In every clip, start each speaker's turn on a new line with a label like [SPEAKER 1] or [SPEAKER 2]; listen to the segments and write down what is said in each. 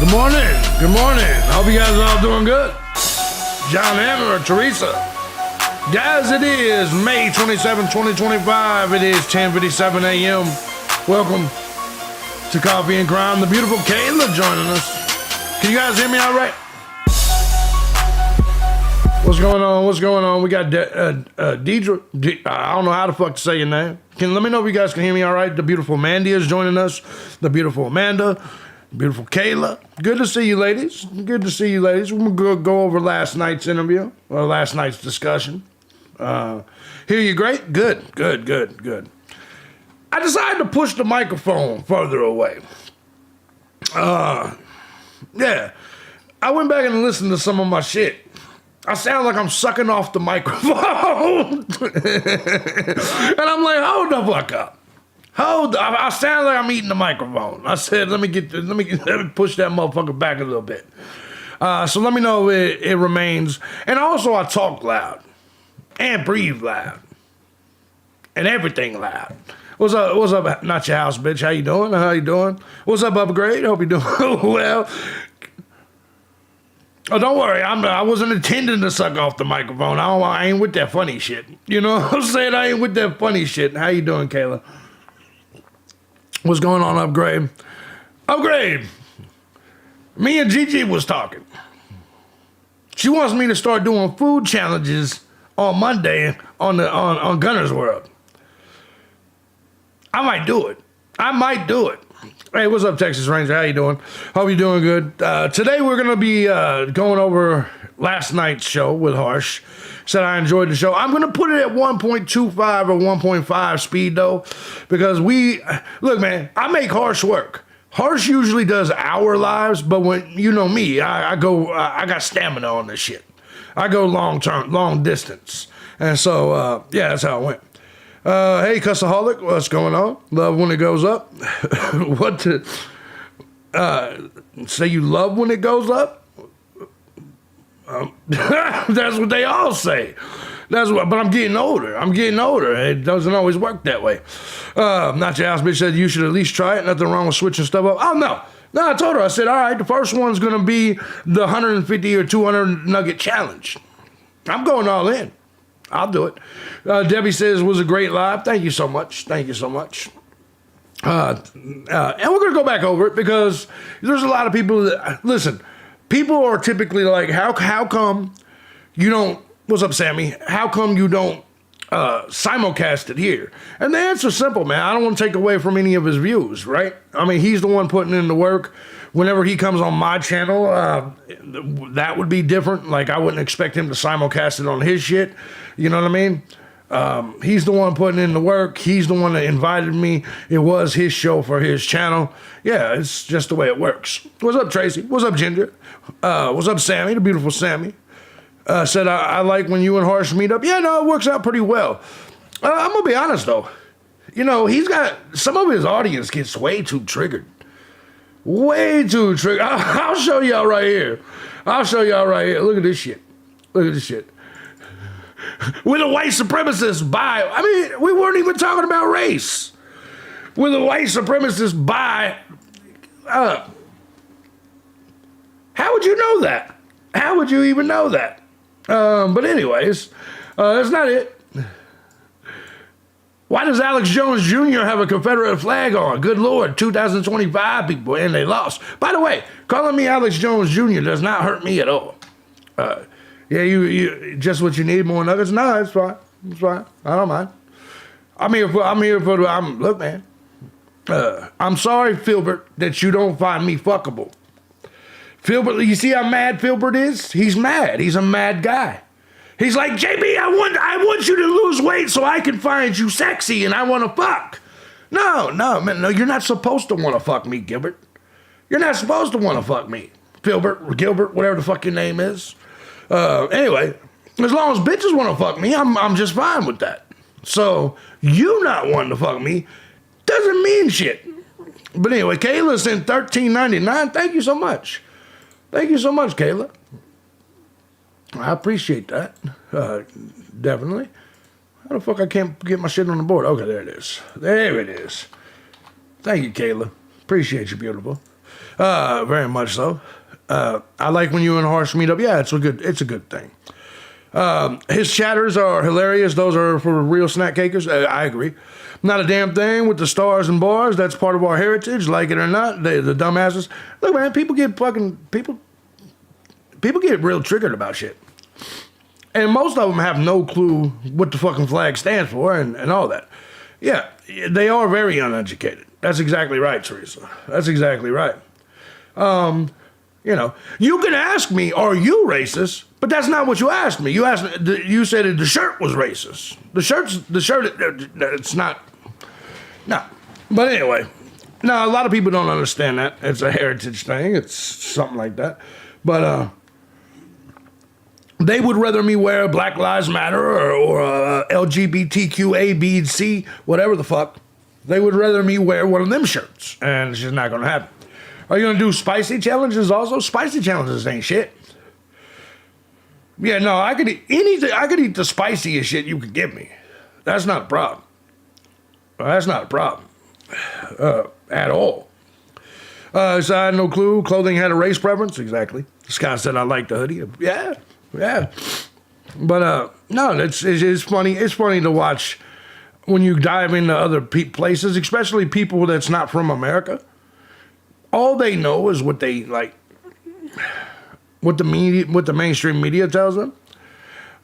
[SPEAKER 1] Good morning. Good morning. Hope you guys are all doing good. John Hammer, Teresa. Guys, it is May 27, 2025. It is 10:57 a.m. Welcome to Coffee and Crime. The beautiful Kayla joining us. Can you guys hear me all right? What's going on? What's going on? We got Deidre. I don't know how the fuck to say your name. Let me know if you guys can hear me all right. The beautiful Mandy is joining us. The beautiful Amanda. Beautiful Kayla. Good to see you, ladies. Good to see you, ladies. We're going to go over last night's interview, or last night's discussion. Hear you great? Good. I decided to push the microphone further away. Yeah. I went back and listened to some of my shit. I sound like I'm sucking off the microphone. And I'm like, hold the fuck up. I sound like I'm eating the microphone. I said, let me push that motherfucker back a little bit. So let me know if it remains. And also, I talk loud and breathe loud and everything loud. What's up? Not your house, bitch. How you doing? What's up, Upgrade? Hope you're doing well. Oh, don't worry. I wasn't intending to suck off the microphone. I ain't with that funny shit. You know what I'm saying? I ain't with that funny shit. How you doing, Kayla? What's going on, Upgrade? Upgrade! Me and Gigi was talking. She wants me to start doing food challenges on Monday on Gunner's World. I might do it. Hey, what's up, Texas Ranger? How you doing? Hope you're doing good. Today we're going to be going over last night's show with Harsh. Said I enjoyed the show. I'm going to put it at 1.25 or 1.5 speed, though, because look, man, I make Harsh work. Harsh usually does hour lives, but when, you know me, I got stamina on this shit. I go long distance. And so, yeah, that's how it went. Hey, Cussaholic, what's going on? Love when it goes up. Say you love when it goes up? That's what they all say. But I'm getting older. It doesn't always work that way. Not your house bitch said you should at least try it. Nothing wrong with switching stuff up. Oh, no. No, I told her. I said, all right, the first one's going to be the 150 or 200 nugget challenge. I'm going all in. I'll do it. Debbie says, was a great live. Thank you so much. And we're going to go back over it because there's a lot of people that, listen, people are typically like, how come you don't, what's up, Sammy? How come you don't simulcast it here? And the answer's simple, man. I don't want to take away from any of his views, right? I mean, he's the one putting in the work. Whenever he comes on my channel, that would be different. Like, I wouldn't expect him to simulcast it on his shit. You know what I mean? He's the one putting in the work. He's the one that invited me. It was his show for his channel. Yeah, it's just the way it works. What's up, Tracy? What's up, Ginger? What's up, Sammy? The beautiful Sammy. Said, I like when you and Harsh meet up. Yeah, no, it works out pretty well. I'm going to be honest, though. You know, he's got, some of his audience gets way too triggered. Way too triggered. I'll show y'all right here. Look at this shit. With a white supremacist by, I mean, we weren't even talking about race. With a white supremacist by, how would you know that? How would you even know that? But anyways, that's not it. Why does Alex Jones Jr. have a Confederate flag on? Good Lord, 2025 people, and they lost. By the way, calling me Alex Jones Jr. does not hurt me at all. Yeah, you just what you need, more nuggets? No, it's fine. I don't mind. Look, man. I'm sorry, Filbert, that you don't find me fuckable. Filbert, you see how mad Filbert is? He's mad. He's a mad guy. He's like, JB, I want you to lose weight so I can find you sexy and I want to fuck. No, man, no, you're not supposed to want to fuck me, Gilbert. You're not supposed to want to fuck me. Filbert, Gilbert, whatever the fuck your name is. Anyway, as long as bitches want to fuck me, I'm just fine with that. So, you not wanting to fuck me doesn't mean shit. But anyway, Kayla sent $13.99. Thank you so much. Kayla. I appreciate that. Definitely. How the fuck I can't get my shit on the board? Okay, there it is. Thank you, Kayla. Appreciate you, beautiful. Very much so. I like when you and Harsh meet up. Yeah, it's a good thing. His chatters are hilarious. Those are for real snack cakers. I agree. Not a damn thing with the stars and bars. That's part of our heritage, like it or not. The dumbasses. Look, man, people get real triggered about shit. And most of them have no clue what the fucking flag stands for and all that. Yeah, they are very uneducated. That's exactly right, Teresa. That's exactly right. You know, you can ask me, are you racist? But that's not what you asked me. You said the shirt was racist. The shirt, it's not. No. But anyway, no, a lot of people don't understand that. It's a heritage thing. It's something like that. But, they would rather me wear Black Lives Matter or LGBTQ A, B, C, whatever the fuck. They would rather me wear one of them shirts. And it's just not going to happen. Are you going to do spicy challenges also? Spicy challenges ain't shit. Yeah, no, I could eat anything. I could eat the spiciest shit you could give me. That's not a problem. That's not a problem. At all. So I had no clue. Clothing had a race preference. Exactly. This guy said I like the hoodie. Yeah. But no, it's funny. It's funny to watch when you dive into other places, especially people that's not from America. All they know is what they like, what the mainstream media tells them.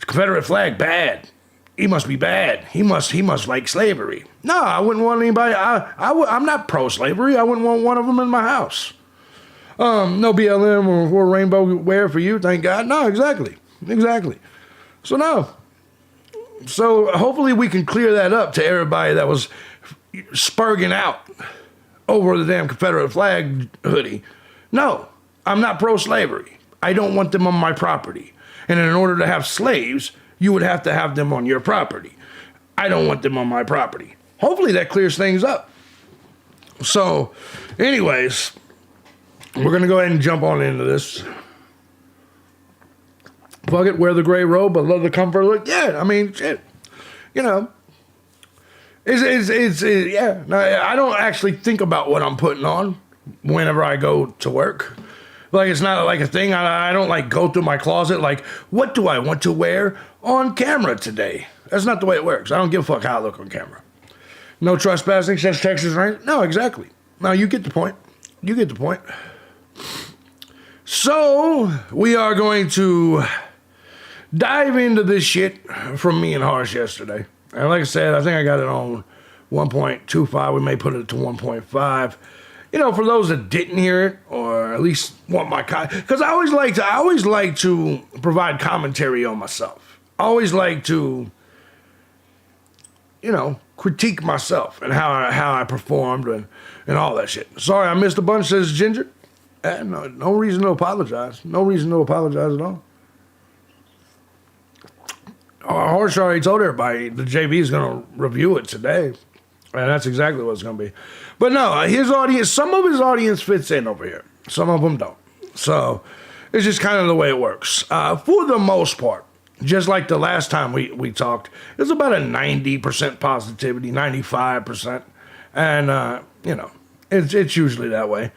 [SPEAKER 1] The Confederate flag bad. He must be bad. He must like slavery. No, I wouldn't want anybody. I'm not pro-slavery. I wouldn't want one of them in my house. No BLM or rainbow wear for you, thank God. No, exactly. So no. So hopefully we can clear that up to everybody that was spurging out over the damn Confederate flag hoodie. No, I'm not pro-slavery. I don't want them on my property. And in order to have slaves, you would have to have them on your property. I don't want them on my property. Hopefully that clears things up. So, anyways, we're going to go ahead and jump on into this. Fuck it, wear the gray robe, but love the comfort look. Yeah, I mean, shit. You know, yeah. No, I don't actually think about what I'm putting on whenever I go to work. Like, it's not like a thing. I don't like go through my closet like, what do I want to wear on camera today? That's not the way it works. I don't give a fuck how I look on camera. No trespassing, says Texas, right? No, exactly. No, you get the point. So, we are going to dive into this shit from me and Harsh yesterday. And like I said, I think I got it on 1.25. We may put it to 1.5. You know, for those that didn't hear it, or at least want my because I always like to provide commentary on myself. I always like to, you know, critique myself and how I performed and all that shit. Sorry, I missed a bunch, says Ginger. No reason to apologize. No reason to apologize at all. Harsh already told everybody the JV is going to review it today. And that's exactly what it's going to be. But no, his audience, some of his audience fits in over here. Some of them don't. So it's just kind of the way it works. For the most part, just like the last time we talked, it's about a 90% positivity, 95%. And, you know, it's usually that way.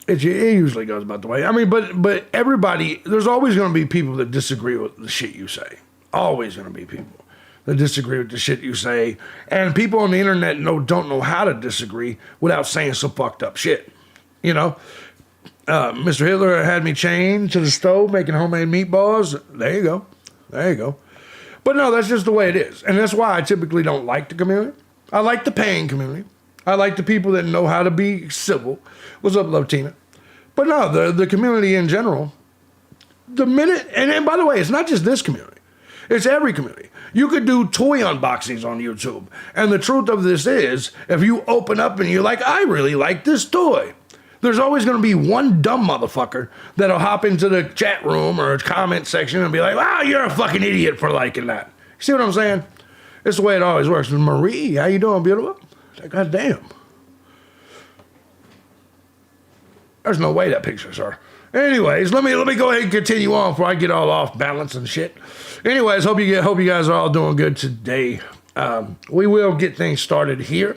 [SPEAKER 1] It usually goes about the way. I mean, but everybody, there's always going to be people that disagree with the shit you say. Always going to be people that disagree with the shit you say. And people on the internet don't know how to disagree without saying some fucked up shit. You know? Mr. Hitler had me chained to the stove making homemade meatballs. There you go. But no, that's just the way it is. And that's why I typically don't like the community. I like the paying community. I like the people that know how to be civil. What's up, Love Tina? But no, the community in general, the minute, and by the way, it's not just this community. It's every community. You could do toy unboxings on YouTube. And the truth of this is, if you open up and you're like, I really like this toy, there's always going to be one dumb motherfucker that'll hop into the chat room or comment section and be like, wow, you're a fucking idiot for liking that. See what I'm saying? It's the way it always works. Marie, how you doing, beautiful? God damn. There's no way that picture's her. Anyways, let me go ahead and continue on before I get all off balance and shit. Anyways, hope you guys are all doing good today. We will get things started here.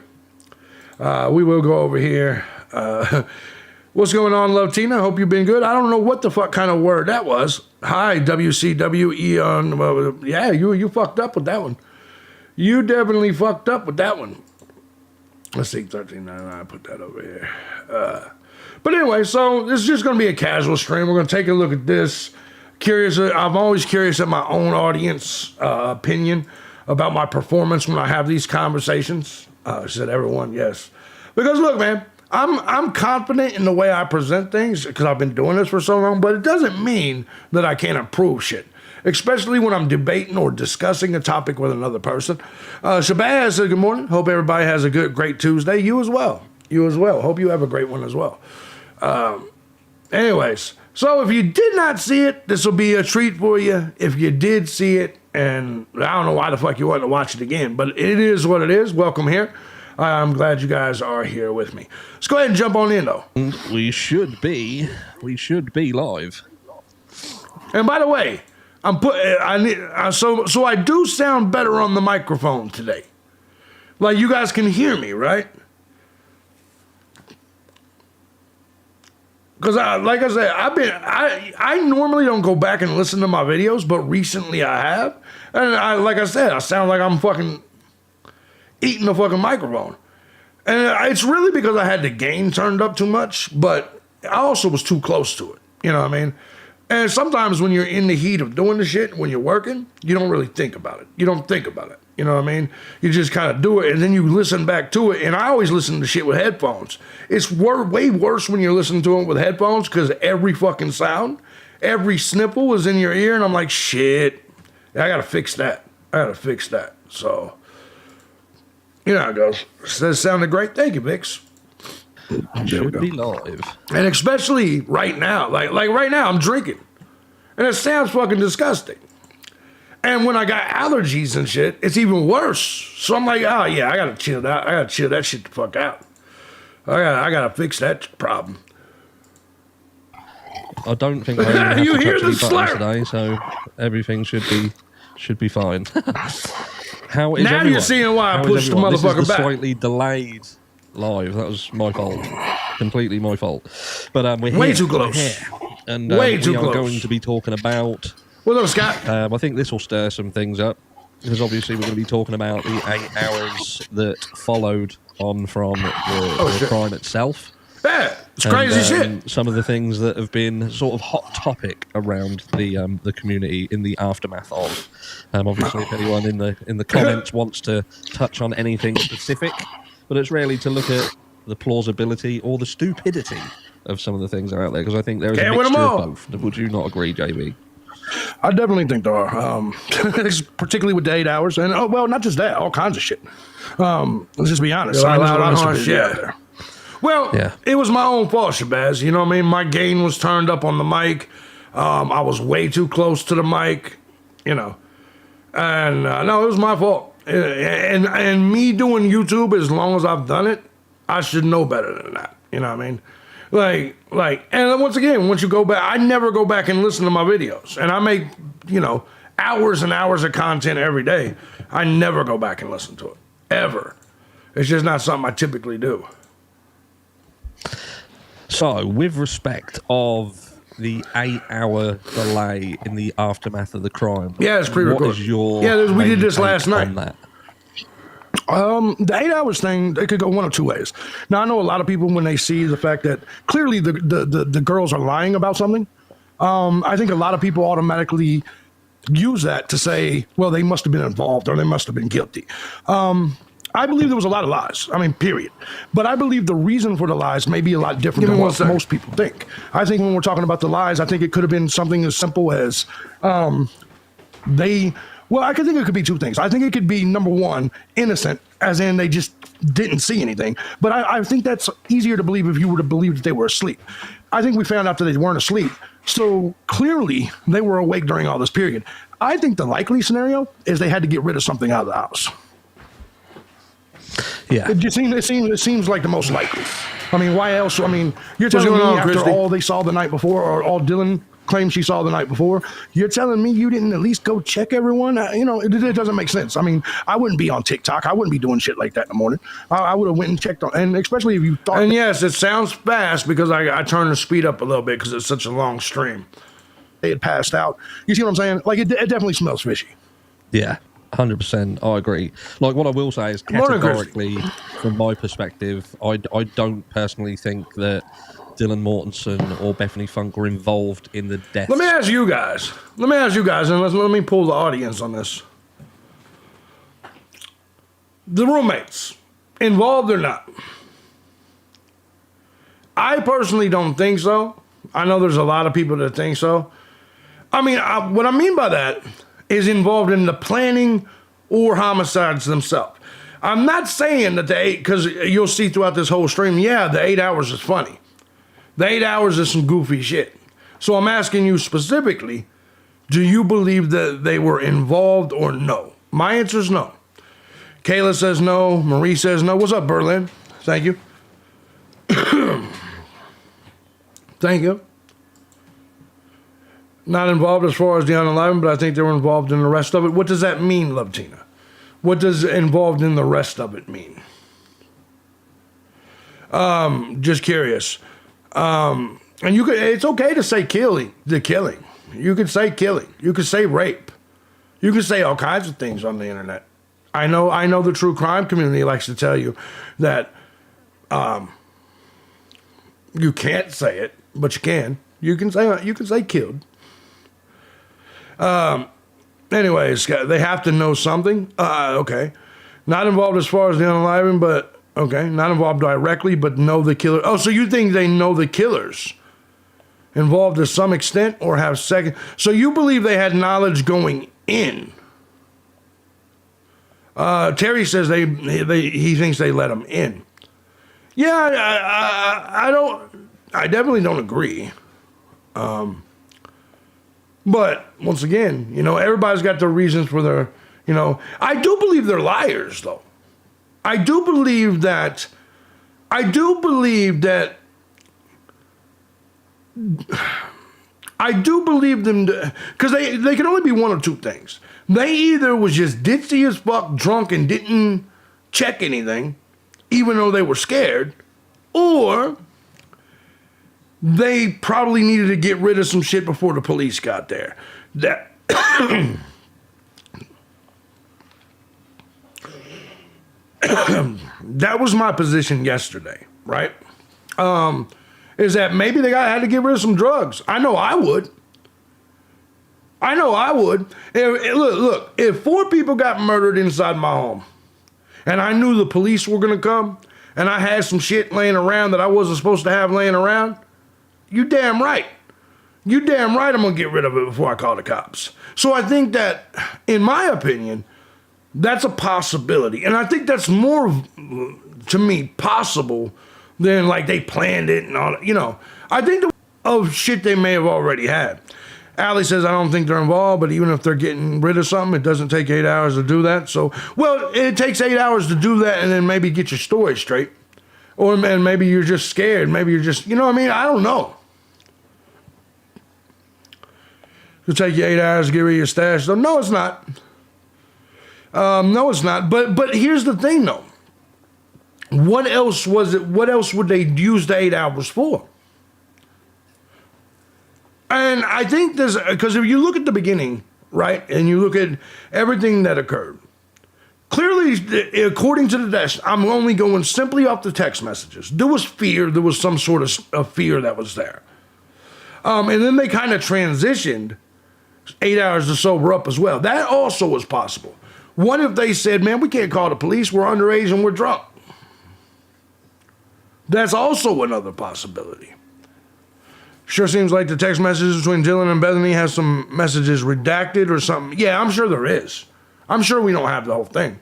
[SPEAKER 1] We will go over here What's going on, Love Tina? Hope you've been good. I don't know what the fuck kind of word that was. Hi, WCWE on. Yeah, you fucked up with that one. You definitely fucked up with that one. Let's see, 1399. Put that over here. But anyway, so this is just going to be a casual stream. We're going to take a look at this. Curious. I'm always curious at my own audience opinion about my performance when I have these conversations. Said everyone, yes. Because look, man, I'm confident in the way I present things because I've been doing this for so long, but it doesn't mean that I can't improve shit, especially when I'm debating or discussing a topic with another person. Shabazz said, good morning. Hope everybody has a great Tuesday. You as well. Hope you have a great one as well. Anyways, so if you did not see it, this will be a treat for you. If you did see it, and I don't know why the fuck you want to watch it again, but it is what it is. Welcome here. I'm glad you guys are here with me. Let's go ahead and jump on in, though.
[SPEAKER 2] We should be live.
[SPEAKER 1] And by the way, so I do sound better on the microphone today. Like you guys can hear me, right? Because like I said, I normally don't go back and listen to my videos, but recently I have. And like I said, I sound like I'm fucking eating the fucking microphone. And it's really because I had the gain turned up too much, but I also was too close to it. You know what I mean? And sometimes when you're in the heat of doing the shit, when you're working, you don't really think about it. You don't think about it. You know what I mean? You just kind of do it, and then you listen back to it. And I always listen to shit with headphones. It's way worse when you're listening to it with headphones because every fucking sound, every snipple is in your ear, and I'm like, shit, I gotta fix that. So, you know how it goes. That sounded great. Thank you, Vix.
[SPEAKER 2] Should be live.
[SPEAKER 1] And especially right now, like right now, I'm drinking, and it sounds fucking disgusting. And when I got allergies and shit, it's even worse. So I'm like, oh yeah, I gotta chill that. I gotta chill that shit the fuck out. I gotta fix that problem.
[SPEAKER 2] I don't think I even have
[SPEAKER 1] you
[SPEAKER 2] to
[SPEAKER 1] hear
[SPEAKER 2] touch
[SPEAKER 1] the
[SPEAKER 2] any buttons
[SPEAKER 1] slurp
[SPEAKER 2] today, so everything should be fine. How is
[SPEAKER 1] now
[SPEAKER 2] everyone?
[SPEAKER 1] You're seeing why I pushed the motherfucker
[SPEAKER 2] this is the
[SPEAKER 1] back.
[SPEAKER 2] Slightly delayed live. That was my fault. Completely my fault. But we're here.
[SPEAKER 1] Way too close.
[SPEAKER 2] And
[SPEAKER 1] Way too
[SPEAKER 2] we are
[SPEAKER 1] close.
[SPEAKER 2] going to be talking about.
[SPEAKER 1] What's up, Scott?
[SPEAKER 2] I think this will stir some things up because obviously we're going to be talking about the 8 hours that followed on from the crime itself.
[SPEAKER 1] Yeah, it's crazy shit.
[SPEAKER 2] Some of the things that have been sort of hot topic around the community in the aftermath of. Obviously, if anyone in the comments wants to touch on anything specific, but it's really to look at the plausibility or the stupidity of some of the things that are out there, because I think there is a mixture of both. Would you not agree, JB?
[SPEAKER 1] I definitely think there are, particularly with the 8 hours, and not just that, all kinds of shit. Let's just be honest. There's a lot of shit out there. Well, yeah. It was my own fault, Shabazz. You know what I mean? My gain was turned up on the mic. I was way too close to the mic, you know. And no, it was my fault. And me doing YouTube, as long as I've done it, I should know better than that. You know what I mean? Like, and once again, once you go back, I never go back and listen to my videos. And I make, hours and hours of content every day. I never go back and listen to it. Ever. It's just not something I typically do.
[SPEAKER 2] So, with respect of the 8-hour delay in the aftermath of the crime.
[SPEAKER 1] Yeah, it's pre-recorded.
[SPEAKER 2] What is your
[SPEAKER 1] we did this last night.
[SPEAKER 2] On that?
[SPEAKER 1] The 8 hours thing, it could go one of two ways. Now, I know a lot of people, when they see the fact that clearly the girls are lying about something, I think a lot of people automatically use that to say, well, they must have been involved or they must have been guilty. I believe there was a lot of lies. I mean, period. But I believe the reason for the lies may be a lot different than what most people think. I think when we're talking about the lies, I think it could have been something as simple as I could think it could be two things. I think it could be, number one, innocent, as in they just didn't see anything. But I think that's easier to believe if you were to believe that they were asleep. I think we found out that they weren't asleep. So clearly they were awake during all this period. I think the likely scenario is they had to get rid of something out of the house.
[SPEAKER 2] Yeah,
[SPEAKER 1] it seems like the most likely. I mean, why else? I mean, you're telling me after all they saw the night before, or all Dylan claimed she saw the night before. You're telling me you didn't at least go check everyone? It doesn't make sense. I mean, I wouldn't be on TikTok. I wouldn't be doing shit like that in the morning. I would have went and checked on, and especially if you thought. And yes, it sounds fast because I turned the speed up a little bit because it's such a long stream. They had passed out. You see what I'm saying? Like it definitely smells fishy.
[SPEAKER 2] Yeah. 100%, I agree. Like, what I will say is, categorically, from my perspective, I don't personally think that Dylan Mortensen or Bethany Funk were involved in the death.
[SPEAKER 1] Let me ask you guys, and let me pull the audience on this. The roommates, involved or not? I personally don't think so. I know there's a lot of people that think so. I mean, what I mean by that is involved in the planning or homicides themselves. I'm not saying that because you'll see throughout this whole stream, yeah, the 8 hours is funny. The 8 hours is some goofy shit. So I'm asking you specifically, do you believe that they were involved or no? My answer is no. Kayla says no. Marie says no. What's up, Berlin? Thank you. Thank you. Not involved as far as the unalive, but I think they were involved in the rest of it. What does that mean, Love Tina? What does involved in the rest of it mean? Just curious. And it's okay to say killing. You could say killing. You could say rape. You could say all kinds of things on the internet. I know the true crime community likes to tell you that you can't say it, but you can. You can say killed. Anyways, they have to know something. Okay. Not involved as far as the unaliving, but okay. Not involved directly, but know the killer. Oh, so you think they know the killers? Involved to some extent or have second. So you believe they had knowledge going in? Terry says he thinks they let them in. Yeah, I definitely don't agree. But once again, everybody's got their reasons for their, I do believe they're liars, though. I do believe them because they can only be one of two things. They either was just ditzy as fuck, drunk, and didn't check anything, even though they were scared, or they probably needed to get rid of some shit before the police got there. That that was my position yesterday, right? Is that maybe they had to get rid of some drugs. I know I would. Look, if 4 people got murdered inside my home, and I knew the police were going to come, and I had some shit laying around that I wasn't supposed to have laying around, you damn right. I'm going to get rid of it before I call the cops. So I think that, in my opinion, that's a possibility. And I think that's more, to me, possible than like they planned it and all that. I think of shit they may have already had. Allie says, I don't think they're involved, but even if they're getting rid of something, it doesn't take 8 hours to do that. So, well, it takes 8 hours to do that and then maybe get your story straight. Or man, maybe you're just scared. Maybe you're just, I don't know. It'll take you 8 hours to get rid of your stash. So, no, it's not. No, it's not. But here's the thing, though. What else was it? What else would they use the 8 hours for? And I think there's, because if you look at the beginning, right, and you look at everything that occurred, clearly, according to the desk, I'm only going simply off the text messages. There was fear. There was some sort of fear that was there. And then they kind of transitioned 8 hours to sober up as well. That also was possible. What if they said, man, we can't call the police. We're underage and we're drunk. That's also another possibility. Sure seems like the text messages between Dylan and Bethany has some messages redacted or something. Yeah, I'm sure there is. I'm sure we don't have the whole thing.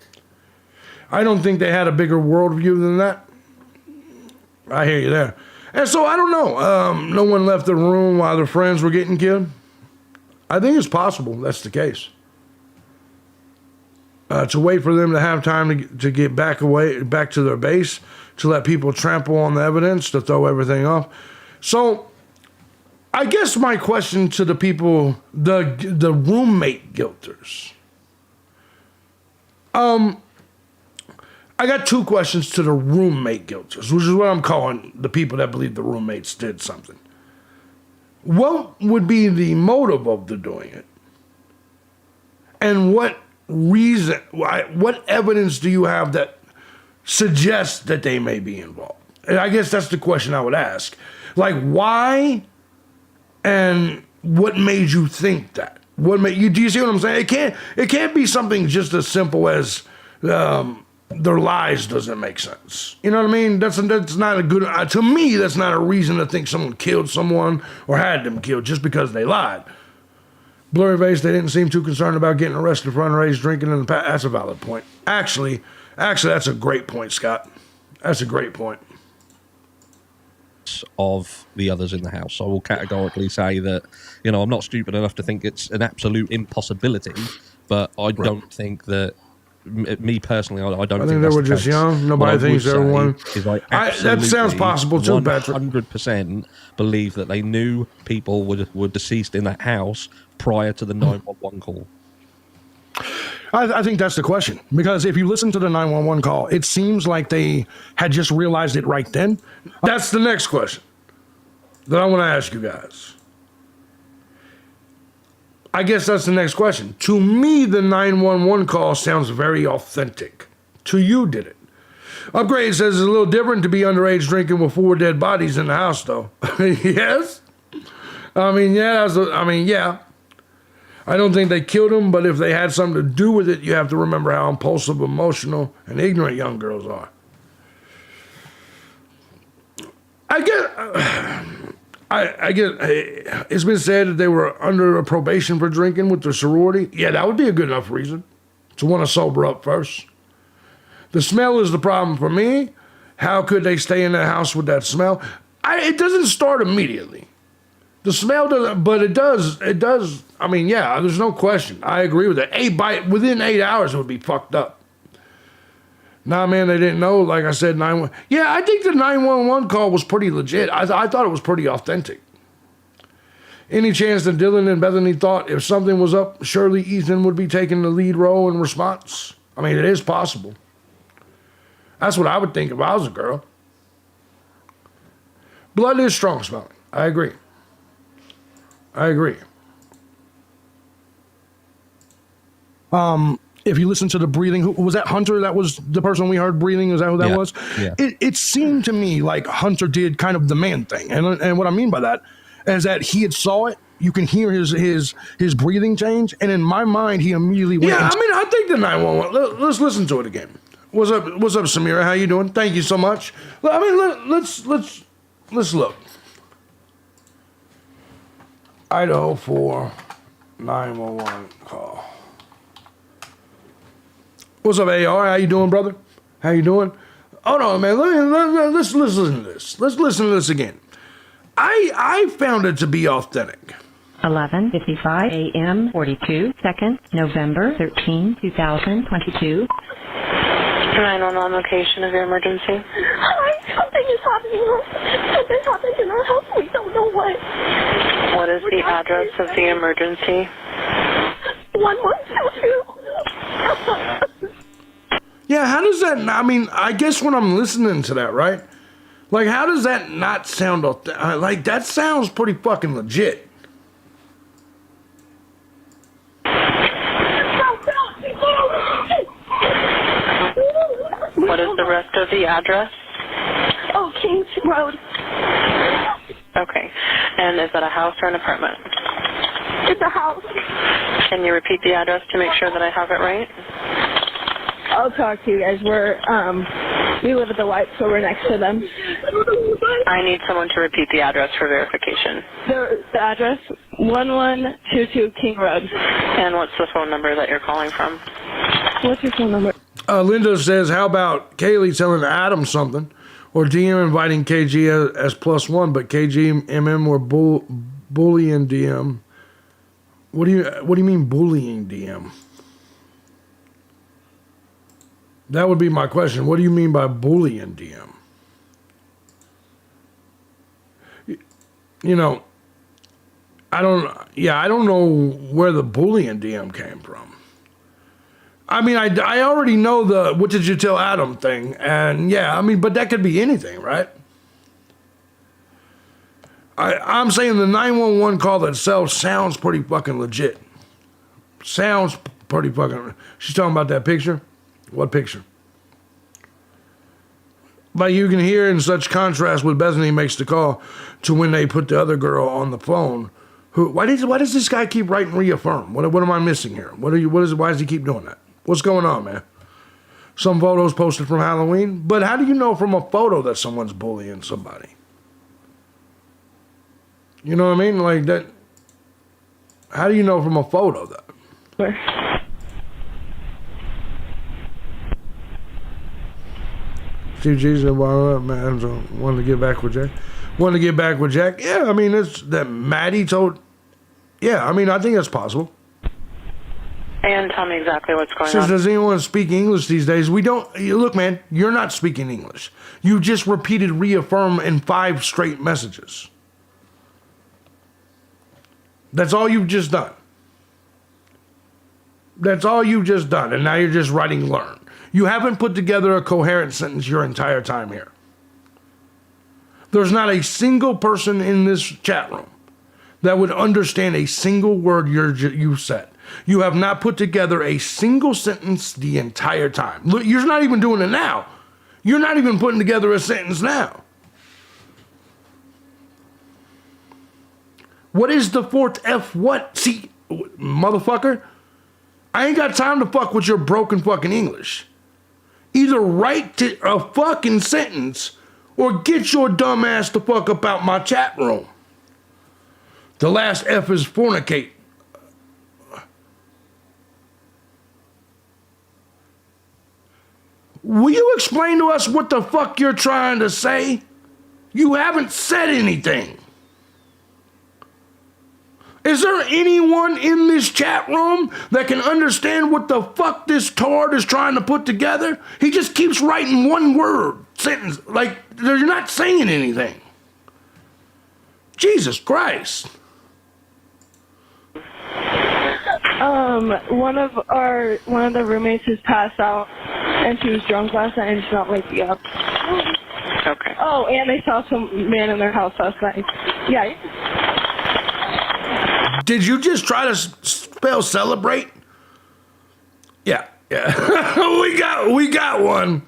[SPEAKER 1] I don't think they had a bigger worldview than that. I hear you there. And so I don't know. No one left the room while their friends were getting killed. I think it's possible that's the case. To wait for them to have time to get back to their base, to let people trample on the evidence, to throw everything off. So I guess my question to the people, the roommate guilters. I got two questions to the roommate guilters, which is what I'm calling the people that believe the roommates did something. What would be the motive of the doing it? And what reason, what evidence do you have that suggests that they may be involved? And I guess that's the question I would ask. Like, why and what made you think that? What made you? Do you see what I'm saying? It can't be something just as simple as their lies doesn't make sense. You know what I mean? That's not a good. To me, that's not a reason to think someone killed someone or had them killed just because they lied. Blurry face. They didn't seem too concerned about getting arrested for underage drinking in the past. That's a valid point. Actually, that's a great point, Scott. That's a great point.
[SPEAKER 2] Of the others in the house. I will categorically say that, I'm not stupid enough to think it's an absolute impossibility, but I don't think that, me personally, I don't think
[SPEAKER 1] they were just young. Nobody thinks everyone. That sounds possible too, Patrick.
[SPEAKER 2] 100% believe that they knew people were deceased in that house prior to the 911 call.
[SPEAKER 1] I think that's the question, because if you listen to the 911 call, it seems like they had just realized it right then. That's the next question that I want to ask you guys. I guess that's the next question. To me, the 911 call sounds very authentic. To you, did it? Upgrade says it's a little different to be underage drinking with 4 dead bodies in the house, though. Yes? Yeah. I don't think they killed him, but if they had something to do with it, you have to remember how impulsive, emotional, and ignorant young girls are. I get. It's been said that they were under a probation for drinking with their sorority. Yeah, that would be a good enough reason to want to sober up first. The smell is the problem for me. How could they stay in that house with that smell? It doesn't start immediately. The smell doesn't, but it does. It does. I mean, yeah, there's no question. I agree with that. Within 8 hours, it would be fucked up. Nah, man, they didn't know. Like I said, 911. Yeah, I think the 911 call was pretty legit. I thought it was pretty authentic. Any chance that Dylan and Bethany thought if something was up, surely Ethan would be taking the lead role in response? I mean, it is possible. That's what I would think if I was a girl. Blood is strong smelling. I agree. If you listen to the breathing, who was that? Hunter? That was the person we heard breathing. Is that who that was?
[SPEAKER 2] Yeah.
[SPEAKER 1] It seemed to me like Hunter did kind of the man thing, and what I mean by that is that he had saw it. You can hear his breathing change, and in my mind, he immediately went. Yeah, I think the 911. Let's listen to it again. What's up, Samira? How you doing? Thank you so much. I mean, let's look. Idaho 4 911 call. What's up, AR? How you doing, brother? How you doing? Hold on, man. Let's listen to this. Let's listen to this again. I found it to be authentic.
[SPEAKER 3] 11:55 a.m. 42 seconds, November 13, 2022.
[SPEAKER 4] 911 location of your emergency.
[SPEAKER 5] Hi, something is happening. Something happened in our house. We don't know what.
[SPEAKER 4] What is the address of the emergency?
[SPEAKER 5] 1122.
[SPEAKER 1] Yeah, how does that? I mean, I guess when I'm listening to that, right? Like, how does that not sound authentic? Like, that sounds pretty fucking legit.
[SPEAKER 4] What is the rest of the address?
[SPEAKER 5] Oh, Kings Road.
[SPEAKER 4] Okay. And is that a house or an apartment?
[SPEAKER 5] It's a house.
[SPEAKER 4] Can you repeat the address to make sure that I have it right?
[SPEAKER 5] I'll talk to you guys. We live at the White, so we're next to them.
[SPEAKER 4] I need someone to repeat the address for verification.
[SPEAKER 5] The address, 1122 King Road.
[SPEAKER 4] And what's the phone number that you're calling from?
[SPEAKER 5] What's your phone number?
[SPEAKER 1] Linda says, how about Kaylee telling Adam something, or DM inviting KG as +1, but KG and MM were bullying DM. What do you mean bullying DM? That would be my question. What do you mean by bullying DM? You know, I don't know where the bullying DM came from. I mean, I already know the what did you tell Adam thing, and yeah, I mean, but that could be anything, right? I'm saying the 911 call itself sounds pretty fucking legit. Sounds pretty fucking. She's talking about that picture. What picture? But you can hear in such contrast when Bethany makes the call to when they put the other girl on the phone. Why does this guy keep writing reaffirm? What am I missing here? Why does he keep doing that? What's going on, man? Some photos posted from Halloween, but how do you know from a photo that someone's bullying somebody? You know what I mean? Like that. How do you know from a photo that? Steve G's man, so wanted to get back with Jack. Yeah, I mean it's that Maddie told. Yeah, I mean I think that's possible.
[SPEAKER 4] And tell me exactly what's going
[SPEAKER 1] Says,
[SPEAKER 4] on.
[SPEAKER 1] does anyone speak English these days? We don't. Look, man, you're not speaking English. You just repeated reaffirm in 5 straight messages. That's all you've just done. That's all you've just done. And now you're just writing learn. You haven't put together a coherent sentence your entire time here. There's not a single person in this chat room that would understand a single word you said. You have not put together a single sentence the entire time. Look, you're not even doing it now. You're not even putting together a sentence now. What is the 4th F what? See, motherfucker, I ain't got time to fuck with your broken fucking English. Either write a fucking sentence or get your dumb ass the fuck up out my chat room. The last F is fornicate. Will you explain to us what the fuck you're trying to say? You haven't said anything. Is there anyone in this chat room that can understand what the fuck this tard is trying to put together? He just keeps writing one word sentence, like they're not saying anything. Jesus Christ.
[SPEAKER 5] One of the roommates has passed out, and she was drunk last night, and she's not waking up.
[SPEAKER 4] Okay.
[SPEAKER 5] Oh, and they saw some man in their house last night. Yeah.
[SPEAKER 1] Did you just try to spell celebrate? Yeah. we got one.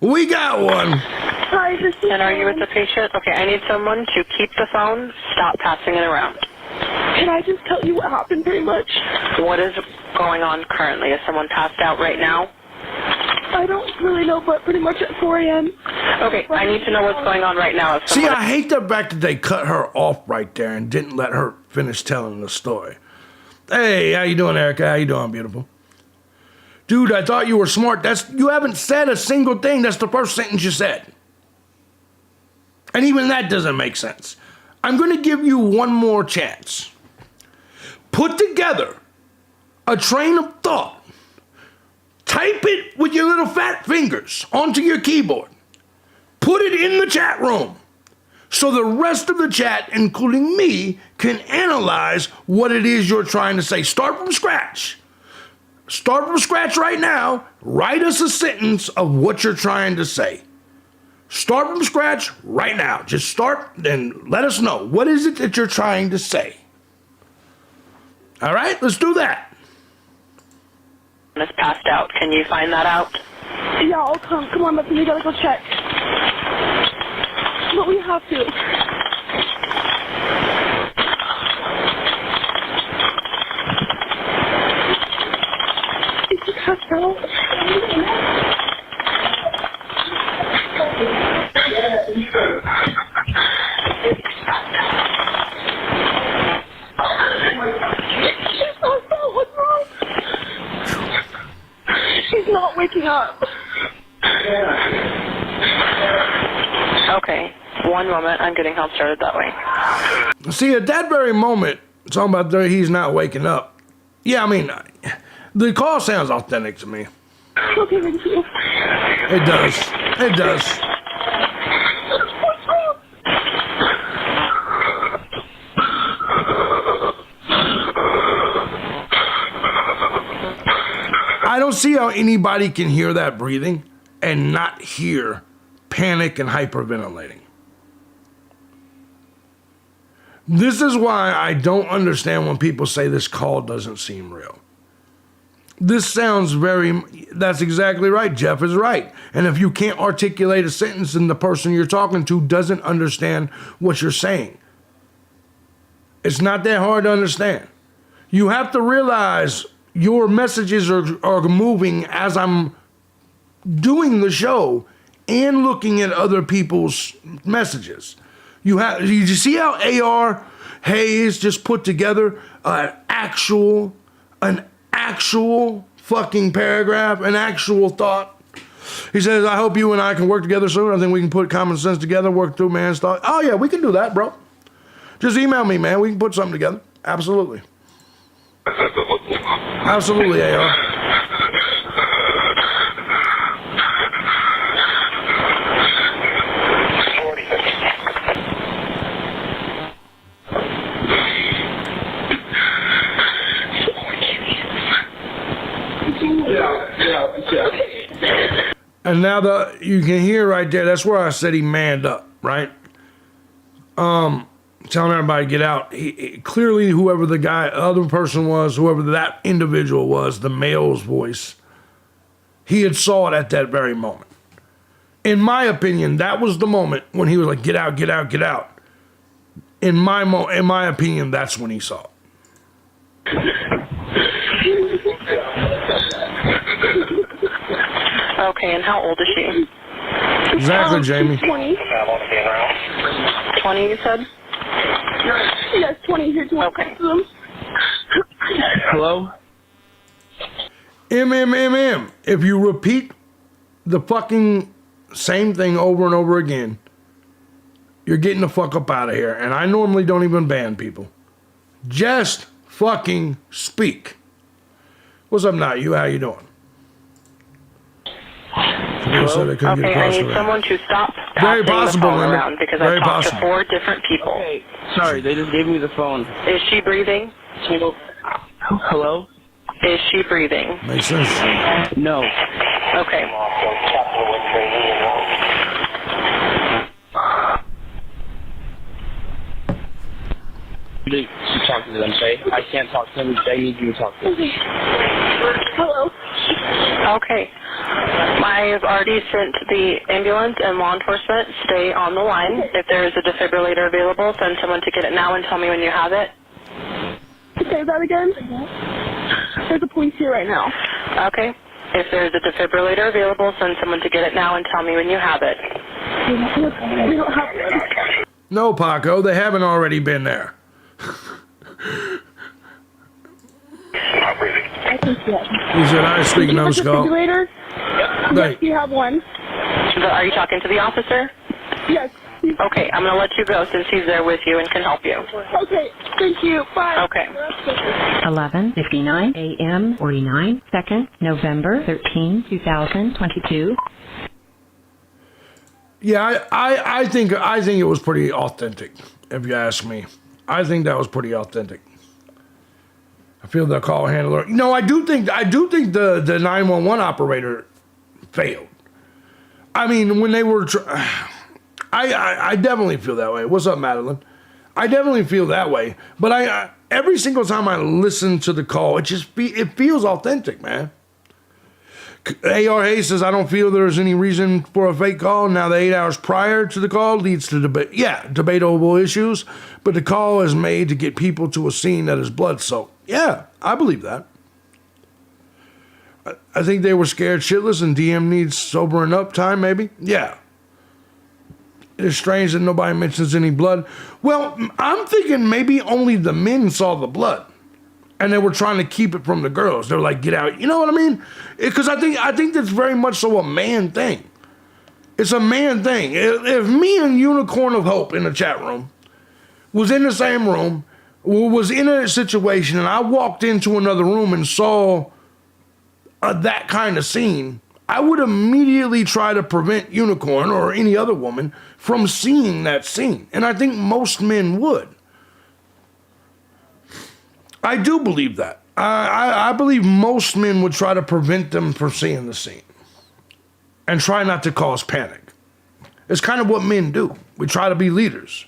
[SPEAKER 4] And are you with the patient? Okay, I need someone to keep the phone, stop passing it around.
[SPEAKER 5] Can I just tell you what happened pretty much?
[SPEAKER 4] What is going on currently? Is someone passed out right now?
[SPEAKER 5] I don't really know, but pretty much at 4 a.m.
[SPEAKER 4] Okay, I need to know what's going on right now. If
[SPEAKER 1] See,
[SPEAKER 4] someone...
[SPEAKER 1] I hate the fact that they cut her off right there and didn't let her finish telling the story. Hey, how you doing, Erica? How you doing, beautiful? Dude, I thought you were smart. You haven't said a single thing. That's the first sentence you said. And even that doesn't make sense. I'm going to give you one more chance. Put together a train of thought. Type it with your little fat fingers onto your keyboard. Put it in the chat room so the rest of the chat, including me, can analyze what it is you're trying to say. Start from scratch. Start from scratch right now. Write us a sentence of what you're trying to say. Start from scratch right now. Just start and let us know. What is it that you're trying to say? All right, let's do that.
[SPEAKER 4] is passed out. Can you find that out?
[SPEAKER 5] Yeah, I'll come. Come on, we gotta go check. But we have to. Is he passed out? She's not waking up.
[SPEAKER 4] Okay, one moment. I'm getting help started that way.
[SPEAKER 1] See, at that very moment, talking about he's not waking up. Yeah, I mean, the call sounds authentic to me.
[SPEAKER 5] Okay, thank you.
[SPEAKER 1] It does. It does.
[SPEAKER 5] What's wrong?
[SPEAKER 1] don't see how anybody can hear that breathing and not hear panic and hyperventilating. This is why I don't understand when people say this call doesn't seem real. This sounds that's exactly right. Jeff is right. And if you can't articulate a sentence and the person you're talking to doesn't understand what you're saying, it's not that hard to understand. You have to realize your messages are moving as I'm doing the show and looking at other people's messages. You see how AR Hayes just put together an actual fucking paragraph, an actual thought? He says, I hope you and I can work together soon. I think we can put common sense together, work through man's thought. Oh yeah, we can do that, bro. Just email me, man. We can put something together. Absolutely. Absolutely, AR. And now you can hear right there, that's where I said he manned up, right? Telling everybody to get out. Clearly, whoever the other person was, whoever that individual was, the male's voice, he had saw it at that very moment. In my opinion, that was the moment when he was like, get out, get out, get out. In my opinion, that's when he saw it.
[SPEAKER 4] Okay, and how old is she?
[SPEAKER 1] Exactly, Jamie.
[SPEAKER 5] 20.
[SPEAKER 4] 20, you said?
[SPEAKER 5] Yes, 20 here. 20.
[SPEAKER 4] Okay.
[SPEAKER 6] Hello?
[SPEAKER 1] If you repeat the fucking same thing over and over again, you're getting the fuck up out of here. And I normally don't even ban people. Just fucking speak. What's up now? How you doing?
[SPEAKER 4] Okay, I need someone to stop
[SPEAKER 1] Very
[SPEAKER 4] passing
[SPEAKER 1] possible,
[SPEAKER 4] the phone
[SPEAKER 1] Linda.
[SPEAKER 4] around because
[SPEAKER 1] Very
[SPEAKER 4] I talked
[SPEAKER 1] possible.
[SPEAKER 4] to 4 different people.
[SPEAKER 6] Okay, sorry, they just gave me the phone.
[SPEAKER 4] Is she breathing?
[SPEAKER 6] Hello?
[SPEAKER 4] Is she breathing?
[SPEAKER 1] Makes sense.
[SPEAKER 6] No.
[SPEAKER 4] Okay.
[SPEAKER 6] You need to talk to them, okay? I can't talk to them. I need you to talk to them.
[SPEAKER 5] Hello.
[SPEAKER 4] Okay. I've already sent the ambulance and law enforcement. Stay on the line. If there is a defibrillator available, send someone to get it now and tell me when you have it.
[SPEAKER 5] Say that again. There's a police here right now.
[SPEAKER 4] Okay. If there's a defibrillator available, send someone to get it now and tell me when you have it.
[SPEAKER 5] We don't have one.
[SPEAKER 1] No, Paco, they haven't already been there.
[SPEAKER 5] I think yes.
[SPEAKER 1] He said, I speak
[SPEAKER 5] Do you have a
[SPEAKER 1] numbskull.
[SPEAKER 5] defibrillator? Yes, you have one.
[SPEAKER 4] Are you talking to the officer?
[SPEAKER 5] Yes.
[SPEAKER 4] Okay, I'm going to let you go since he's there with you and can help you.
[SPEAKER 5] Okay, thank you. Bye.
[SPEAKER 4] Okay.
[SPEAKER 3] 11:59 a.m. 49 seconds, November 13, 2022.
[SPEAKER 1] Yeah, I think it was pretty authentic, if you ask me. I think that was pretty authentic. I feel the call handler. No, I do think the 911 operator failed. I mean, when they were, I definitely feel that way. What's up, Madeline? I definitely feel that way. But I every single time I listen to the call, it feels authentic, man. AR Hayes says, I don't feel there's any reason for a fake call. Now, the 8 hours prior to the call leads to debate. Yeah, debatable issues, but the call is made to get people to a scene that is blood-soaked. Yeah, I believe that. I think they were scared shitless and DM needs sobering up time, maybe. Yeah. It is strange that nobody mentions any blood. Well, I'm thinking maybe only the men saw the blood. And they were trying to keep it from the girls. They were like, get out. You know what I mean? Because I think that's very much so a man thing. It's a man thing. If me and Unicorn of Hope in the chat room was in the same room, was in a situation, and I walked into another room and saw that kind of scene, I would immediately try to prevent Unicorn or any other woman from seeing that scene. And I think most men would. I do believe that. I believe most men would try to prevent them from seeing the scene and try not to cause panic. It's kind of what men do. We try to be leaders.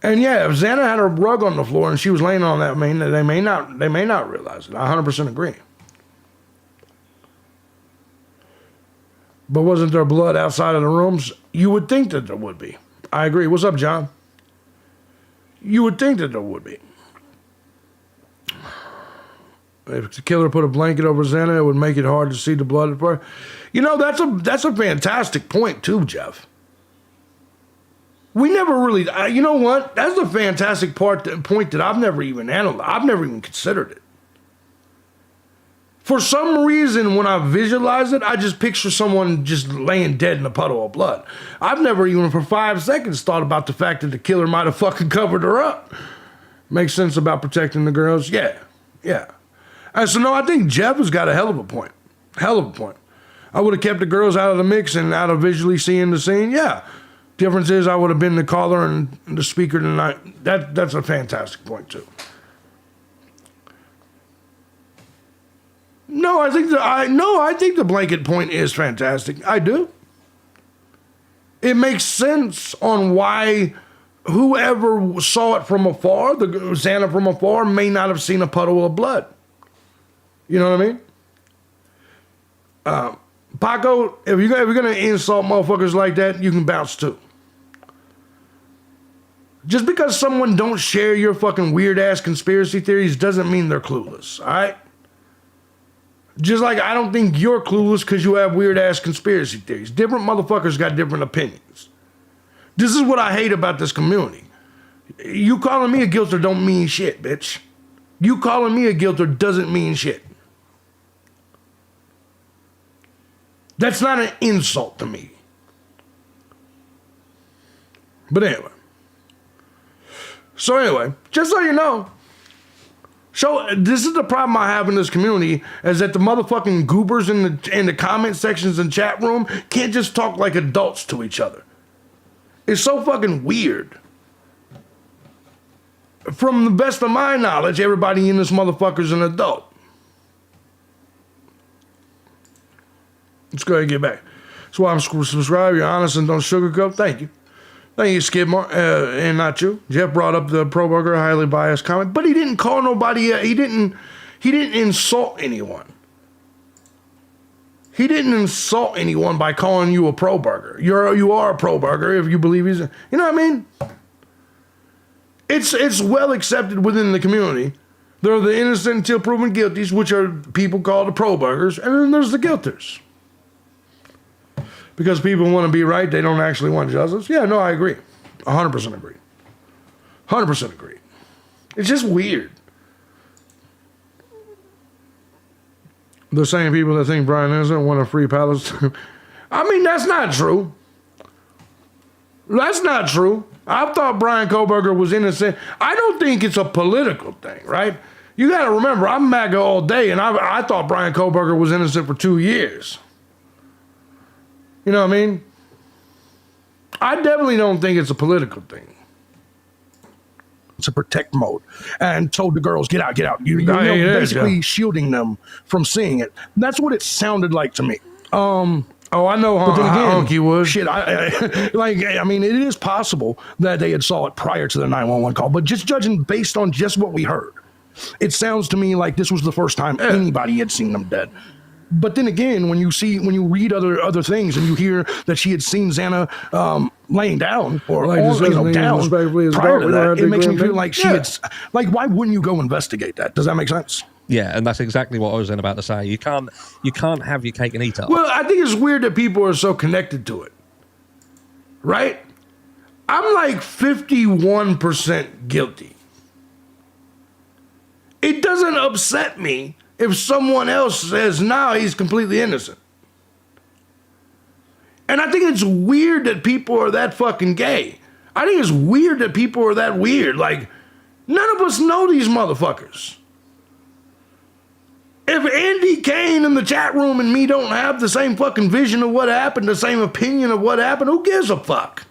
[SPEAKER 1] And yeah, if Xana had a rug on the floor and she was laying on that, they may not realize it. I 100% agree. But wasn't there blood outside of the rooms? You would think that there would be. I agree. What's up, John? You would think that there would be. If the killer put a blanket over Xana, it would make it hard to see the blood. You know, that's a fantastic point too, Jeff. We never really, you know what? That's a fantastic point that I've never even analyzed. I've never even considered it. For some reason, when I visualize it, I just picture someone just laying dead in a puddle of blood. I've never even for 5 seconds thought about the fact that the killer might have fucking covered her up. Makes sense about protecting the girls? Yeah. And so, no, I think Jeff has got a hell of a point. Hell of a point. I would have kept the girls out of the mix and out of visually seeing the scene. Yeah. Difference is I would have been the caller and the speaker tonight. That's a fantastic point, too. No, I think the blanket point is fantastic. I do. It makes sense on why whoever saw it from afar, the Xana from afar, may not have seen a puddle of blood. You know what I mean? Paco, if you're gonna insult motherfuckers like that, you can bounce too. Just because someone don't share your fucking weird ass conspiracy theories doesn't mean they're clueless. All right. Just like I don't think you're clueless because you have weird ass conspiracy theories. Different motherfuckers got different opinions. This is what I hate about this community. You calling me a guilter don't mean shit, bitch. You calling me a guilter doesn't mean shit. That's not an insult to me. But anyway. So anyway, just so you know. So this is the problem I have in this community, is that the motherfucking goobers in the comment sections and chat room can't just talk like adults to each other. It's so fucking weird. From the best of my knowledge, everybody in this motherfucker's an adult. Let's go ahead and get back. That's why I'm subscribed. You're honest and don't sugarcoat. Thank you. Thank you, Skidmore. And not you. Jeff brought up the Pro Burger highly biased comment, but he didn't call nobody. He didn't insult anyone. He didn't insult anyone by calling you a Pro Burger. You are a Pro Burger if you believe he's. You know what I mean? It's well accepted within the community. There are the innocent until proven guilties, which are people called the Pro Burgers, and then there's the guilters. Because people want to be right, they don't actually want justice. Yeah, no, I agree. 100% agree. 100% agree. It's just weird. The same people that think Brian Innocent want a free Palestine. I mean, that's not true. That's not true. I thought Brian Koberger was innocent. I don't think it's a political thing, right? You got to remember, I'm MAGA all day, and I thought Brian Koberger was innocent for 2 years. You know what I mean? I definitely don't think it's a political thing. It's a protect mode. And told the girls, get out, get out. You know, basically shielding them from seeing it. That's what it sounded like to me. Oh, I know how Honky was. Shit, I mean, it is possible that they had saw it prior to the 911 call, but just judging based on just what we heard, it sounds to me like this was the first time anybody had seen them dead. But then again, when you read other things and you hear that she had seen Xana laying down or down prior to that, it makes me feel like she had. Like, why wouldn't you go investigate that? Does that make sense?
[SPEAKER 2] Yeah, and that's exactly what I was about to say. You can't have your cake and eat it.
[SPEAKER 1] Well, I think it's weird that people are so connected to it, right? I'm like 51% guilty. It doesn't upset me if someone else says, no, he's completely innocent. And I think it's weird that people are that fucking gay. I think it's weird that people are that weird. Like, none of us know these motherfuckers. If Andy Kane in the chat room and me don't have the same fucking vision of what happened, the same opinion of what happened, who gives a fuck?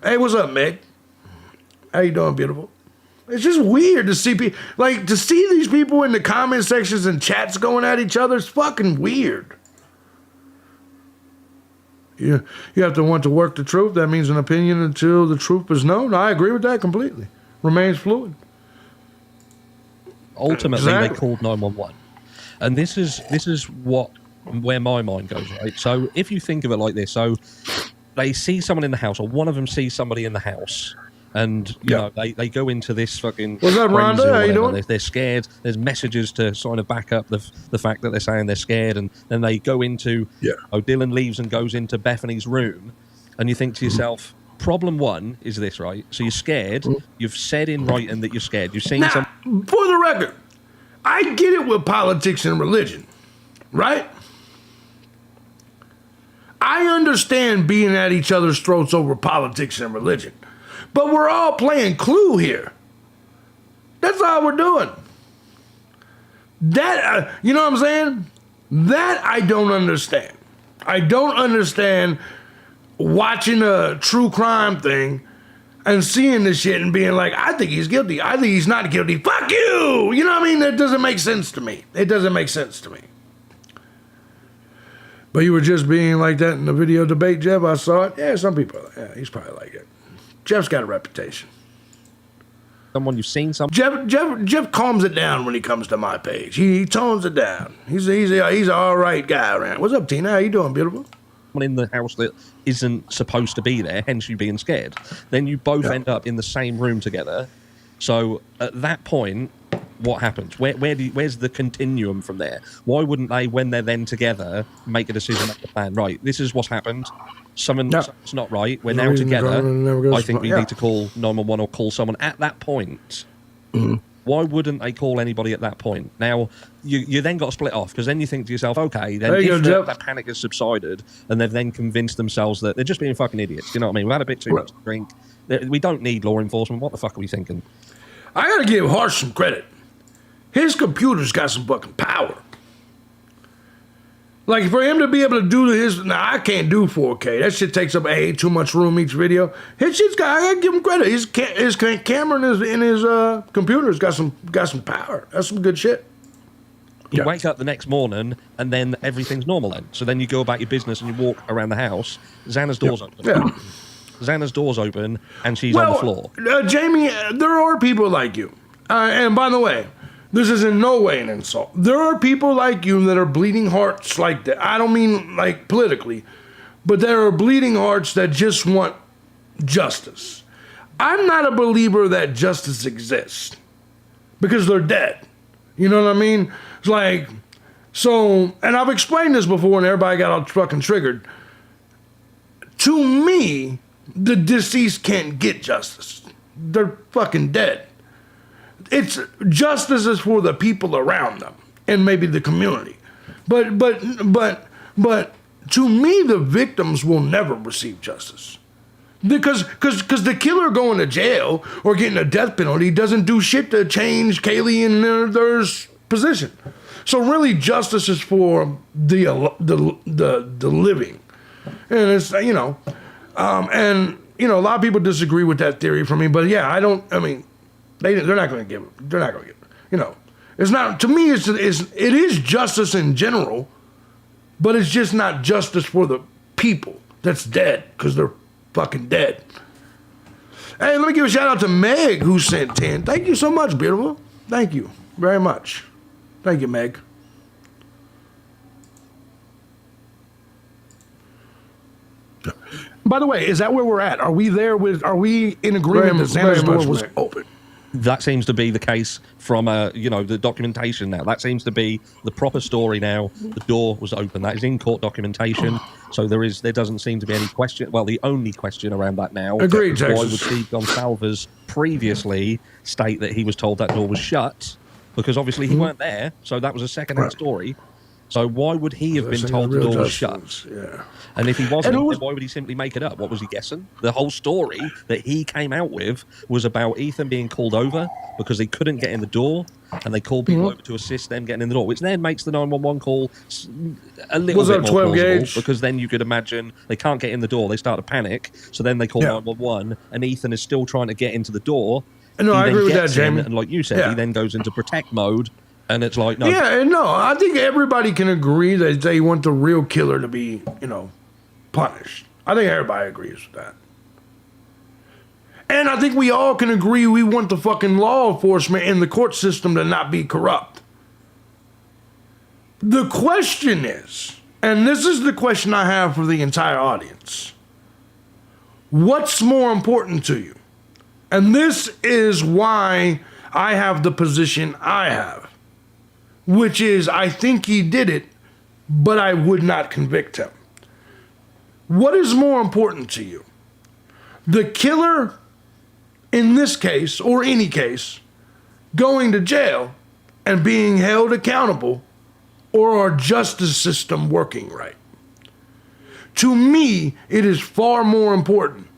[SPEAKER 1] Hey, what's up, Meg? How you doing, beautiful? It's just weird to see people, like, to see these people in the comment sections and chats going at each other. It's fucking weird. You have to want to work the truth. That means an opinion until the truth is known. I agree with that completely. Remains fluid.
[SPEAKER 2] Ultimately, they called 911. And this is where my mind goes, right? So if you think of it like this, so they see someone in the house, or one of them sees somebody in the house, and you know they go into this fucking
[SPEAKER 1] what's up, Rhonda? How you doing?
[SPEAKER 2] They're scared. There's messages to sort of back up the fact that they're saying they're scared, and then they go into Dylan leaves and goes into Bethany's room, and you think to yourself, problem one is this, right? So you're scared. You've said in writing that you're scared. You've seen some.
[SPEAKER 1] For the record, I get it with politics and religion, right? I understand being at each other's throats over politics and religion. But we're all playing Clue here. That's all we're doing. That, you know what I'm saying? That I don't understand. I don't understand watching a true crime thing and seeing this shit and being like, I think he's guilty. I think he's not guilty. Fuck you! You know what I mean? That doesn't make sense to me. It doesn't make sense to me. But you were just being like that in the video debate, Jeff. I saw it. Yeah, some people, he's probably like it. Jeff's got a reputation.
[SPEAKER 2] Someone you've seen some.
[SPEAKER 1] Jeff calms it down when he comes to my page. He tones it down. He's an all right guy around. What's up, Tina? How you doing, beautiful?
[SPEAKER 2] Someone in the house that isn't supposed to be there, hence you being scared. Then you both end up in the same room together. So at that point, what happens? Where's the continuum from there? Why wouldn't they, when they're then together, make a decision, make a plan? Right, this is what's happened. Something's not right. We're now together. I think we need to call 911 or call someone at that point. Why wouldn't they call anybody at that point? Now, you then got to split off, because then you think to yourself, okay, then if that panic has subsided and they've then convinced themselves that they're just being fucking idiots, you know what I mean? We've had a bit too much to drink. We don't need law enforcement. What the fuck are we thinking?
[SPEAKER 1] I got to give Harsh some credit. His computer's got some fucking power. Like, for him to be able to do his... Now, I can't do 4K. That shit takes up too much room each video. His shit's got... I gotta give him credit. His camera in his computer's got some power. That's some good shit.
[SPEAKER 2] You wake up the next morning, and then everything's normal then. So then you go about your business and you walk around the house. Xana's door's open.
[SPEAKER 1] Yeah.
[SPEAKER 2] Xana's door's open, and she's on the floor.
[SPEAKER 1] Jamie, there are people like you. And by the way... This is in no way an insult. There are people like you that are bleeding hearts like that. I don't mean like politically, but there are bleeding hearts that just want justice. I'm not a believer that justice exists because they're dead. You know what I mean? It's like, so, and I've explained this before and everybody got all fucking triggered. To me, the deceased can't get justice. They're fucking dead. It's justice is for the people around them and maybe the community. But to me, the victims will never receive justice. Because the killer going to jail or getting a death penalty doesn't do shit to change Kaylee and their position. So really, justice is for the living. And it's, you know, and, you know, a lot of people disagree with that theory from me. But yeah, I mean, they're not going to give it. They're not going to give it. You know, it's not, to me, it is justice in general, but it's just not justice for the people that's dead because they're fucking dead. Hey, let me give a shout out to Meg who sent 10. Thank you so much, beautiful. Thank you very much. Thank you, Meg. By the way, is that where we're at? Are we in agreement that Xana's door was open?
[SPEAKER 2] That seems to be the case from, the documentation now. That seems to be the proper story now. The door was open. That is in court documentation. So there doesn't seem to be any question. Well, the only question around that now.
[SPEAKER 1] Agreed, Texas.
[SPEAKER 2] Why would Steve Gonsalves previously state that he was told that door was shut? Because obviously he weren't there. So that was a second-hand story. So why would he have been told the door was shut? Yeah. And if he wasn't, then why would he simply make it up? What was he guessing? The whole story that he came out with was about Ethan being called over because they couldn't get in the door, and they called people over to assist them getting in the door, which then makes the 911 call a little bit more plausible, gauge? Because then you could imagine they can't get in the door, they start to panic, so then they call 911, and Ethan is still trying to get into the door,
[SPEAKER 1] No, I
[SPEAKER 2] then
[SPEAKER 1] agree with that,
[SPEAKER 2] gets in,
[SPEAKER 1] Jamie.
[SPEAKER 2] and like you said,
[SPEAKER 1] Yeah.
[SPEAKER 2] he then goes into protect mode, and it's like, no.
[SPEAKER 1] Yeah, and no, I think everybody can agree that they want the real killer to be, punished. I think everybody agrees with that. And I think we all can agree we want the fucking law enforcement and the court system to not be corrupt. The question is, and this is the question I have for the entire audience, what's more important to you? And this is why I have the position I have, which is I think he did it, but I would not convict him. What is more important to you? The killer, in this case, or any case, going to jail and being held accountable, or our justice system working right? To me, it is far more important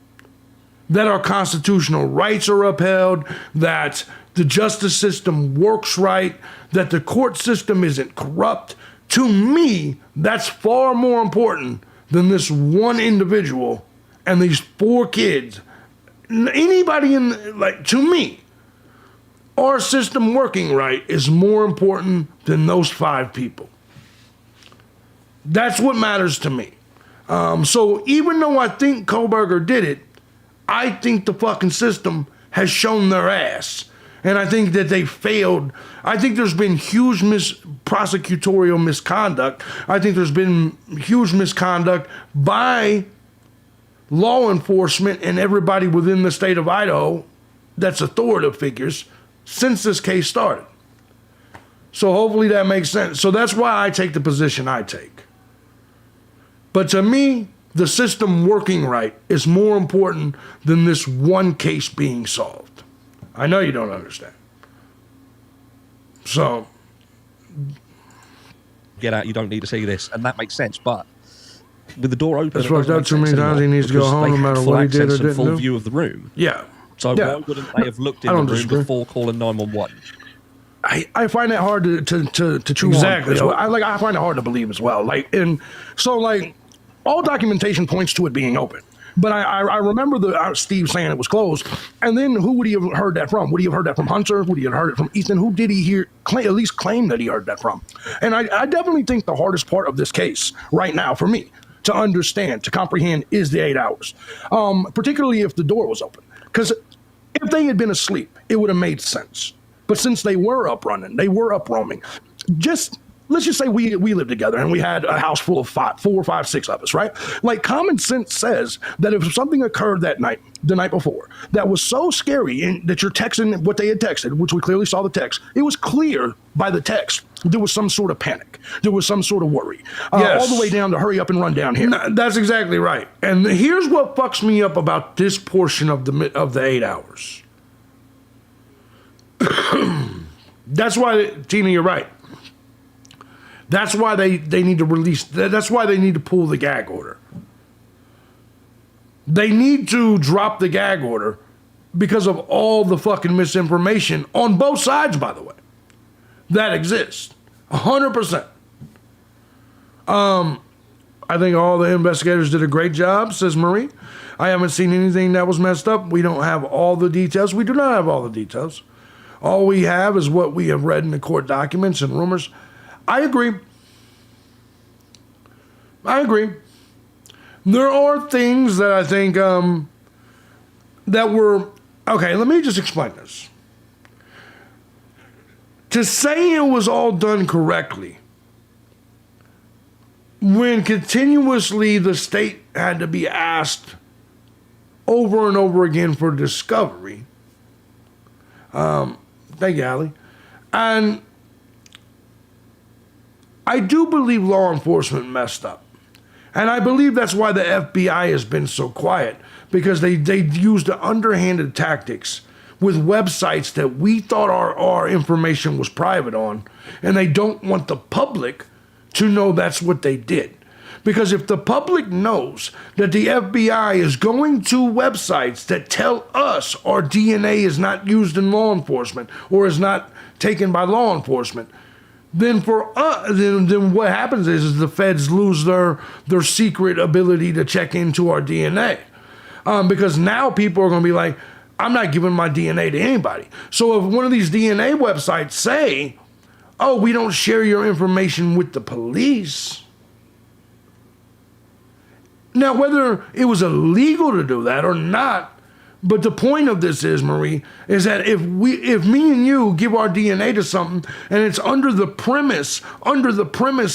[SPEAKER 1] that our constitutional rights are upheld, that the justice system works right, that the court system isn't corrupt. To me, that's far more important than this one individual and these 4 kids. Anybody to me, our system working right is more important than those 5 people. That's what matters to me. So even though I think Kohlberger did it, I think the fucking system has shown their ass. And I think that they failed. I think there's been huge prosecutorial misconduct. I think there's been huge misconduct by law enforcement and everybody within the state of Idaho that's authoritative figures since this case started. So hopefully that makes sense. So that's why I take the position I take. But to me, the system working right is more important than this one case being solved. I know you don't understand. So,
[SPEAKER 2] Get out, you don't need to see this. And that makes sense, but with the door open,
[SPEAKER 1] that's
[SPEAKER 2] it
[SPEAKER 1] fucked
[SPEAKER 2] doesn't
[SPEAKER 1] up
[SPEAKER 2] make
[SPEAKER 1] too many
[SPEAKER 2] sense
[SPEAKER 1] times. He
[SPEAKER 2] anymore
[SPEAKER 1] needs to go
[SPEAKER 2] because
[SPEAKER 1] home
[SPEAKER 2] they
[SPEAKER 1] no
[SPEAKER 2] had
[SPEAKER 1] matter
[SPEAKER 2] full
[SPEAKER 1] what he did or
[SPEAKER 2] access and
[SPEAKER 1] didn't
[SPEAKER 2] full
[SPEAKER 1] do.
[SPEAKER 2] view of the room.
[SPEAKER 1] Yeah.
[SPEAKER 2] So
[SPEAKER 1] Yeah.
[SPEAKER 2] why wouldn't they have looked in
[SPEAKER 1] I
[SPEAKER 2] the
[SPEAKER 1] don't
[SPEAKER 2] room
[SPEAKER 1] disagree.
[SPEAKER 2] before calling 911?
[SPEAKER 1] I find that hard to chew
[SPEAKER 7] Exactly.
[SPEAKER 1] on. As well. I find it hard to believe as well. All documentation points to it being open. But I remember Steve saying it was closed. And then who would he have heard that from? Would he have heard that from Hunter? Would he have heard it from Ethan? Who did he at least claim that he heard that from? And I definitely think the hardest part of this case right now for me to understand, to comprehend, is the 8 hours. Particularly if the door was open. Because if they had been asleep, it would have made sense. But since they were up running, they were up roaming, let's just say we lived together and we had a house full of 4, 5, 6 of us, right? Like common sense says that if something occurred that night, the night before, that was so scary and that you're texting what they had texted, which we clearly saw the text, it was clear by the text there was some sort of panic. There was some sort of worry. Yes. All the way down to hurry up and run down here.
[SPEAKER 7] No, that's exactly right.
[SPEAKER 1] And here's what fucks me up about this portion of the 8 hours. That's why, Tina, you're right. That's why they need to release. That's why they need to pull the gag order. They need to drop the gag order because of all the fucking misinformation on both sides, by the way, that exists. 100%. I think all the investigators did a great job, says Marie. I haven't seen anything that was messed up. We don't have all the details. We do not have all the details. All we have is what we have read in the court documents and rumors. I agree. There are things that I think that were... Okay, let me just explain this. To say it was all done correctly, when continuously the state had to be asked over and over again for discovery... thank you, Allie. And I do believe law enforcement messed up. And I believe that's why the FBI has been so quiet, because they used the underhanded tactics with websites that we thought our information was private on, and they don't want the public to know that's what they did. Because if the public knows that the FBI is going to websites that tell us our DNA is not used in law enforcement or is not taken by law enforcement, then then what happens is the feds lose their secret ability to check into our DNA. Because now people are going to be like, I'm not giving my DNA to anybody. So if one of these DNA websites say, oh, we don't share your information with the police. Now, whether it was illegal to do that or not, but the point of this is, Marie, is that if me and you give our DNA to something and it's under the premise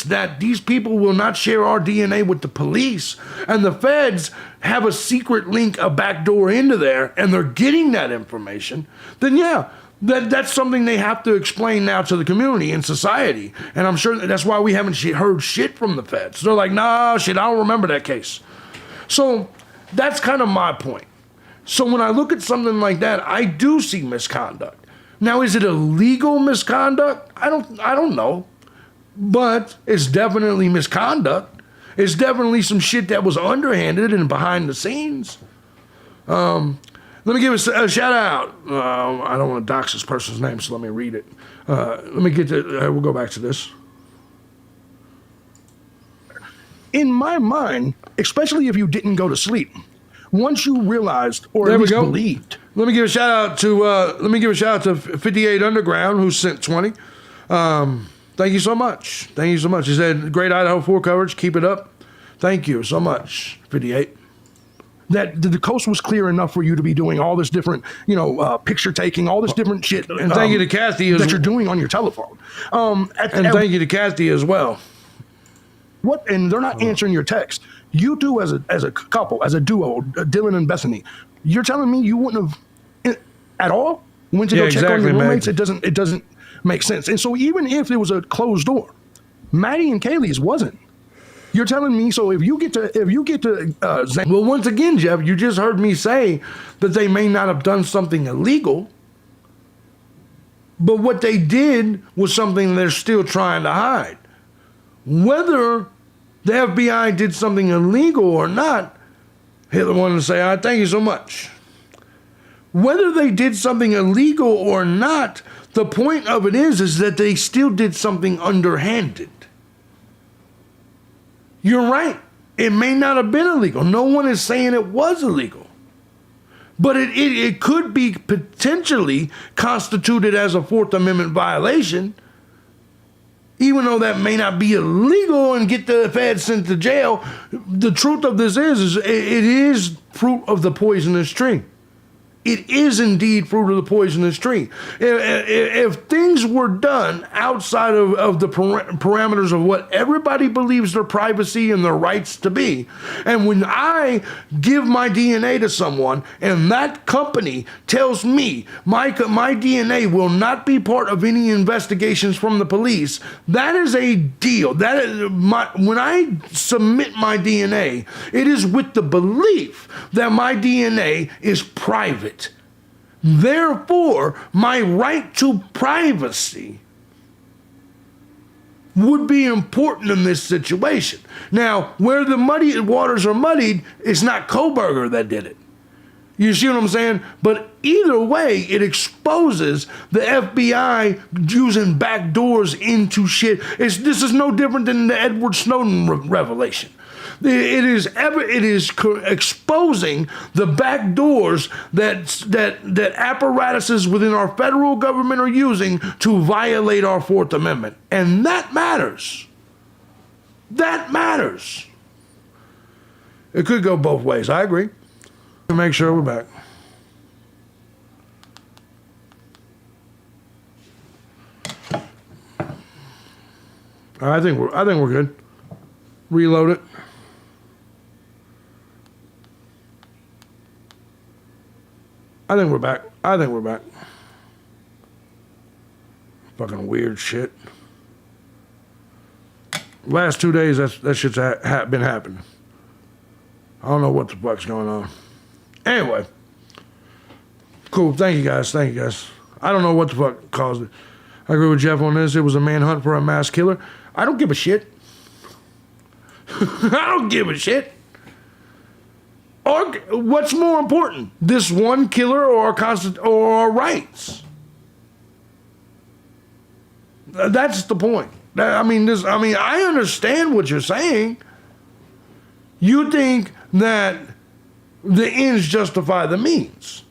[SPEAKER 1] that these people will not share our DNA with the police, and the feds have a secret link, a backdoor into there, and they're getting that information, then yeah, that's something they have to explain now to the community and society. And I'm sure that's why we haven't heard shit from the feds. They're like, nah, shit, I don't remember that case. So that's kind of my point. So when I look at something like that, I do see misconduct. Now, is it illegal misconduct? I don't know. But it's definitely misconduct. It's definitely some shit that was underhanded and behind the scenes. Let me give a shout out. I don't want to dox this person's name, so let me read it. Let me get to, we'll go back to this. In my mind, especially if you didn't go to sleep, once you realized or
[SPEAKER 2] There
[SPEAKER 1] at
[SPEAKER 2] we
[SPEAKER 1] least
[SPEAKER 2] go.
[SPEAKER 1] believed. Let me give a shout out to 58 Underground, who sent 20. Thank you so much. Thank you so much. He said, great Idaho 4 coverage. Keep it up. Thank you so much, 58. That the coast was clear enough for you to be doing all this different, picture taking, all this different shit. And thank you to Kathy that you're doing on your telephone. Thank you to Kathy as well.
[SPEAKER 5] What? And they're not answering your text. You two as a couple, as a duo, Dylan and Bethany, you're telling me you wouldn't have at all went to go check on your roommates?
[SPEAKER 1] Meg.
[SPEAKER 5] It doesn't make sense. And so even if it was a closed door, Maddie and Kaylee's wasn't. You're telling me, so if you get to
[SPEAKER 1] Well, once again, Jeff, you just heard me say that they may not have done something illegal, but what they did was something they're still trying to hide. Whether the FBI did something illegal or not, Hitler wanted to say, thank you so much. Whether they did something illegal or not, the point of it is that they still did something underhanded. You're right. It may not have been illegal. No one is saying it was illegal. But it could be potentially constituted as a Fourth Amendment violation, even though that may not be illegal and get the feds sent to jail. The truth of this is it is fruit of the poisonous tree. It is indeed fruit of the poisonous tree. If things were done outside of the parameters of what everybody believes their privacy and their rights to be, and when I give my DNA to someone and that company tells me my DNA will not be part of any investigations from the police, that is a deal. When I submit my DNA, it is with the belief that my DNA is private. Therefore, my right to privacy would be important in this situation. Now, where the muddy waters are muddied, it's not Koberger that did it. You see what I'm saying? But either way, it exposes the FBI using back doors into shit. This is no different than the Edward Snowden revelation. It is exposing the back doors that apparatuses within our federal government are using to violate our Fourth Amendment. And that matters. That matters. It could go both ways. I agree. Make sure we're back. I think we're good. Reload it. I think we're back. Fucking weird shit. Last 2 days, that shit's been happening. I don't know what the fuck's going on. Anyway. Cool. Thank you guys. I don't know what the fuck caused it. I agree with Jeff on this. It was a manhunt for a mass killer. I don't give a shit. I don't give a shit. Or what's more important, this one killer or our rights? That's the point. I understand what you're saying. You think that the ends justify the means.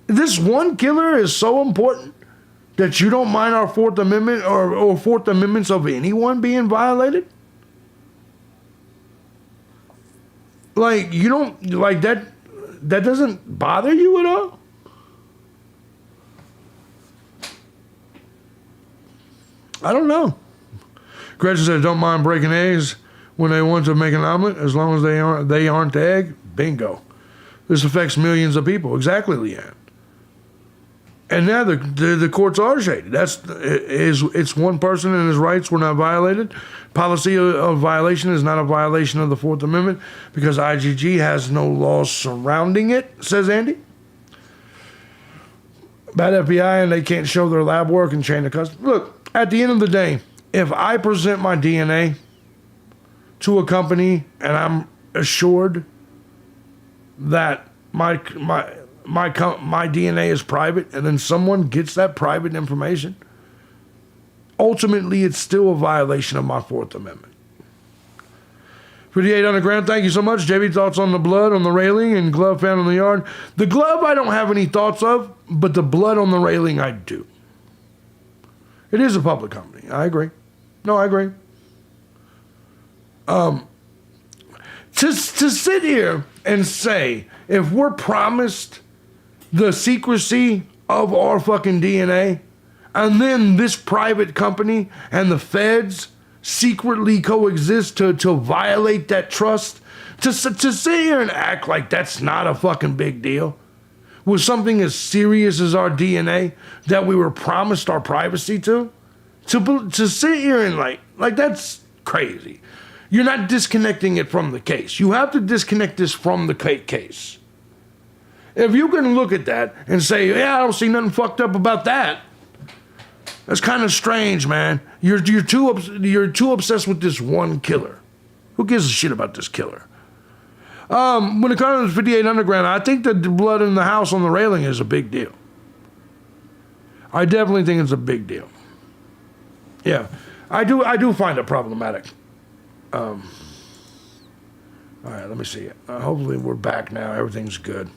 [SPEAKER 1] This one killer is so important that you don't mind our Fourth Amendment or Fourth Amendments of anyone being violated? Like, you don't, like that doesn't bother you at all? I don't know. Gretchen said, don't mind breaking eggs when they want to make an omelet, as long as they aren't the egg. Bingo. This affects millions of people. Exactly, Leanne. And now the courts are shady. It's one person and his rights were not violated. Policy of violation is not a violation of the Fourth Amendment because IGG has no laws surrounding it, says Andy. Bad FBI and they can't show their lab work and chain of custody. Look, at the end of the day, if I present my DNA to a company and I'm assured that my DNA is private, and then someone gets that private information, ultimately it's still a violation of my Fourth Amendment. 58 underground, thank you so much. JB, thoughts on the blood on the railing and glove found in the yard? The glove I don't have any thoughts of, but the blood on the railing I do. It is a public company. I agree. No, I agree. To sit here and say, if we're promised the secrecy of our fucking DNA, and then this private company and the feds secretly coexist to violate that trust, to sit here and act like that's not a fucking big deal with something as serious as our DNA that we were promised our privacy to sit here and like that's crazy. You're not disconnecting it from the case. You have to disconnect this from the case. If you can look at that and say, yeah, I don't see nothing fucked up about that, that's kind of strange, man. You're too obsessed with this one killer. Who gives a shit about this killer? When it comes to 58 Underground, I think that the blood in the house on the railing is a big deal. I definitely think it's a big deal. Yeah, I do find it problematic. All right, let me see it. Hopefully we're back now. Everything's good.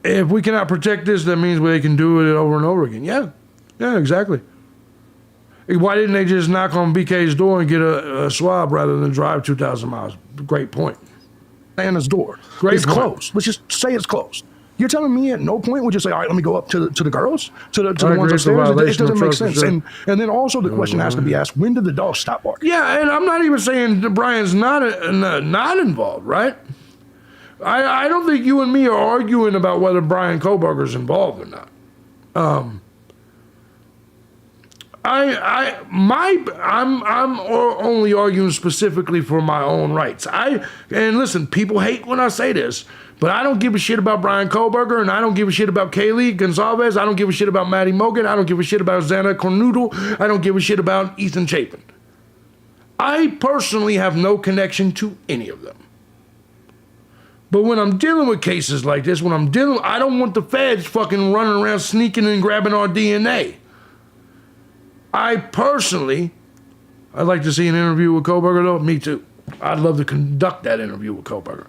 [SPEAKER 1] If we cannot protect this, that means they can do it over and over again. Yeah, exactly. Why didn't they just knock on BK's door and get a swab rather than drive 2,000 miles? Great point.
[SPEAKER 5] Anna's door.
[SPEAKER 1] Great
[SPEAKER 5] It's
[SPEAKER 1] point.
[SPEAKER 5] closed. Let's just say it's closed. You're telling me at no point would you say, all right, let me go up to the girls, to the ones upstairs? It doesn't make sense.
[SPEAKER 1] Sure.
[SPEAKER 5] And then also the question has to be asked, when did the dog stop barking?
[SPEAKER 1] Yeah, and I'm not even saying that Brian's not involved, right? I don't think you and me are arguing about whether Brian Koberger's involved or not. I'm only arguing specifically for my own rights. And listen, people hate when I say this, but I don't give a shit about Brian Koberger, and I don't give a shit about Kaylee Gonzalez. I don't give a shit about Maddie Mogan. I don't give a shit about Xana Cornoodle. I don't give a shit about Ethan Chapin. I personally have no connection to any of them. But when I'm dealing with cases like this, I don't want the feds fucking running around sneaking and grabbing our DNA. I'd like to see an interview with Koberger, though. Me too. I'd love to conduct that interview with Koberger.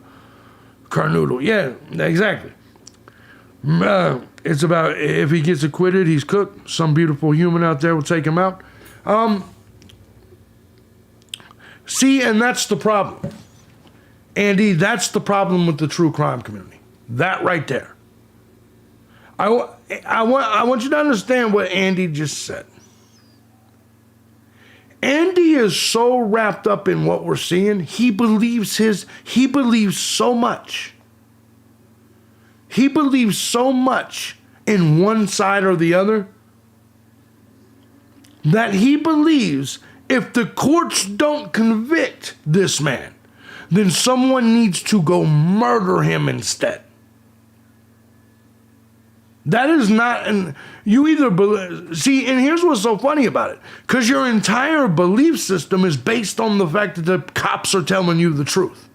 [SPEAKER 1] Carnoodle, yeah, exactly. It's about if he gets acquitted, he's cooked. Some beautiful human out there will take him out. See, and that's the problem. Andy, that's the problem with the true crime community. That right there. I want you to understand what Andy just said. Andy is so wrapped up in what we're seeing, he believes so much. He believes so much in one side or the other that he believes if the courts don't convict this man, then someone needs to go murder him instead. That is not, and you either believe, see, and here's what's so funny about it, because your entire belief system is based on the fact that the cops are telling you the truth.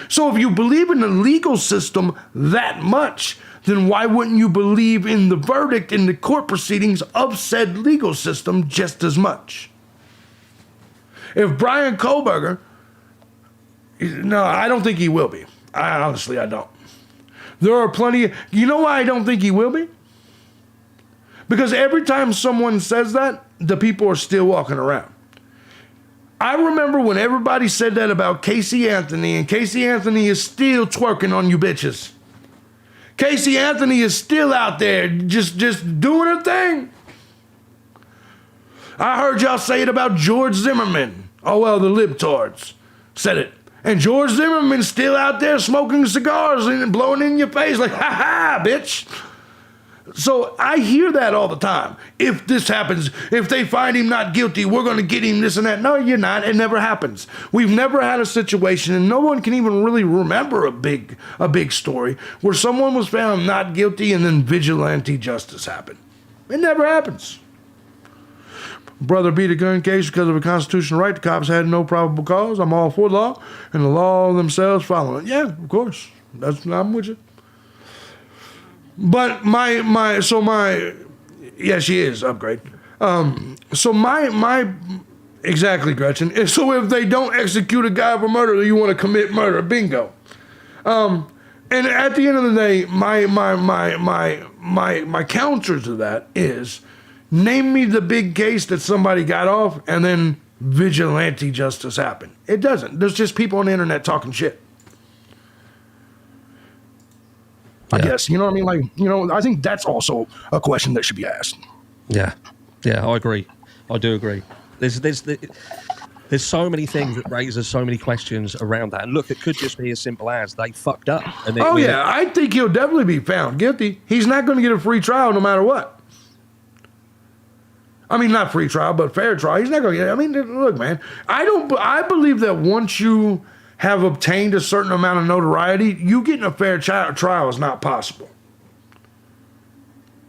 [SPEAKER 1] So if you believe in the legal system that much, then why wouldn't you believe in the verdict in the court proceedings of said legal system just as much? If Brian Koberger, no, I don't think he will be. I don't. There are plenty. You know why I don't think he will be? Because every time someone says that, the people are still walking around. I remember when everybody said that about Casey Anthony, and Casey Anthony is still twerking on you bitches. Casey Anthony is still out there just doing her thing. I heard y'all say it about George Zimmerman. Oh, well, the libtards said it. And George Zimmerman's still out there smoking cigars and blowing in your face like, ha ha, bitch. So I hear that all the time. If this happens, if they find him not guilty, we're going to get him this and that. No, you're not. It never happens. We've never had a situation, and no one can even really remember a big story where someone was found not guilty and then vigilante justice happened. It never happens. Brother beat a gun case because of a constitutional right. The cops had no probable cause. I'm all for the law, and the law themselves following it. Yeah, of course. I'm with you. But yeah, she is upgrade. Exactly, Gretchen. So if they don't execute a guy for murder, you want to commit murder. Bingo. And at the end of the day, my counter to that is, name me the big case that somebody got off and then vigilante justice happened. It doesn't. There's just people on the internet talking shit. I guess, you know what I mean? Like, I think that's also a question that should be asked.
[SPEAKER 2] Yeah, I agree. I do agree. There's so many things that raises so many questions around that. And look, it could just be as simple as they fucked up. And
[SPEAKER 1] I think he'll definitely be found guilty. He's not going to get a free trial no matter what. I mean, not free trial, but fair trial. He's not going to get it. I mean, look, man, I believe that once you have obtained a certain amount of notoriety, you getting a fair trial is not possible.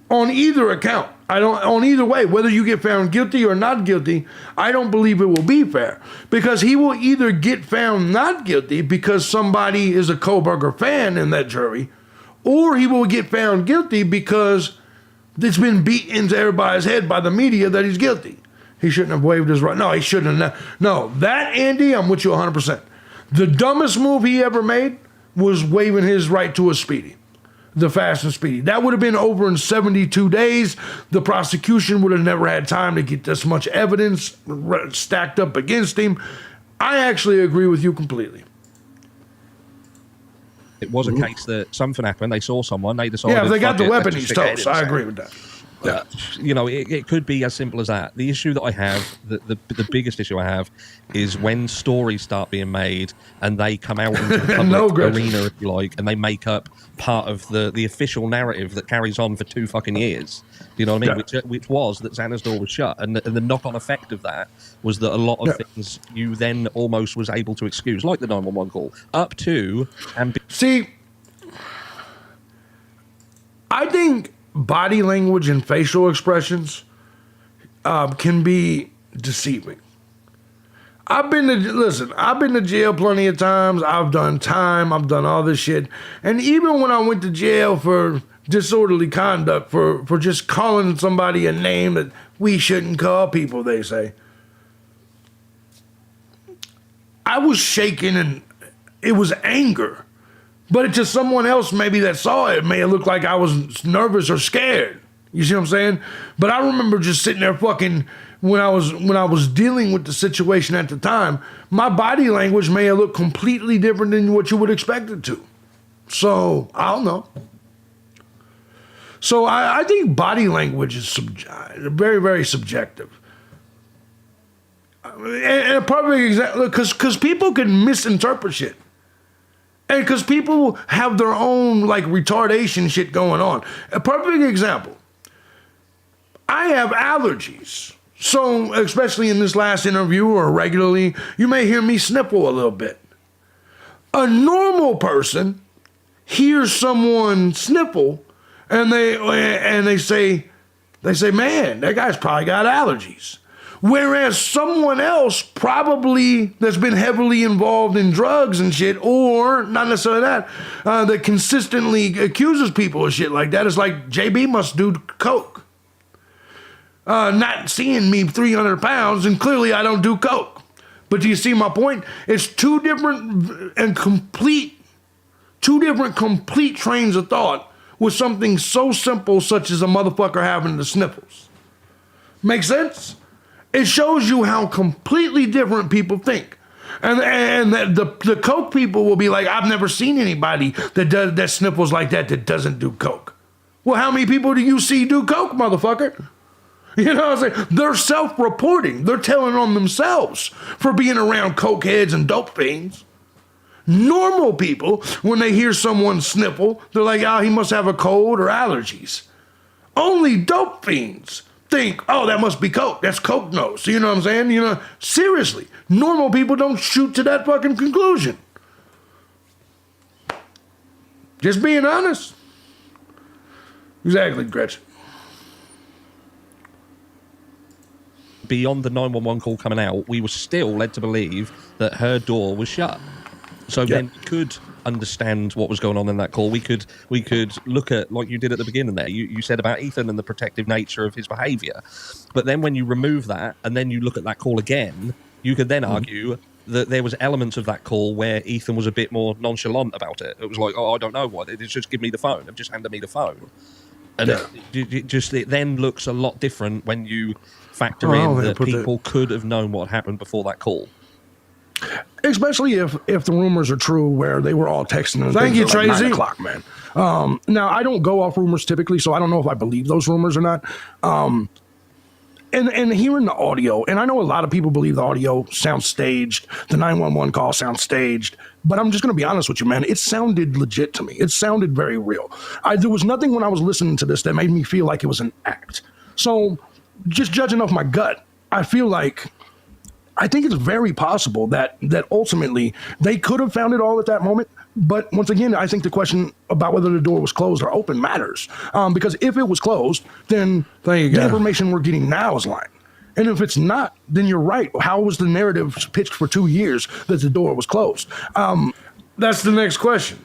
[SPEAKER 1] On either account, on either way, whether you get found guilty or not guilty, I don't believe it will be fair. Because he will either get found not guilty because somebody is a Kohlberger fan in that jury, or he will get found guilty because it's been beaten into everybody's head by the media that he's guilty. He shouldn't have waived his right. No, he shouldn't have. No, that, Andy, I'm with you 100%. The dumbest move he ever made was waiving his right to a speedy, the fast and speedy. That would have been over in 72 days. The prosecution would have never had time to get this much evidence stacked up against him. I actually agree with you completely.
[SPEAKER 2] It was a case that something happened. They saw someone. They decided.
[SPEAKER 1] Yeah, if they got the weapon, he's toast. I agree with that.
[SPEAKER 2] It could be as simple as that. The issue that I have, the biggest issue I have, is when stories start being made and they come out into the public arena, if you like, and they make up part of the official narrative that carries on for 2 fucking years. You know what I mean? Yeah. Which was that Xana's door was shut, and the knock-on effect of that was that a lot of things you then almost was able to excuse, like the 911 call, up to and.
[SPEAKER 1] See, I think body language and facial expressions can be deceiving. I've been to jail plenty of times. I've done time. I've done all this shit. And even when I went to jail for disorderly conduct, for just calling somebody a name that we shouldn't call people, they say, I was shaking and it was anger. But to someone else maybe that saw it, may have looked like I was nervous or scared. You see what I'm saying? But I remember just sitting there fucking, when I was dealing with the situation at the time, my body language may have looked completely different than what you would expect it to. So, I don't know. So I think body language is very, very subjective. And a perfect example, because people can misinterpret shit. And because people have their own, like, retardation shit going on. A perfect example. I have allergies. So, especially in this last interview or regularly, you may hear me sniffle a little bit. A normal person hears someone sniffle and they say, man, that guy's probably got allergies. Whereas someone else probably that's been heavily involved in drugs and shit, or not necessarily that consistently accuses people of shit like that, is like, JB must do coke. Not seeing me 300 pounds, and clearly I don't do coke. But do you see my point? It's two different and complete two different complete trains of thought with something so simple such as a motherfucker having the sniffles. Make sense? It shows you how completely different people think. And the coke people will be like, I've never seen anybody that sniffles like that doesn't do coke. Well, how many people do you see do coke, motherfucker? You know what I'm saying? They're self-reporting. They're telling on themselves for being around cokeheads and dope fiends. Normal people, when they hear someone sniffle, they're like, oh, he must have a cold or allergies. Only dope fiends think, oh, that must be coke. That's coke nose. You know what I'm saying? You know, seriously, normal people don't shoot to that fucking conclusion. Just being honest. Exactly, Gretchen.
[SPEAKER 2] Beyond the 911 call coming out, we were still led to believe that her door was shut. So then we could understand what was going on in that call. We could look at, like you did at the beginning there, you said about Ethan and the protective nature of his behaviour. But then when you remove that and then you look at that call again, you could then argue that there was elements of that call where Ethan was a bit more nonchalant about it. It was like, oh, I don't know what. It's just give me the phone. They've just handed me the phone. And it then looks a lot different when you factor in that people could have known what happened before that call.
[SPEAKER 5] Especially if the rumors are true, where they were all texting. And
[SPEAKER 1] Thank you,
[SPEAKER 5] like
[SPEAKER 1] Tracy.
[SPEAKER 5] 9 o'clock, man. Now I don't go off rumors typically, so I don't know if I believe those rumors or not. And hearing the audio, and I know a lot of people believe the audio sounds staged, the 911 call sounds staged, but I'm just going to be honest with you, man. It sounded legit to me. It sounded very real. There was nothing when I was listening to this that made me feel like it was an act. So just judging off my gut, I think it's very possible that ultimately they could have found it all at that moment. But once again, I think the question about whether the door was closed or open matters. Because if it was closed, then the information we're getting now is lying. And if it's not, then you're right. How was the narrative pitched for 2 years that the door was closed?
[SPEAKER 1] That's the next question.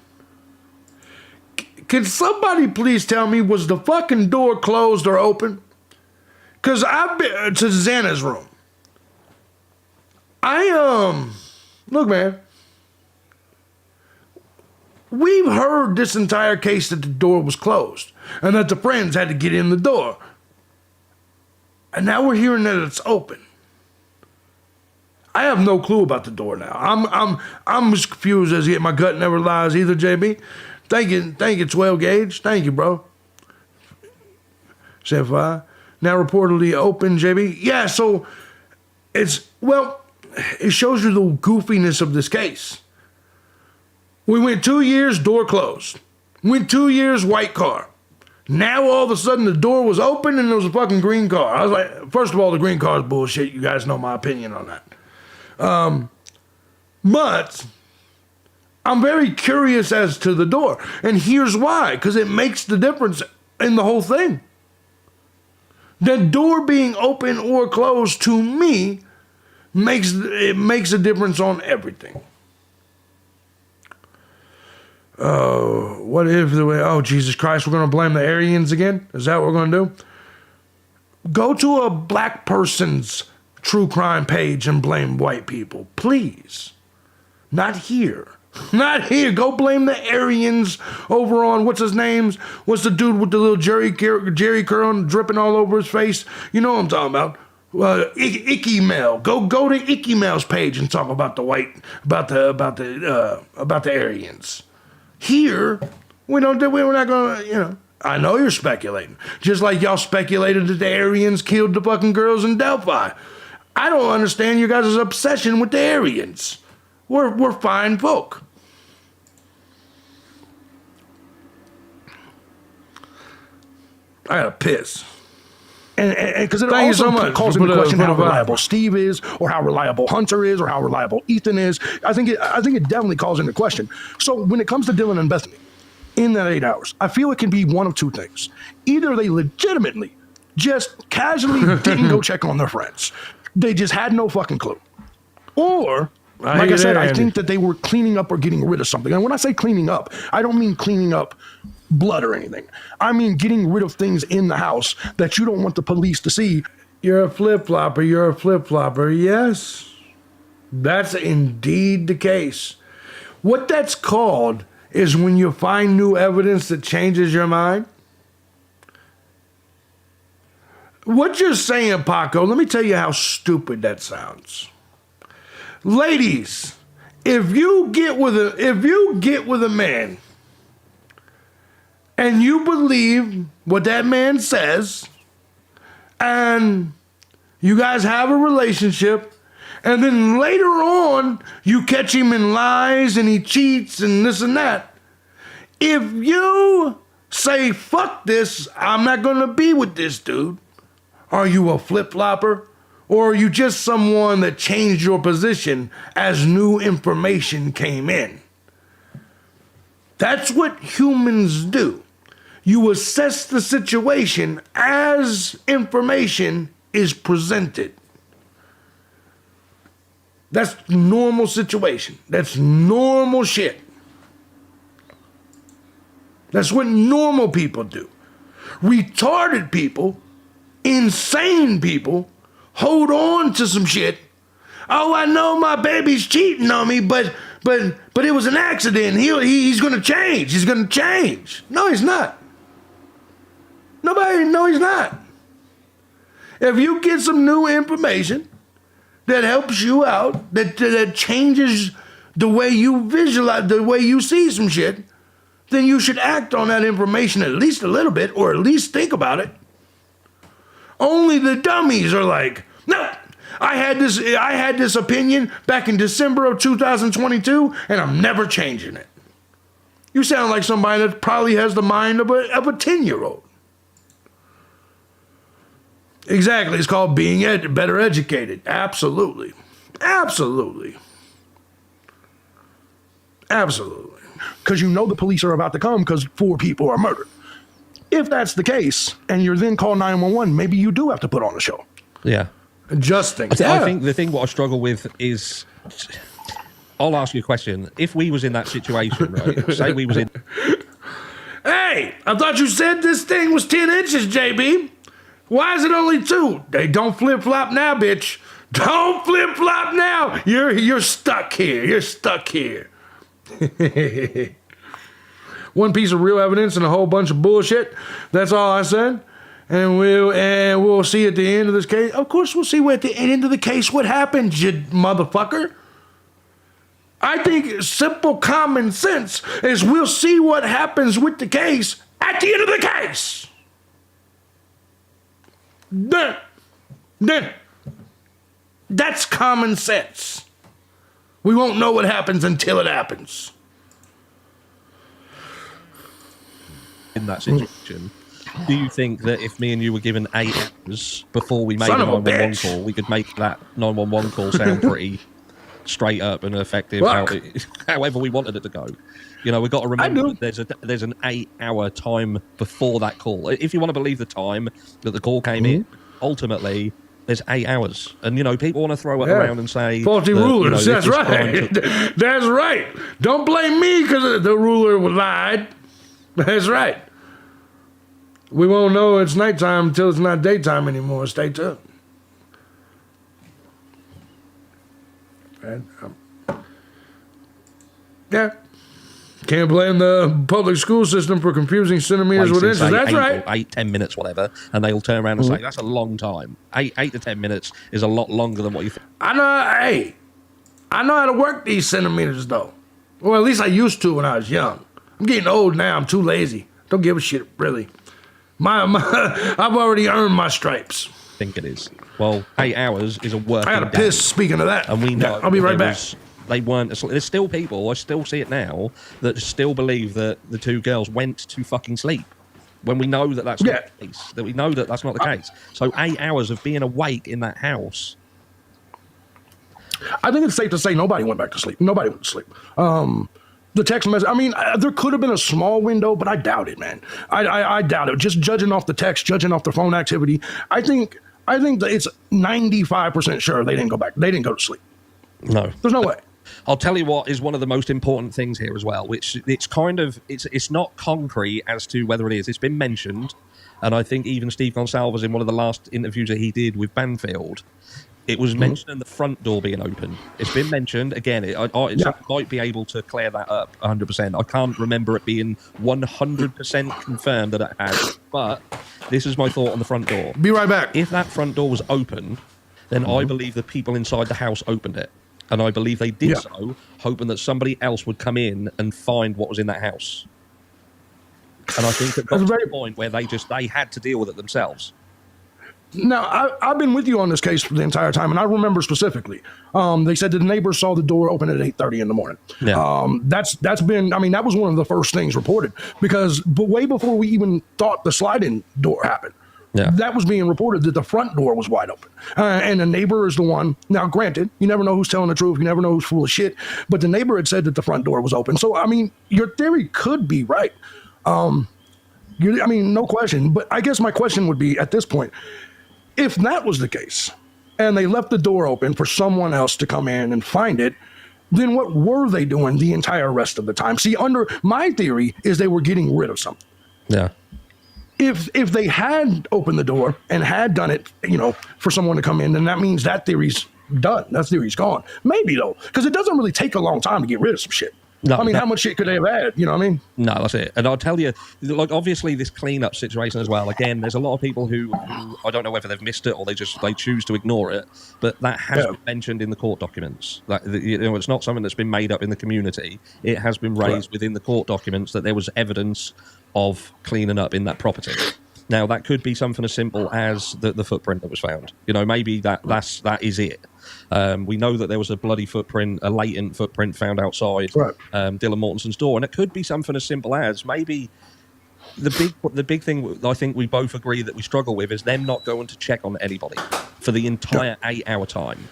[SPEAKER 1] Can somebody please tell me, was the fucking door closed or open? Because I've been to Xana's room. Look, man. We've heard this entire case that the door was closed and that the friends had to get in the door. And now we're hearing that it's open. I have no clue about the door now. I'm as confused as yet. My gut never lies either, JB. Thank you, 12 gauge. Thank you, bro. 7-5. Now reportedly open, JB. Yeah, so it shows you the goofiness of this case. We went 2 years, door closed. Went 2 years, white car. Now all of a sudden the door was open and there was a fucking green car. I was like, first of all, the green car is bullshit. You guys know my opinion on that. But I'm very curious as to the door. And here's why. Because it makes the difference in the whole thing. The door being open or closed to me makes a difference on everything. What if oh Jesus Christ, we're going to blame the Aryans again? Is that what we're going to do? Go to a black person's true crime page and blame white people, please. Not here. Not here. Go blame the Aryans over on, what's his name? What's the dude with the little Jerry curl dripping all over his face? You know what I'm talking about. Icky Mel. Go to Icky Mel's page and talk about the Aryans. Here, we're not going to, I know you're speculating. Just like y'all speculated that the Aryans killed the fucking girls in Delphi. I don't understand you guys' obsession with the Aryans. We're fine folk. I gotta piss.
[SPEAKER 5] And because it also calls into question how reliable Steve is, or how reliable Hunter is, or how reliable Ethan is. I think it definitely calls into question. So when it comes to Dylan and Bethany, in that 8 hours, I feel it can be one of two things. Either they legitimately just casually didn't go check on their friends. They just had no fucking clue. Or, like I said, I think that they were cleaning up or getting rid of something. And when I say cleaning up, I don't mean cleaning up blood or anything. I mean getting rid of things in the house that you don't want the police to see.
[SPEAKER 1] You're a flip-flopper. You're a flip-flopper. Yes, that's indeed the case. What that's called is when you find new evidence that changes your mind. What you're saying, Paco, let me tell you how stupid that sounds. Ladies, if you get with a man and you believe what that man says, and you guys have a relationship, and then later on you catch him in lies and he cheats and this and that, if you say, fuck this, I'm not gonna be with this dude, are you a flip-flopper? Or are you just someone that changed your position as new information came in? That's what humans do. You assess the situation as information is presented. That's normal situation. That's normal shit. That's what normal people do. Retarded people, insane people, hold on to some shit. Oh, I know my baby's cheating on me, but it was an accident. He's gonna change. He's gonna change. No, he's not. No, he's not. If you get some new information that helps you out, that changes the way you visualize, the way you see some shit, then you should act on that information at least a little bit, or at least think about it. Only the dummies are like, no, I had this opinion back in December of 2022, and I'm never changing it. You sound like somebody that probably has the mind of a 10-year-old. Exactly. It's called being better educated. Absolutely. Absolutely. Absolutely.
[SPEAKER 5] Because you know the police are about to come because 4 people are murdered. If that's the case, and you're then called 911, maybe you do have to put on a show.
[SPEAKER 2] Yeah.
[SPEAKER 1] Adjusting.
[SPEAKER 2] I think the thing what I struggle with is, I'll ask you a question. If we was in that situation, right? Say we was in...
[SPEAKER 1] Hey, I thought you said this thing was 10 inches, JB. Why is it only 2? They don't flip-flop now, bitch. Don't flip-flop now. You're stuck here. You're stuck here. One piece of real evidence and a whole bunch of bullshit. That's all I said. And we'll see at the end of this case. Of course, we'll see at the end of the case what happens, you motherfucker. I think simple common sense is we'll see what happens with the case at the end of the case. That's common sense. We won't know what happens until it happens.
[SPEAKER 2] In that situation, do you think that if me and you were given 8 hours before we made a 911 call, we could make that 911 call sound pretty straight up and effective, however we wanted it to go? You know, we've got to remember that there's an 8-hour time before that call. If you want to believe the time that the call came in, ultimately, there's 8 hours. And, you know, people want to throw it around and say...
[SPEAKER 1] Faulty rulers, that's right. That's right. Don't blame me because the ruler lied. That's right. We won't know it's nighttime until it's not daytime anymore. Stay tuned. Yeah. Can't blame the public school system for confusing centimeters with inches. That's right.
[SPEAKER 2] 8, 10 minutes, whatever, and they'll turn around and say, that's a long time. 8 to 10 minutes is a lot longer than what you think.
[SPEAKER 1] I know how to work these centimeters, though. Well, at least I used to when I was young. I'm getting old now. I'm too lazy. Don't give a shit, really. I've already earned my stripes.
[SPEAKER 2] I think it is. Well, 8 hours is a working
[SPEAKER 1] I got to piss, speaking of that.
[SPEAKER 2] And we know.
[SPEAKER 1] I'll be right back.
[SPEAKER 2] They weren't. There's still people, I still see it now, that still believe that the 2 girls went to fucking sleep. When we know that that's not the case. That we know that that's not the case. So 8 hours of being awake in that house.
[SPEAKER 5] I think it's safe to say nobody went back to sleep. Nobody went to sleep. The text message, I mean, there could have been a small window, but I doubt it, man. I doubt it. Just judging off the text, judging off the phone activity, I think that it's 95% sure they didn't go back. They didn't go to sleep.
[SPEAKER 2] No.
[SPEAKER 5] There's no way.
[SPEAKER 2] I'll tell you what is one of the most important things here as well, which it's not concrete as to whether it is. It's been mentioned, and I think even Steve Gonsalves in one of the last interviews that he did with Banfield, It was mentioned the front door being open. It's been mentioned again. I might be able to clear that up 100%. I can't remember it being 100% confirmed that it has, but this is my thought on the front door.
[SPEAKER 1] Be right back.
[SPEAKER 2] If that front door was open, then I believe the people inside the house opened it, and I believe they did so, hoping that somebody else would come in and find what was in that house. And I think it got to the point where they had to deal with it themselves.
[SPEAKER 5] Now, I've been with you on this case for the entire time, and I remember specifically. They said that the neighbors saw the door open at 8:30 in the morning.
[SPEAKER 2] Yeah.
[SPEAKER 5] That's been, I mean, that was one of the first things reported, because way before we even thought the sliding door happened, that was being reported that the front door was wide open. And the neighbor is the one. Now, granted, you never know who's telling the truth. You never know who's full of shit. But the neighbor had said that the front door was open. So, I mean, your theory could be right. I mean, no question. But I guess my question would be, at this point, if that was the case, and they left the door open for someone else to come in and find it, then what were they doing the entire rest of the time? See, under my theory is they were getting rid of something.
[SPEAKER 2] Yeah.
[SPEAKER 5] If they had opened the door and had done it, for someone to come in, then that means that theory's done. That theory's gone. Maybe, though, because it doesn't really take a long time to get rid of some shit.
[SPEAKER 2] No,
[SPEAKER 5] I mean, how much shit could they have had? You know what I mean?
[SPEAKER 2] No, that's it. And I'll tell you, like, obviously this cleanup situation as well. Again, there's a lot of people who I don't know whether they've missed it or they choose to ignore it, but that has been mentioned in the court documents. It's not something that's been made up in the community. It has been raised within the court documents that there was evidence of cleaning up in that property. Now, that could be something as simple as the footprint that was found. Maybe that is it. We know that there was a bloody footprint, a latent footprint found outside Dylan Mortenson's door, and it could be something as simple as maybe the big thing I think we both agree that we struggle with is them not going to check on anybody for the entire 8-hour time.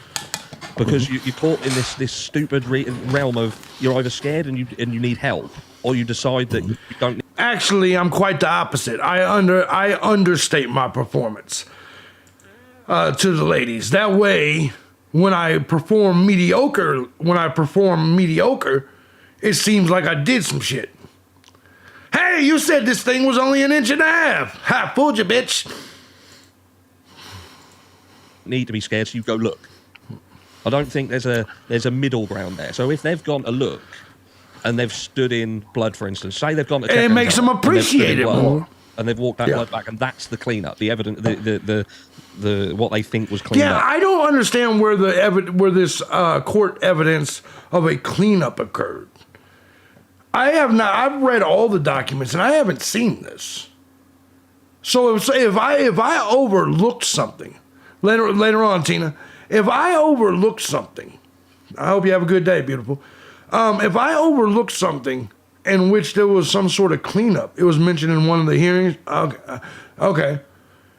[SPEAKER 2] Because you're caught in this stupid realm of you're either scared and you need help, or you decide that you don't.
[SPEAKER 1] Actually, I'm quite the opposite. I understate my performance to the ladies. That way, when I perform mediocre, it seems like I did some shit. Hey, you said this thing was only 1.5 inches. Ha, fooled you, bitch.
[SPEAKER 2] Need to be scared, so you go look. I don't think there's a middle ground there. So if they've gone to look and they've stood in blood, for instance, say they've gone to check,
[SPEAKER 1] it makes them appreciate it more.
[SPEAKER 2] And they've walked that blood back, and that's the cleanup, the evidence, the what they think was cleaned up.
[SPEAKER 1] Yeah, I don't understand where this court evidence of a cleanup occurred. I've read all the documents and I haven't seen this. So if I overlooked something later on, Tina, if I overlooked something, I hope you have a good day, beautiful. If I overlooked something in which there was some sort of cleanup, it was mentioned in one of the hearings. Okay.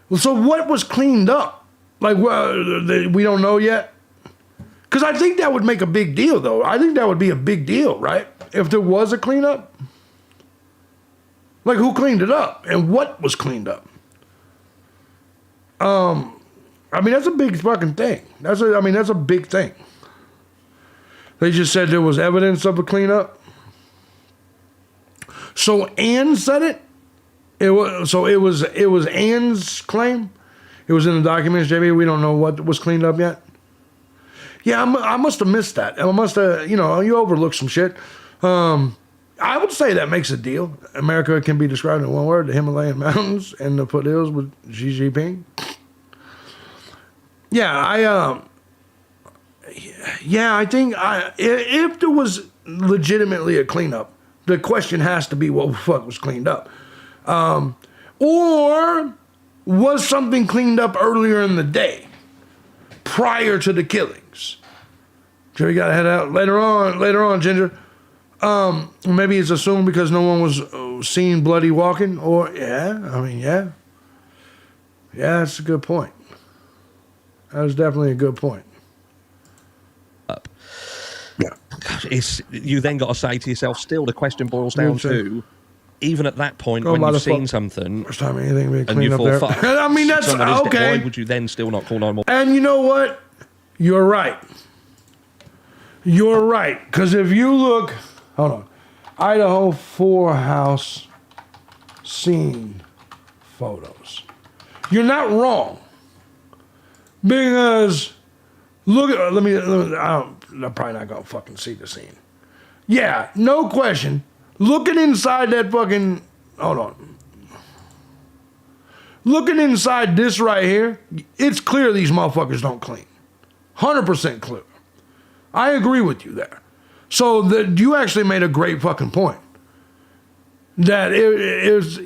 [SPEAKER 1] Well, so what was cleaned up? Like, we don't know yet. Because I think that would make a big deal, though. I think that would be a big deal, right? If there was a cleanup. Like, who cleaned it up and what was cleaned up? I mean, that's a big fucking thing. That's a big thing. They just said there was evidence of a cleanup. So Ann said it. It was Ann's claim. It was in the documents, JB. We don't know what was cleaned up yet. Yeah, I must have missed that. I must have, you overlooked some shit. I would say that makes a deal. America can be described in one word: the Himalayan mountains and the foothills with Xi Jinping. Yeah, I think if there was legitimately a cleanup, the question has to be what the fuck was cleaned up. Or was something cleaned up earlier in the day, prior to the killings? Jerry got to head out later on, Ginger. Maybe it's assumed because no one was seen bloody walking, or yeah, that's a good point. That was definitely a good point.
[SPEAKER 2] Up. Yeah. You then got to say to yourself, still the question boils down to, even at that point, when you've seen something,
[SPEAKER 1] first time anything being
[SPEAKER 2] and you
[SPEAKER 1] cleaned up
[SPEAKER 2] fall
[SPEAKER 1] there.
[SPEAKER 2] fuck,
[SPEAKER 1] I mean, that's okay.
[SPEAKER 2] Why would you then still not call 911?
[SPEAKER 1] And you know what? You're right. You're right. Because if you look, hold on, Idaho 4 house scene photos. You're not wrong. Because Look at, I'm probably not gonna fucking see the scene. Yeah, no question. Looking inside that fucking, hold on. Looking inside this right here, it's clear these motherfuckers don't clean. 100% clear. I agree with you there. So you actually made a great fucking point. That it is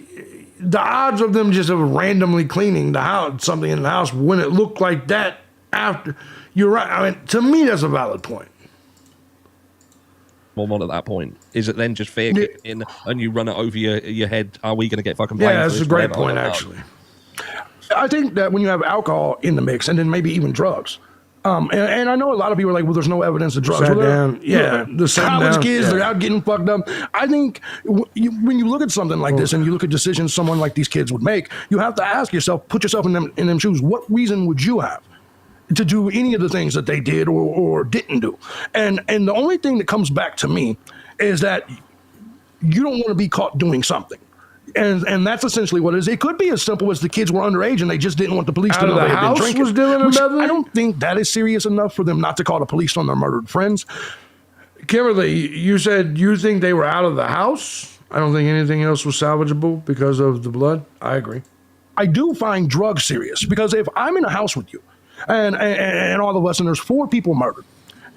[SPEAKER 1] the odds of them just randomly cleaning the house, something in the house when it looked like that after. You're right. I mean, to me, that's a valid point.
[SPEAKER 2] Well, at that point, is it then just fear kicking in and you run it over your head? Are we going to get fucking blamed?
[SPEAKER 1] Yeah,
[SPEAKER 2] for
[SPEAKER 1] that's
[SPEAKER 2] this
[SPEAKER 1] a great
[SPEAKER 2] forever?
[SPEAKER 1] point, actually.
[SPEAKER 5] I think that when you have alcohol in the mix and then maybe even drugs, and I know a lot of people are like, well, there's no evidence of drugs.
[SPEAKER 1] Sat
[SPEAKER 5] Well,
[SPEAKER 1] down, yeah,
[SPEAKER 5] the college kids, they're out getting fucked up. I think when you look at something like this and you look at decisions someone like these kids would make, you have to ask yourself, put yourself in them shoes. What reason would you have to do any of the things that they did or didn't do? And the only thing that comes back to me is that you don't want to be caught doing something. And that's essentially what it is. It could be as simple as the kids were underage and they just didn't want the police to know they had been drinking.
[SPEAKER 1] Was doing another?
[SPEAKER 5] I don't think that is serious enough for them not to call the police on their murdered friends.
[SPEAKER 1] Kimberly, you said you think they were out of the house? I don't think anything else was salvageable because of the blood. I agree.
[SPEAKER 5] I do find drugs serious because if I'm in a house with you and all of us and there's 4 people murdered,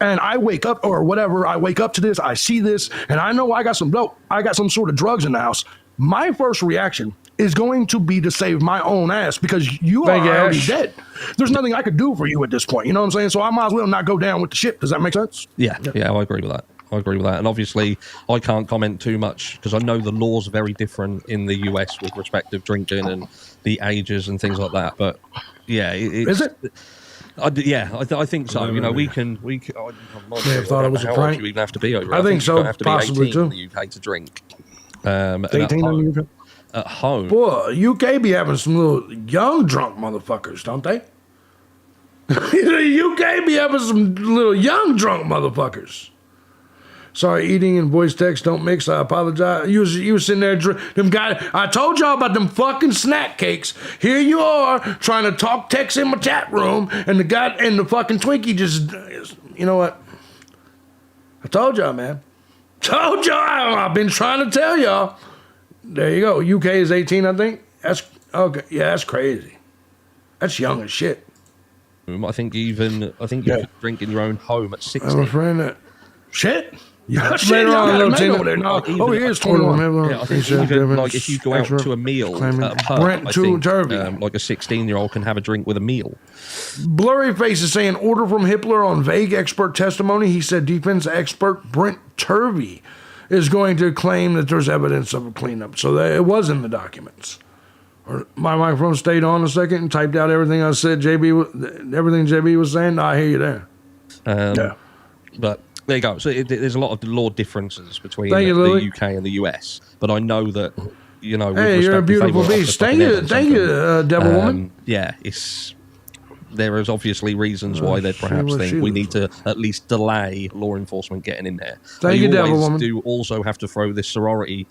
[SPEAKER 5] and I wake up or whatever, I wake up to this, I see this, and I know I got some dope, I got some sort of drugs in the house, my first reaction is going to be to save my own ass because you are already dead. There's nothing I could do for you at this point. You know what I'm saying? So I might as well not go down with the ship. Does that make sense?
[SPEAKER 2] Yeah, I agree with that. And obviously, I can't comment too much because I know the laws are very different in the US with respect of drinking and the ages and things like that. But yeah,
[SPEAKER 5] is it?
[SPEAKER 2] I think so. You know, we can. I'm not sure
[SPEAKER 1] thought it was a
[SPEAKER 2] how
[SPEAKER 1] prank.
[SPEAKER 2] old you even have to be over.
[SPEAKER 1] I think
[SPEAKER 2] you
[SPEAKER 1] so.
[SPEAKER 2] don't have to
[SPEAKER 1] Possibly
[SPEAKER 2] be 18
[SPEAKER 1] too.
[SPEAKER 2] in the UK to drink.
[SPEAKER 5] 18 in the UK.
[SPEAKER 2] At home.
[SPEAKER 1] Boy, UK be having some little young drunk motherfuckers, don't they? The UK be having some little young drunk motherfuckers. Sorry, eating and voice text don't mix. I apologize. You was sitting there, them guys. I told y'all about them fucking snack cakes. Here you are trying to talk text in my chat room, and the guy and the fucking Twinkie just. You know what? I told y'all, man. Told y'all. I've been trying to tell y'all. There you go. UK is 18, I think. That's okay. Yeah, that's crazy. That's young as shit.
[SPEAKER 2] I think you could drink in your own home at 16.
[SPEAKER 1] I have a friend that.
[SPEAKER 5] Shit. Yeah,
[SPEAKER 1] Later on,
[SPEAKER 5] over there. No. Oh, he is 21.
[SPEAKER 2] Yeah, I think even, like if you go out to a meal at a pub,
[SPEAKER 1] Brent
[SPEAKER 2] I think,
[SPEAKER 1] Turvey.
[SPEAKER 2] like a 16-year-old can have a drink with a meal.
[SPEAKER 1] Blurry Face is saying order from Hitler on vague expert testimony. He said defense expert Brent Turvey is going to claim that there's evidence of a cleanup. So that it was in the documents. Or my microphone stayed on a second and typed out everything I said. Everything JB was saying. I hear you there.
[SPEAKER 5] Yeah.
[SPEAKER 2] But there you go. So there's a lot of law differences between
[SPEAKER 1] Lily.
[SPEAKER 2] the UK and the US. But I know that, you know,
[SPEAKER 1] Hey,
[SPEAKER 2] with
[SPEAKER 1] you're a
[SPEAKER 2] respect, if they
[SPEAKER 1] beautiful
[SPEAKER 2] were off the
[SPEAKER 1] beast.
[SPEAKER 2] fucking
[SPEAKER 1] Thank
[SPEAKER 2] head
[SPEAKER 1] you,
[SPEAKER 2] on
[SPEAKER 1] thank you,
[SPEAKER 2] something,
[SPEAKER 1] devil woman.
[SPEAKER 2] Yeah, there is obviously reasons why they'd perhaps think we need to at least delay law enforcement getting in there.
[SPEAKER 1] Thank you, devil woman.
[SPEAKER 2] Do also have to throw this sorority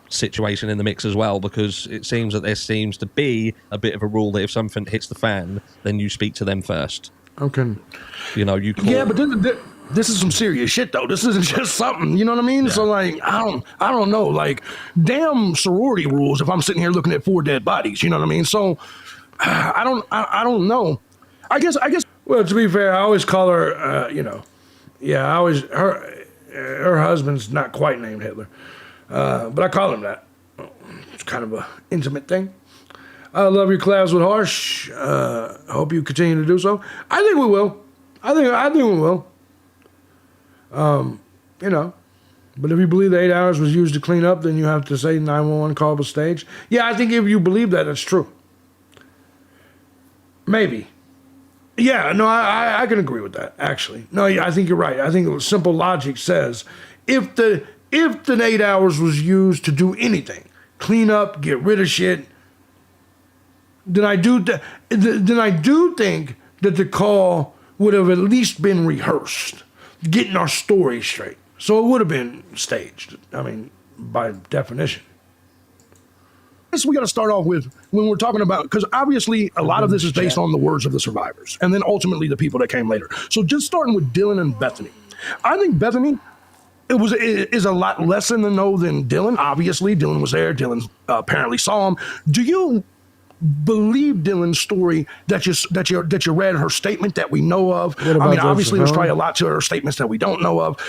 [SPEAKER 2] situation in the mix as well, because it seems that there seems to be a bit of a rule that if something hits the fan, then you speak to them first.
[SPEAKER 1] Okay.
[SPEAKER 2] You know, you call.
[SPEAKER 5] Yeah, but this is some serious shit though. This isn't just something, you know what I mean? Yeah. So like, I don't know, like, damn sorority rules. If I'm sitting here looking at 4 dead bodies, you know what I mean? So I don't know. I guess.
[SPEAKER 1] Well, to be fair, I always call her, her husband's not quite named Hitler, but I call him that. It's kind of a intimate thing. I love your collabs with Harsh. Hope you continue to do so. I think we will. I think we will. But if you believe the 8 hours was used to clean up, then you have to say 911 call was staged. Yeah, I think if you believe that, it's true. Maybe. Yeah, no, I can agree with that, actually. No, I think you're right. I think simple logic says if the 8 hours was used to do anything, clean up, get rid of shit, then I do think that the call would have at least been rehearsed, getting our story straight. So it would have been staged, I mean, by definition.
[SPEAKER 5] guess we got to start off with when we're talking about, because obviously a lot of this is based on the words of the survivors and then ultimately the people that came later. So just starting with Dylan and Bethany. I think Bethany is a lot less in the know than Dylan. Obviously, Dylan was there. Dylan apparently saw him. Do you believe Dylan's story that you read her statement that we know of? I mean, obviously, there's probably a lot to her statements that we don't know of.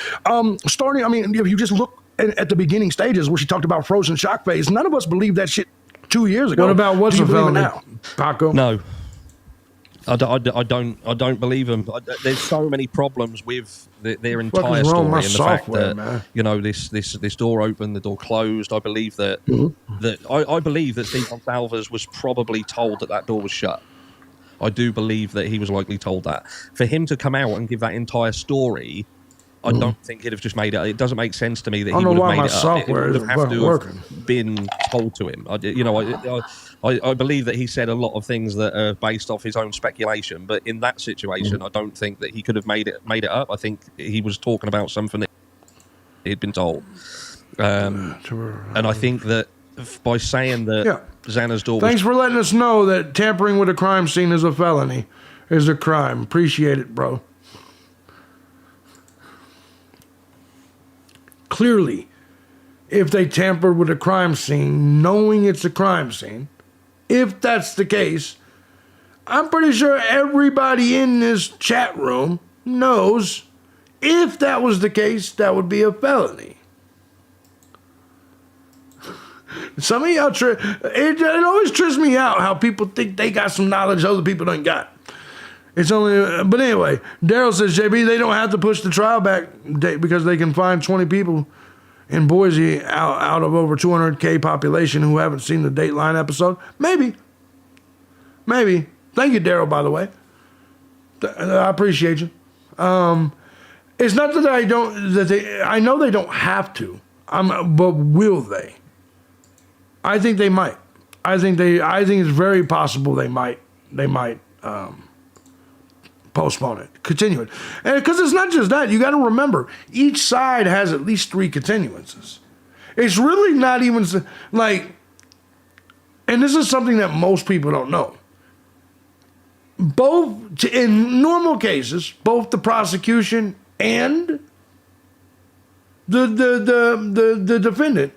[SPEAKER 5] Starting, I mean, if you just look at the beginning stages where she talked about frozen shock phase, none of us believed that shit 2 years ago.
[SPEAKER 1] What about what's
[SPEAKER 5] a
[SPEAKER 1] felony now, Paco?
[SPEAKER 2] No. I don't believe them. There's so many problems with their entire story and the fact that man? You know this door opened, the door closed. I believe that I believe that Steve Gonsalves was probably told that door was shut. I do believe that he was likely told that. For him to come out and give that entire story, I don't think he'd have just made it. It doesn't make sense to me that he would have made it up. It would have to have been told to him. I believe that he said a lot of things that are based off his own speculation, but in that situation, I don't think that he could have made it up. I think he was talking about something that he'd been told, and I think that by saying that Xana's door.
[SPEAKER 1] Thanks for letting us know that tampering with a crime scene is a felony, is a crime. Appreciate it, bro. Clearly, if they tampered with a crime scene, knowing it's a crime scene, if that's the case, I'm pretty sure everybody in this chat room knows if that was the case, that would be a felony. Some of y'all, it always trips me out how people think they got some knowledge other people don't got. It's only, but anyway, Daryl says, JB, they don't have to push the trial back because they can find 20 people in Boise out of over 200K population who haven't seen the Dateline episode. Maybe. Thank you, Daryl, by the way. I appreciate you. It's not that I know they don't have to, but will they? I think they might. I think it's very possible they might postpone it, continue it. And because it's not just that, you got to remember, each side has at least 3 continuances. It's really not even like, and this is something that most people don't know. Both, in normal cases, both the prosecution and the defendant,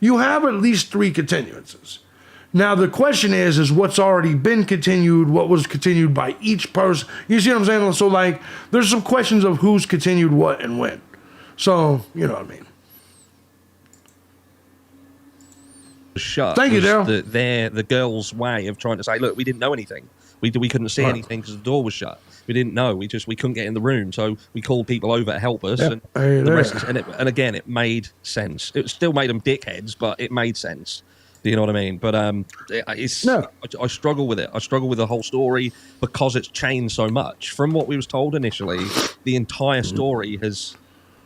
[SPEAKER 1] you have at least 3 continuances. Now, the question is what's already been continued, what was continued by each person. You see what I'm saying? So, like, there's some questions of who's continued what and when. So, you know what I mean.
[SPEAKER 2] Shut.
[SPEAKER 1] Thank you, Daryl.
[SPEAKER 2] The girl's way of trying to say, look, we didn't know anything. We couldn't see anything because the door was shut. We didn't know. We couldn't get in the room. So we called people over to help us.
[SPEAKER 1] Yep.
[SPEAKER 2] And the rest and again, it made sense. It still made them dickheads, but it made sense. Do you know what I mean? But I struggle with it. I struggle with the whole story because it's changed so much. From what we was told initially, the entire story has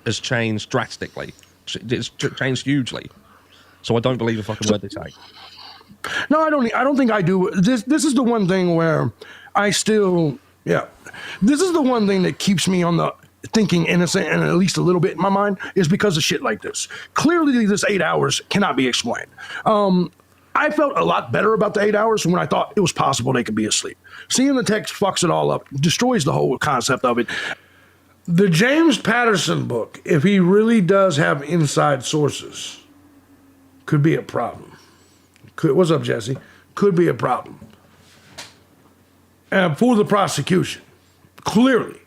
[SPEAKER 2] changed drastically. It's changed hugely. So I don't believe a fucking word they say.
[SPEAKER 5] No, I don't think I do. This is the one thing where I still, this is the one thing that keeps me on the thinking innocent and at least a little bit in my mind is because of shit like this. Clearly, this 8 hours cannot be explained. I felt a lot better about the 8 hours when I thought it was possible they could be asleep. Seeing the text fucks it all up, destroys the whole concept of it.
[SPEAKER 1] The James Patterson book, if he really does have inside sources, could be a problem. What's up, Jesse? Could be a problem. For the prosecution, clearly.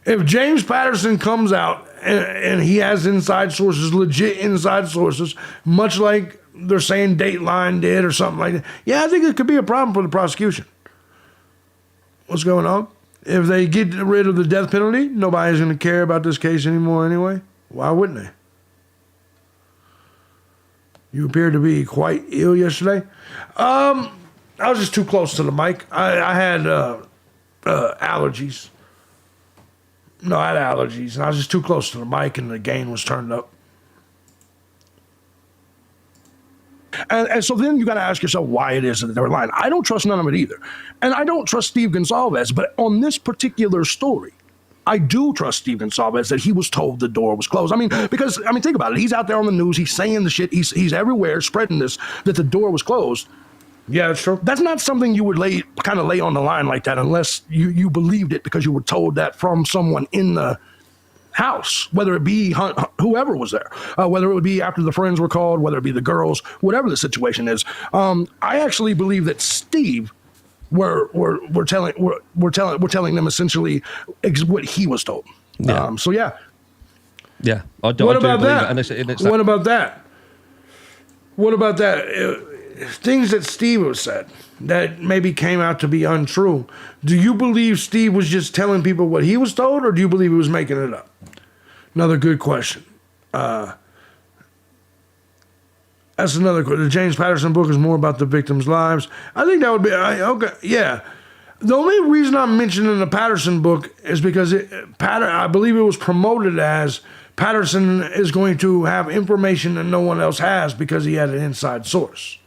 [SPEAKER 1] If James Patterson comes out and he has inside sources, legit inside sources, much like they're saying Dateline did or something like that, I think it could be a problem for the prosecution. What's going on? If they get rid of the death penalty, nobody's going to care about this case anymore anyway. Why wouldn't they? You appeared to be quite ill yesterday. I was just too close to the mic. I had allergies. No, I had allergies, and I was just too close to the mic, and the gain was turned up. And so then you got to ask yourself why it is that they're lying. I don't trust none of it either. And I don't trust Steve Gonsalves, but on this particular story,
[SPEAKER 5] I do trust Steve Gonsalves that he was told the door was closed. I mean, because, think about it. He's out there on the news. He's saying the shit. He's everywhere spreading this, that the door was closed.
[SPEAKER 1] Yeah, that's true.
[SPEAKER 5] That's not something you would lay on the line like that unless you believed it because you were told that from someone in the house, whether it be whoever was there, whether it would be after the friends were called, whether it be the girls, whatever the situation is. I actually believe that Steve we're telling them essentially what he was told.
[SPEAKER 2] Yeah.
[SPEAKER 5] So yeah.
[SPEAKER 2] Yeah.
[SPEAKER 1] What about that? What about that? What about that? Things that Steve has said that maybe came out to be untrue. Do you believe Steve was just telling people what he was told, or do you believe he was making it up? Another good question. That's another question. The James Patterson book is more about the victims' lives. I think that would be okay. Yeah. The only reason I'm mentioning the Patterson book is because I believe it was promoted as Patterson is going to have information that no one else has because he had an inside source.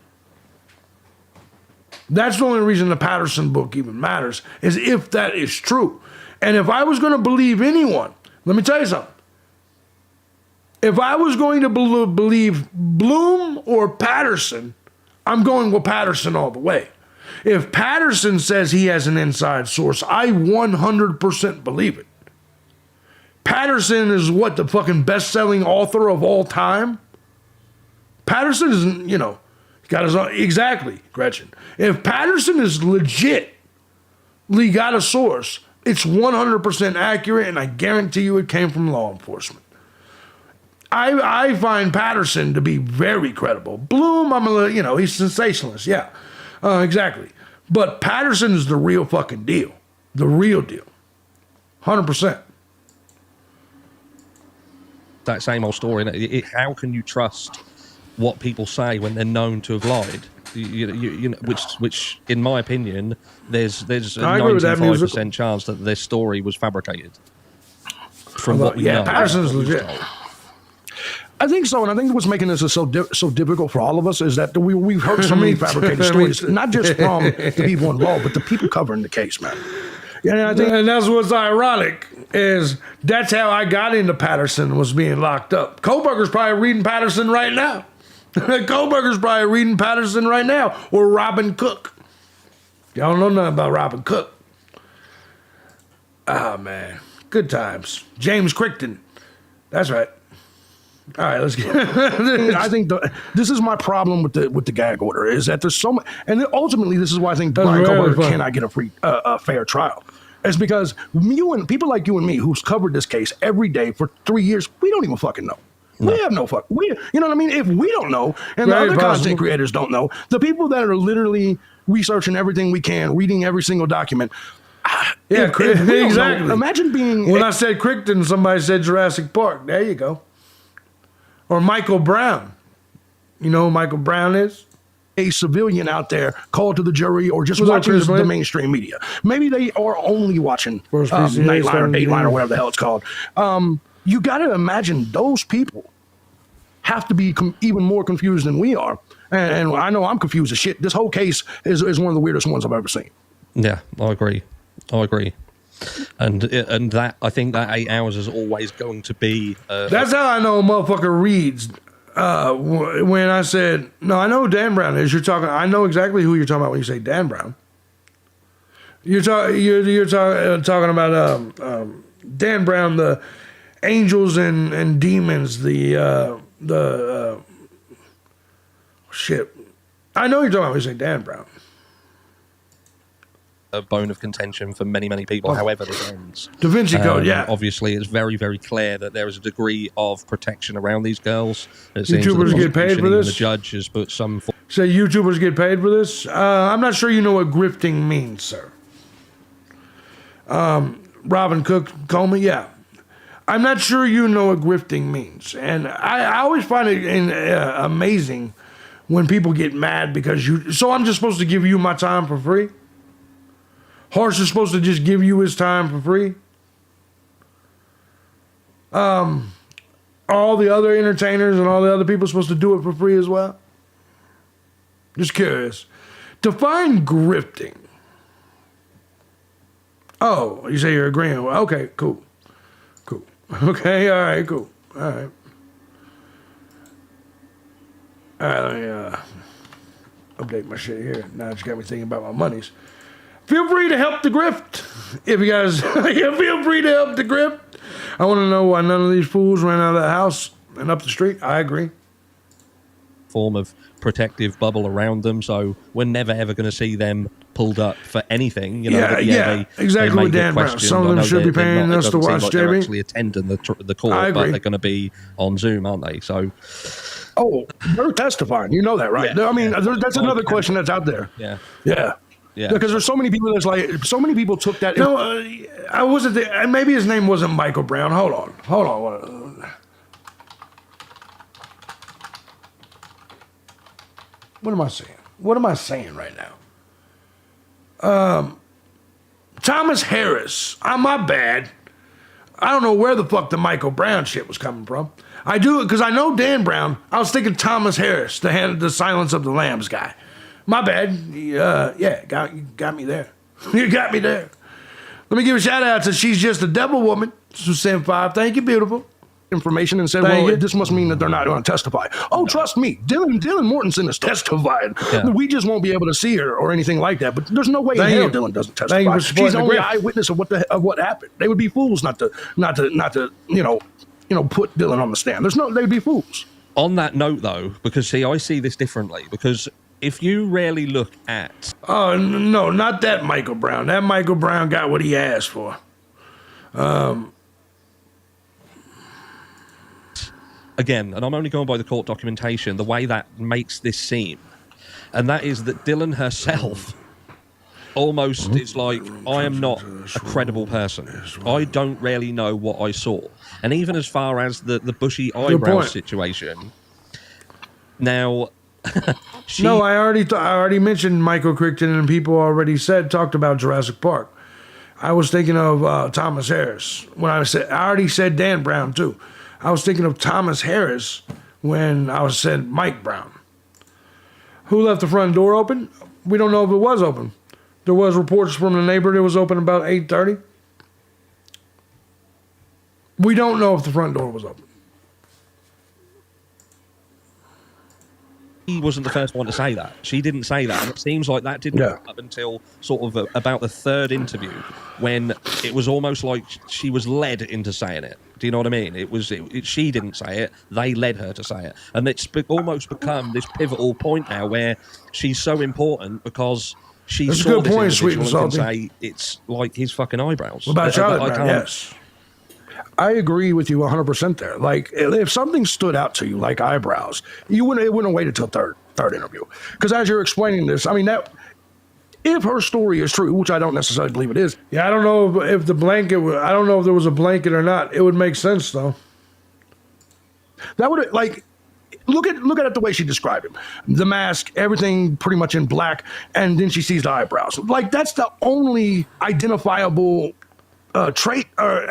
[SPEAKER 1] That's the only reason the Patterson book even matters, is if that is true. And if I was going to believe anyone, let me tell you something. If I was going to believe Bloom or Patterson, I'm going with Patterson all the way. If Patterson says he has an inside source, I 100% believe it. Patterson is what, the fucking best-selling author of all time? Patterson isn't, got his own, exactly, Gretchen. If Patterson is legitly got a source, it's 100% accurate, and I guarantee you it came from law enforcement. I find Patterson to be very credible. Bloom, he's sensationalist, yeah, exactly. But Patterson is the real fucking deal, the real deal, 100%.
[SPEAKER 2] That same old story. How can you trust what people say when they're known to have lied? Which in my opinion, there's a 95% chance that their story was fabricated. From what we know,
[SPEAKER 1] Patterson's legit.
[SPEAKER 5] I think so, and I think what's making this so difficult for all of us is that we've heard so many fabricated stories, not just from the people involved, but the people covering the case, man.
[SPEAKER 1] Yeah, and that's what's ironic is that's how I got into Patterson, was being locked up. Kohlberger's probably reading Patterson right now. Kohlberger's probably reading Patterson right now, or Robin Cook. Y'all don't know nothing about Robin Cook. Ah, man. Good times. James Crichton. That's right. All right, let's get.
[SPEAKER 5] I think this is my problem with the gag order, is that there's so much, and ultimately this is why I think Brian Kohlberger cannot get a fair trial. It's because people like you and me, who's covered this case every day for 3 years, we don't even fucking know. No. We have no fuck. You know what I mean? If we don't know, and the other content creators don't know, the people that are literally researching everything we can, reading every single document.
[SPEAKER 1] Yeah, exactly.
[SPEAKER 5] Know, imagine being.
[SPEAKER 1] When I said Crichton, somebody said Jurassic Park. There you go. Or Michael Brown. You know who Michael Brown is?
[SPEAKER 5] A civilian out there called to the jury or just watching the mainstream media. Maybe they are only watching Nightline or Dateline or whatever the hell it's called. You got to imagine those people have to be even more confused than we are. And I know I'm confused as shit. This whole case is one of the weirdest ones I've ever seen.
[SPEAKER 2] Yeah, I agree. And that, I think that 8 hours is always going to be.
[SPEAKER 1] That's how I know a motherfucker reads. When I said, no, I know who Dan Brown is. I know exactly who you're talking about when you say Dan Brown. You're talking about Dan Brown, the Angels and Demons, shit. I know you're talking about when you say Dan Brown.
[SPEAKER 2] A bone of contention for many, many people, however this ends.
[SPEAKER 1] Da Vinci Code, yeah.
[SPEAKER 2] Obviously, it's very, very clear that there is a degree of protection around these girls.
[SPEAKER 1] YouTubers get paid for this?
[SPEAKER 2] The judge has put some...
[SPEAKER 1] Say YouTubers get paid for this? I'm not sure you know what grifting means, sir. Robin Cook, Coleman, yeah. I'm not sure you know what grifting means. And I always find it amazing when people get mad because so I'm just supposed to give you my time for free? Horse is supposed to just give you his time for free? All the other entertainers and all the other people are supposed to do it for free as well? Just curious. Define grifting. Oh, you say you're agreeing. Okay, cool. Okay, all right, cool. All right. All right, let me update my shit here. Now it's got me thinking about my monies. Feel free to help the grift. If you guys, yeah, feel free to help the grift. I want to know why none of these fools ran out of the house and up the street. I agree.
[SPEAKER 2] Form of protective bubble around them, so we're never ever going to see them pulled up for anything. You know,
[SPEAKER 1] Yeah,
[SPEAKER 2] but
[SPEAKER 1] yeah, exactly
[SPEAKER 2] They may
[SPEAKER 1] with
[SPEAKER 2] get
[SPEAKER 1] Dan Brown.
[SPEAKER 2] questioned.
[SPEAKER 1] Some of
[SPEAKER 2] I
[SPEAKER 1] them
[SPEAKER 2] know
[SPEAKER 1] should be
[SPEAKER 2] they're
[SPEAKER 1] paying
[SPEAKER 2] not,
[SPEAKER 1] us
[SPEAKER 2] it
[SPEAKER 1] to
[SPEAKER 2] doesn't seem
[SPEAKER 1] watch,
[SPEAKER 2] like they're
[SPEAKER 1] JB.
[SPEAKER 2] actually attending the court,
[SPEAKER 1] I
[SPEAKER 2] but
[SPEAKER 1] agree.
[SPEAKER 2] they're going to be on Zoom, aren't they? So,
[SPEAKER 5] Oh, they're testifying. You know that, right?
[SPEAKER 2] Yeah,
[SPEAKER 5] I mean, that's another question that's out there.
[SPEAKER 2] yeah.
[SPEAKER 5] Yeah.
[SPEAKER 2] Yeah.
[SPEAKER 5] Because there's so many people that's like, so many people took that.
[SPEAKER 1] No, I wasn't there. Maybe his name wasn't Michael Brown. Hold on. What am I saying? What am I saying right now? Thomas Harris. My bad. I don't know where the fuck the Michael Brown shit was coming from. I do it because I know Dan Brown. I was thinking Thomas Harris, the Silence of the Lambs guy. My bad. Yeah, got me there. You got me there. Let me give a shout out to She's Just a Devil Woman. Send 5. Thank you, beautiful.
[SPEAKER 5] Information and said,
[SPEAKER 1] Thank
[SPEAKER 5] well,
[SPEAKER 1] you.
[SPEAKER 5] this must mean that they're not going to testify. Oh, trust me, Dylan Mortensen is testifying.
[SPEAKER 2] Yeah.
[SPEAKER 5] We just won't be able to see her or anything like that. But there's no way
[SPEAKER 1] Thank
[SPEAKER 5] in hell
[SPEAKER 1] you.
[SPEAKER 5] Dylan doesn't
[SPEAKER 1] Thank you
[SPEAKER 5] testify.
[SPEAKER 1] for supporting
[SPEAKER 5] She's
[SPEAKER 1] the
[SPEAKER 5] only
[SPEAKER 1] grift.
[SPEAKER 5] eyewitness of what happened. They would be fools not to put Dylan on the stand. They'd be fools.
[SPEAKER 2] On that note, though, because see, I see this differently. Because if you rarely look at
[SPEAKER 1] Oh, no, not that Michael Brown. That Michael Brown got what he asked for.
[SPEAKER 2] again, and I'm only going by the court documentation, the way that makes this seem, and that is that Dylan herself almost is like, I am not a credible person. I don't really know what I saw. And even as far as the bushy eyebrow
[SPEAKER 1] point.
[SPEAKER 2] situation, now,
[SPEAKER 1] No, I already mentioned Michael Crichton, and people already talked about Jurassic Park. I was thinking of Thomas Harris when I already said Dan Brown too. I was thinking of Thomas Harris when I said Mike Brown. Who left the front door open? We don't know if it was open. There was reports from the neighbor it was open about 8:30. We don't know if the front door was open.
[SPEAKER 2] he wasn't the first one to say that. She didn't say that. And it seems like that didn't come up until sort of about the third interview, when it was almost like she was led into saying it. Do you know what I mean? She didn't say it. They led her to say it. And it's almost become this pivotal point now where she's so important because she
[SPEAKER 1] That's a
[SPEAKER 2] saw
[SPEAKER 1] good
[SPEAKER 2] this
[SPEAKER 1] point, sweet
[SPEAKER 2] individual
[SPEAKER 1] and
[SPEAKER 2] and can
[SPEAKER 1] salty.
[SPEAKER 2] say it's like his fucking eyebrows.
[SPEAKER 1] What about Charlotte Brown?
[SPEAKER 2] can't-
[SPEAKER 1] Yes.
[SPEAKER 5] I agree with you 100% there. Like, if something stood out to you, like eyebrows, it wouldn't have waited till third interview. Because as you're explaining this, I mean, that if her story is true, which I don't necessarily believe it is,
[SPEAKER 1] Yeah, I don't know if the blanket. I don't know if there was a blanket or not. It would make sense though.
[SPEAKER 5] that would like look at it the way she described him. The mask, everything pretty much in black, and then she sees the eyebrows. Like, that's the only identifiable trait or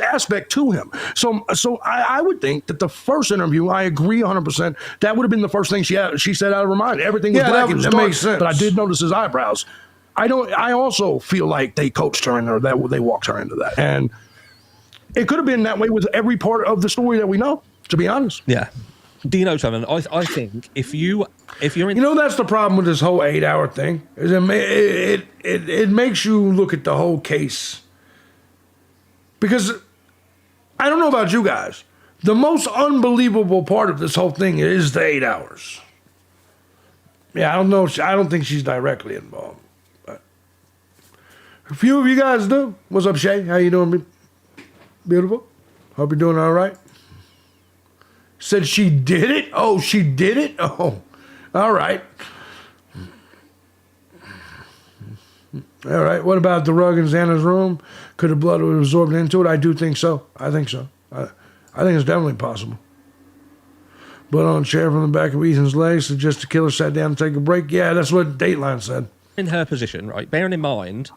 [SPEAKER 5] aspect to him. So I would think that the first interview, I agree 100%. That would have been the first thing she said out of her mind. Everything was
[SPEAKER 1] Yeah,
[SPEAKER 5] black
[SPEAKER 1] that
[SPEAKER 5] and
[SPEAKER 1] makes
[SPEAKER 5] dark,
[SPEAKER 1] sense.
[SPEAKER 5] but I did notice his eyebrows. I also feel like they coached her into that. They walked her into that, and it could have been that way with every part of the story that we know. To be honest,
[SPEAKER 2] Yeah. Do you know something? I think if you're in,
[SPEAKER 1] You know, that's the problem with this whole 8-hour thing. Is it makes you look at the whole case. Because I don't know about you guys, the most unbelievable part of this whole thing is the 8 hours. Yeah, I don't know. I don't think she's directly involved. But a few of you guys do. What's up, Shay? How you doing, beautiful? Hope you're doing all right. Said she did it? Oh, she did it? Oh, all right. All right. What about the rug in Xana's room? Could the blood have absorbed into it? I do think so. I think so. I think it's definitely possible. Blood on a chair from the back of Ethan's legs suggests the killer sat down to take a break. Yeah, that's what Dateline said.
[SPEAKER 2] in her position, right, bearing in mind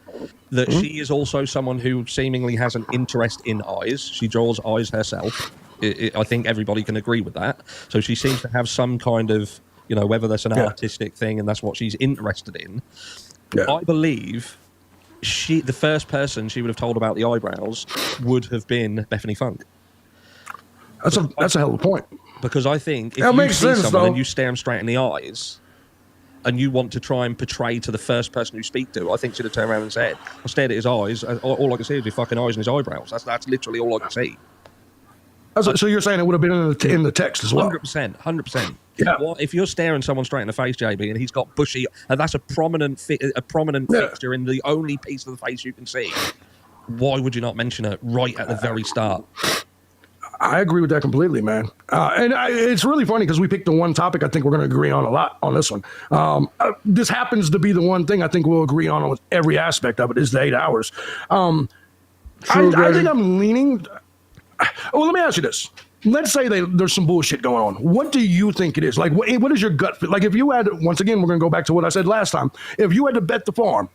[SPEAKER 2] that she is also someone who seemingly has an interest in eyes. She draws eyes herself. I think everybody can agree with that. So she seems to have some kind of, you know, whether that's an artistic thing and that's what she's interested in. Yeah. I believe the first person she would have told about the eyebrows would have been Bethany Funk.
[SPEAKER 5] That's a hell of a point.
[SPEAKER 2] Because I think if
[SPEAKER 1] That
[SPEAKER 2] you
[SPEAKER 1] makes
[SPEAKER 2] see
[SPEAKER 1] sense,
[SPEAKER 2] someone
[SPEAKER 1] though.
[SPEAKER 2] and you stare them straight in the eyes, and you want to try and portray to the first person you speak to, I think should have turned around and said, I stared at his eyes, and all I can see is his fucking eyes and his eyebrows. That's literally all I can see.
[SPEAKER 5] So you're saying it would have been in the text as well?
[SPEAKER 2] 100%.
[SPEAKER 5] Yeah.
[SPEAKER 2] What if you're staring someone straight in the face, JB, and he's got bushy, and that's a prominent fixture in the only piece of the face you can see? Why would you not mention it right at the very start?
[SPEAKER 5] I agree with that completely, man. It's really funny because we picked the one topic I think we're going to agree on a lot on this one. This happens to be the one thing I think we'll agree on with every aspect of it is the 8 hours. I think I'm leaning. Well, let me ask you this. Let's say there's some bullshit going on. What do you think it is? Like, what is your gut feel? Like, if you had, once again, we're going to go back to what I said last time. If you had to bet the farm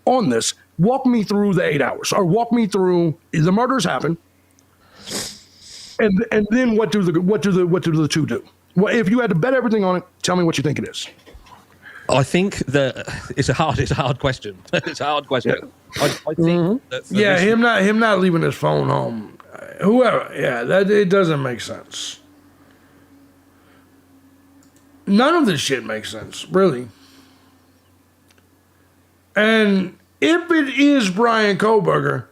[SPEAKER 5] on this, walk me through the 8 hours, or walk me through the murders happen, and then what do the two do? Well, if you had to bet everything on it, tell me what you think it is.
[SPEAKER 2] I think that it's a hard question. It's a hard question.
[SPEAKER 5] Yeah.
[SPEAKER 2] I think that for this,
[SPEAKER 1] him not leaving his phone home. Whoever, that it doesn't make sense. None of this shit makes sense, really. And if it is Brian Koberger,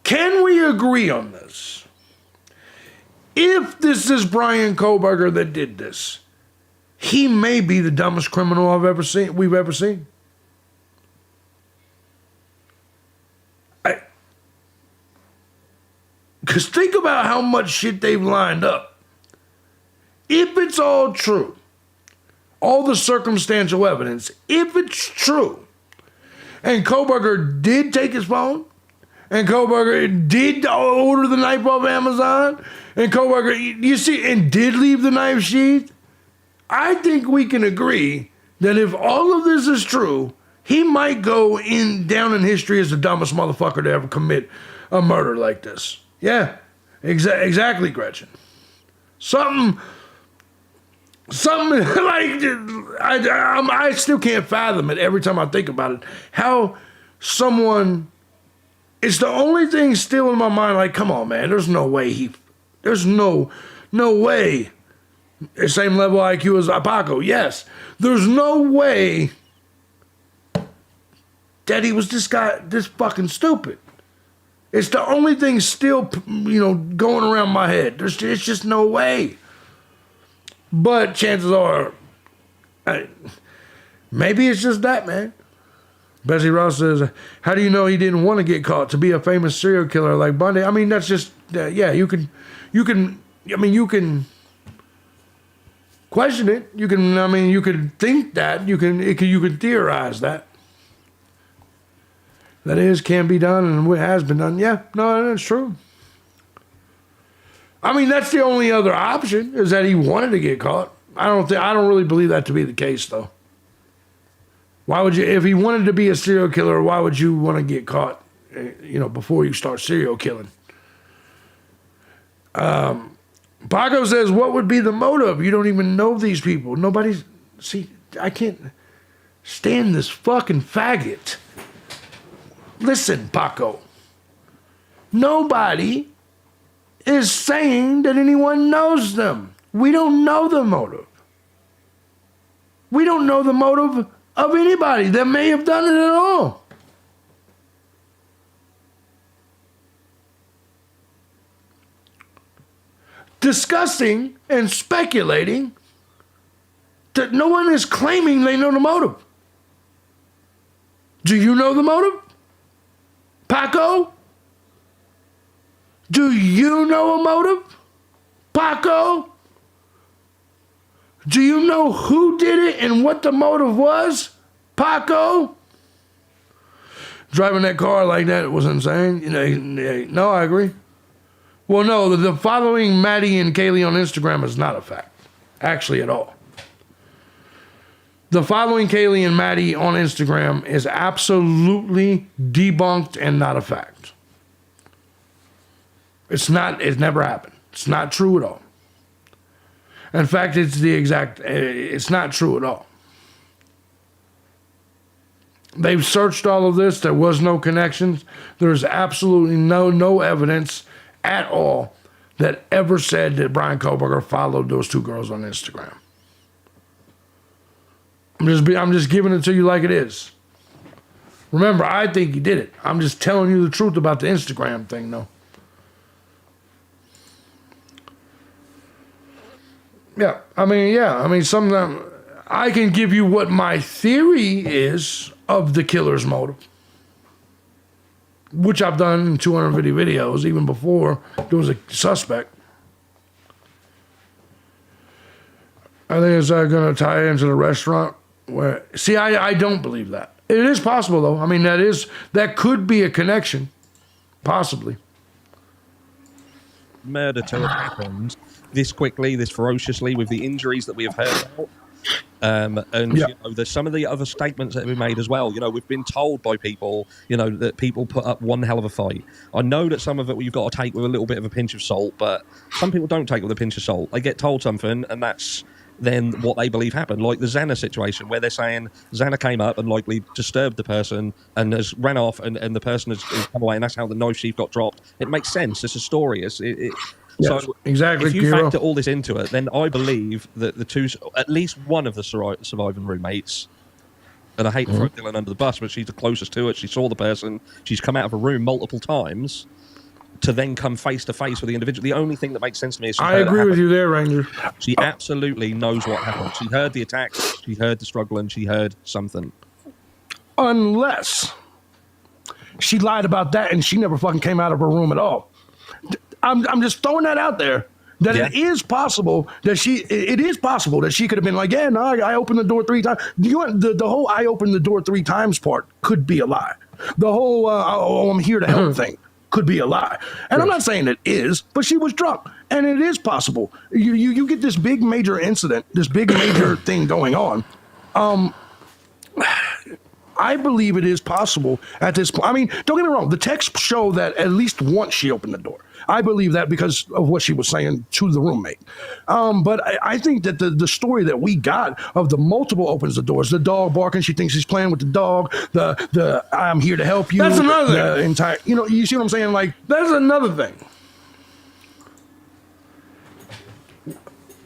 [SPEAKER 1] can we agree on this? If this is Brian Koberger that did this, he may be the dumbest criminal we've ever seen. Because think about how much shit they've lined up. If it's all true, all the circumstantial evidence, if it's true, and Koberger did take his phone, and Koberger did order the knife off Amazon, and Koberger, you see, and did leave the knife sheath, I think we can agree that if all of this is true, he might go down in history as the dumbest motherfucker to ever commit a murder like this. Yeah, exactly, Gretchen. Something like I still can't fathom it every time I think about it. How someone, it's the only thing still in my mind. Like, come on, man. There's no way there's no way. Same level IQ as Paco. Yes, there's no way that he was this fucking stupid. It's the only thing still, going around my head. It's just no way. But chances are, maybe it's just that, man. Bessie Ross says, how do you know he didn't want to get caught to be a famous serial killer like Bundy? I mean, that's just, you can question it. You can think that. You can theorize that. That can be done and what has been done. Yeah, no, that's true. I mean, that's the only other option is that he wanted to get caught. I don't really believe that to be the case, though. Why would you, if he wanted to be a serial killer, why would you want to get caught, before you start serial killing? Paco says, what would be the motive? You don't even know these people. I can't stand this fucking faggot. Listen, Paco. Nobody is saying that anyone knows them. We don't know the motive. We don't know the motive of anybody that may have done it at all. Discussing and speculating that no one is claiming they know the motive. Do you know the motive? Paco? Do you know a motive? Paco? Do you know who did it and what the motive was? Paco? Driving that car like that was insane. No, I agree. Well, no, the following Maddie and Kaylee on Instagram is not a fact, actually, at all. The following Kaylee and Maddie on Instagram is absolutely debunked and not a fact. It's never happened. It's not true at all. In fact, it's not true at all. They've searched all of this. There was no connections. There's absolutely no evidence at all that ever said that Brian Koberger followed those two girls on Instagram. I'm just giving it to you like it is. Remember, I think he did it. I'm just telling you the truth about the Instagram thing, though. Yeah, I mean, sometimes I can give you what my theory is of the killer's motive, which I've done in 250 videos, even before there was a suspect. I think it's going to tie into the restaurant. See, I don't believe that. It is possible, though. I mean, that could be a connection, possibly.
[SPEAKER 2] Murder to have happened this quickly, this ferociously, with the injuries that we have heard about. You know, there's some of the other statements that have been made as well. You know, we've been told by people, you know, that people put up one hell of a fight. I know that some of it you've got to take with a little bit of a pinch of salt, but some people don't take it with a pinch of salt. They get told something, and that's then what they believe happened. Like the Xana situation, where they're saying Xana came up and likely disturbed the person and has ran off, and the person has come away, and that's how the knife sheath got dropped. It makes sense. It's a story.
[SPEAKER 1] Yes,
[SPEAKER 2] so
[SPEAKER 1] exactly.
[SPEAKER 2] If you factor all this into it, then I believe that the two, at least one of the surviving roommates, and I hate to throw Dylan under the bus, but she's the closest to it. She saw the person. She's come out of a room multiple times to then come face to face with the individual. The only thing that makes sense to me is
[SPEAKER 1] I agree with you there, Ranger.
[SPEAKER 2] She absolutely knows what happened. She heard the attack, she heard the struggle, and she heard something.
[SPEAKER 5] Unless she lied about that and she never fucking came out of her room at all. I'm just throwing that out there. That it is possible that she could have been like, yeah, no, I opened the door 3 times. The whole I opened the door 3 times part could be a lie. The whole I'm here to help thing could be a lie. And I'm not saying it is, but she was drunk. And it is possible. You get this big major incident, this big major thing going on. I believe it is possible at this point. I mean, don't get me wrong. The texts show that at least once she opened the door. I believe that because of what she was saying to the roommate. But I think that the story that we got of the multiple opens the doors, the dog barking, she thinks he's playing with the dog, the I'm here to help you.
[SPEAKER 1] That's another thing.
[SPEAKER 5] Entire, you see what I'm saying? Like,
[SPEAKER 1] that's another thing.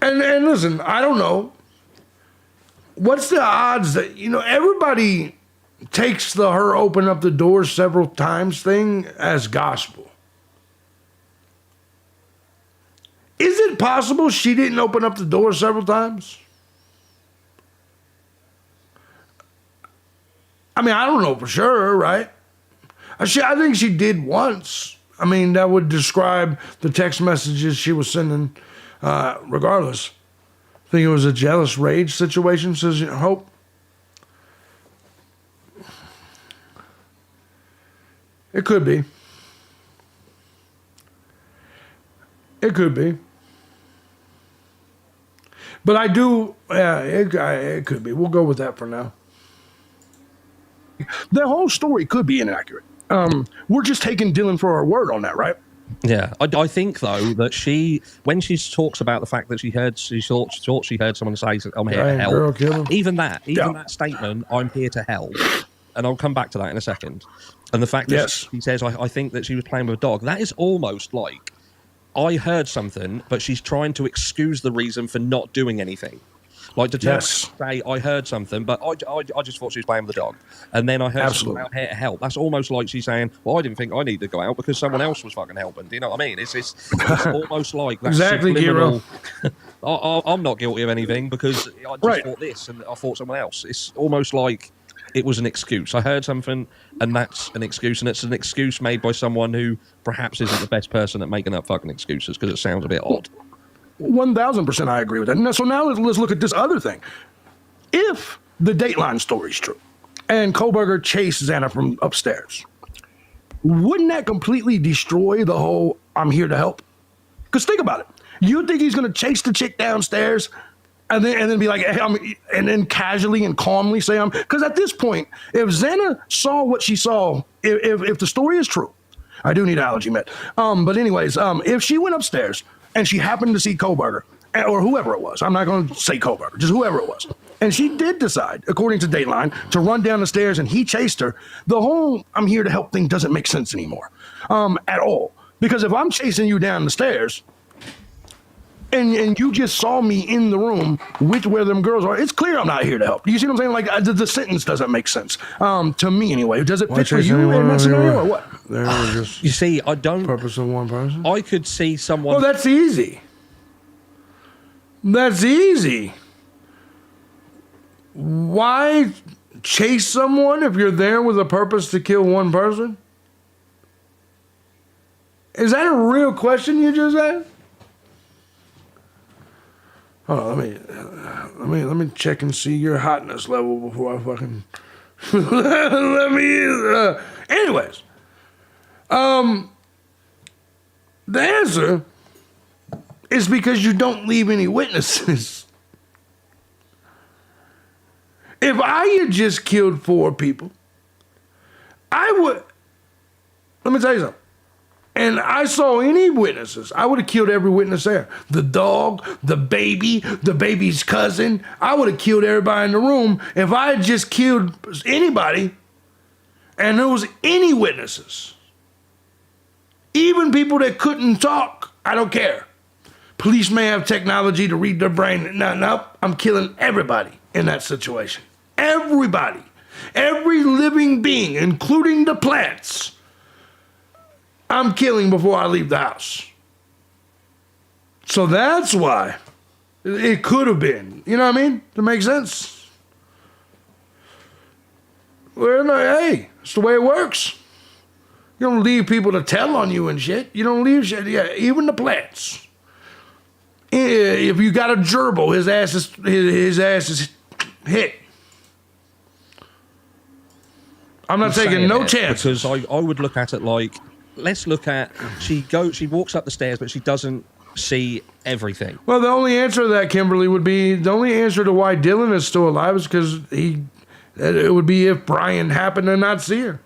[SPEAKER 1] And listen, I don't know. What's the odds that, everybody takes the her open up the door several times thing as gospel? Is it possible she didn't open up the door several times? I mean, I don't know for sure, right? I think she did once. I mean, that would describe the text messages she was sending regardless. I think it was a jealous rage situation, says Hope. It could be. It could be. But I do, it could be. We'll go with that for now.
[SPEAKER 5] The whole story could be inaccurate. We're just taking Dylan for our word on that, right?
[SPEAKER 2] Yeah, I think though that when she talks about the fact that she thought she heard someone say, "I'm here to help," even that statement, "I'm here to help," and I'll come back to that in a second. And the fact that she says, "I think that she was playing with a dog," that is almost like I heard something, but she's trying to excuse the reason for not doing anything. Like to say, I heard something, but I just thought she was playing with the dog. And then I heard something about here to help. That's almost like she's saying, well, I didn't think I needed to go out because someone else was fucking helping. Do you know what I mean? It's almost like that.
[SPEAKER 1] Exactly, Giro.
[SPEAKER 2] I'm not guilty of anything because I just thought this and I thought someone else. It's almost like it was an excuse. I heard something and that's an excuse. And it's an excuse made by someone who perhaps isn't the best person at making up fucking excuses because it sounds a bit odd.
[SPEAKER 5] 1,000% I agree with that. So now let's look at this other thing. If the Dateline story is true and Koberger chased Xana from upstairs, wouldn't that completely destroy the whole I'm here to help? Because think about it. You think he's going to chase the chick downstairs and then be like, hey, and then casually and calmly say because at this point, if Xana saw what she saw, if the story is true, I do need allergy med. But anyways, if she went upstairs and she happened to see Koberger, or whoever it was, I'm not going to say Koberger, just whoever it was, and she did decide, according to Dateline, to run down the stairs and he chased her, the whole I'm here to help thing doesn't make sense anymore at all. Because if I'm chasing you down the stairs and you just saw me in the room where them girls are, it's clear I'm not here to help. You see what I'm saying? Like, the sentence doesn't make sense to me anyway. Does it fit for you in that scenario or what?
[SPEAKER 1] There was just
[SPEAKER 2] You see, I don't.
[SPEAKER 1] purpose of one person.
[SPEAKER 2] I could see someone.
[SPEAKER 1] Well, that's easy. That's easy. Why chase someone if you're there with a purpose to kill one person? Is that a real question you just asked? Hold on, let me check and see your hotness level before I fucking let me. Anyways, the answer is because you don't leave any witnesses. If I had just killed 4 people, I would. Let me tell you something. And I saw any witnesses, I would have killed every witness there. The dog, the baby's cousin. I would have killed everybody in the room if I had just killed anybody and there was any witnesses. Even people that couldn't talk, I don't care. Police may have technology to read their brain. No, I'm killing everybody in that situation. Everybody. Every living being, including the plants, I'm killing before I leave the house. So that's why it could have been. You know what I mean? To make sense. Well, no, hey, it's the way it works. You don't leave people to tell on you and shit. You don't leave shit. Yeah, even the plants. If you got a gerbil, his ass is hit. I'm not taking no chance.
[SPEAKER 2] Because I would look at it like, let's look at, she walks up the stairs, but she doesn't see everything.
[SPEAKER 1] Well, the only answer to that, Kimberly, would be, the only answer to why Dylan is still alive is because it would be if Brian happened to not see her.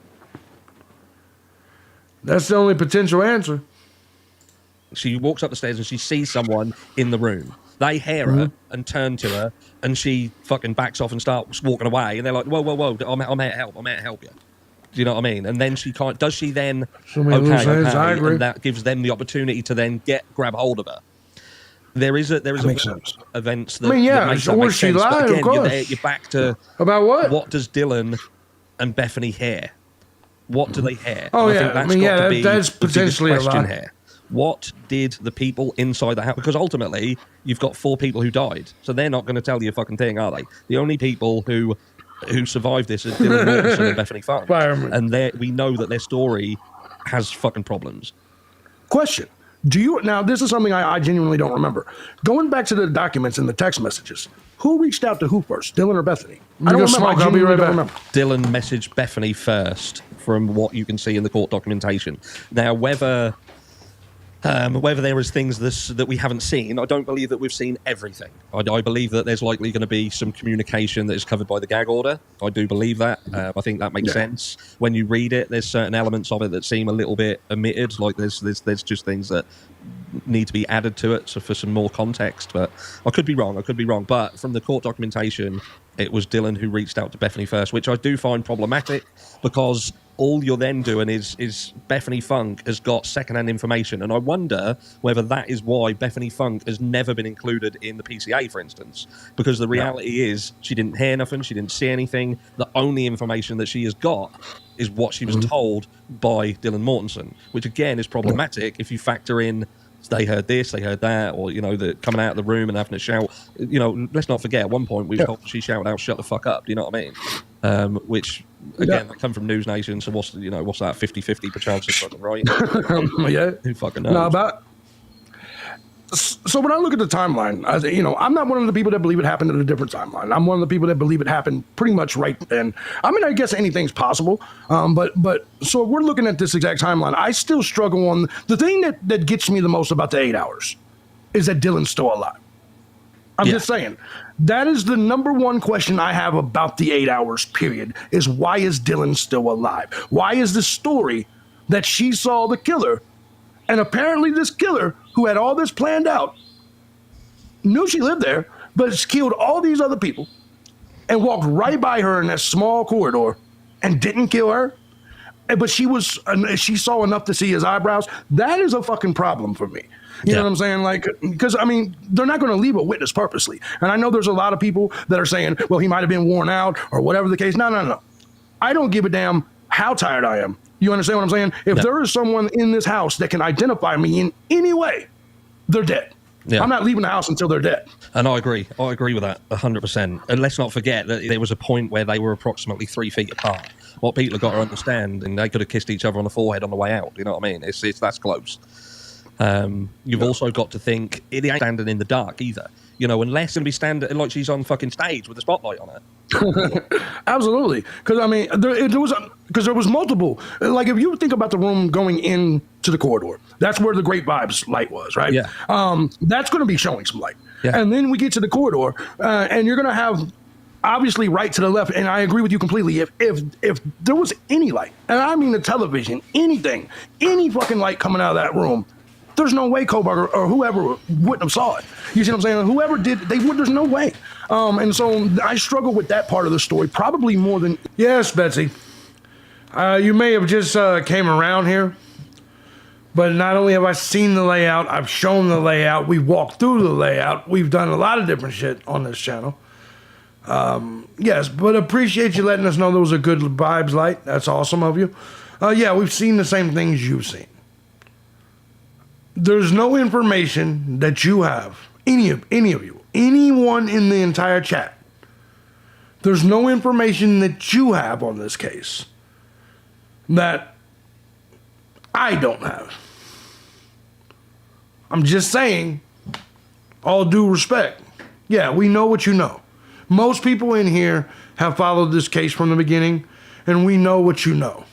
[SPEAKER 1] That's the only potential answer.
[SPEAKER 2] She walks up the stairs and she sees someone in the room. They hear her and turn to her, and she fucking backs off and starts walking away. And they're like, whoa, I'm here to help. I'm here to help you. Do you know what I mean? And then she can't. Does she then?
[SPEAKER 1] I agree.
[SPEAKER 2] And that gives them the opportunity to then grab hold of her. There is events that.
[SPEAKER 1] I mean, yeah, or she lied. Of course.
[SPEAKER 2] You're back to
[SPEAKER 1] about what?
[SPEAKER 2] What does Dylan and Bethany hear? What do they hear?
[SPEAKER 1] Oh,
[SPEAKER 2] and
[SPEAKER 1] yeah.
[SPEAKER 2] I think
[SPEAKER 1] That's potentially a lie.
[SPEAKER 2] Here. What did the people inside the house? Because ultimately, you've got 4 people who died, so they're not going to tell you a fucking thing, are they? The only people who survived this is Dylan Mortensen and Bethany Funk, and we know that their story has fucking problems.
[SPEAKER 5] Question. Now, this is something I genuinely don't remember. Going back to the documents and the text messages, who reached out to who first, Dylan or Bethany? I don't remember.
[SPEAKER 1] I'll be right back.
[SPEAKER 2] Dylan messaged Bethany first, from what you can see in the court documentation. Now, whether there is things that we haven't seen, I don't believe that we've seen everything. I believe that there's likely going to be some communication that is covered by the gag order. I do believe that. I think that makes sense. When you read it, there's certain elements of it that seem a little bit omitted. Like there's just things that need to be added to it for some more context. But I could be wrong. But from the court documentation, it was Dylan who reached out to Bethany first, which I do find problematic because all you're then doing is Bethany Funk has got secondhand information. And I wonder whether that is why Bethany Funk has never been included in the PCA, for instance. Because the reality is she didn't hear nothing, she didn't see anything. The only information that she has got is what she was told by Dylan Mortensen, which again is problematic if you factor in they heard this, they heard that, or, coming out of the room and having a shout. Let's not forget, at one point, she shouted out, "Shut the fuck up." Do you know what I mean? Which, again, they come from News Nation, so what's that, 50-50 per chance of fucking right?
[SPEAKER 5] Yeah.
[SPEAKER 2] Who fucking knows?
[SPEAKER 5] So when I look at the timeline, I'm not one of the people that believe it happened at a different timeline. I'm one of the people that believe it happened pretty much right then. I mean, I guess anything's possible. But so if we're looking at this exact timeline, I still struggle on the thing that gets me the most about the 8 hours is that Dylan's still alive. I'm just saying. That is the number one question I have about the 8 hours period is why is Dylan still alive? Why is the story that she saw the killer, and apparently this killer who had all this planned out knew she lived there, but killed all these other people and walked right by her in that small corridor and didn't kill her, but she saw enough to see his eyebrows. That is a fucking problem for me. You know what I'm saying? Like, because I mean, they're not going to leave a witness purposely. And I know there's a lot of people that are saying, well, he might have been worn out or whatever the case. No. I don't give a damn how tired I am. You understand what I'm saying? If there is someone in this house that can identify me in any way, they're dead. Yeah. I'm not leaving the house until they're dead.
[SPEAKER 2] And I agree. I agree with that 100%. And let's not forget that there was a point where they were approximately 3 feet apart. What people have got to understand, and they could have kissed each other on the forehead on the way out. You know what I mean? It's that's close. You've also got to think it ain't standing in the dark either. You know, unless it's going to be standing like she's on fucking stage with a spotlight on her.
[SPEAKER 5] Absolutely. Because, I mean, there was multiple. Like, if you think about the room going into the corridor, that's where the Great Vibes light was, right?
[SPEAKER 2] Yeah.
[SPEAKER 5] That's going to be showing some light.
[SPEAKER 2] Yeah.
[SPEAKER 5] And then we get to the corridor, and you're going to have, obviously, right to the left. And I agree with you completely. If there was any light, and I mean the television, anything, any fucking light coming out of that room, there's no way Koberger or whoever wouldn't have saw it. You see what I'm saying? Whoever did, there's no way. And so I struggle with that part of the story probably more than...
[SPEAKER 1] Yes, Betsy. You may have just came around here, but not only have I seen the layout, I've shown the layout, we've walked through the layout, we've done a lot of different shit on this channel. Yes, but appreciate you letting us know there was a good vibes light. That's awesome of you. Yeah, we've seen the same things you've seen. There's no information that you have, any of you, anyone in the entire chat. There's no information that you have on this case that I don't have. I'm just saying, all due respect. Yeah, we know what you know. Most people in here have followed this case from the beginning, and we know what you know.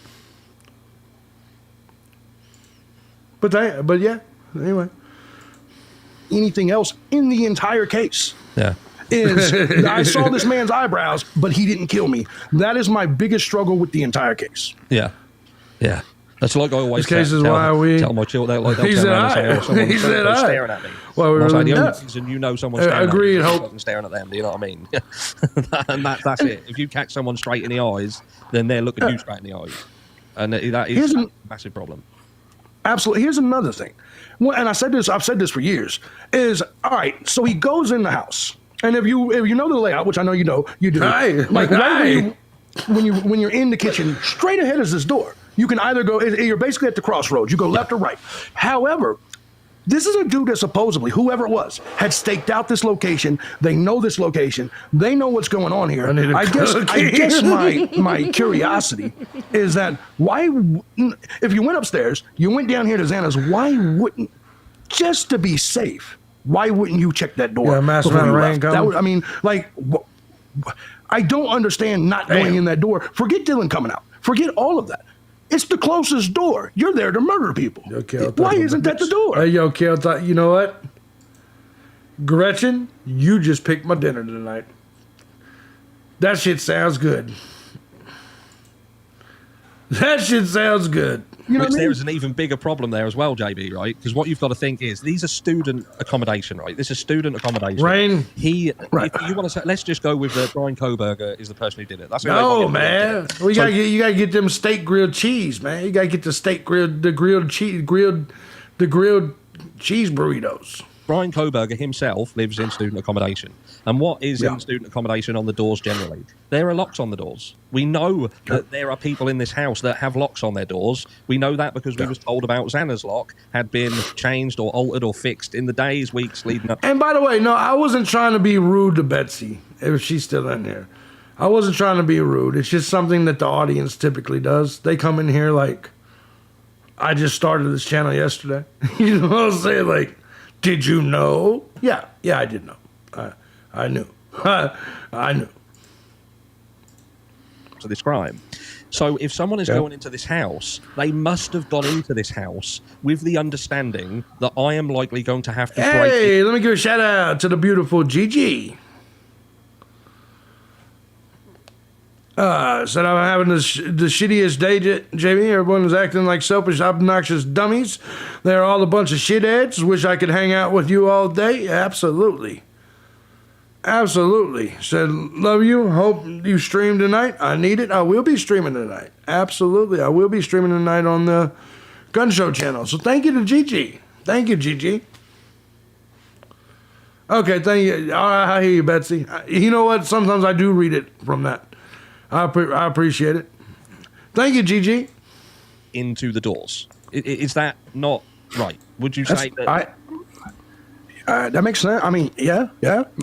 [SPEAKER 1] But yeah. Anyway,
[SPEAKER 5] anything else in the entire case.
[SPEAKER 2] Yeah.
[SPEAKER 5] Is I saw this man's eyebrows, but he didn't kill me. That is my biggest struggle with the entire case.
[SPEAKER 2] Yeah. Yeah. That's like I always
[SPEAKER 1] tell
[SPEAKER 2] my children. Like,
[SPEAKER 1] he said I. He said I.
[SPEAKER 2] Staring at me.
[SPEAKER 1] Well,
[SPEAKER 2] the only reason you know someone's staring at
[SPEAKER 1] you
[SPEAKER 2] is staring at them. Do you know what I mean? And that's it. If you catch someone straight in the eyes, then they're looking you straight in the eyes. And that is a massive problem.
[SPEAKER 5] Absolutely. Here's another thing. Well, and I've said this for years, is, all right, so he goes in the house. And if you know the layout, which I know you do. When you're in the kitchen, straight ahead is this door. You can either go, you're basically at the crossroads. You go left or right. However, this is a dude that supposedly, whoever it was, had staked out this location. They know this location. They know what's going on here. I guess my curiosity is that why, if you went upstairs, you went down here to Xana's, why wouldn't, just to be safe, why wouldn't you check that door?
[SPEAKER 1] Yeah, mass amount of rain coming.
[SPEAKER 5] I mean, like, I don't understand not going in that door. Forget Dylan coming out. Forget all of that. It's the closest door. You're there to murder people. Why isn't that the door?
[SPEAKER 1] Hey, yo, Kel, you know what? Gretchen, you just picked my dinner tonight. That shit sounds good. That shit sounds good.
[SPEAKER 2] You know there's an even bigger problem there as well, JB, right? Because what you've got to think is these are student accommodation, right? This is student accommodation.
[SPEAKER 1] Rain.
[SPEAKER 2] If you want to say, let's just go with Brian Koberger is the person who did it. That's
[SPEAKER 1] no, man. Well, you gotta get them steak grilled cheese, man. You gotta get the steak grilled cheese burritos.
[SPEAKER 2] Brian Koberger himself lives in student accommodation. And what is in student accommodation on the doors generally? There are locks on the doors. We know that there are people in this house that have locks on their doors. We know that because we was told about Xana's lock had been changed or altered or fixed in the days, weeks leading up.
[SPEAKER 1] And by the way, no, I wasn't trying to be rude to Betsy, if she's still in here. I wasn't trying to be rude. It's just something that the audience typically does. They come in here like, I just started this channel yesterday. You know what I'm saying? Like, did you know? Yeah, I did know. I knew. I knew.
[SPEAKER 2] To this crime. So if someone is going into this house, they must have gone into this house with the understanding that I am likely going to have to break it.
[SPEAKER 1] Hey, let me give a shout out to the beautiful Gigi. Said I'm having the shittiest day, JB. Everyone is acting like selfish, obnoxious dummies. They're all a bunch of shitheads. Wish I could hang out with you all day. Absolutely. Absolutely. Said, love you. Hope you stream tonight. I need it. I will be streaming tonight. Absolutely. I will be streaming tonight on the Gun Show channel. So thank you to Gigi. Thank you, Gigi. Okay, thank you. I hear you, Betsy. You know what? Sometimes I do read it from that. I appreciate it. Thank you, Gigi.
[SPEAKER 2] Into the doors. Is that not right? Would you say that?
[SPEAKER 5] That makes sense. I mean, yeah.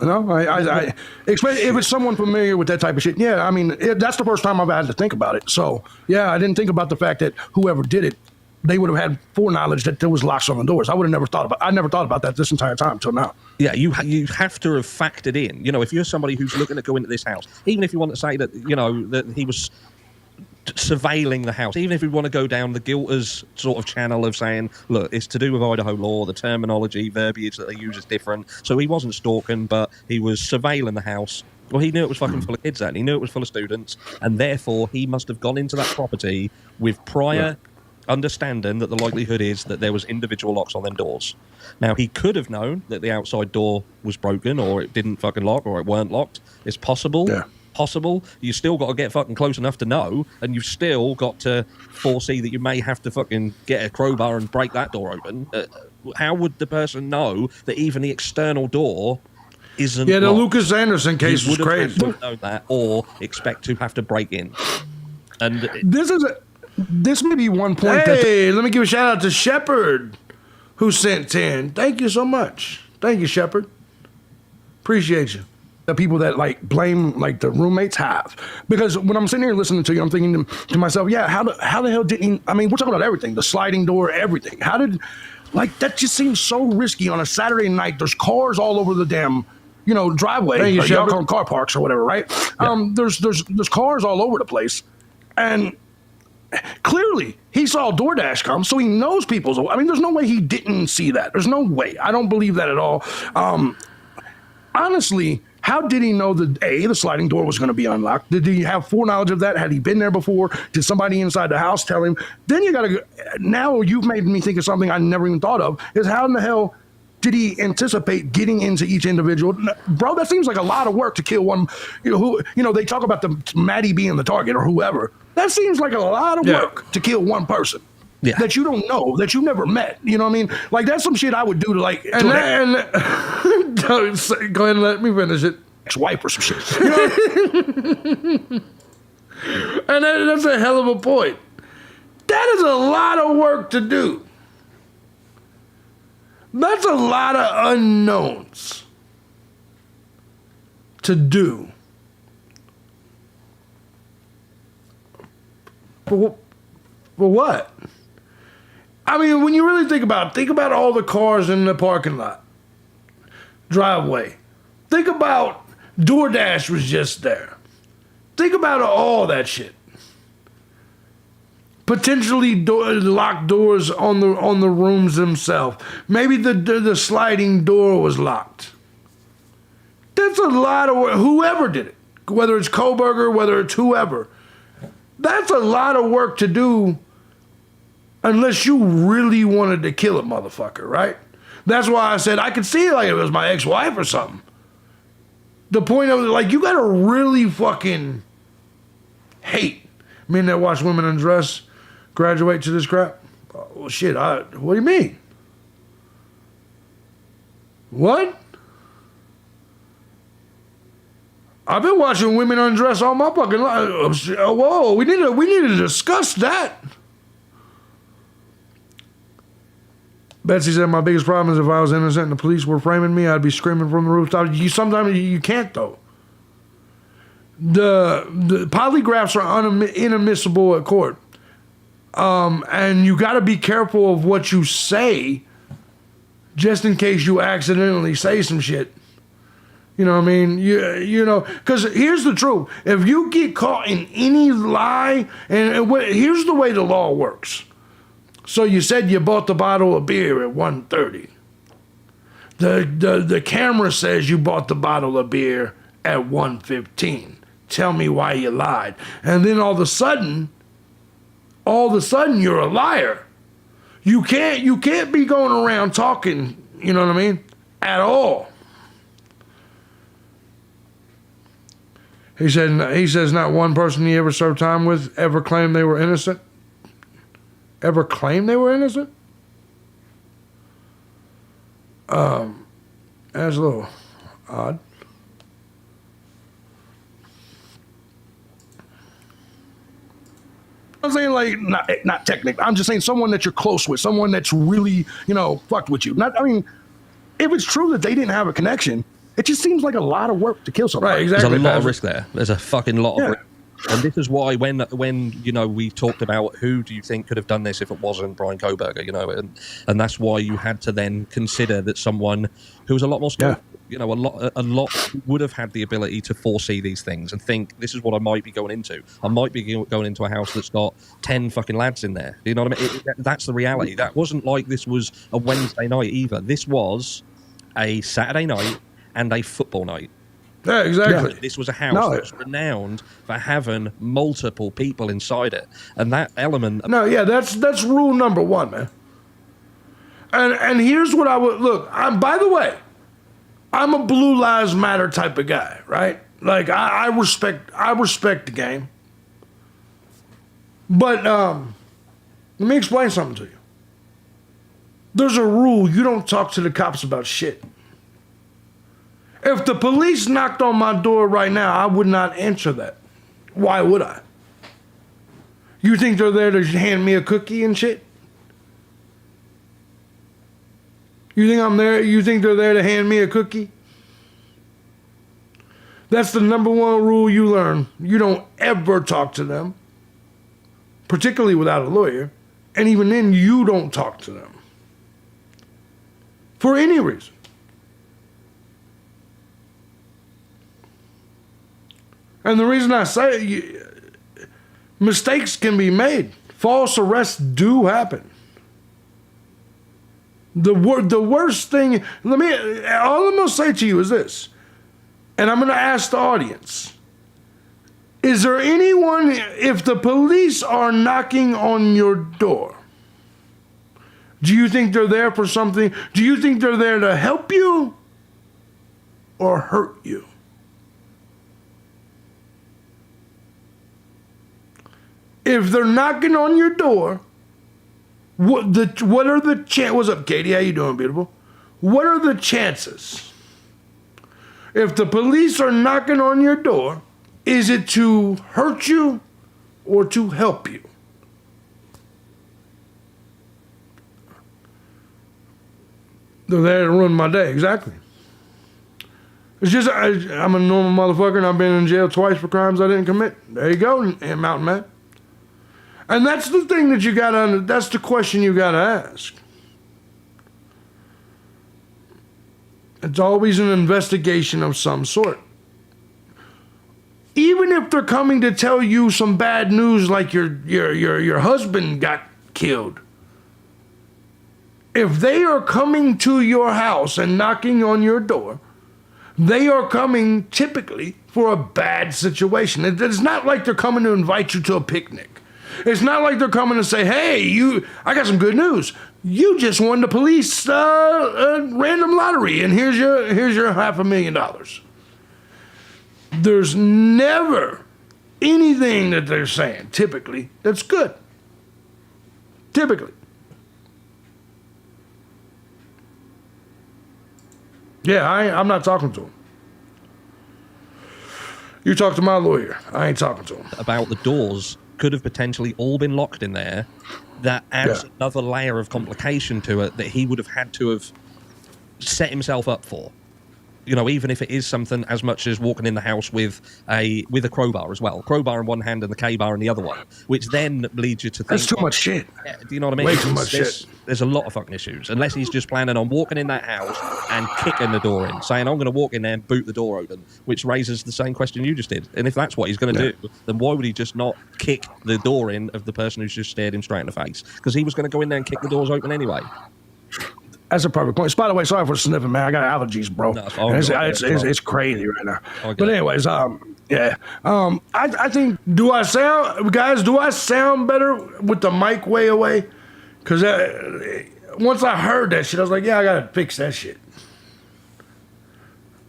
[SPEAKER 5] No, I especially if it's someone familiar with that type of shit. Yeah, I mean, that's the first time I've had to think about it. So, yeah, I didn't think about the fact that whoever did it, they would have had foreknowledge that there was locks on the doors. I never thought about that this entire time till now.
[SPEAKER 2] Yeah, you have to have factored in. You know, if you're somebody who's looking to go into this house, even if you want to say that, you know, that he was surveilling the house, even if we want to go down the Gilters sort of channel of saying, look, it's to do with Idaho law, the terminology, verbiage that they use is different. So he wasn't stalking, but he was surveilling the house. Well, he knew it was fucking full of kids then. He knew it was full of students, and therefore he must have gone into that property with prior understanding that the likelihood is that there was individual locks on them doors. Now, he could have known that the outside door was broken, or it didn't fucking lock, or it weren't locked. It's possible.
[SPEAKER 5] Yeah.
[SPEAKER 2] Possible. You still got to get fucking close enough to know, and you've still got to foresee that you may have to fucking get a crowbar and break that door open. How would the person know that even the external door isn't
[SPEAKER 1] Yeah, the
[SPEAKER 2] locked?
[SPEAKER 1] Lucas Anderson case was crazy.
[SPEAKER 2] Have to know that, or expect to have to break in. And
[SPEAKER 5] This may be one point.
[SPEAKER 1] Hey, let me give a shout out to Shepard, who sent 10. Thank you so much. Thank you, Shepard. Appreciate you.
[SPEAKER 5] The people that like blame like the roommates have, because when I'm sitting here listening to you, I'm thinking to myself, yeah, how the hell didn't he? I mean, we're talking about everything, the sliding door, everything. How did, like, that just seems so risky on a Saturday night. There's cars all over the damn, driveway.
[SPEAKER 1] Thank you,
[SPEAKER 5] y'all call them car parks or whatever, right? Yeah. There's cars all over the place, and clearly he saw DoorDash come, so he knows people's. I mean, there's no way he didn't see that. There's no way. I don't believe that at all. Honestly, how did he know that the sliding door was going to be unlocked? Did he have foreknowledge of that? Had he been there before? Did somebody inside the house tell him? Then you got to. Now you've made me think of something I never even thought of. Is how in the hell did he anticipate getting into each individual? Bro, that seems like a lot of work to kill one. They talk about the Maddie being the target or whoever. That seems like a lot of work to kill one person. Yeah. That you don't know, that you never met. You know what I mean? Like, that's some shit I would do to, like...
[SPEAKER 1] Go ahead and let me finish it.
[SPEAKER 5] Ex-wife or some shit.
[SPEAKER 1] And that's a hell of a point. That is a lot of work to do. That's a lot of unknowns to do. For what? I mean, when you really think about all the cars in the parking lot, driveway. Think about DoorDash was just there. Think about all that shit. Potentially locked doors on the rooms themselves. Maybe the sliding door was locked. That's a lot of work. Whoever did it, whether it's Koberger, whether it's whoever, that's a lot of work to do. Unless you really wanted to kill a motherfucker, right? That's why I said I could see it like it was my ex-wife or something. The point of it, like, you gotta really fucking hate men that watch women undress graduate to this crap. Well, shit, what do you mean? What? I've been watching women undress all my fucking life. Whoa, we need to discuss that. Betsy said, my biggest problem is if I was innocent and the police were framing me, I'd be screaming from the rooftop. Sometimes you can't, though. The polygraphs are inadmissible at court. And you got to be careful of what you say just in case you accidentally say some shit. You know what I mean? Because here's the truth. If you get caught in any lie, and here's the way the law works. So you said you bought the bottle of beer at 1:30. The camera says you bought the bottle of beer at 1:15. Tell me why you lied. And then all of a sudden you're a liar. You can't be going around talking, you know what I mean? At all. He says not one person he ever served time with ever claimed they were innocent. Ever claimed they were innocent? That's a little odd.
[SPEAKER 5] I'm saying like not technically. I'm just saying someone that you're close with, someone that's really fucked with you. I mean, if it's true that they didn't have a connection, it just seems like a lot of work to kill somebody.
[SPEAKER 1] Right, exactly.
[SPEAKER 2] There's a lot of risk there. There's a fucking lot of risk. And this is why when we talked about who do you think could have done this if it wasn't Brian Koberger, and that's why you had to then consider that someone who was a lot more skilled, a lot would have had the ability to foresee these things and think, this is what I might be going into. I might be going into a house that's got 10 fucking lads in there. You know what I mean? That's the reality. That wasn't like this was a Wednesday night either. This was a Saturday night and a football night.
[SPEAKER 1] Yeah, exactly.
[SPEAKER 2] This was a house that was renowned for having multiple people inside it, and that element.
[SPEAKER 1] That's rule number one, man. And here's what I would look. By the way, I'm a Blue Lives Matter type of guy, right? Like I respect the game, but let me explain something to you. There's a rule: you don't talk to the cops about shit. If the police knocked on my door right now, I would not answer that. Why would I? You think they're there to hand me a cookie and shit? You think they're there to hand me a cookie? That's the number one rule you learn. You don't ever talk to them, particularly without a lawyer. And even then, you don't talk to them. For any reason. And the reason I say mistakes can be made. False arrests do happen. The worst thing, all I'm going to say to you is this, and I'm going to ask the audience, is there anyone, if the police are knocking on your door, do you think they're there for something? Do you think they're there to help you or hurt you? If they're knocking on your door, what are the chances? What's up, Katie? How you doing, beautiful? What are the chances? If the police are knocking on your door, is it to hurt you or to help you? They're there to ruin my day, exactly. It's just, I'm a normal motherfucker and I've been in jail twice for crimes I didn't commit. There you go, Mountain Man. And that's the thing that that's the question you gotta ask. It's always an investigation of some sort. Even if they're coming to tell you some bad news like your husband got killed. If they are coming to your house and knocking on your door, they are coming typically for a bad situation. It's not like they're coming to invite you to a picnic. It's not like they're coming to say, hey, I got some good news. You just won the police random lottery, and here's your $500,000. There's never anything that they're saying, typically, that's good. Typically. Yeah, I'm not talking to him. You talk to my lawyer. I ain't talking to him.
[SPEAKER 2] About the doors could have potentially all been locked in there. That adds another layer of complication to it that he would have had to have set himself up for. Even if it is something as much as walking in the house with a crowbar as well. Crowbar in one hand and the K-bar in the other one, which then leads you to think...
[SPEAKER 5] That's too much shit.
[SPEAKER 2] Yeah, do you know what I mean?
[SPEAKER 5] Way too much shit.
[SPEAKER 2] There's a lot of fucking issues. Unless he's just planning on walking in that house and kicking the door in, saying, I'm going to walk in there and boot the door open, which raises the same question you just did. And if that's what he's going to do, then why would he just not kick the door in of the person who's just stared him straight in the face? Because he was going to go in there and kick the doors open anyway.
[SPEAKER 5] That's a perfect point. By the way, sorry for sniffing, man. I got allergies, bro.
[SPEAKER 2] No,
[SPEAKER 5] it's crazy right now. But anyways, I think, do I sound better with the mic way away? Because once I heard that shit, I was like, yeah, I got to fix that shit.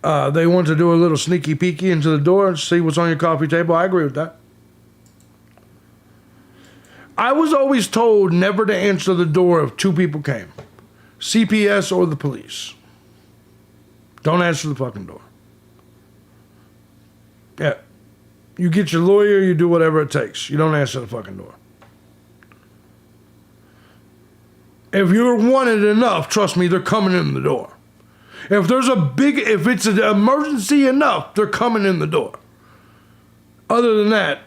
[SPEAKER 5] They want to do a little sneaky peeky into the door and see what's on your coffee table. I agree with that. I was always told never to answer the door if two people came. CPS or the police.
[SPEAKER 1] Don't answer the fucking door. Yeah. You get your lawyer, you do whatever it takes. You don't answer the fucking door. If you're wanted enough, trust me, they're coming in the door. If it's an emergency enough, they're coming in the door. Other than that,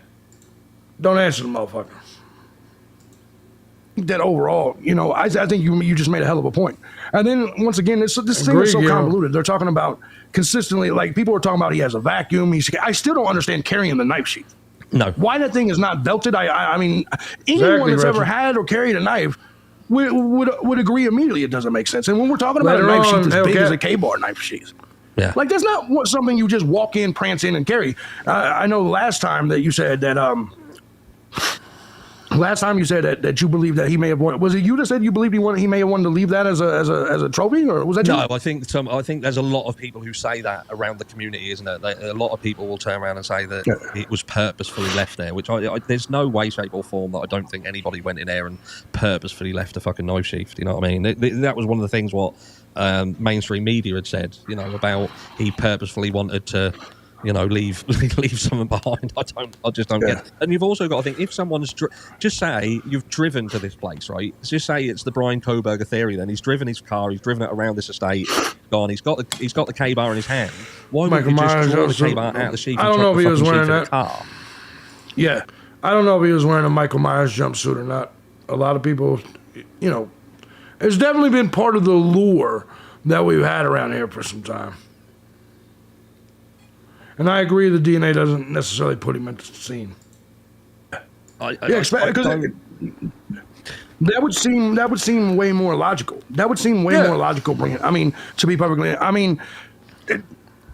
[SPEAKER 1] don't answer the motherfucker.
[SPEAKER 5] That overall, I think you just made a hell of a point. And then once again, this thing is so
[SPEAKER 1] Agreed,
[SPEAKER 5] convoluted. They're talking about consistently, like people are talking about he has a vacuum. I still don't understand carrying the knife sheath.
[SPEAKER 2] No.
[SPEAKER 5] Why that thing is not belted? I mean, anyone that's ever had or carried a knife would agree immediately it doesn't make sense. And when we're talking about a knife sheath as big as a K-bar knife sheath.
[SPEAKER 2] Yeah.
[SPEAKER 5] Like that's not something you just walk in, prance in, and carry. I know last time that you said that that you believe that he may have wanted. Was it you that said you believed he may have wanted to leave that as a trophy, or was that you?
[SPEAKER 2] No, I think there's a lot of people who say that around the community, isn't it? A lot of people will turn around and say that it was purposefully left there, which there's no way, shape, or form that I don't think anybody went in there and purposefully left a fucking knife sheath. You know what I mean? That was one of the things what mainstream media had said, about he purposefully wanted to, leave someone behind. I just don't get it. And you've also got to think, if someone's just say you've driven to this place, right? Just say it's the Brian Koberger theory. Then he's driven his car, he's driven it around this estate, gone. He's got the K-bar in his hand. Why would you just draw the K-bar out of the sheath?
[SPEAKER 1] I don't know if he was wearing that
[SPEAKER 2] car.
[SPEAKER 1] Yeah, I don't know if he was wearing a Michael Myers jumpsuit or not. A lot of people, it's definitely been part of the lure that we've had around here for some time. And I agree the DNA doesn't necessarily put him at the scene. That would seem way more logical. That would seem way more logical. To be perfectly,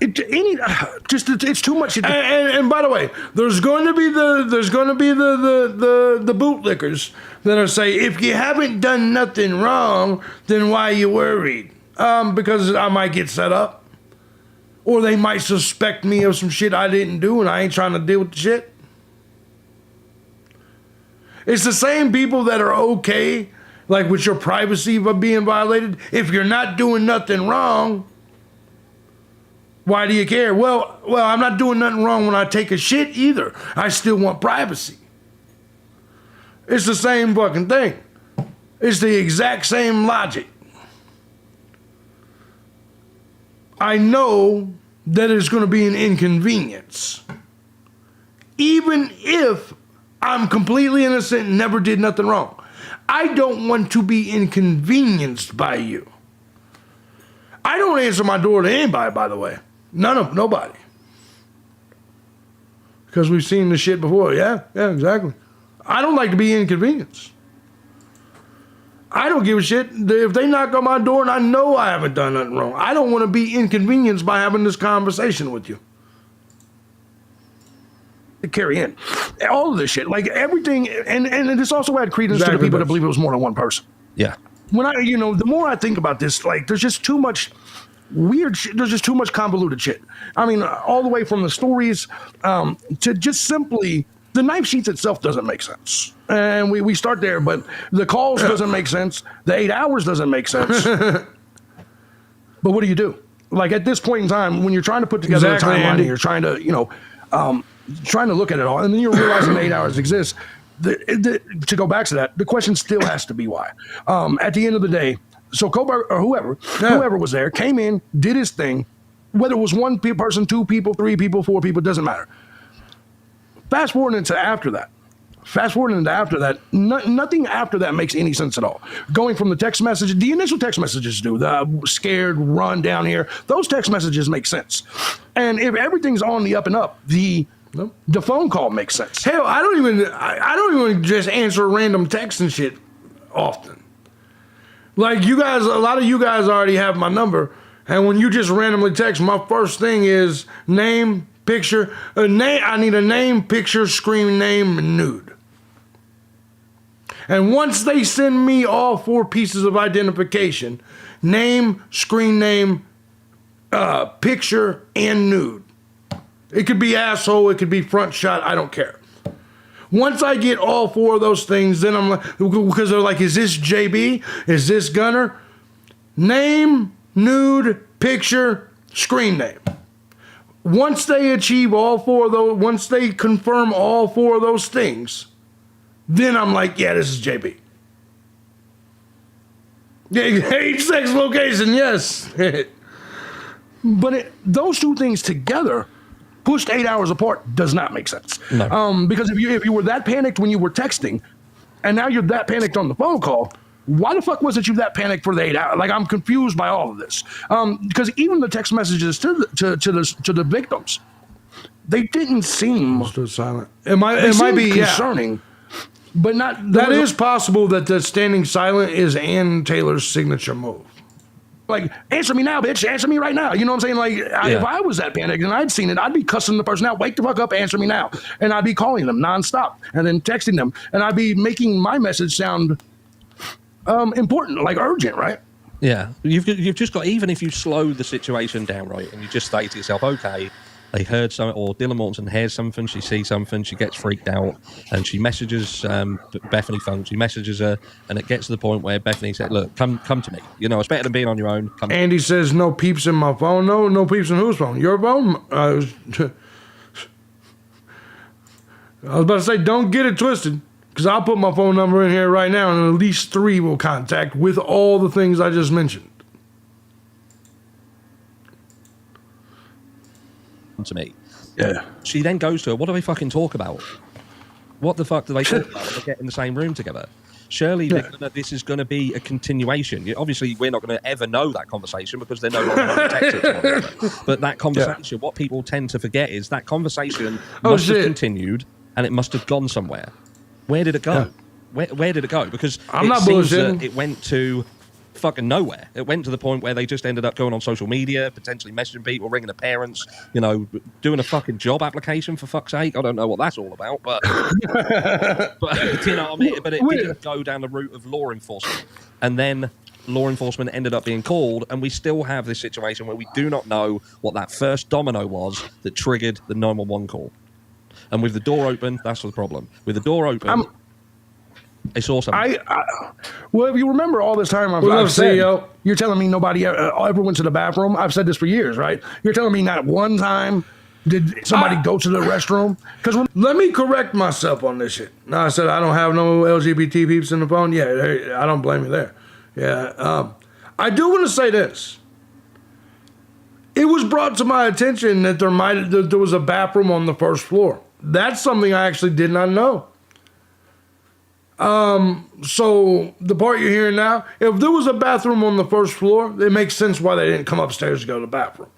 [SPEAKER 1] it's too much. And by the way, there's going to be the bootlickers that'll say, if you haven't done nothing wrong, then why are you worried? Because I might get set up. Or they might suspect me of some shit I didn't do and I ain't trying to deal with the shit. It's the same people that are okay, like with your privacy being violated. If you're not doing nothing wrong, why do you care? Well, I'm not doing nothing wrong when I take a shit either. I still want privacy. It's the same fucking thing. It's the exact same logic. I know that it's going to be an inconvenience. Even if I'm completely innocent and never did nothing wrong. I don't want to be inconvenienced by you. I don't answer my door to anybody, by the way. Nobody. Because we've seen this shit before. Yeah, exactly. I don't like to be inconvenienced. I don't give a shit if they knock on my door and I know I haven't done nothing wrong. I don't want to be inconvenienced by having this conversation with you. To carry in all of this shit, like everything, and this also had credence to the people that believe it was more than one person.
[SPEAKER 2] Yeah.
[SPEAKER 5] When the more I think about this, like there's just too much weird shit. There's just too much convoluted shit. I mean, all the way from the stories to just simply. The knife sheath itself doesn't make sense. And we start there, but the calls doesn't make sense. The 8 hours doesn't make sense. But what do you do? Like at this point in time, when you're trying to put together a timeline and you're trying to, trying to look at it all, and then you're realizing 8 hours exists, to go back to that, the question still has to be why. At the end of the day, so Koberger or whoever was there, came in, did his thing, whether it was one person, 2 people, 3 people, 4 people, doesn't matter. Fast forward into after that, nothing after that makes any sense at all. Going from the text message, the initial text messages do, the scared run down here, those text messages make sense. And if everything's on the up and up, the phone call makes sense.
[SPEAKER 1] Hell, I don't even just answer random texts and shit often. Like you guys, a lot of you guys already have my number, and when you just randomly text, my first thing is name, picture, I need a name, picture, screen name, and nude. And once they send me all 4 pieces of identification, name, screen name, picture, and nude. It could be asshole, it could be front shot, I don't care. Once I get all 4 of those things, then I'm like, because they're like, is this JB? Is this Gunner? Name, nude, picture, screen name. Once they achieve all four of those, once they confirm all four of those things, then I'm like, yeah, this is JB. Yeah, age, sex, location, yes.
[SPEAKER 5] But those two things together, pushed 8 hours apart, does not make sense.
[SPEAKER 2] No.
[SPEAKER 5] Because if you were that panicked when you were texting, and now you're that panicked on the phone call, why the fuck wasn't you that panicked for the 8 hours? Like, I'm confused by all of this. Because even the text messages to the victims, they didn't seem
[SPEAKER 1] Stood silent. It might be
[SPEAKER 5] concerning, but not.
[SPEAKER 1] That is possible that the standing silent is Ann Taylor's signature move.
[SPEAKER 5] Like, answer me now, bitch. Answer me right now. You know what I'm saying? Like, if I was that panicked and I'd seen it, I'd be cussing the person out. Wake the fuck up, answer me now. And I'd be calling them nonstop and then texting them. And I'd be making my message sound important, like urgent, right?
[SPEAKER 2] Yeah. You've just got, even if you slow the situation down, right, and you just say to yourself, okay, they heard something, or Dylan Mortensen hears something, she sees something, she gets freaked out, and she messages Bethany Funk, she messages her, and it gets to the point where Bethany said, look, come to me. You know, it's better than being on your own. Come
[SPEAKER 1] Andy says, no peeps in my phone. No peeps in whose phone? Your phone? I was about to say, don't get it twisted, because I'll put my phone number in here right now, and at least 3 will contact with all the things I just mentioned.
[SPEAKER 2] to me.
[SPEAKER 5] Yeah.
[SPEAKER 2] She then goes to her, what do they fucking talk about? What the fuck do they talk about when they get in the same room together? Surely this is going to be a continuation. Obviously, we're not going to ever know that conversation because they're no longer on the text together. But that conversation, what people tend to forget is that conversation must have continued and it must have gone somewhere. Where did it go?
[SPEAKER 1] Yeah.
[SPEAKER 2] Where did it go? Because
[SPEAKER 1] I'm not
[SPEAKER 2] seems
[SPEAKER 1] bullshitting.
[SPEAKER 2] that it went to fucking nowhere. It went to the point where they just ended up going on social media, potentially messaging people, ringing their parents, you know, doing a fucking job application, for fuck's sake. I don't know what that's all about, but but you know what I mean? But it didn't go down the route of law enforcement. And then law enforcement ended up being called, and we still have this situation where we do not know what that first domino was that triggered the 911 call. And with the door open, that's the problem. With the door open, I saw something.
[SPEAKER 5] Well, if you remember all this time I've said, you're telling me nobody ever went to the bathroom. I've said this for years, right? You're telling me not one time did somebody go to the restroom? Because
[SPEAKER 1] let me correct myself on this shit. No, I said I don't have no LGBT peeps in the phone. Yeah, I don't blame you there. Yeah, I do want to say this. It was brought to my attention that there was a bathroom on the first floor. That's something I actually did not know. So the part you're hearing now, if there was a bathroom on the first floor, it makes sense why they didn't come upstairs to go to the bathroom.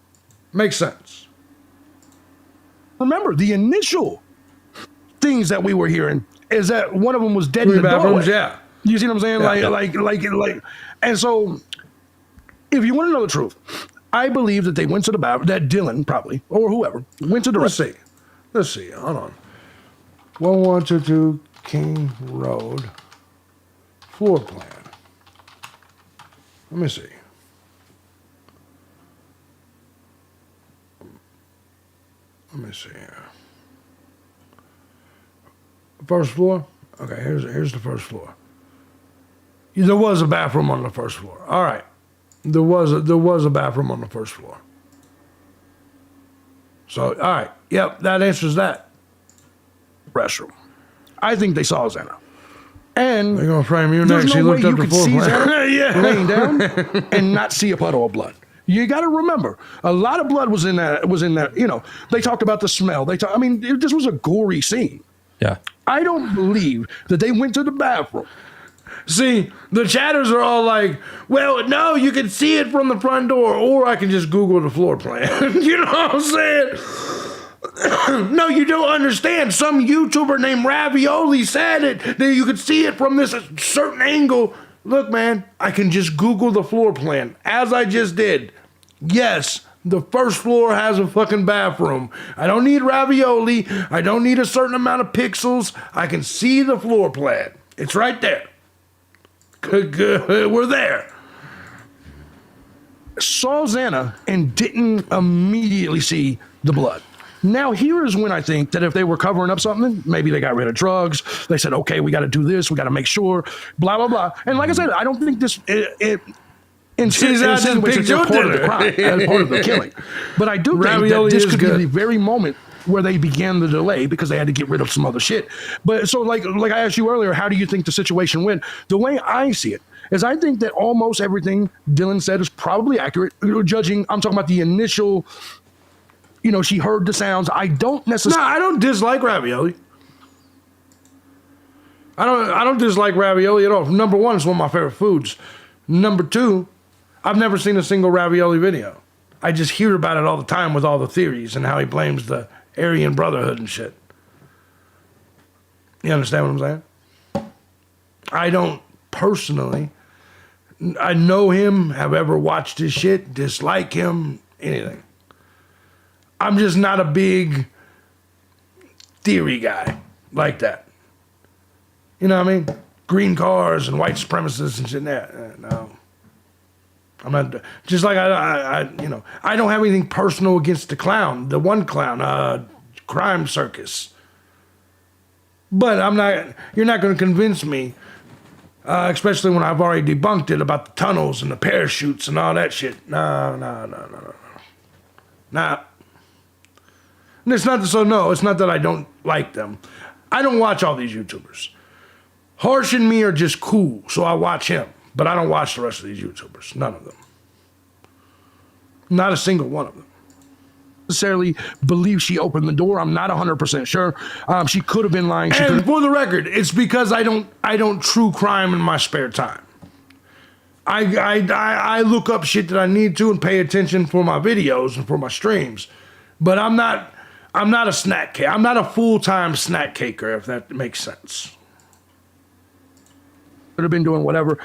[SPEAKER 1] Makes sense.
[SPEAKER 5] remember, the initial things that we were hearing is that one of them was dead in the
[SPEAKER 1] bathrooms,
[SPEAKER 5] doorway.
[SPEAKER 1] yeah.
[SPEAKER 5] You see what I'm saying? Like, and so if you want to know the truth, I believe that they went to the bathroom, that Dylan probably, or whoever, went to the restroom.
[SPEAKER 1] Let's see. Hold on. 1122 King Road. Floor plan. Let me see. Let me see here. First floor? Okay, here's the first floor. There was a bathroom on the first floor. All right. There was a bathroom on the first floor. So, all right. Yep, that answers that.
[SPEAKER 5] Restroom. I think they saw Xana. And
[SPEAKER 1] they're going to frame you
[SPEAKER 5] there's
[SPEAKER 1] next.
[SPEAKER 5] no
[SPEAKER 1] She
[SPEAKER 5] way
[SPEAKER 1] looked
[SPEAKER 5] you
[SPEAKER 1] up the
[SPEAKER 5] could
[SPEAKER 1] floor
[SPEAKER 5] see
[SPEAKER 1] plan.
[SPEAKER 5] Xana laying down and not see a puddle of blood. You got to remember, a lot of blood was in that. You know, they talked about the smell. This was a gory scene.
[SPEAKER 2] Yeah.
[SPEAKER 5] I don't believe that they went to the bathroom.
[SPEAKER 1] See, the chatters are all like, well, no, you can see it from the front door, or I can just Google the floor plan. You know what I'm saying? No, you don't understand. Some YouTuber named Ravioli said it, that you could see it from this certain angle. Look, man, I can just Google the floor plan, as I just did. Yes, the first floor has a fucking bathroom. I don't need Ravioli. I don't need a certain amount of pixels. I can see the floor plan. It's right there. We're there.
[SPEAKER 5] Saw Xana and didn't immediately see the blood. Now, here is when I think that if they were covering up something, maybe they got rid of drugs. They said, okay, we got to do this. We got to make sure, blah, blah, blah. And like I said, I don't think this, in And
[SPEAKER 1] She's out just picked your
[SPEAKER 5] part of the
[SPEAKER 1] dinner.
[SPEAKER 5] crime, as part of the killing. But I do think
[SPEAKER 1] Ravioli
[SPEAKER 5] that this
[SPEAKER 1] is
[SPEAKER 5] could
[SPEAKER 1] good.
[SPEAKER 5] be the very moment where they began the delay because they had to get rid of some other shit. But so like I asked you earlier, how do you think the situation went? The way I see it is I think that almost everything Dylan said is probably accurate. Judging, I'm talking about the initial, she heard the sounds. I don't
[SPEAKER 1] No,
[SPEAKER 5] necessarily.
[SPEAKER 1] I don't dislike ravioli. I don't dislike ravioli at all. Number one, it's one of my favorite foods. Number two, I've never seen a single ravioli video. I just hear about it all the time with all the theories and how he blames the Aryan Brotherhood and shit. You understand what I'm saying? I don't personally, I know him, have ever watched his shit, dislike him, anything. I'm just not a big theory guy like that. You know what I mean? Green cars and white supremacists and shit. No. I'm not, just like I don't have anything personal against the clown, the one clown, Crime Circus. But you're not going to convince me, especially when I've already debunked it about the tunnels and the parachutes and all that shit. No. And it's not that I don't like them. I don't watch all these YouTubers. Harsh and me are just cool, so I watch him. But I don't watch the rest of these YouTubers. None of them. Not a single one of them.
[SPEAKER 5] Necessarily believe she opened the door. I'm not 100% sure. She could have been lying.
[SPEAKER 1] And for the record, it's because I don't true crime in my spare time. I look up shit that I need to and pay attention for my videos and for my streams. But I'm not a snack cake. I'm not a full-time snack caker, if that makes sense.
[SPEAKER 5] Could have been doing whatever.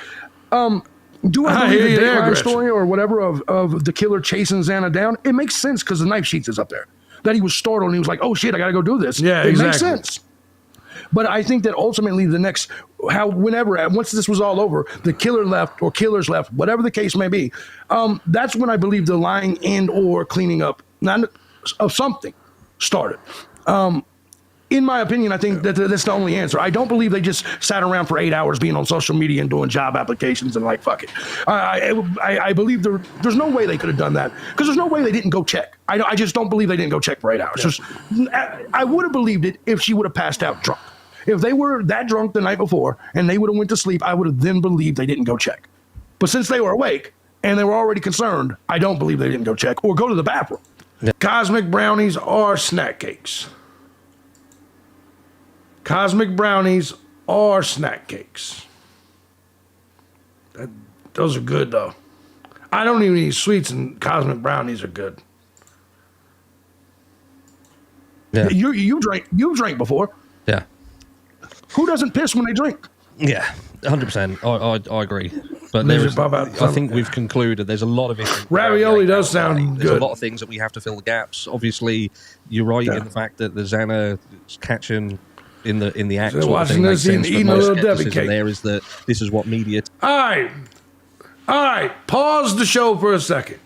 [SPEAKER 5] Do I
[SPEAKER 1] I
[SPEAKER 5] believe
[SPEAKER 1] hear
[SPEAKER 5] the
[SPEAKER 1] you there,
[SPEAKER 5] Dateline
[SPEAKER 1] Gretchen.
[SPEAKER 5] story or whatever of the killer chasing Xana down? It makes sense because the knife sheath is up there. That he was startled and he was like, "Oh shit, I got to go do this."
[SPEAKER 1] Yeah,
[SPEAKER 5] it
[SPEAKER 1] exactly.
[SPEAKER 5] makes sense. But I think that ultimately once this was all over, the killer left or killers left, whatever the case may be, that's when I believe the lying and or cleaning up of something started. In my opinion, I think that that's the only answer. I don't believe they just sat around for 8 hours being on social media and doing job applications and like, fuck it. I believe there's no way they could have done that because there's no way they didn't go check. I just don't believe they didn't go check for 8 hours. I would have believed it if she would have passed out drunk. If they were that drunk the night before and they would have went to sleep, I would have then believed they didn't go check. But since they were awake and they were already concerned, I don't believe they didn't go check or go to the bathroom.
[SPEAKER 1] Yeah. Cosmic brownies are snack cakes. Cosmic brownies are snack cakes. Those are good, though. I don't even eat sweets, and cosmic brownies are good.
[SPEAKER 2] Yeah.
[SPEAKER 5] You drank before.
[SPEAKER 2] Yeah.
[SPEAKER 5] Who doesn't piss when they drink?
[SPEAKER 2] Yeah, 100%. I agree. But I think we've concluded there's a lot of issues.
[SPEAKER 1] Ravioli does sound
[SPEAKER 2] There's
[SPEAKER 1] good.
[SPEAKER 2] a lot of things that we have to fill the gaps. Obviously, you're right in the fact that the Xana is catching in the act.
[SPEAKER 1] So
[SPEAKER 2] sort of
[SPEAKER 1] watching
[SPEAKER 2] thing makes
[SPEAKER 1] this,
[SPEAKER 2] sense, but
[SPEAKER 1] eating a
[SPEAKER 2] my
[SPEAKER 1] little Debbie
[SPEAKER 2] skepticism
[SPEAKER 1] cake.
[SPEAKER 2] there is that this is what media.
[SPEAKER 1] All right. Pause the show for a second.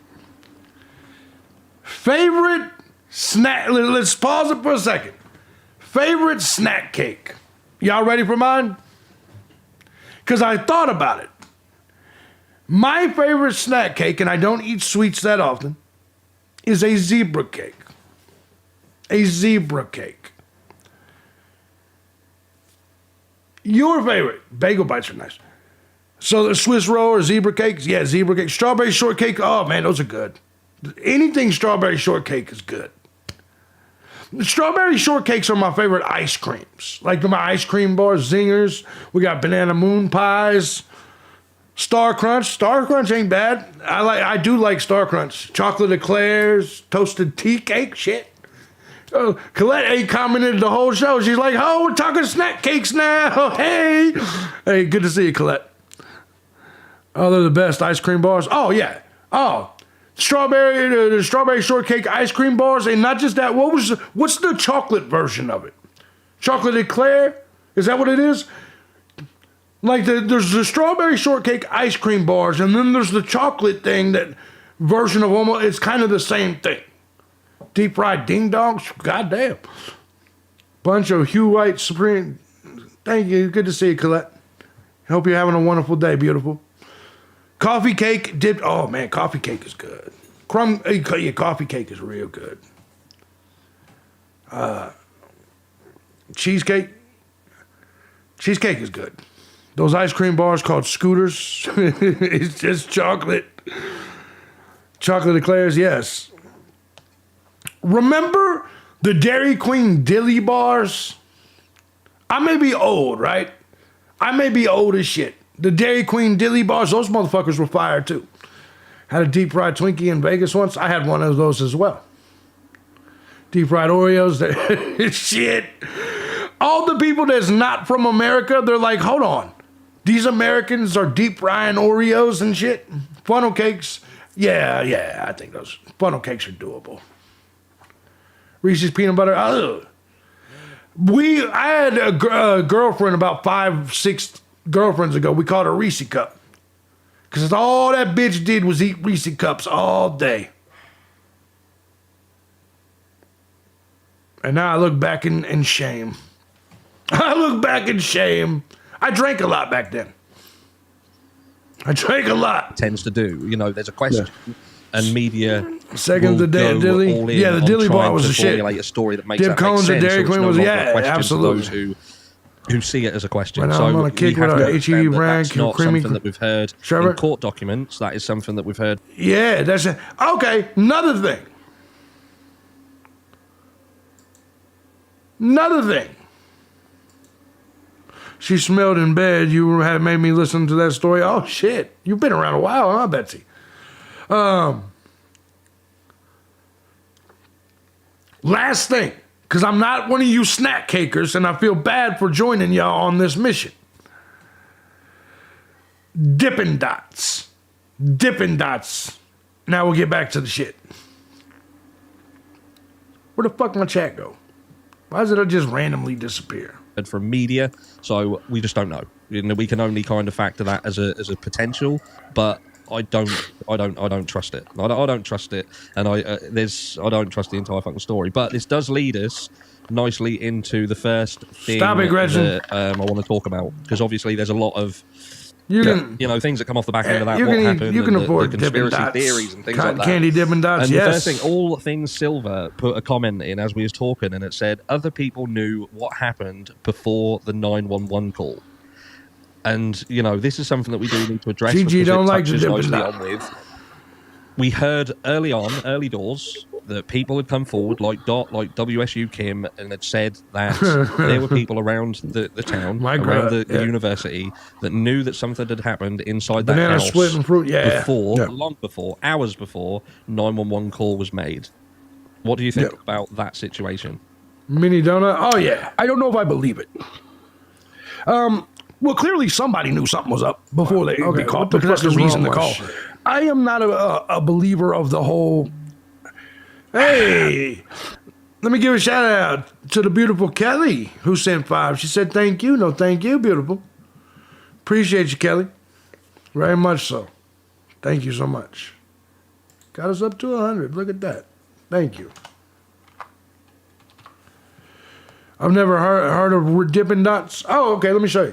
[SPEAKER 1] Favorite snack. Let's pause it for a second. Favorite snack cake. Y'all ready for mine? Because I thought about it. My favorite snack cake, and I don't eat sweets that often, is a zebra cake. A zebra cake. Your favorite. Bagel bites are nice. So the Swiss roll or zebra cakes? Yeah, zebra cake. Strawberry shortcake? Oh, man, those are good. Anything strawberry shortcake is good. Strawberry shortcakes are my favorite ice creams. Like my ice cream bars, zingers. We got banana moon pies. Star Crunch. Star Crunch ain't bad. I do like Star Crunch. Chocolate eclairs, toasted tea cake, shit. Colette ain't commented the whole show. She's like, "Oh, we're talking snack cakes now." Hey, good to see you, Colette. Oh, they're the best ice cream bars. Oh yeah. Oh, the strawberry shortcake ice cream bars, and not just that. What's the chocolate version of it? Chocolate eclair? Is that what it is? Like there's the strawberry shortcake ice cream bars, and then there's the chocolate thing that version of almost. It's kind of the same thing. Deep fried ding dongs. Goddamn. Bunch of Hugh White Supreme. Thank you. Good to see you, Colette. Hope you're having a wonderful day, beautiful. Coffee cake dipped. Oh man, coffee cake is good. Yeah, coffee cake is real good. Cheesecake. Cheesecake is good. Those ice cream bars called Scooters. It's just chocolate. Chocolate eclairs, yes. Remember the Dairy Queen dilly bars? I may be old, right? I may be old as shit. The Dairy Queen dilly bars, those motherfuckers were fire too. Had a deep fried Twinkie in Vegas once. I had one of those as well. Deep fried Oreos. Shit. All the people that's not from America, they're like, hold on. These Americans are deep frying Oreos and shit. Funnel cakes. Yeah, I think those funnel cakes are doable. Reese's peanut butter. Ugh. I had a girlfriend about 5-6 girlfriends ago. We called her Reese Cup. Because all that bitch did was eat Reese Cups all day. And now I look back in shame. I look back in shame. I drank a lot back then. I drank a lot.
[SPEAKER 2] Tends to do. You know, there's a question, and media.
[SPEAKER 1] Second the dilly. Yeah, the dilly bar was a shit.
[SPEAKER 2] Formulate a story that makes
[SPEAKER 1] Dip cones at Dairy Queen was absolutely.
[SPEAKER 2] For those who see it as a question.
[SPEAKER 1] Right now
[SPEAKER 2] so
[SPEAKER 1] I'm on a kick with a HEB brand.
[SPEAKER 2] That's not
[SPEAKER 1] creamy,
[SPEAKER 2] something that we've heard
[SPEAKER 1] sherbet?
[SPEAKER 2] in court documents. That is something that we've heard.
[SPEAKER 1] Yeah, that's it. Okay, another thing. She smelled in bed. You had made me listen to that story. Oh, shit. You've been around a while, huh, Betsy? Last thing, because I'm not one of you snack cakers, and I feel bad for joining y'all on this mission. Dippin' Dots. Dippin' Dots. Now we'll get back to the shit. Where the fuck my chat go? Why does it just randomly disappear?
[SPEAKER 2] From media, so we just don't know. You know, we can only kind of factor that as a potential, but I don't trust it. I don't trust it, and I don't trust the entire fucking story. But this does lead us nicely into the first thing
[SPEAKER 1] Stop it, Gretchen.
[SPEAKER 2] that I want to talk about, because obviously there's a lot of things that come off the back end of that.
[SPEAKER 1] You can afford
[SPEAKER 2] the
[SPEAKER 1] Dippin'
[SPEAKER 2] conspiracy
[SPEAKER 1] Dots.
[SPEAKER 2] theories and things
[SPEAKER 1] Cotton
[SPEAKER 2] like that.
[SPEAKER 1] candy Dippin' Dots,
[SPEAKER 2] and
[SPEAKER 1] yes.
[SPEAKER 2] the first thing, All Things Silver put a comment in as we was talking, and it said other people knew what happened before the 911 call. And you know, this is something that we do need to address.
[SPEAKER 1] GG don't like the Dippin'
[SPEAKER 2] nicely
[SPEAKER 1] Dot.
[SPEAKER 2] on with. We heard early doors, that people had come forward, like WSU Kim, and had said that there were people around the town, around the university, that knew that something had happened inside that
[SPEAKER 1] Banana
[SPEAKER 2] house
[SPEAKER 1] split and fruit,
[SPEAKER 2] long before, hours before 911 call was made. What do you think about that situation?
[SPEAKER 1] Mini donut? Oh, yeah.
[SPEAKER 5] I don't know if I believe it. Well, clearly somebody knew something was up before they called, because that's the reason to call. I am not a believer of the whole.
[SPEAKER 1] Hey, let me give a shout out to the beautiful Kelly who sent 5. She said, thank you. No, thank you, beautiful. Appreciate you, Kelly. Very much so. Thank you so much. Got us up to 100. Look at that. Thank you. I've never heard of Dippin' Dots. Oh, okay. Let me show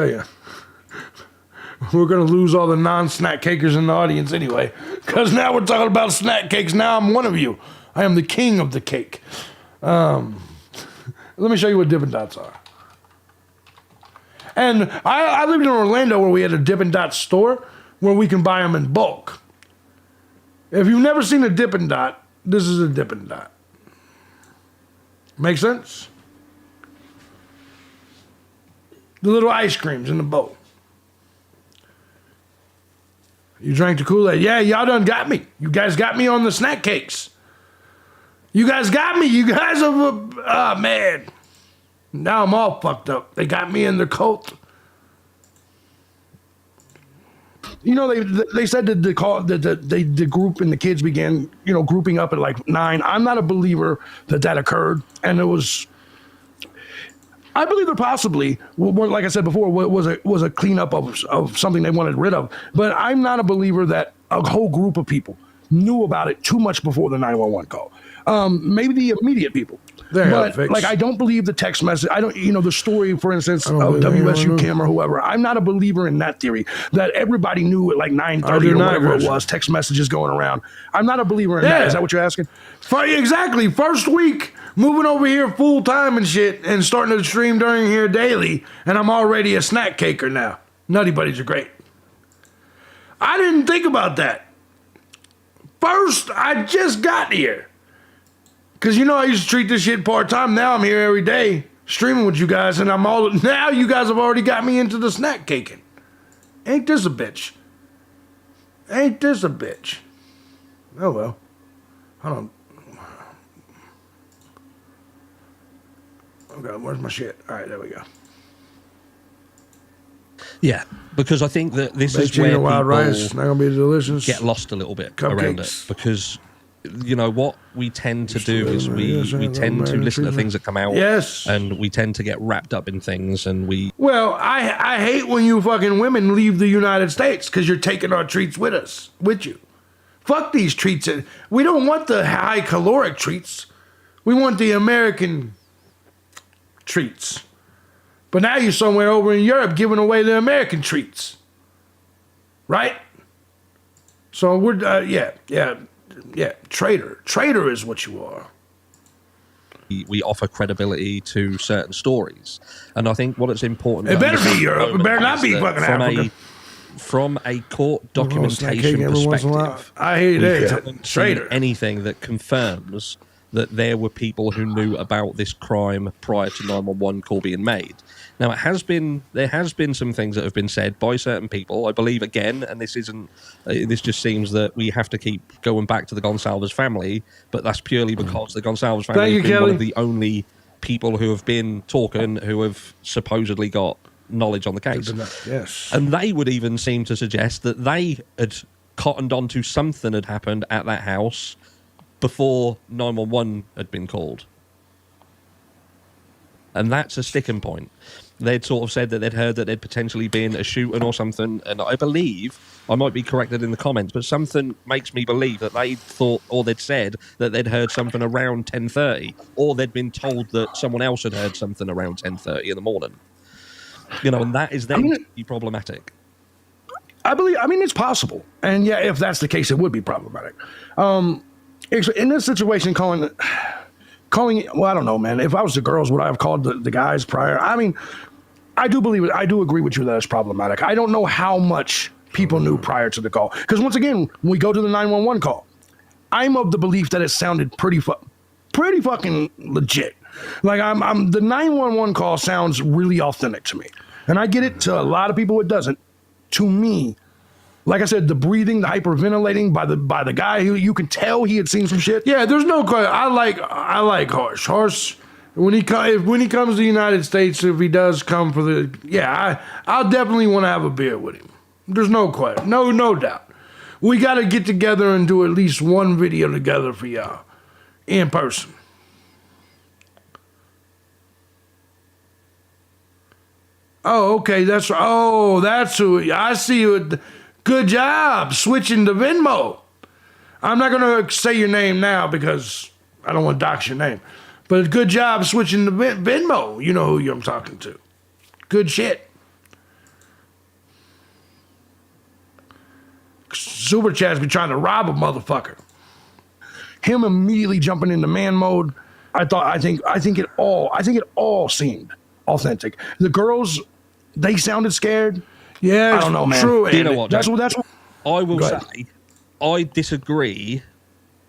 [SPEAKER 1] you. We're going to lose all the non-snack cakers in the audience anyway, because now we're talking about snack cakes. Now I'm one of you. I am the king of the cake. Let me show you what Dippin' Dots are. And I lived in Orlando where we had a Dippin' Dots store where we can buy them in bulk. If you've never seen a Dippin' Dot, this is a Dippin' Dot. Make sense? The little ice creams in the bowl. You drank the Kool-Aid. Yeah, y'all done got me. You guys got me on the snack cakes. You guys got me. You guys are, man. Now I'm all fucked up. They got me in their cult.
[SPEAKER 5] You know, they said that the group and the kids began, grouping up at like 9. I'm not a believer that occurred, and it was. I believe there possibly, like I said before, was a cleanup of something they wanted rid of. But I'm not a believer that a whole group of people knew about it too much before the 911 call. Maybe the immediate people. But like, I don't believe the text message. I don't, the story, for instance, of WSU Kim or whoever. I'm not a believer in that theory that everybody knew at like 9:30 or whatever it was, text messages going around. I'm not a believer in that. Is that what you're asking?
[SPEAKER 1] Exactly. First week, moving over here full time and shit, and starting to stream during here daily, and I'm already a snack caker now. Nutty Buddies are great. I didn't think about that. First, I just got here. Because I used to treat this shit part-time. Now I'm here every day streaming with you guys, and now you guys have already got me into the snack caking. Ain't this a bitch? Ain't this a bitch? Oh, well. Hold on. Okay, where's my shit? All right, there we go.
[SPEAKER 2] Yeah, because I think that this is where people
[SPEAKER 1] wild rice, not gonna be delicious.
[SPEAKER 2] get lost a little bit
[SPEAKER 1] Cupcakes.
[SPEAKER 2] Around it. Because, what we tend to do is we tend to listen to things that come out.
[SPEAKER 1] Yes.
[SPEAKER 2] And we tend to get wrapped up in things, and we...
[SPEAKER 1] Well, I hate when you fucking women leave the United States because you're taking our treats with you. Fuck these treats. We don't want the high caloric treats. We want the American treats. But now you're somewhere over in Europe giving away the American treats. Right? So we're, yeah. Traitor. Traitor is what you are.
[SPEAKER 2] We offer credibility to certain stories. And I think what it's important...
[SPEAKER 1] It better be Europe. It better not be fucking Africa.
[SPEAKER 2] From a court documentation perspective,
[SPEAKER 1] I hate it.
[SPEAKER 2] Haven't seen anything that confirms that there were people who knew about this crime prior to 911 call being made. Now, there has been some things that have been said by certain people. I believe, again, and this just seems that we have to keep going back to the Gonsalves family, but that's purely because the Gonsalves family has been one of the only people who have been talking, who have supposedly got knowledge on the case.
[SPEAKER 1] Yes.
[SPEAKER 2] And they would even seem to suggest that they had cottoned on to something had happened at that house before 911 had been called. And that's a sticking point. They'd sort of said that they'd heard that there'd potentially been a shooting or something, and I believe, I might be corrected in the comments, but something makes me believe that they thought, or they'd said that they'd heard something around 10:30, or they'd been told that someone else had heard something around 10:30 in the morning. And that is then problematic.
[SPEAKER 5] I mean, it's possible. And yeah, if that's the case, it would be problematic. In this situation, calling, well, I don't know, man. If I was the girls, would I have called the guys prior? I mean, I do believe it. I do agree with you that it's problematic. I don't know how much people knew prior to the call. Because once again, when we go to the 911 call, I'm of the belief that it sounded pretty fucking legit. Like the 911 call sounds really authentic to me. And I get it, to a lot of people it doesn't. To me, like I said, the breathing, the hyperventilating by the guy who you can tell he had seen some shit.
[SPEAKER 1] Yeah, there's no question. I like Harsh. Harsh, when he comes to the United States, if he does come for I'll definitely want to have a beer with him. There's no question, no doubt. We got to get together and do at least one video together for y'all in person. Oh, okay, that's who I see you. Good job switching to Venmo. I'm not going to say your name now because I don't want to dox your name. But good job switching to Venmo. You know who I'm talking to. Good shit. Super Chat's be trying to rob a motherfucker.
[SPEAKER 5] Him immediately jumping into man mode. I think it all seemed authentic. The girls, they sounded scared.
[SPEAKER 1] Yeah,
[SPEAKER 5] I don't know, man.
[SPEAKER 1] True.
[SPEAKER 2] You know what?
[SPEAKER 5] That's what.
[SPEAKER 2] I will say, I disagree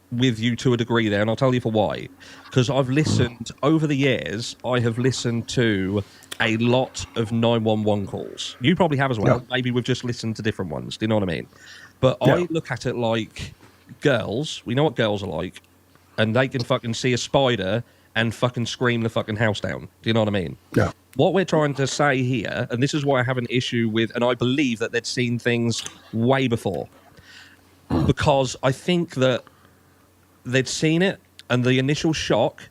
[SPEAKER 2] with you to a degree there, and I'll tell you for why. Because I've listened, over the years, I have listened to a lot of 911 calls. You probably have as well. Yeah. Maybe we've just listened to different ones. Do you know what I mean? But yeah. I look at it like girls, we know what girls are like, and they can fucking see a spider and fucking scream the fucking house down. Do you know what I mean?
[SPEAKER 5] Yeah.
[SPEAKER 2] What we're trying to say here, and this is why I have an issue with, and I believe that they'd seen things way before, because I think that they'd seen it and the initial shock,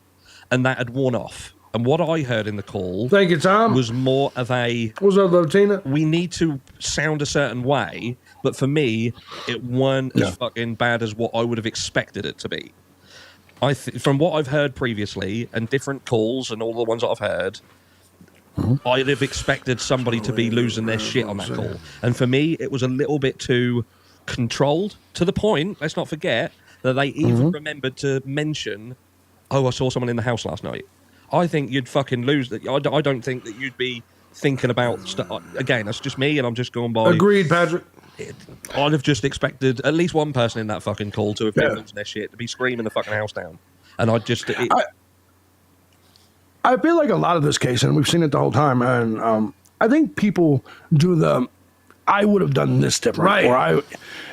[SPEAKER 2] and that had worn off. And what I heard in the call
[SPEAKER 1] Thank you, Tom.
[SPEAKER 2] was more of a,
[SPEAKER 1] What's up, though, Tina?
[SPEAKER 2] we need to sound a certain way, but for me, it weren't as fucking bad as what I would have expected it to be. From what I've heard previously, and different calls and all the ones that I've heard, I'd have expected somebody to be losing their shit on that call. And for me, it was a little bit too controlled, to the point, let's not forget, that they even remembered to mention, oh, I saw someone in the house last night. I think you'd fucking lose that. I don't think that you'd be thinking about stuff. Again, that's just me, and I'm just going by.
[SPEAKER 1] Agreed, Patrick.
[SPEAKER 2] I'd have just expected at least one person in that fucking call to have been losing their shit, to be screaming the fucking house down. And I just...
[SPEAKER 5] I feel like a lot of this case, and we've seen it the whole time, and I think people do the, I would have done this different.
[SPEAKER 1] Right.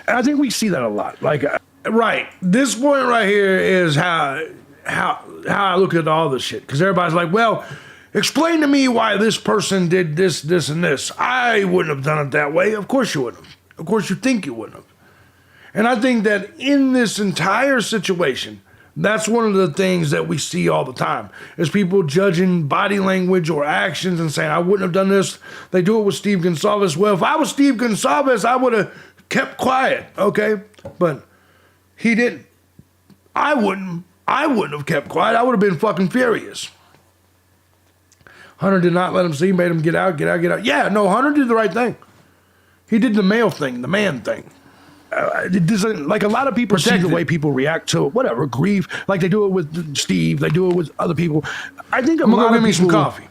[SPEAKER 5] And I think we see that a lot. Like,
[SPEAKER 1] Right. This point right here is how I look at all this shit. Because everybody's like, well, explain to me why this person did this, this, and this. I wouldn't have done it that way. Of course you wouldn't have. Of course you think you wouldn't have. And I think that in this entire situation, that's one of the things that we see all the time, is people judging body language or actions and saying, I wouldn't have done this. They do it with Steve Gonsalves. Well, if I was Steve Gonsalves, I would have kept quiet, okay? But he didn't. I wouldn't have kept quiet. I would have been fucking furious. Hunter did not let him see, made him get out. Yeah, no, Hunter did the right thing. He did the male thing, the man thing. It doesn't, like, a lot of people see the way people react to whatever grief, like they do it with Steve, they do it with other people. I think I'm gonna go
[SPEAKER 5] lot
[SPEAKER 1] get
[SPEAKER 5] of
[SPEAKER 1] me some
[SPEAKER 5] people
[SPEAKER 1] coffee.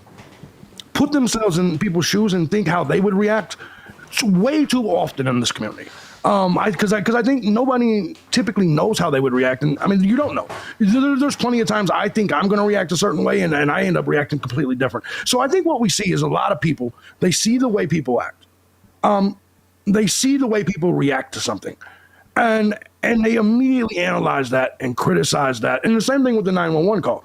[SPEAKER 5] put themselves in people's shoes and think how they would react way too often in this community. Because I think nobody typically knows how they would react, and I mean, you don't know. There's plenty of times I think I'm going to react a certain way, and I end up reacting completely different. So I think what we see is a lot of people, they see the way people act. They see the way people react to something, and they immediately analyze that and criticize that. And the same thing with the 911 call.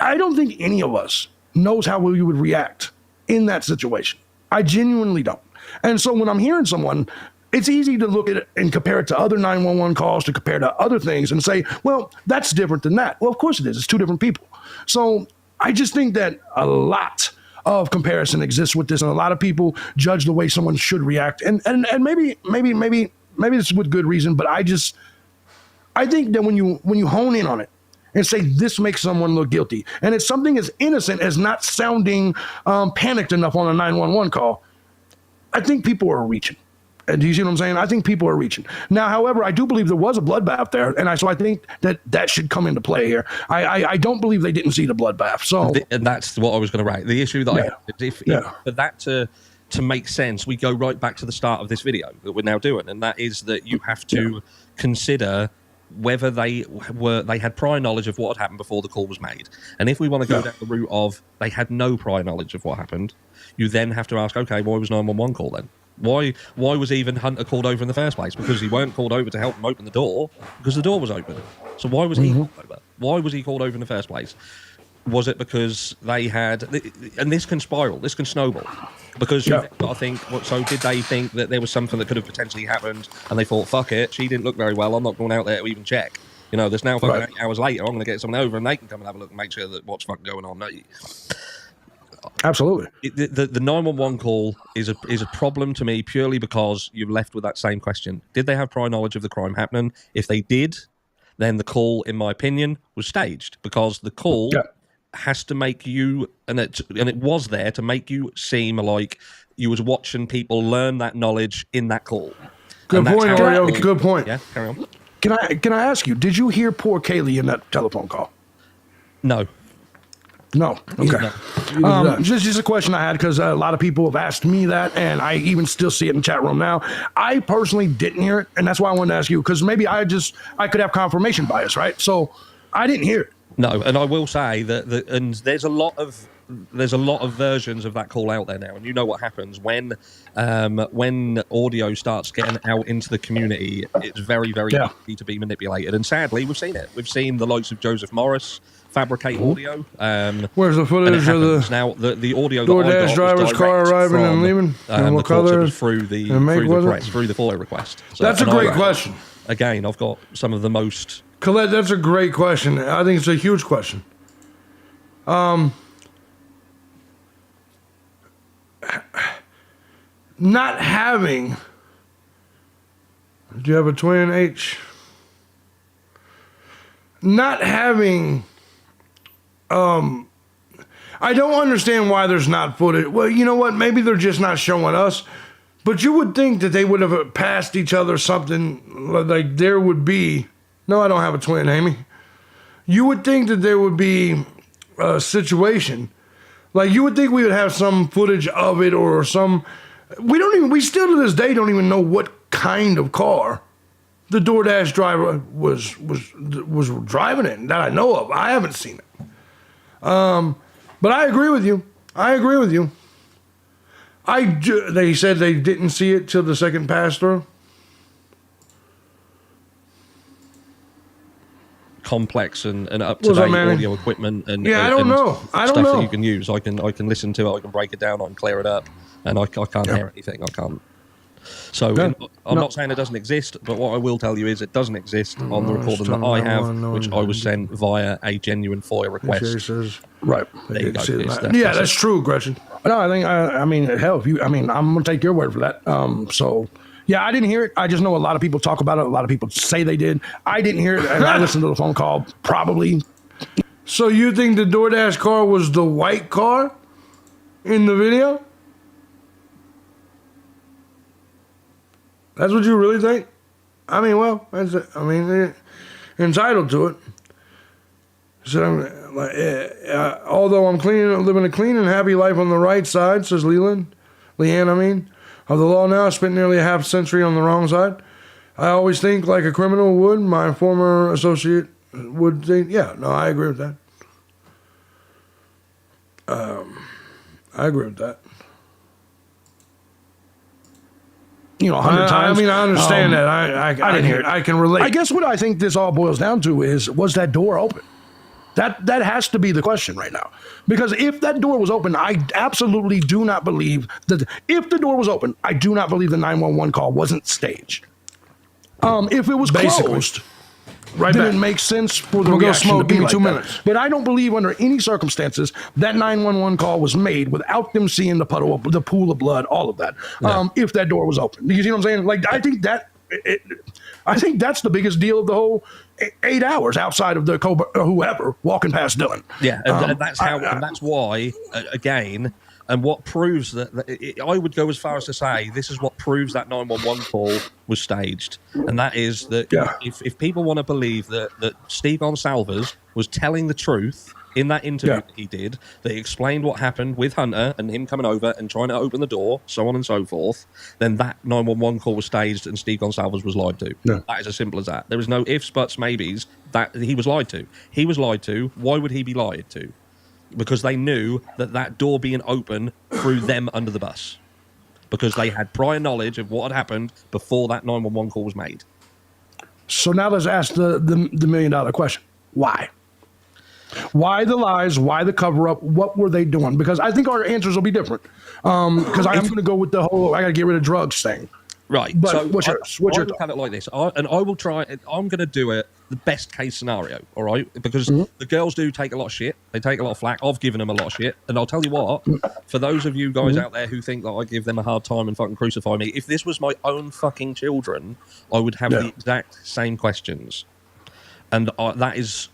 [SPEAKER 5] I don't think any of us knows how we would react in that situation. I genuinely don't. And so when I'm hearing someone, it's easy to look at it and compare it to other 911 calls, to compare to other things and say, well, that's different than that. Well, of course it is. It's two different people. So I just think that a lot of comparison exists with this, and a lot of people judge the way someone should react, and maybe it's with good reason, but I think that when you hone in on it and say this makes someone look guilty, and it's something as innocent as not sounding panicked enough on a 911 call, I think people are reaching. And do you see what I'm saying? I think people are reaching. Now, however, I do believe there was a bloodbath there, and so I think that should come into play here. I don't believe they didn't see the bloodbath. So,
[SPEAKER 2] and that's what I was going to write. The issue that I have is if for that to make sense, we go right back to the start of this video that we're now doing, and that is that you have to consider whether they had prior knowledge of what had happened before the call was made. And if we want to go down the route of they had no prior knowledge of what happened, you then have to ask, okay, why was 911 called then? Why was even Hunter called over in the first place? Because he weren't called over to help him open the door, because the door was open. So why was he called over? Why was he called over in the first place? Was it because they had... And this can spiral, this can snowball. Because you've got to think, so did they think that there was something that could have potentially happened, and they thought, fuck it, she didn't look very well, I'm not going out there to even check. You know, there's now fucking 8 hours later, I'm going to get someone over and they can come and have a look and make sure that what's fucking going on.
[SPEAKER 5] absolutely.
[SPEAKER 2] The 911 call is a problem to me purely because you're left with that same question. Did they have prior knowledge of the crime happening? If they did, then the call, in my opinion, was staged, because the call has to make you, and it was there to make you seem like you was watching people learn that knowledge in that call.
[SPEAKER 1] Good point, Oreo. Good point.
[SPEAKER 2] Yeah, carry on.
[SPEAKER 5] Can I ask you, did you hear poor Kaylee in that telephone call?
[SPEAKER 2] No.
[SPEAKER 5] No. Okay. Just a question I had, because a lot of people have asked me that, and I even still see it in the chat room now. I personally didn't hear it, and that's why I wanted to ask you, because maybe I could have confirmation bias, right? So I didn't hear it.
[SPEAKER 2] No, and I will say that and there's a lot of versions of that call out there now, and you know what happens when audio starts getting out into the community. It's very, very easy to be manipulated, and sadly, we've seen it. We've seen the likes of Joseph Morris fabricate audio.
[SPEAKER 1] Where's the footage of the
[SPEAKER 2] now the audio
[SPEAKER 1] DoorDash driver's car arriving and leaving? And what color?
[SPEAKER 2] Through the FOIA request. So,
[SPEAKER 1] that's a great question.
[SPEAKER 2] Again, I've got some of the most.
[SPEAKER 1] Colette, that's a great question. I think it's a huge question. Not having. Do you have a twin, H? Not having. I don't understand why there's not footage. Well, you know what? Maybe they're just not showing us. But you would think that they would have passed each other something like there would be. No, I don't have a twin, Amy. You would think that there would be a situation. Like, you would think we would have some footage of it or some. We still to this day don't even know what kind of car the DoorDash driver was driving in that I know of. I haven't seen it. But I agree with you. They said they didn't see it till the second pass through.
[SPEAKER 2] Complex and up to date audio equipment and
[SPEAKER 1] I don't know. I don't
[SPEAKER 2] stuff
[SPEAKER 1] know
[SPEAKER 2] that you can use. I can listen to it. I can break it down. I can clear it up, and I can't hear anything. I can't. So I'm not saying it doesn't exist, but what I will tell you is it doesn't exist on the recording that I have, which I was sent via a genuine FOIA request.
[SPEAKER 5] Right.
[SPEAKER 2] There you go.
[SPEAKER 1] That's true, Gretchen.
[SPEAKER 5] No, I mean, hell, I'm gonna take your word for that. So. Yeah, I didn't hear it. I just know a lot of people talk about it. A lot of people say they did. I didn't hear it, and I listened to the phone call. Probably.
[SPEAKER 1] So you think the DoorDash car was the white car in the video? That's what you really think? I mean, well, they're entitled to it. So, although I'm living a clean and happy life on the right side, says Leanne, of the law now, I spent nearly a half century on the wrong side. I always think like a criminal would. My former associate would think, I agree with that. I agree with that.
[SPEAKER 5] 100 times.
[SPEAKER 1] I understand that. I didn't hear it. I can relate.
[SPEAKER 5] I guess what I think this all boils down to is, was that door open? That has to be the question right now. Because if that door was open, I absolutely do not believe that. If the door was open, I do not believe the 911 call wasn't staged. If it was closed, then it makes sense for the reaction to be like 2 minutes. But I don't believe under any circumstances that 911 call was made without them seeing the pool of blood, all of that. If that door was open, you see what I'm saying? Like, I think that. I think that's the biggest deal of the whole 8 hours outside of the whoever walking past Dylan.
[SPEAKER 2] Yeah, and that's how, and that's why, again, and what proves that I would go as far as to say this is what proves that 911 call was staged, and that is that if people want to believe that Steve Gonsalves was telling the truth in that interview that he did, that he explained what happened with Hunter and him coming over and trying to open the door, so on and so forth, then that 911 call was staged and Steve Gonsalves was lied to. Yeah. That is as simple as that. There is no ifs, buts, maybes. That he was lied to. He was lied to. Why would he be lied to? Because they knew that door being open threw them under the bus. Because they had prior knowledge of what had happened before that 911 call was made. So now let's ask the $1 million question. Why? Why the lies? Why the cover-up? What were they doing? Because I think our answers will be different. Because I'm going to go with the whole I got to get rid of drugs thing. Right. But so what's yours? What's your thought? Have it like this, and I will try. I'm going to do it the best case scenario. All right, because the girls do take a lot of shit. They take a lot of flack. I've given them a lot of shit, and I'll tell you what. For those of you guys out there who think that I give them a hard time and fucking crucify me, if this was my own fucking children, I would have the exact same questions, and that is.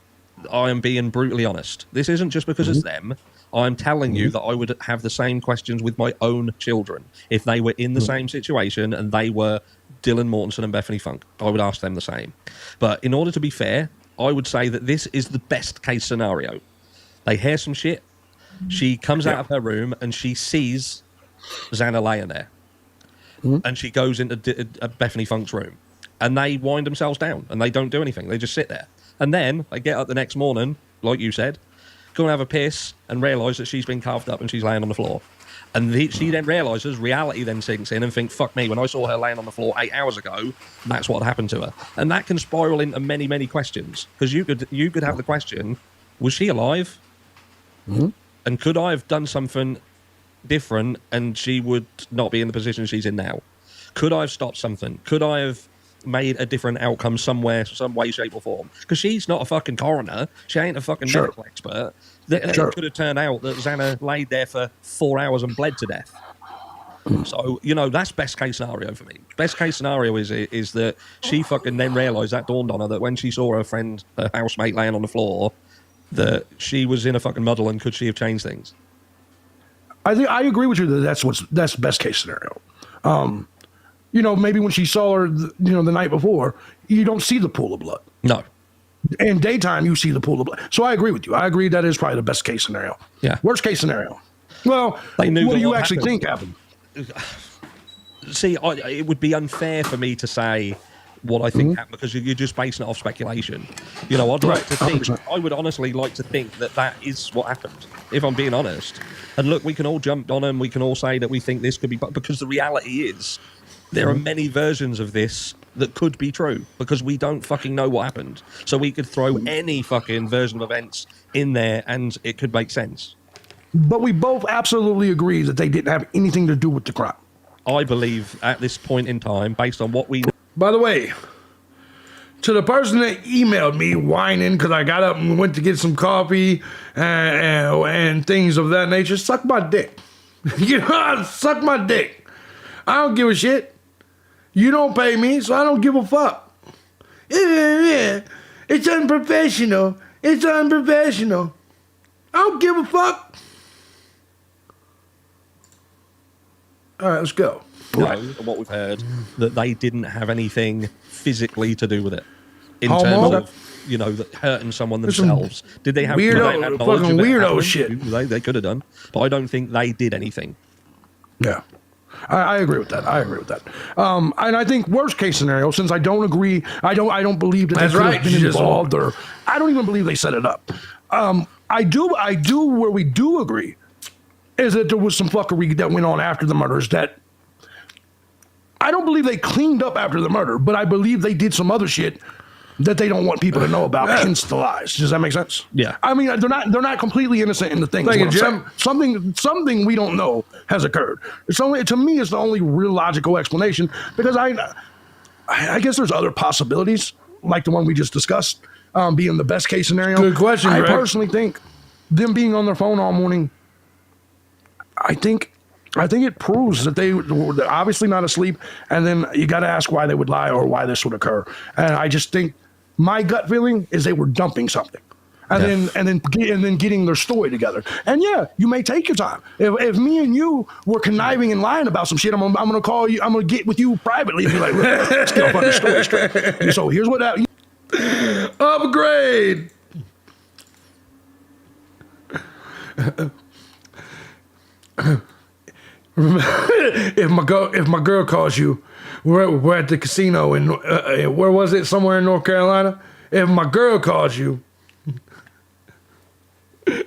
[SPEAKER 2] I am being brutally honest. This isn't just because it's them. I'm telling you that I would have the same questions with my own children. If they were in the same situation and they were Dylan Mortensen and Bethany Funk, I would ask them the same. But in order to be fair, I would say that this is the best case scenario. They hear some shit. She comes out of her room and she sees Xana laying there. And she goes into Bethany Funk's room. And they wind themselves down and they don't do anything. They just sit there. And then they get up the next morning, like you said, go and have a piss and realise that she's been carved up and she's laying on the floor. And she then realises, reality then sinks in and think, fuck me, when I saw her laying on the floor 8 hours ago, that's what happened to her. And that can spiral into many, many questions. Because you could have the question, was she alive? And could I have done something different and she would not be in the position she's in now? Could I have stopped something? Could I have made a different outcome somewhere, some way, shape, or form. Because she's not a fucking coroner. She ain't a fucking medical expert. It could have turned out that Xana laid there for 4 hours and bled to death. So, you know, that's best case scenario for me. Best case scenario is that she fucking then realised, that dawned on her, that when she saw her friend, her housemate, laying on the floor, that she was in a fucking muddle, and could she have changed things?
[SPEAKER 5] I agree with you that that's best case scenario. You know, maybe when she saw her, the night before, you don't see the pool of blood.
[SPEAKER 2] No.
[SPEAKER 5] In daytime, you see the pool of blood. So I agree with you. I agree that is probably the best case scenario.
[SPEAKER 2] Yeah.
[SPEAKER 5] Worst case scenario. Well, what do you actually think happened?
[SPEAKER 2] See, it would be unfair for me to say what I think happened, because you're just basing it off speculation. You know, I'd like to think, 100%. I would honestly like to think that is what happened, if I'm being honest. And look, we can all jump on them, we can all say that we think this could be, because the reality is, there are many versions of this that could be true, because we don't fucking know what happened. So we could throw any fucking version of events in there and it could make sense.
[SPEAKER 5] But we both absolutely agree that they didn't have anything to do with the crime.
[SPEAKER 2] I believe at this point in time, based on what we know.
[SPEAKER 1] By the way, to the person that emailed me whining because I got up and went to get some coffee and things of that nature, suck my dick. You know, suck my dick. I don't give a shit. You don't pay me, so I don't give a fuck. Yeah, it's unprofessional. It's unprofessional. I don't give a fuck. All right, let's go.
[SPEAKER 2] Know, what we've heard, that they didn't have anything physically to do with it in
[SPEAKER 1] Homo?
[SPEAKER 2] terms of, you know, hurting someone themselves. Did they have
[SPEAKER 1] weirdo, fucking weirdo shit?
[SPEAKER 2] They could have done, but I don't think they did anything.
[SPEAKER 5] Yeah. I agree with that. And I think worst case scenario, since I don't agree, I don't believe that they could have been involved, or I don't even believe they set it up. I do where we do agree is that there was some fuckery that went on after the murders that I don't believe they cleaned up after the murder, but I believe they did some other shit that they don't want people to know about, hence the lies. Does that make sense?
[SPEAKER 2] Yeah.
[SPEAKER 5] I mean, they're not completely innocent in the things.
[SPEAKER 1] Thank you, Jim.
[SPEAKER 5] Something we don't know has occurred. To me, it's the only real logical explanation, because I guess there's other possibilities, like the one we just discussed, being the best case scenario.
[SPEAKER 1] Good question,
[SPEAKER 5] I
[SPEAKER 1] Greg.
[SPEAKER 5] personally think them being on their phone all morning, I think it proves that they're obviously not asleep, and then you got to ask why they would lie or why this would occur. And I just think my gut feeling is they were dumping something, and then getting their story together. And yeah, you may take your time. If me and you were conniving and lying about some shit, I'm gonna call you. I'm gonna get with you privately and be like, let's get our fucking story straight. And so here's what happened.
[SPEAKER 1] Upgrade. if my girl calls you, we're at the casino in where was it? Somewhere in North Carolina. If my girl calls you, at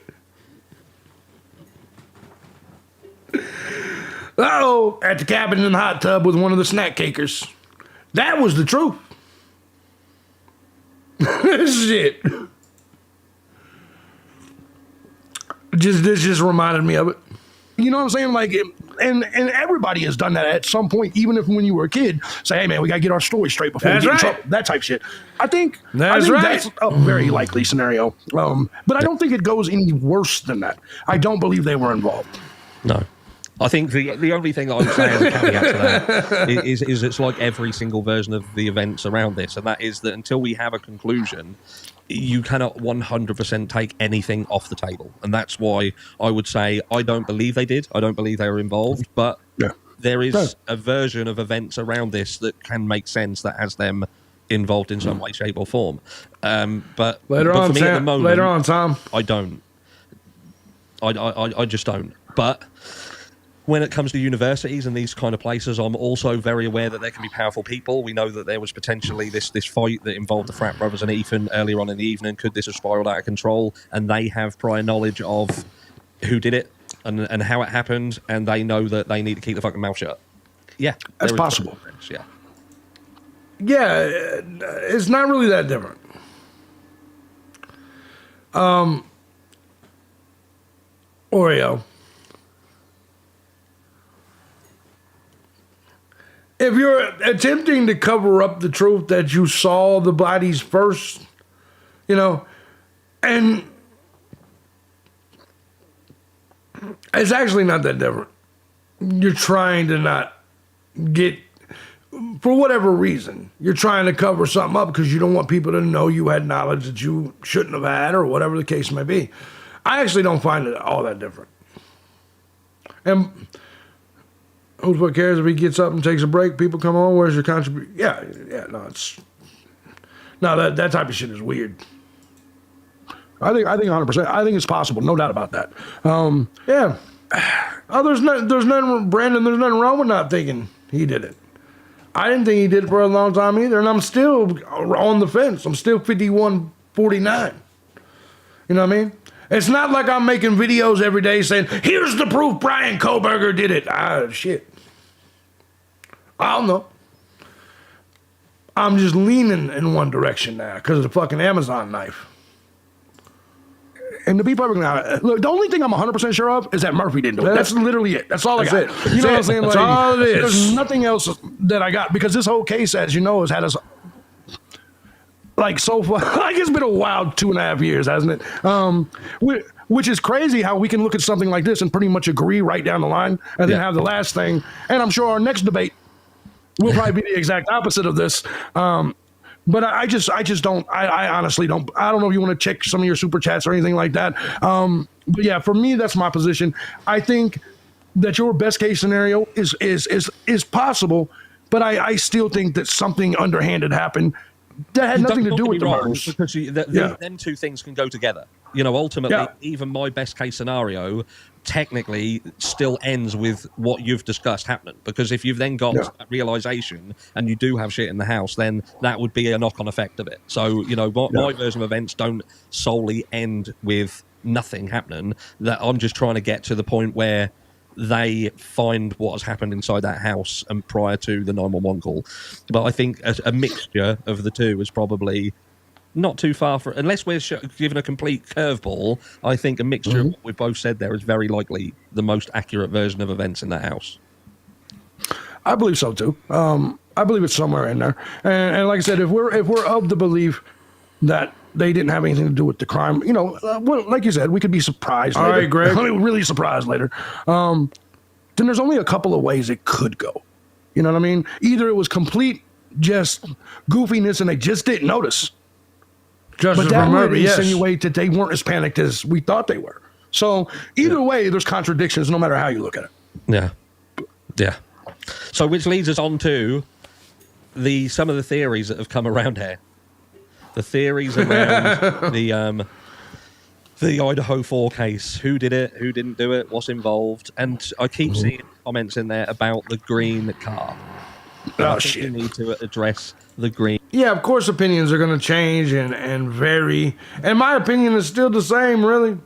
[SPEAKER 1] the cabin in the hot tub with one of the snack cakers. That was the truth. Shit. This just reminded me of it.
[SPEAKER 5] You know what I'm saying? Like, and everybody has done that at some point, even if when you were a kid, say, hey man, we gotta get our story straight before we get in trouble. That type of shit. I think that's a very likely scenario. But I don't think it goes any worse than that. I don't believe they were involved.
[SPEAKER 2] No. I think the only thing I would say as a caveat to that is it's like every single version of the events around this, and that is that until we have a conclusion, you cannot 100% take anything off the table. And that's why I would say I don't believe they did. I don't believe they were involved, but there is a version of events around this that can make sense, that has them involved in some way, shape, or form. But
[SPEAKER 1] later on,
[SPEAKER 2] for me, at the moment,
[SPEAKER 1] Tom,
[SPEAKER 2] I don't. I just don't. But when it comes to universities and these kind of places, I'm also very aware that there can be powerful people. We know that there was potentially this fight that involved the frat brothers and Ethan earlier on in the evening. Could this have spiraled out of control? And they have prior knowledge of who did it and how it happened, and they know that they need to keep the fucking mouth shut. Yeah.
[SPEAKER 5] That's possible.
[SPEAKER 2] Yeah.
[SPEAKER 1] Yeah, it's not really that different. Oreo. if you're attempting to cover up the truth that you saw the bodies first, you know, and it's actually not that different. You're trying to not get, for whatever reason, you're trying to cover something up because you don't want people to know you had knowledge that you shouldn't have had, or whatever the case may be. I actually don't find it all that different. And who's cares if he gets up and takes a break? People come on. Where's your contribution? Yeah. That type of shit is weird.
[SPEAKER 5] I think 100%. I think it's possible, no doubt about that.
[SPEAKER 1] Yeah. Oh, there's nothing, Brandon. There's nothing wrong with not thinking he did it. I didn't think he did it for a long time either, and I'm still on the fence. I'm still 51-49. You know what I mean? It's not like I'm making videos every day saying, "Here's the proof Brian Koberger did it." Shit. I don't know. I'm just leaning in one direction now because of the fucking Amazon knife.
[SPEAKER 5] And to be perfectly honest, look, the only thing I'm 100% sure of is that Murphy didn't do it. That's literally it. That's all I got.
[SPEAKER 1] It.
[SPEAKER 5] You know what I'm saying?
[SPEAKER 1] That's
[SPEAKER 5] like,
[SPEAKER 1] all it is.
[SPEAKER 5] There's nothing else that I got, because this whole case, as you know, has had us like so far. Like, it's been a wild 2.5 years, hasn't it? Which is crazy how we can look at something like this and pretty much agree right down the line, and then have the last thing. And I'm sure our next debate will probably be the exact opposite of this. But I just don't. I honestly don't. I don't know if you want to check some of your super chats or anything like that. But yeah, for me, that's my position. I think that your best case scenario is possible, but I still think that something underhanded happened that had nothing to do with the murders.
[SPEAKER 2] Because them two things can go together. You know, ultimately, even my best case scenario technically still ends with what you've discussed happening. Because if you've then got that realization and you do have shit in the house, then that would be a knock-on effect of it. So, you know, my version of events don't solely end with nothing happening. That I'm just trying to get to the point where they find what has happened inside that house and prior to the 911 call. But I think a mixture of the two is probably not too far for, unless we're given a complete curveball. I think a mixture of what we've both said there is very likely the most accurate version of events in that house.
[SPEAKER 5] I believe so too. I believe it's somewhere in there. And like I said, if we're of the belief that they didn't have anything to do with the crime, you know, well, like you said, we could be surprised later.
[SPEAKER 1] All right, Greg.
[SPEAKER 5] I mean, really surprised later. Then there's only a couple of ways it could go. You know what I mean? Either it was complete just goofiness and they just didn't notice. But that would insinuate that they weren't as panicked as we thought they were. So either way, there's contradictions no matter how you look at it.
[SPEAKER 2] Yeah. So which leads us on to some of the theories that have come around here. The theories around the Idaho 4 case. Who did it? Who didn't do it? What's involved? And I keep seeing comments in there about the green car. I think you need to address the green.
[SPEAKER 1] Yeah, of course opinions are going to change and vary. And my opinion is still the same, really.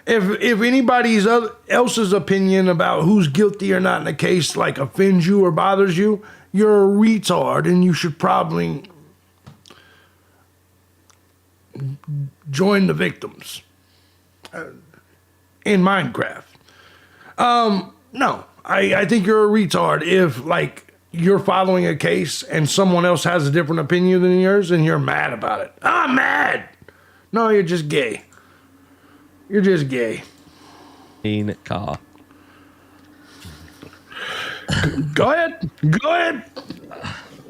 [SPEAKER 1] If anybody's else's opinion about who's guilty or not in a case like offends you or bothers you, you're a retard and you should probably join the victims in Minecraft. No, I think you're a retard if, like, you're following a case and someone else has a different opinion than yours and you're mad about it. I'm mad. No, you're just gay. You're just gay.
[SPEAKER 2] In car.
[SPEAKER 5] Go ahead.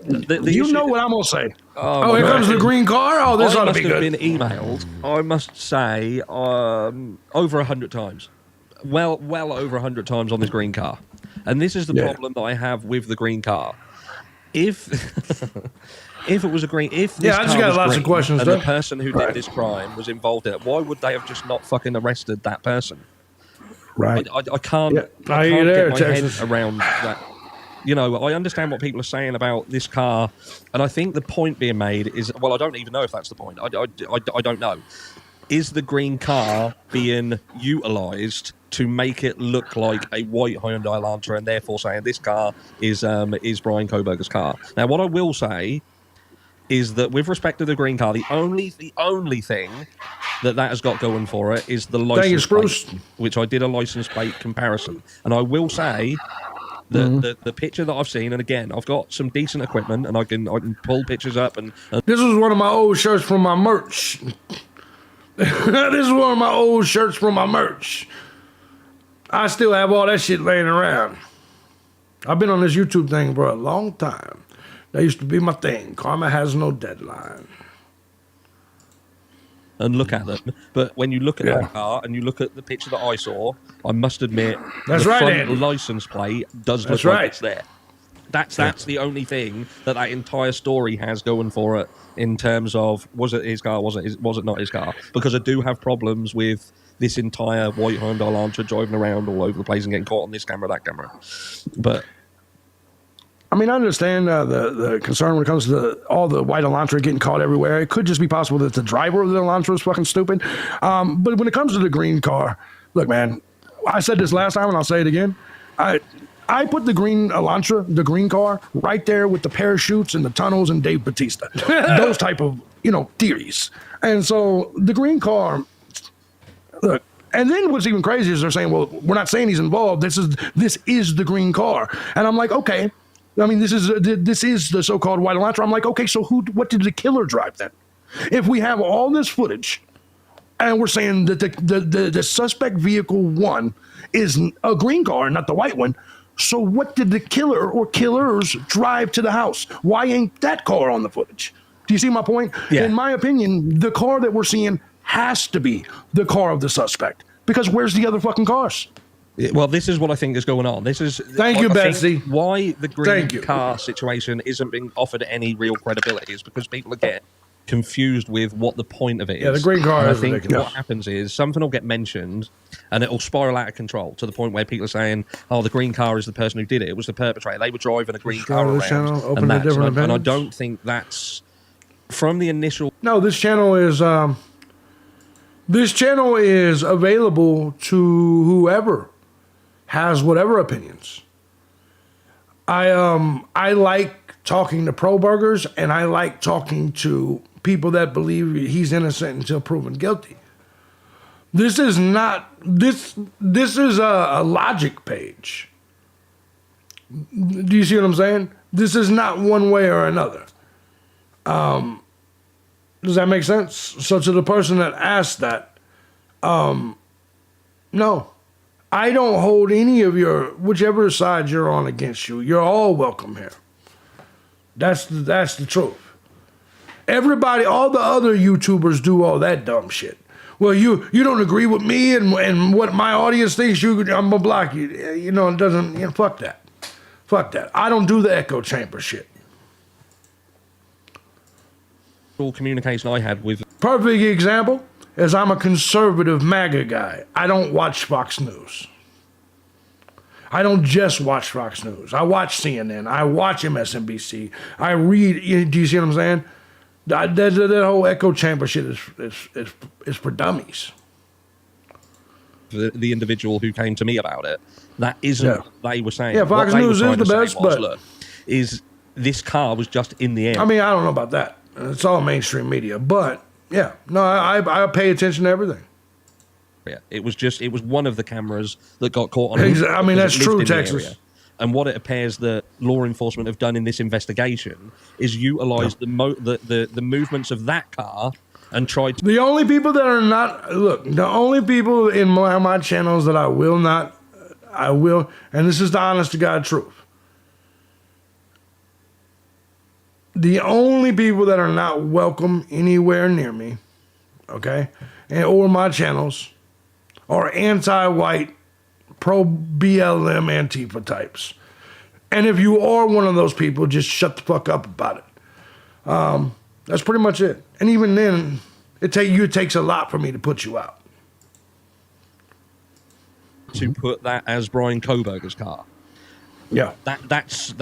[SPEAKER 5] You know what I'm going to say.
[SPEAKER 1] Oh, here comes the green car? Oh, this ought to be good.
[SPEAKER 2] I must have been emailed, I must say, over 100 times. Well over 100 times on this green car. And this is the problem that I have with the green car. If it was a green, if this
[SPEAKER 1] I just got lots of questions.
[SPEAKER 2] And the person who did this crime was involved in it, why would they have just not fucking arrested that person?
[SPEAKER 5] Right.
[SPEAKER 2] I can't. I can't get my head around that. You know, I understand what people are saying about this car, and I think the point being made is, well, I don't even know if that's the point. I don't know. Is the green car being utilised to make it look like a white Hyundai Elantra, and therefore saying this car is Brian Koberger's car? Now, what I will say is that with respect to the green car, the only thing that has got going for it is the license plate, which I did a license plate comparison. And I will say The picture that I've seen, and again, I've got some decent equipment, and I can pull pictures up, and
[SPEAKER 1] This was one of my old shirts from my merch. This is one of my old shirts from my merch. I still have all that shit laying around. I've been on this YouTube thing for a long time. That used to be my thing. Karma has no deadline.
[SPEAKER 2] and look at them. But when you look at that car and you look at the picture that I saw, I must admit
[SPEAKER 1] That's
[SPEAKER 2] the
[SPEAKER 1] right,
[SPEAKER 2] front
[SPEAKER 1] Andy.
[SPEAKER 2] license plate does
[SPEAKER 1] That's
[SPEAKER 2] look like
[SPEAKER 1] right.
[SPEAKER 2] it's there. That's the only thing that entire story has going for it in terms of was it his car, was it not his car? Because I do have problems with this entire white Hyundai Elantra driving around all over the place and getting caught on this camera, that camera. But
[SPEAKER 5] I mean, I understand the concern when it comes to all the white Elantra getting caught everywhere. It could just be possible that the driver of the Elantra is fucking stupid. But when it comes to the green car, look, man, I said this last time and I'll say it again. I put the green Elantra, the green car, right there with the parachutes and the tunnels and Dave Bautista. Those type of, theories. And so the green car, look, and then what's even crazier is they're saying, well, we're not saying he's involved. This is the green car. And I'm like, okay. I mean, this is the so-called white Elantra. I'm like, okay, so what did the killer drive then? If we have all this footage and we're saying that the suspect vehicle one is a green car and not the white one, so what did the killer or killers drive to the house? Why ain't that car on the footage? Do you see my point?
[SPEAKER 2] Yeah.
[SPEAKER 5] In my opinion, the car that we're seeing has to be the car of the suspect. Because where's the other fucking cars?
[SPEAKER 2] well, this is what I think is going on. This is
[SPEAKER 1] Thank you,
[SPEAKER 2] I think
[SPEAKER 1] Betsy.
[SPEAKER 2] why the green
[SPEAKER 1] Thank you.
[SPEAKER 2] car situation isn't being offered any real credibility is because people are getting confused with what the point of it is.
[SPEAKER 1] Yeah, the green car
[SPEAKER 2] And I
[SPEAKER 1] is
[SPEAKER 2] think
[SPEAKER 1] ridiculous.
[SPEAKER 2] what happens is something will get mentioned and it will spiral out of control to the point where people are saying, oh, the green car is the person who did it. It was the perpetrator. They were driving a green car
[SPEAKER 1] Subscribe to
[SPEAKER 2] around.
[SPEAKER 1] this channel, open
[SPEAKER 2] and,
[SPEAKER 1] to
[SPEAKER 2] that's,
[SPEAKER 1] different
[SPEAKER 2] and I
[SPEAKER 1] opinions.
[SPEAKER 2] don't think that's from the initial.
[SPEAKER 1] No, this channel is available to whoever has whatever opinions. I like talking to pro burgers, and I like talking to people that believe he's innocent until proven guilty. This is not this is a logic page. Do you see what I'm saying? This is not one way or another. Does that make sense? So to the person that asked that, no. I don't hold any of whichever side you're on against you. You're all welcome here. That's the truth. Everybody, all the other YouTubers do all that dumb shit. Well, you don't agree with me and what my audience thinks, I'm gonna block you. It doesn't, fuck that. Fuck that. I don't do the echo chamber shit.
[SPEAKER 2] Communication I had with
[SPEAKER 1] Perfect example is I'm a conservative MAGA guy. I don't watch Fox News. I don't just watch Fox News. I watch CNN. I watch MSNBC. I read. Do you see what I'm saying? That whole echo chamber shit is for dummies.
[SPEAKER 2] the individual who came to me about it. That isn't what they were saying.
[SPEAKER 1] Yeah, Fox
[SPEAKER 2] What they
[SPEAKER 1] News
[SPEAKER 2] were
[SPEAKER 1] is
[SPEAKER 2] trying
[SPEAKER 1] the
[SPEAKER 2] to say
[SPEAKER 1] best,
[SPEAKER 2] was,
[SPEAKER 1] but-
[SPEAKER 2] look, is this car was just in the air.
[SPEAKER 1] I mean, I don't know about that. It's all mainstream media, but yeah, no, I pay attention to everything.
[SPEAKER 2] It was one of the cameras that got caught on.
[SPEAKER 1] I mean,
[SPEAKER 2] because
[SPEAKER 1] that's
[SPEAKER 2] it lived
[SPEAKER 1] true,
[SPEAKER 2] in the
[SPEAKER 1] Texas.
[SPEAKER 2] area. And what it appears that law enforcement have done in this investigation is utilize the movements of that car and tried to.
[SPEAKER 1] The only people that are not the only people in my channels that I will, and this is the honest to God truth. The only people that are not welcome anywhere near me, okay, or my channels, are anti-white, pro-BLM Antifa types. And if you are one of those people, just shut the fuck up about it. That's pretty much it. And even then, it takes a lot for me to put you out.
[SPEAKER 2] to put that as Brian Koberger's car.
[SPEAKER 1] Yeah.
[SPEAKER 2] That's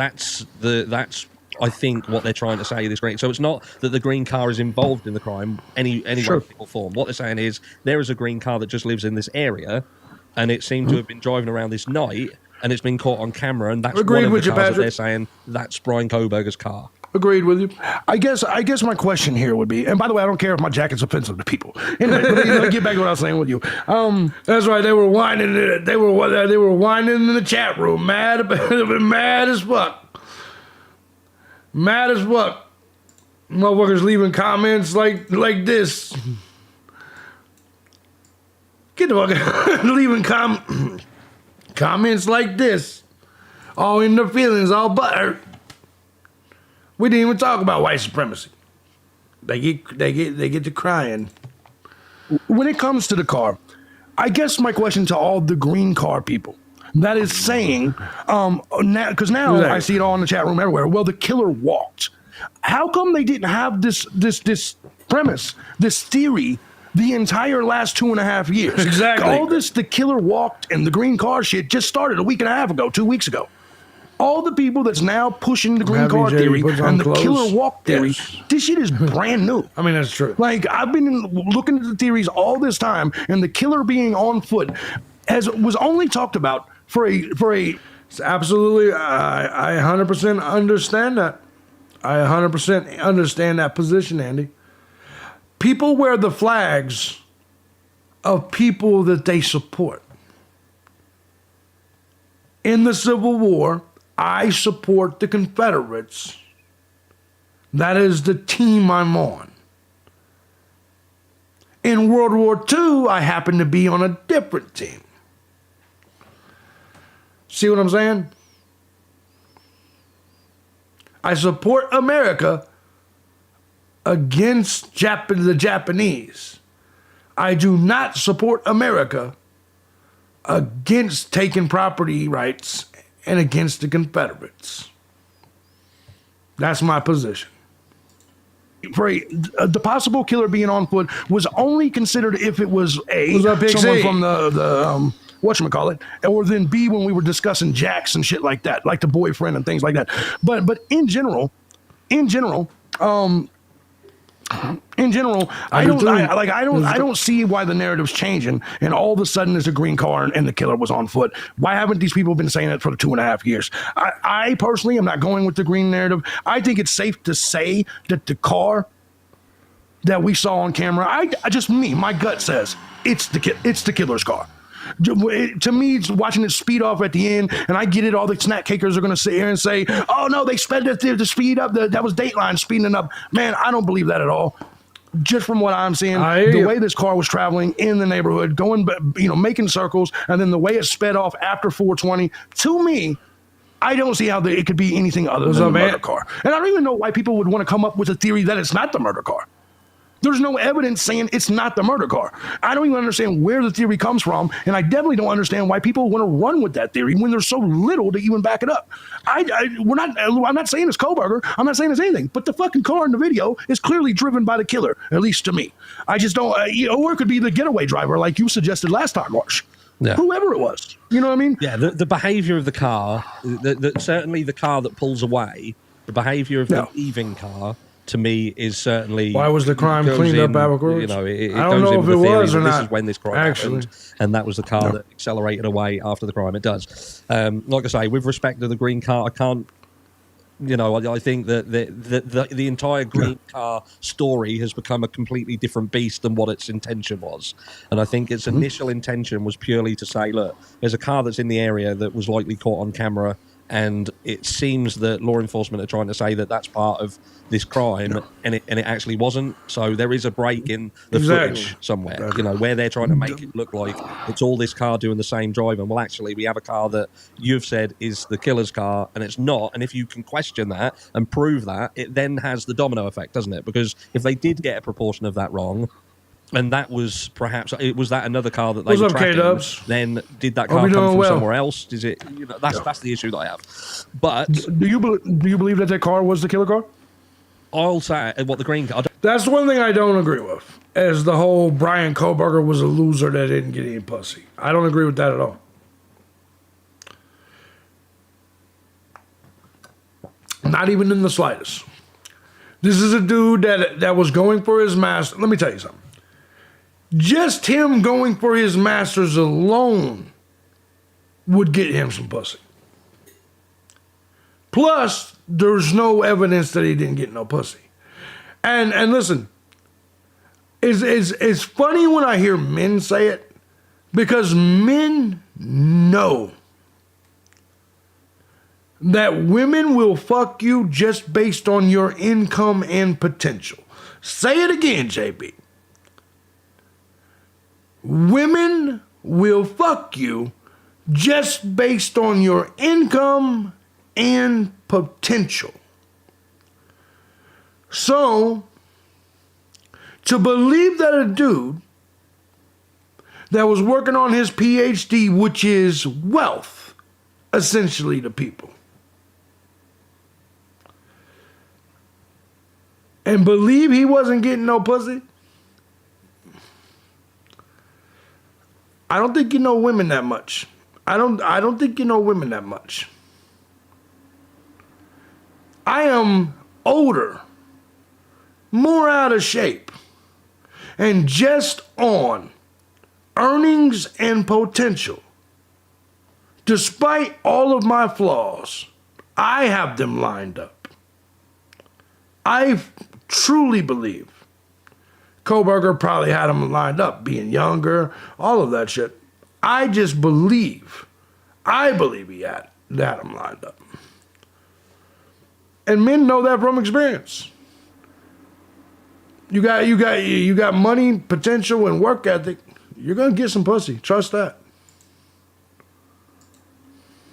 [SPEAKER 2] I think what they're trying to say. This green. So it's not that the green car is involved in the crime any way, shape, or form. What they're saying is there is a green car that just lives in this area, and it seemed to have been driving around this night, and it's been caught on camera, and that's
[SPEAKER 1] Agreed
[SPEAKER 2] one of
[SPEAKER 1] with
[SPEAKER 2] the
[SPEAKER 1] you,
[SPEAKER 2] cars that
[SPEAKER 1] Patrick.
[SPEAKER 2] they're saying that's Brian Koberger's car.
[SPEAKER 1] Agreed with you.
[SPEAKER 5] I guess my question here would be, and by the way, I don't care if my jacket's offensive to people. Anyway, let me get back to what I was saying with you.
[SPEAKER 1] That's right. They were whining. They were whining in the chat room. Mad as fuck. Mad as fuck. Motherfuckers leaving comments like this. Get the fuck out. Leaving comments like this. All in their feelings, all butthurt. We didn't even talk about white supremacy. They get to crying.
[SPEAKER 5] When it comes to the car, I guess my question to all the green car people that is saying, because now
[SPEAKER 1] Exactly.
[SPEAKER 5] I see it all in the chat room everywhere. Well, the killer walked. How come they didn't have this premise, this theory, the entire last 2.5 years?
[SPEAKER 1] Exactly.
[SPEAKER 5] All this, the killer walked and the green car shit just started a week and a half ago, 2 weeks ago. All the people that's now pushing the green
[SPEAKER 1] Happy
[SPEAKER 5] car
[SPEAKER 1] Jay
[SPEAKER 5] theory
[SPEAKER 1] puts on
[SPEAKER 5] and the
[SPEAKER 1] clothes.
[SPEAKER 5] killer walk theory,
[SPEAKER 1] Yes.
[SPEAKER 5] this shit is brand new.
[SPEAKER 1] I mean, that's true.
[SPEAKER 5] Like, I've been looking at the theories all this time, and the killer being on foot was only talked about for a.
[SPEAKER 1] It's absolutely, I 100% understand that. I 100% understand that position, Andy. People wear the flags of people that they support. In the Civil War, I support the Confederates. That is the team I'm on. In World War II, I happen to be on a different team. See what I'm saying? I support America against the Japanese. I do not support America against taking property rights and against the Confederates. That's my position.
[SPEAKER 5] The possible killer being on foot was only considered if it was
[SPEAKER 1] a big
[SPEAKER 5] someone
[SPEAKER 1] C.
[SPEAKER 5] from the whatchamacallit, or then B, when we were discussing jacks and shit like that, like the boyfriend and things like that. But in general, I don't see why the narrative's changing, and all of a sudden there's a green car and the killer was on foot. Why haven't these people been saying it for 2.5 years? I personally am not going with the green narrative. I think it's safe to say that the car that we saw on camera, my gut says it's the killer's car. To me, it's watching it speed off at the end, and I get it. All the snack cakers are going to sit here and say, "Oh no, they sped the speed up. That was Dateline speeding up." Man, I don't believe that at all. Just from what I'm seeing, the way this car was traveling in the neighborhood, going, making circles, and then the way it sped off after 420, to me, I don't see how it could be anything other than the murder car. And I don't even know why people would want to come up with a theory that it's not the murder car. There's no evidence saying it's not the murder car. I don't even understand where the theory comes from, and I definitely don't understand why people want to run with that theory when there's so little to even back it up. I'm not saying it's Kohlberger. I'm not saying it's anything, but the fucking car in the video is clearly driven by the killer, at least to me. I just don't, or it could be the getaway driver, like you suggested last time, Marsh. Yeah. Whoever it was, you know what I mean?
[SPEAKER 2] Yeah, the behaviour of the car, certainly the car that pulls away, the behaviour of the leaving car, to me, is certainly...
[SPEAKER 1] Why was the crime cleaned up afterwards?
[SPEAKER 2] It
[SPEAKER 1] I don't
[SPEAKER 2] goes
[SPEAKER 1] know
[SPEAKER 2] in
[SPEAKER 1] if it
[SPEAKER 2] the theory
[SPEAKER 1] was or
[SPEAKER 2] that
[SPEAKER 1] not.
[SPEAKER 2] This is when this crime happened, and that was the car that accelerated away after the crime. It does. Like I say, with respect to the green car, I can't... I think that the entire green car story has become a completely different beast than what its intention was. And I think its initial intention was purely to say, look, there's a car that's in the area that was likely caught on camera, and it seems that law enforcement are trying to say that that's part of this crime, and it actually wasn't. So there is a break in the footage somewhere, where they're trying to make it look like it's all this car doing the same driving. Well, actually, we have a car that you've said is the killer's car, and it's not. And if you can question that and prove that, it then has the domino effect, doesn't it? Because if they did get a proportion of that wrong, and that was perhaps was that another car that they were tracking, then did that car come from somewhere else? Is it? That's the issue that I have. But
[SPEAKER 5] do you believe that car was the killer car?
[SPEAKER 2] I'll say what the green car.
[SPEAKER 1] That's one thing I don't agree with. As the whole Brian Kohlberger was a loser that didn't get any pussy. I don't agree with that at all. Not even in the slightest. This is a dude that was going for his master. Let me tell you something. Just him going for his masters alone would get him some pussy. Plus, there's no evidence that he didn't get no pussy. And listen, it's funny when I hear men say it, because men know that women will fuck you just based on your income and potential. Say it again, JB. Women will fuck you just based on your income and potential. So, to believe that a dude that was working on his PhD, which is wealth, essentially, to people, and believe he wasn't getting no pussy, I don't think you know women that much. I don't think you know women that much. I am older, more out of shape, and just on earnings and potential. Despite all of my flaws, I have them lined up. I truly believe Koberger probably had them lined up, being younger, all of that shit. I believe he had them lined up. And men know that from experience. You got money, potential, and work ethic. You're gonna get some pussy. Trust that.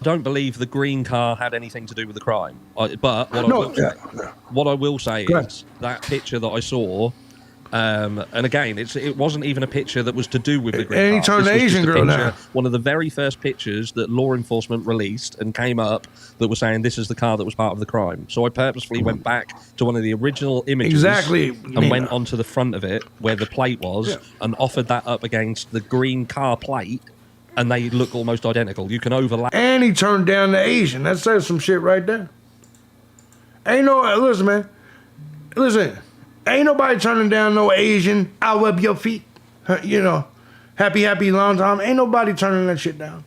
[SPEAKER 2] Don't believe the green car had anything to do with the crime. But what I will say is that picture that I saw, and again, it wasn't even a picture that was to do with the green car.
[SPEAKER 1] And he turned the Asian girl now.
[SPEAKER 2] One of the very first pictures that law enforcement released and came up that was saying this is the car that was part of the crime. So I purposefully went back to one of the original images and went onto the front of it where the plate was and offered that up against the green car plate, and they look almost identical. You can overlap.
[SPEAKER 1] And he turned down the Asian. That says some shit right there. Listen, man. Listen. Ain't nobody turning down no Asian. I'll rub your feet. Happy long time. Ain't nobody turning that shit down.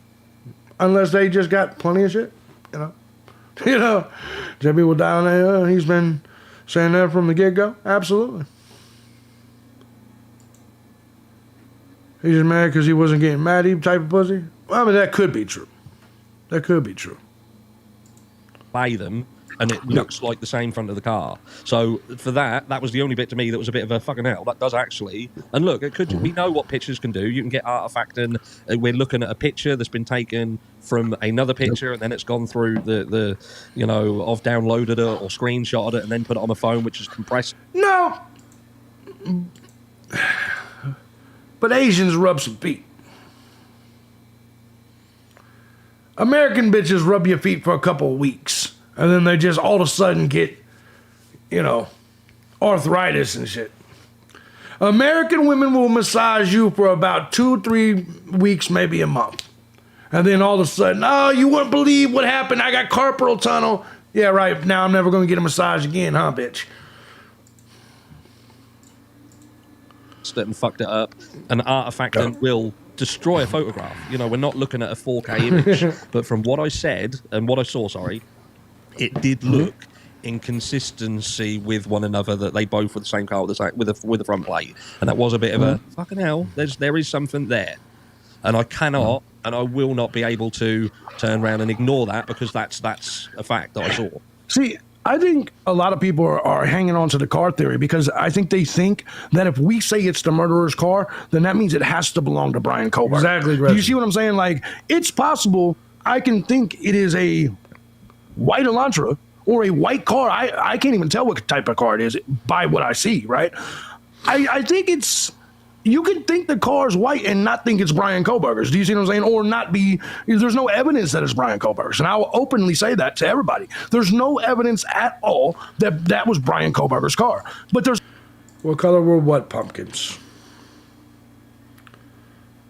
[SPEAKER 1] Unless they just got plenty of shit. JB will die on that. He's been saying that from the get-go. Absolutely. He's just mad because he wasn't getting Maddie type of pussy. Well, I mean, that could be true.
[SPEAKER 2] Buy them, and it looks like the same front of the car. So for that was the only bit to me that was a bit of a fucking hell. That does actually. And look, we know what pictures can do. You can get artifacting. We're looking at a picture that's been taken from another picture, and then it's gone through the I've downloaded it or screenshotted it and then put it on my phone, which is compressed.
[SPEAKER 1] No. But Asians rub some feet. American bitches rub your feet for a couple of weeks, and then they just all of a sudden get, arthritis and shit. American women will massage you for about 2-3 weeks, maybe a month. And then all of a sudden, oh, you wouldn't believe what happened. I got carpal tunnel. Yeah, right. Now I'm never going to get a massage again, huh, bitch?
[SPEAKER 2] And fucked it up. An artifact will destroy a photograph. We're not looking at a 4K image. But from what I said and what I saw, it did look in consistency with one another that they both were the same car with the front plate, and that was a bit of a fucking hell. There is something there, and I cannot and I will not be able to turn around and ignore that because that's a fact that I saw.
[SPEAKER 5] See, I think a lot of people are hanging on to the car theory because I think they think that if we say it's the murderer's car, then that means it has to belong to Brian Koberger.
[SPEAKER 1] Exactly.
[SPEAKER 5] Do you see what I'm saying? Like, it's possible I can think it is a white Elantra or a white car. I can't even tell what type of car it is by what I see, right? I think it's... You can think the car's white and not think it's Brian Koberger's. Do you see what I'm saying? Or not be... There's no evidence that it's Brian Koberger's. And I'll openly say that to everybody. There's no evidence at all that that was Brian Koberger's car. But there's...
[SPEAKER 1] What color were what pumpkins?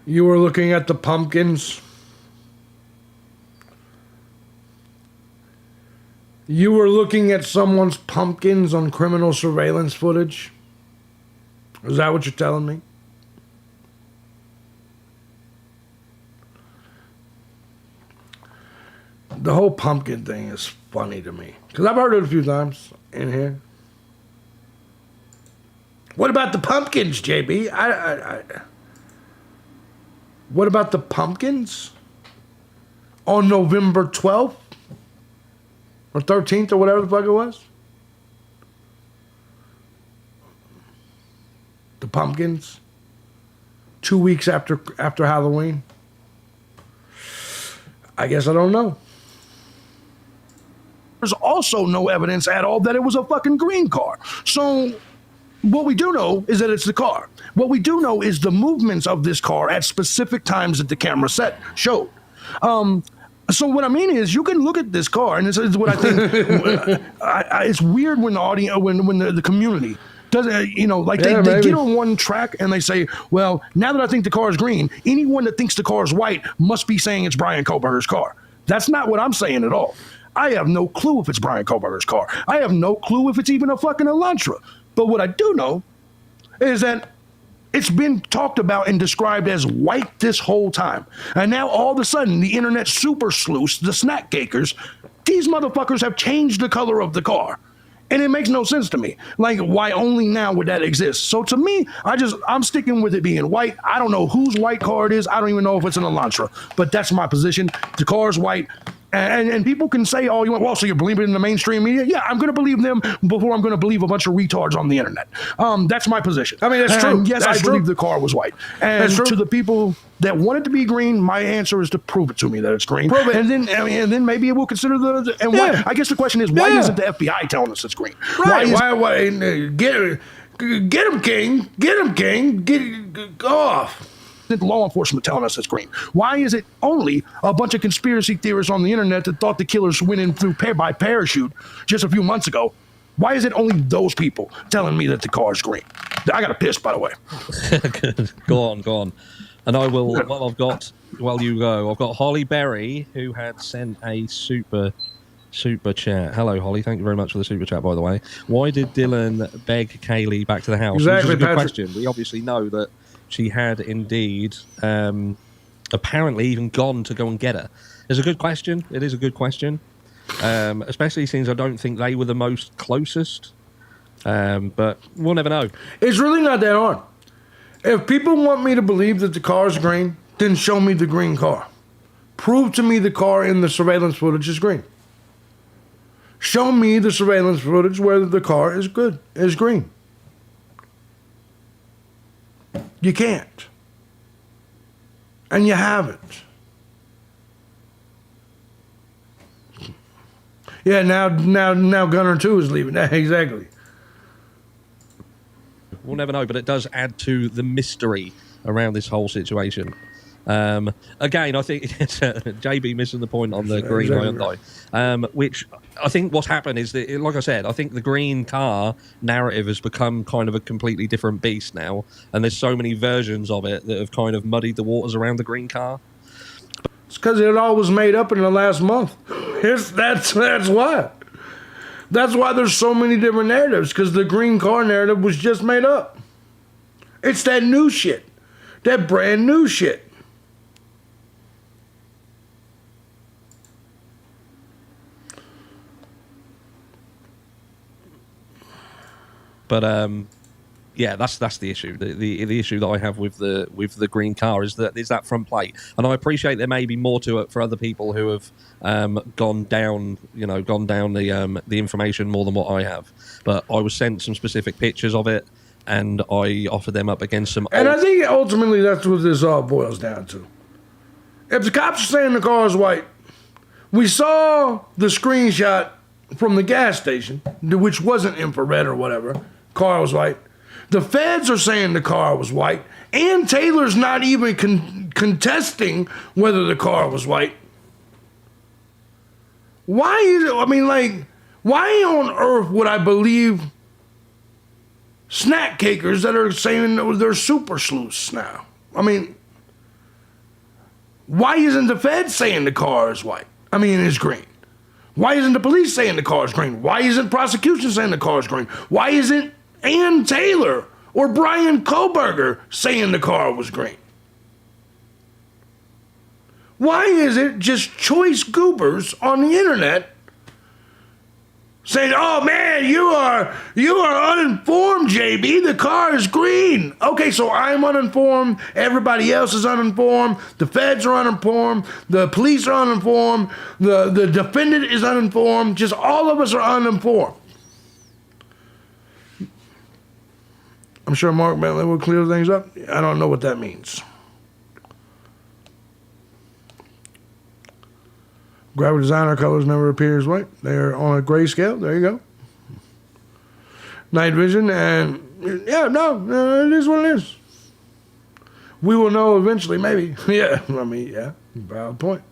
[SPEAKER 1] You were looking at the pumpkins? You were looking at someone's pumpkins on criminal surveillance footage? Is that what you're telling me? The whole pumpkin thing is funny to me. Because I've heard it a few times in here. What about the pumpkins, JB? What about the pumpkins? On November 12th? Or 13th or whatever the fuck it was? The pumpkins? 2 weeks after Halloween? I guess I don't know.
[SPEAKER 5] There's also no evidence at all that it was a fucking green car. So what we do know is that it's the car. What we do know is the movements of this car at specific times that the camera set showed. So what I mean is, you can look at this car, and this is what I think. It's weird when the audience, when the community doesn't, you know, like they get on one track and they say, well, now that I think the car is green, anyone that thinks the car is white must be saying it's Brian Koberger's car. That's not what I'm saying at all. I have no clue if it's Brian Koberger's car. I have no clue if it's even a fucking Elantra. But what I do know is that it's been talked about and described as white this whole time. And now all of a sudden, the internet super sleuths, the snack cakers, these motherfuckers have changed the color of the car. And it makes no sense to me. Like, why only now would that exist? So to me, I'm sticking with it being white. I don't know whose white car it is. I don't even know if it's an Elantra. But that's my position. The car is white. And people can say, oh, you want, well, so you're believing in the mainstream media? Yeah, I'm going to believe them before I'm going to believe a bunch of retards on the internet. That's my position.
[SPEAKER 1] I mean, that's true.
[SPEAKER 5] Yes,
[SPEAKER 1] that's
[SPEAKER 5] I believe the car was white. And
[SPEAKER 1] that's true.
[SPEAKER 5] To the people that want it to be green, my answer is to prove it to me that it's green.
[SPEAKER 1] Prove it.
[SPEAKER 5] And then maybe we'll consider why, I guess the question is, why isn't the FBI telling us it's green?
[SPEAKER 1] Right. Why get him, King. Get him, King. Go off.
[SPEAKER 5] Law enforcement telling us it's green? Why is it only a bunch of conspiracy theorists on the internet that thought the killers went in through by parachute just a few months ago? Why is it only those people telling me that the car is green? I got to piss, by the way.
[SPEAKER 2] Go on. And I will, you go, I've got Holly Berry, who had sent a super chat. Hello, Holly. Thank you very much for the super chat, by the way. Why did Dylan beg Kaylee back to the house?
[SPEAKER 1] Exactly,
[SPEAKER 2] Which is a good question. We obviously know that she had indeed apparently even gone to go and get her. It's a good question. It is a good question. Especially since I don't think they were the most closest. But we'll never know.
[SPEAKER 1] It's really not that hard. If people want me to believe that the car is green, then show me the green car. Prove to me the car in the surveillance footage is green. Show me the surveillance footage where the car is green. You can't. And you haven't. Yeah, now Gunner 2 is leaving. Exactly.
[SPEAKER 2] We'll never know, but it does add to the mystery around this whole situation. Again, I think it's JB missing the point on the green Hyundai, which I think what's happened is that, like I said, I think the green car narrative has become kind of a completely different beast now, and there's so many versions of it that have kind of muddied the waters around the green car.
[SPEAKER 1] It's because it all was made up in the last month. That's why. That's why there's so many different narratives, because the green car narrative was just made up. It's that new shit. That brand new shit.
[SPEAKER 2] But yeah, that's the issue. The issue that I have with the green car is that front plate, and I appreciate there may be more to it for other people who have gone down the information more than what I have. But I was sent some specific pictures of it, and I offered them up against some.
[SPEAKER 1] And I think ultimately that's what this all boils down to. If the cops are saying the car is white, we saw the screenshot from the gas station, which wasn't infrared or whatever. Car was white. The feds are saying the car was white. Ann Taylor's not even contesting whether the car was white. Why is it? I mean, like, why on earth would I believe snack cakers that are saying they're super sleuths now? I mean, why isn't the feds saying the car is white? I mean, it's green. Why isn't the police saying the car is green? Why isn't prosecution saying the car is green? Why isn't Ann Taylor or Brian Koberger saying the car was green? Why is it just choice goobers on the internet saying, "Oh man, you are uninformed, JB. The car is green." Okay, so I'm uninformed. Everybody else is uninformed. The feds are uninformed. The police are uninformed. The defendant is uninformed. Just all of us are uninformed. I'm sure Mark Bentley will clear things up. I don't know what that means. Graphic designer colors never appear as white. They're on a gray scale. There you go. Night vision and it is what it is. We will know eventually, maybe. Yeah, valid point.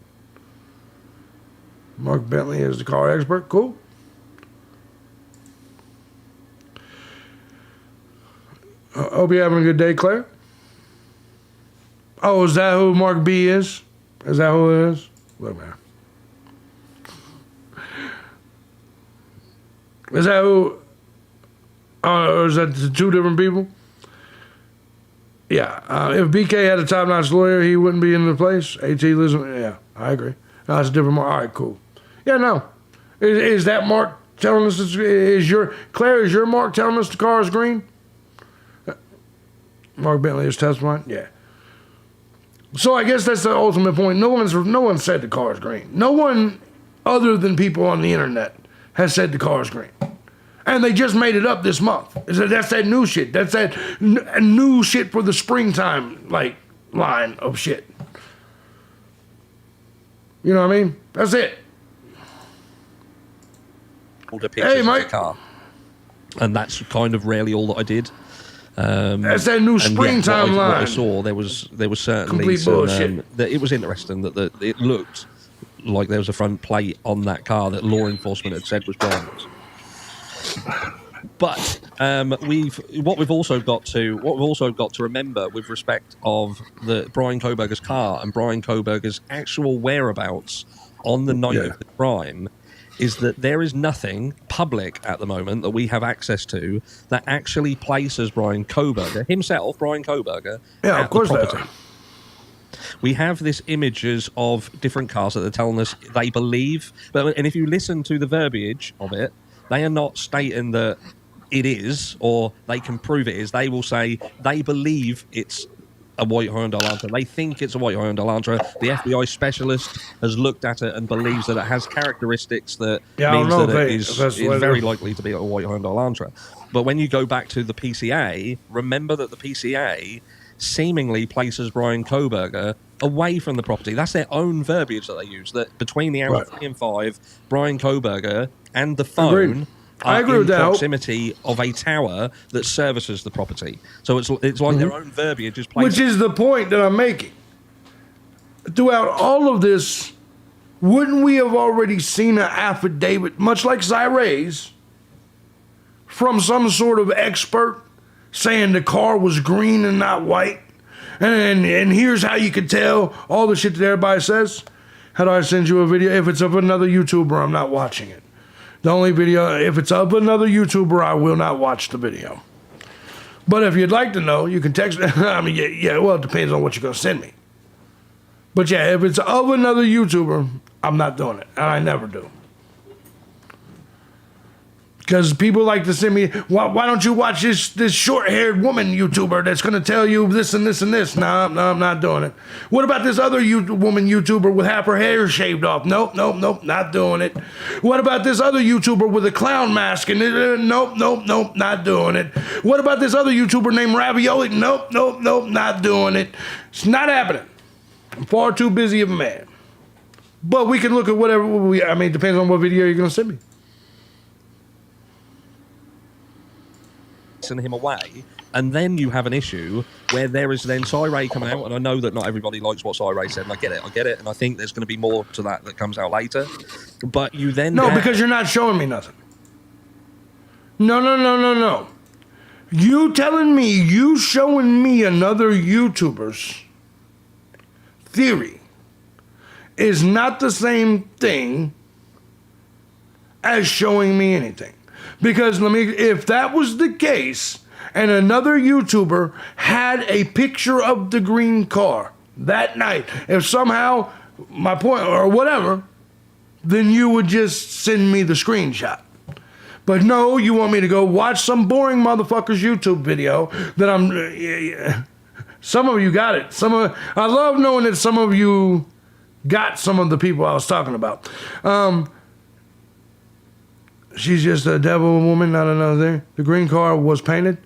[SPEAKER 1] Mark Bentley is the car expert. Cool. Hope you're having a good day, Claire. Oh, is that who Mark B is? Is that who it is? Look, man. Is that who? Or is that the two different people? Yeah. If BK had a top-notch lawyer, he wouldn't be in the place. AT listen. Yeah, I agree. No, that's a different Mark. All right, cool. Yeah, no. Is that Mark telling us? Is your Mark telling us the car is green? Mark Bentley is testifying. Yeah. So I guess that's the ultimate point. No one said the car is green. No one other than people on the internet has said the car is green. And they just made it up this month. That's that new shit. That's that new shit for the springtime, like, line of shit. You know what I mean? That's it.
[SPEAKER 2] Older pictures of the car. And that's kind of rarely all that I did.
[SPEAKER 1] That's that new springtime line.
[SPEAKER 2] What I saw, there was certainly
[SPEAKER 1] complete
[SPEAKER 2] some,
[SPEAKER 1] bullshit.
[SPEAKER 2] It was interesting that it looked like there was a front plate on that car that law enforcement had said was Brian's. But what we've also got to remember with respect of the Brian Kohberger's car and Brian Kohberger's actual whereabouts on the night of the crime is that there is nothing public at the moment that we have access to that actually places Brian Kohberger himself, Brian Kohberger,
[SPEAKER 1] yeah, of course,
[SPEAKER 2] the property. We have this images of different cars that are telling us they believe, and if you listen to the verbiage of it, they are not stating that it is, or they can prove it is. They will say they believe it's a white Hyundai Elantra. They think it's a white Hyundai Elantra. The FBI specialist has looked at it and believes that it has characteristics that means that it is very likely to be a white Hyundai Elantra. But when you go back to the PCA, remember that the PCA seemingly places Brian Kohberger away from the property. That's their own verbiage that they use, that between the hours 3 and 5, Brian Kohberger and the phone are in proximity of a tower that services the property. So it's like their own verbiage is placed.
[SPEAKER 1] Which is the point that I'm making. Throughout all of this, wouldn't we have already seen an affidavit, much like Zyray's, from some sort of expert saying the car was green and not white? And here's how you could tell all the shit that everybody says. How do I send you a video? If it's of another YouTuber, I'm not watching it. The only video, if it's of another YouTuber, I will not watch the video. But if you'd like to know, you can text. I mean, well, it depends on what you're going to send me. But yeah, if it's of another YouTuber, I'm not doing it. And I never do. Because people like to send me, why don't you watch this short-haired woman YouTuber that's going to tell you this and this and this? No, I'm not doing it. What about this other woman YouTuber with half her hair shaved off? Nope, not doing it. What about this other YouTuber with a clown mask? And nope, not doing it. What about this other YouTuber named Ravioli? Nope, not doing it. It's not happening. I'm far too busy of a man. But we can look at whatever, it depends on what video you're going to send me.
[SPEAKER 2] Send him away, and then you have an issue where there is then Cyray come out, and I know that not everybody likes what Cyray said, and I get it, and I think there's going to be more to that comes out later, but you then
[SPEAKER 1] because you're not showing me nothing. No. You telling me, you showing me another YouTuber's theory is not the same thing as showing me anything. Because if that was the case, and another YouTuber had a picture of the green car that night, if somehow my point, or whatever, then you would just send me the screenshot. But no, you want me to go watch some boring motherfucker's YouTube video that some of you got it. I love knowing that some of you got some of the people I was talking about. She's just a devil woman, not another thing. The green car was painted.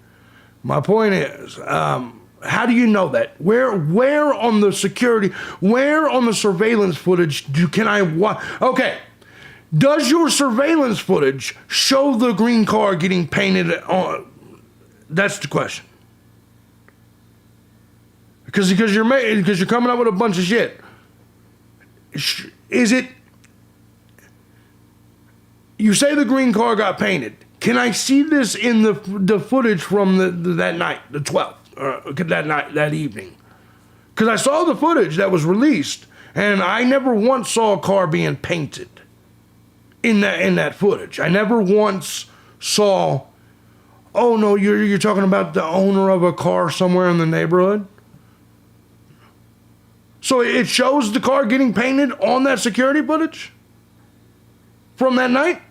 [SPEAKER 1] My point is, how do you know that? Where on the security, where on the surveillance footage can I watch? Okay. Does your surveillance footage show the green car getting painted on? That's the question. Because you're coming up with a bunch of shit. Is it? You say the green car got painted. Can I see this in the footage from that night, the 12th, that evening? Because I saw the footage that was released, and I never once saw a car being painted. In that footage, I never once saw. Oh no, you're talking about the owner of a car somewhere in the neighborhood. So it shows the car getting painted on that security footage from that night.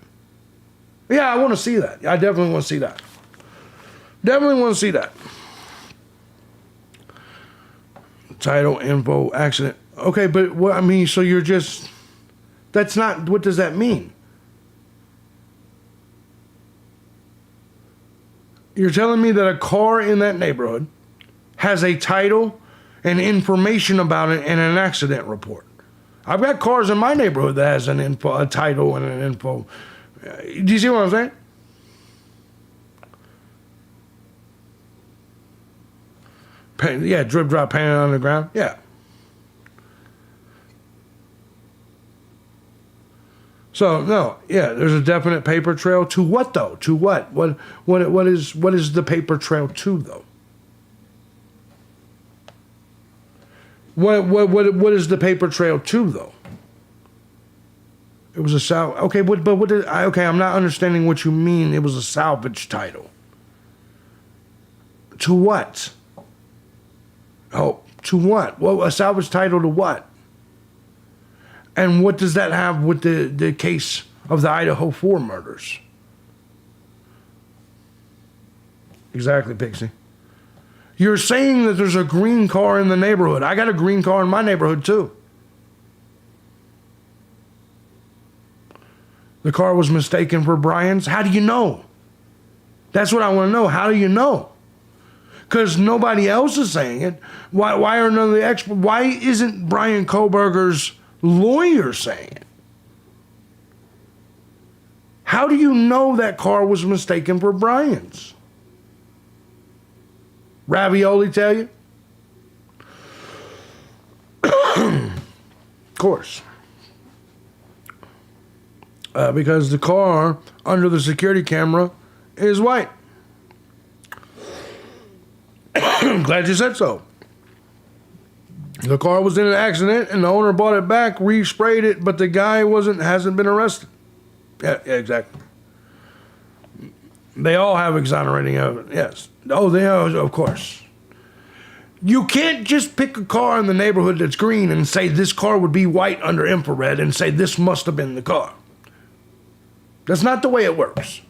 [SPEAKER 1] Yeah, I want to see that. I definitely want to see that. Definitely want to see that. Title, info, accident. Okay, but what I mean, so you're just. That's not. What does that mean? You're telling me that a car in that neighborhood has a title and information about it and an accident report. I've got cars in my neighborhood that has a title and an info. Do you see what I'm saying? Yeah, drip drop painted on the ground. Yeah. So no, yeah, there's a definite paper trail. To what though? To what? What is the paper trail to though? What is the paper trail to though? It was a salvage. Okay, but what did I? Okay, I'm not understanding what you mean. It was a salvage title. To what? Oh, to what? Well, a salvage title to what? And what does that have with the case of the Idaho 4 murders? Exactly, Pixie. You're saying that there's a green car in the neighborhood. I got a green car in my neighborhood, too. The car was mistaken for Brian's. How do you know? That's what I want to know. How do you know? Because nobody else is saying it. Why are none of the experts? Why isn't Brian Koberger's lawyer saying it? How do you know that car was mistaken for Brian's? Ravioli tell you? Of course. Because the car under the security camera is white. I'm glad you said so. The car was in an accident, and the owner bought it back, resprayed it, but the guy hasn't been arrested. Yeah, exactly. They all have exonerating evidence. Yes. Oh, they are, of course. You can't just pick a car in the neighborhood that's green and say this car would be white under infrared and say this must have been the car. That's not the way it works.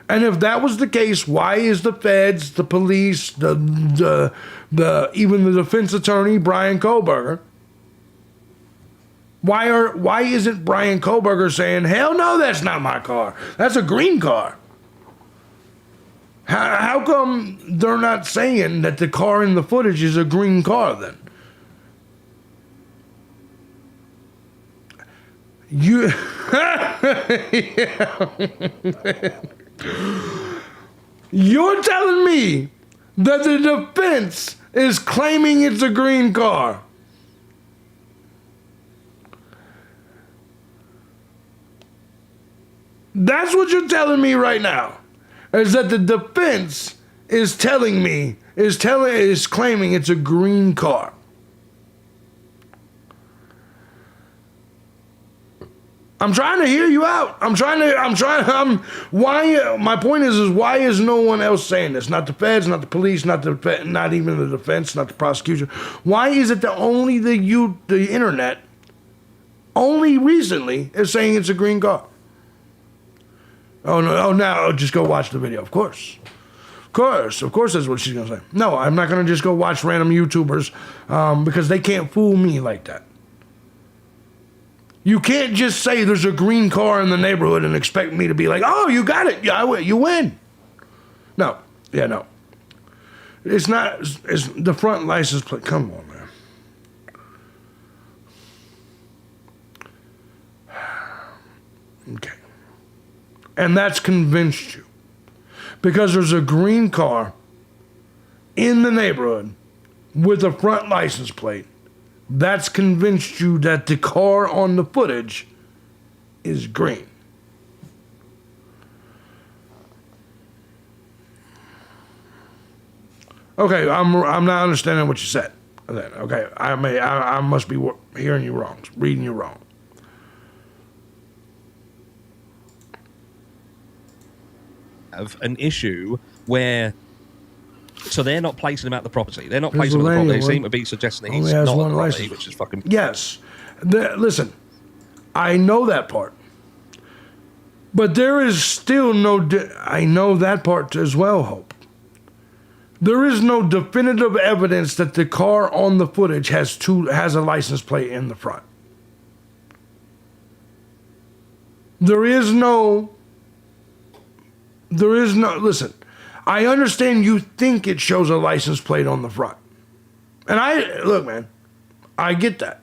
[SPEAKER 1] And if that was the case, why is the feds, the police, even the defense attorney, Brian Koberger, why isn't Brian Koberger saying, hell no, that's not my car. That's a green car. How come they're not saying that the car in the footage is a green car then? You're telling me that the defense is claiming it's a green car. That's what you're telling me right now. Is that the defense is telling me, is claiming it's a green car. I'm trying to hear you out. My point is why is no one else saying this? Not the feds, not the police, not even the defense, not the prosecution. Why is it that only the internet only recently is saying it's a green car. Oh, no, oh, now just go watch the video. Of course. Of course that's what she's going to say. No, I'm not going to just go watch random YouTubers because they can't fool me like that. You can't just say there's a green car in the neighborhood and expect me to be like, oh, you got it. Yeah, you win. No. Yeah, no. It's not, it's the front license plate. Come on, man. Okay. And that's convinced you. Because there's a green car in the neighborhood with a front license plate. That's convinced you that the car on the footage is green. Okay, I'm not understanding what you said. Okay, I must be hearing you wrong, reading you wrong.
[SPEAKER 2] Have an issue where, so they're not placing him at the property. They're not placing him at the property. They seem to be suggesting he's not at the property, which is fucking...
[SPEAKER 1] Yes. Listen, I know that part. But there is still no... I know that part as well, Hope. There is no definitive evidence that the car on the footage has a license plate in the front. There is no... Listen, I understand you think it shows a license plate on the front. And look, man, I get that.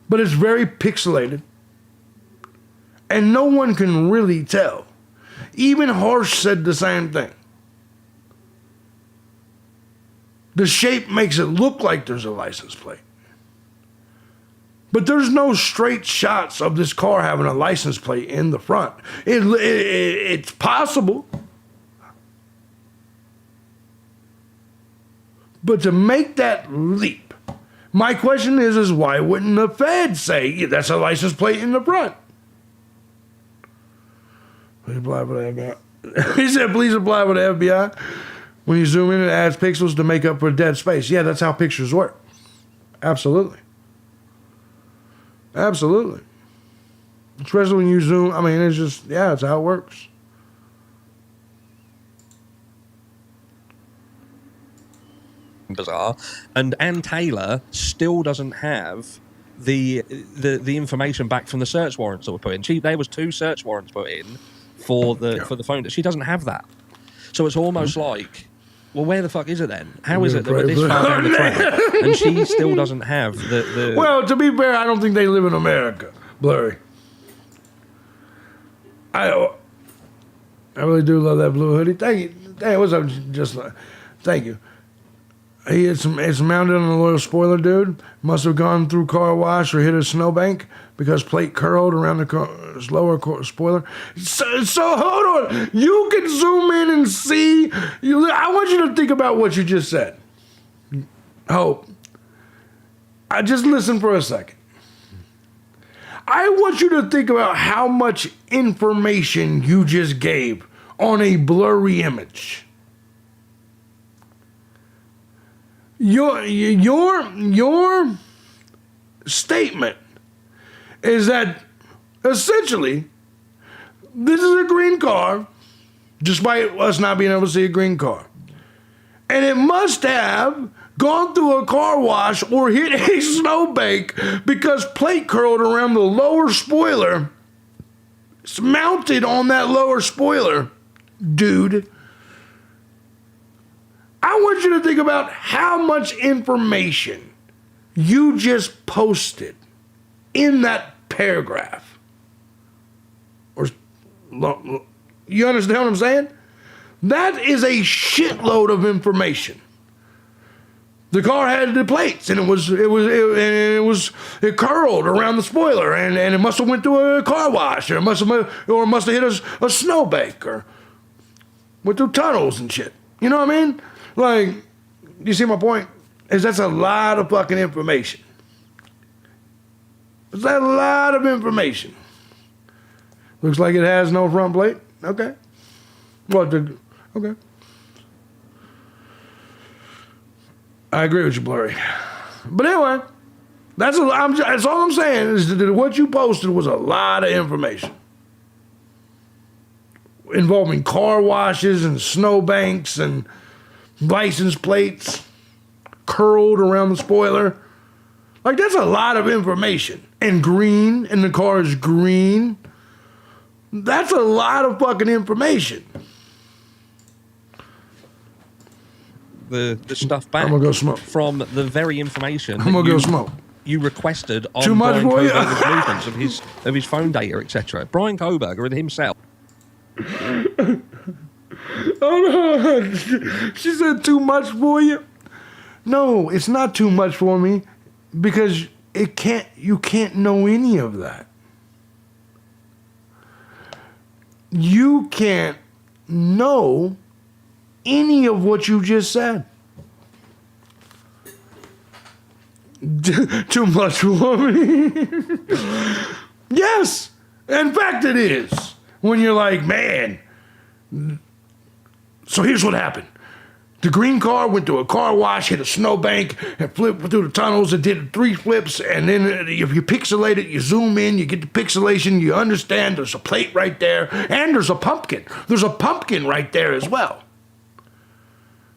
[SPEAKER 1] But it's very pixelated. And no one can really tell. Even Harsh said the same thing. The shape makes it look like there's a license plate. But there's no straight shots of this car having a license plate in the front. It's possible. But to make that leap, my question is why wouldn't the Fed say that's a license plate in the front? Please apply for the FBI. He said, please apply for the FBI. When you zoom in, it adds pixels to make up for dead space. Yeah, that's how pictures work. Absolutely. Absolutely. Especially when you zoom. I mean, it's just, yeah, it's how it works.
[SPEAKER 2] Bizarre. And Ann Taylor still doesn't have the information back from the search warrants that were put in. There was 2 search warrants put in for the phone. She doesn't have that. So it's almost like, well, where the fuck is it then? How is it that we're this far down the track and she still doesn't have the...
[SPEAKER 1] Well, to be fair, I don't think they live in America, Blurry. I really do love that blue hoodie. Thank you. Hey, what's up? Thank you. It's mounted on a little spoiler, dude. Must have gone through car wash or hit a snowbank because plate curled around the car's lower spoiler. So hold on. You can zoom in and see. I want you to think about what you just said. Hope. I just listen for a second. I want you to think about how much information you just gave on a blurry image. Your statement is that essentially this is a green car, despite us not being able to see a green car. And it must have gone through a car wash or hit a snowbank because plate curled around the lower spoiler. It's mounted on that lower spoiler, dude. I want you to think about how much information you just posted in that paragraph. Or, you understand what I'm saying? That is a shitload of information. The car had the plates, and it curled around the spoiler, and it must have went through a car wash, or must have hit a snowbank, or went through tunnels and shit. You know what I mean? Like, you see my point? That's a lot of fucking information. It's a lot of information. Looks like it has no front plate. Okay. Okay. I agree with you, Blurry. But anyway,
[SPEAKER 5] That's all I'm saying is that what you posted was a lot of information involving car washes and snowbanks and license plates curled around the spoiler. Like, that's a lot of information. And green, and the car is green. That's a lot of fucking information.
[SPEAKER 2] The stuff back
[SPEAKER 5] I'm gonna go smoke.
[SPEAKER 2] from the very information
[SPEAKER 5] I'm gonna go smoke.
[SPEAKER 2] you requested on
[SPEAKER 5] Too much
[SPEAKER 2] Brian
[SPEAKER 5] for you?
[SPEAKER 2] Koberger's movements of his phone data, etc. Brian Koberger and himself.
[SPEAKER 5] Oh no, she said too much for you. No, it's not too much for me because you can't know any of that. You can't know any of what you just said. Too much for me. Yes, in fact it is. When you're like, man, so here's what happened. The green car went to a car wash, hit a snowbank, and flipped through the tunnels and did 3 flips. And then if you pixelate it, you zoom in, you get the pixelation, you understand there's a plate right there, and there's a pumpkin. There's a pumpkin right there as well.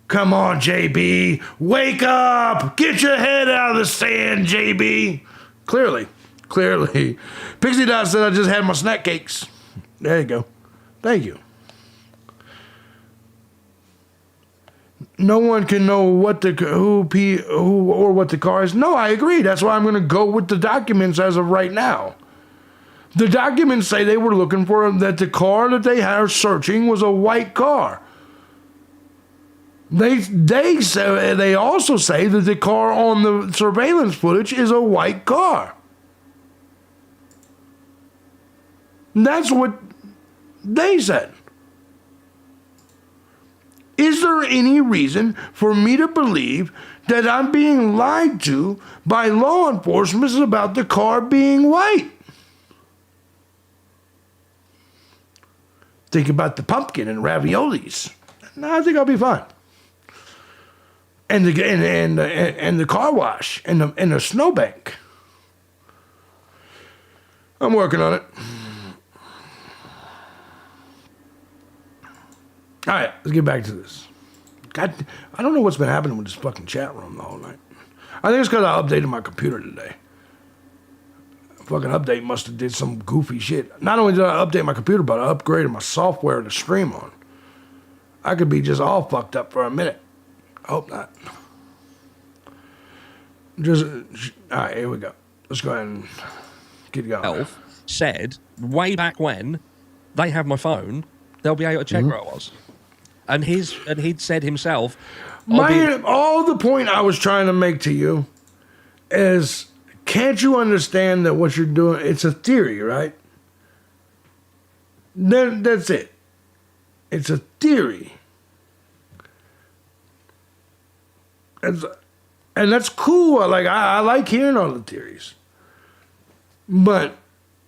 [SPEAKER 5] Come on, JB. Wake up. Get your head out of the sand, JB. Clearly. Pixie Dot said I just had my snack cakes. There you go. Thank you. No one can know what who or what the car is. No, I agree. That's why I'm going to go with the documents as of right now. The documents say they were looking for that the car that they are searching was a white car. They also say that the car on the surveillance footage is a white car. That's what they said. Is there any reason for me to believe that I'm being lied to by law enforcement about the car being white? Think about the pumpkin and raviolis. No, I think I'll be fine. And the car wash and the snowbank. I'm working on it. All right, let's get back to this. God, I don't know what's been happening with this fucking chat room the whole night. I think it's because I updated my computer today. Fucking update must have did some goofy shit. Not only did I update my computer, but I upgraded my software to stream on. I could be just all fucked up for a minute. I hope not. All right, here we go. Let's go ahead and get going.
[SPEAKER 2] Elf said way back when they have my phone, they'll be able to check where I was. And he'd said himself,
[SPEAKER 5] all the point I was trying to make to you is, can't you understand that what you're doing, it's a theory, right? That's it. It's a theory. And that's cool. I like hearing all the theories. But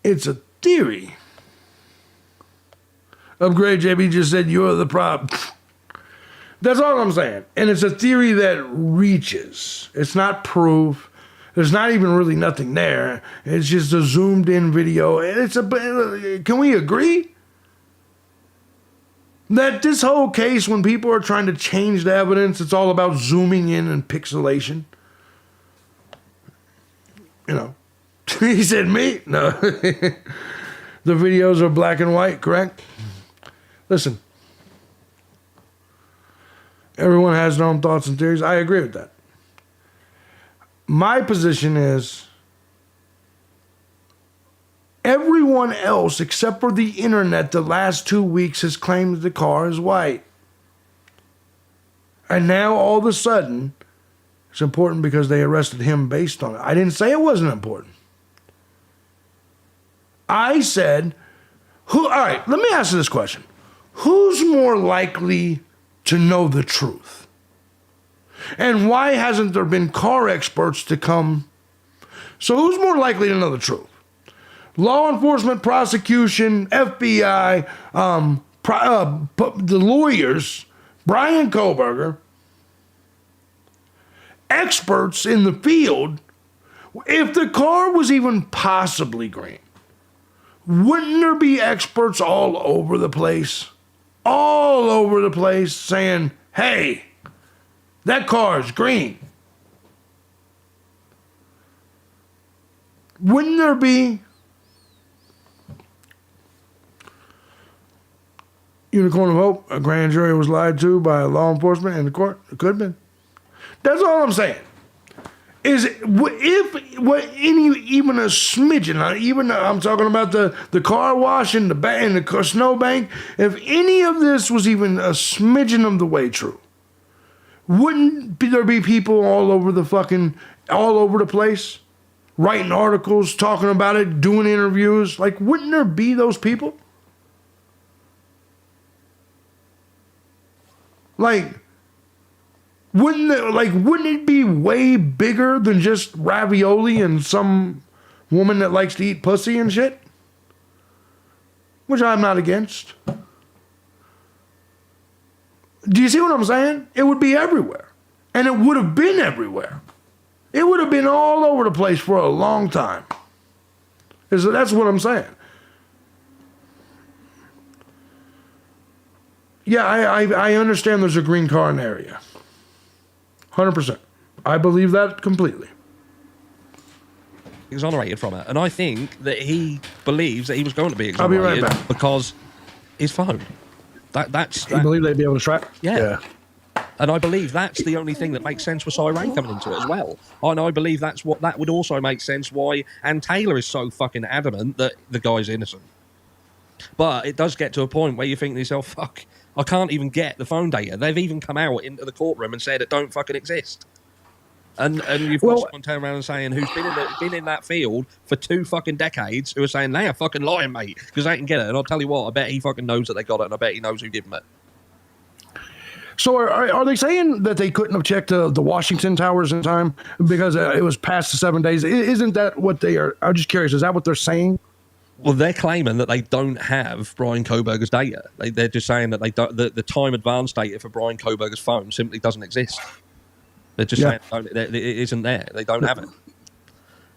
[SPEAKER 5] it's a theory. Upgrade JB just said you're the problem. That's all I'm saying. And it's a theory that reaches. It's not proof. There's not even really nothing there. It's just a zoomed in video. Can we agree that this whole case, when people are trying to change the evidence, it's all about zooming in and pixelation? You know, he said me? No. The videos are black and white, correct? Listen, everyone has their own thoughts and theories. I agree with that. My position is everyone else except for the internet the last 2 weeks has claimed that the car is white. And now all of a sudden, it's important because they arrested him based on it. I didn't say it wasn't important. I said, all right, let me ask you this question. Who's more likely to know the truth? And why hasn't there been car experts to come? So who's more likely to know the truth? Law enforcement, prosecution, FBI, the lawyers, Brian Koberger, experts in the field,
[SPEAKER 1] If the car was even possibly green, wouldn't there be experts all over the place? All over the place saying, hey, that car is green. Wouldn't there be? Unicorn of Hope, a grand jury was lied to by law enforcement and the court. It could have been. That's all I'm saying. Is if even a smidgen, even I'm talking about the car wash and the snowbank, if any of this was even a smidgen of the way true, wouldn't there be people all over the place, writing articles, talking about it, doing interviews? Like, wouldn't there be those people? Like, wouldn't it be way bigger than just ravioli and some woman that likes to eat pussy and shit? Which I'm not against. Do you see what I'm saying? It would be everywhere. And it would have been everywhere. It would have been all over the place for a long time. That's what I'm saying. Yeah, I understand there's a green car in the area. 100%. I believe that completely.
[SPEAKER 2] Exonerated from it. And I think that he believes that he was going to be
[SPEAKER 1] I'll be
[SPEAKER 2] exonerated
[SPEAKER 1] right back.
[SPEAKER 2] because his phone.
[SPEAKER 5] You believe they'd be able to track?
[SPEAKER 2] Yeah. And I believe that's the only thing that makes sense for Cyrene coming into it as well. And I believe that would also make sense why Ann Taylor is so fucking adamant that the guy's innocent. But it does get to a point where you think to yourself, fuck, I can't even get the phone data. They've even come out into the courtroom and said it don't fucking exist. And you've got someone turning around and saying who's been in that field for 2 fucking decades who are saying they are fucking lying, mate, because they can get it. And I'll tell you what, I bet he fucking knows that they got it, and I bet he knows who gave them it.
[SPEAKER 5] So are they saying that they couldn't have checked the Washington towers in time because it was past the 7 days? Isn't that what they are? I'm just curious. Is that what they're saying?
[SPEAKER 2] Well, they're claiming that they don't have Brian Koberger's data. They're just saying that they don't. The time advance data for Brian Koberger's phone simply doesn't exist. They're just saying it isn't there. They don't have it.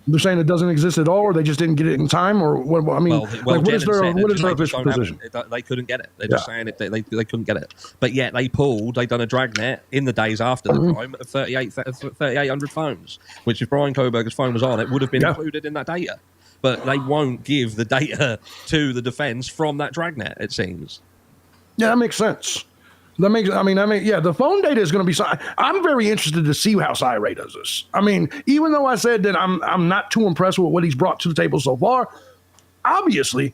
[SPEAKER 5] They're saying it doesn't exist at all, or they just didn't get it in time, or what? I mean, what is their official position?
[SPEAKER 2] They couldn't get it. They're just saying it. They couldn't get it. But yet they done a dragnet in the days after the crime of 3,800 phones, which if Brian Koberger's phone was on, it would have been included in that data. But they won't give the data to the defense from that dragnet, it seems.
[SPEAKER 5] Yeah, that makes sense. The phone data is going to be. I'm very interested to see how Cyrene does this. I mean, even though I said that I'm not too impressed with what he's brought to the table so far, obviously,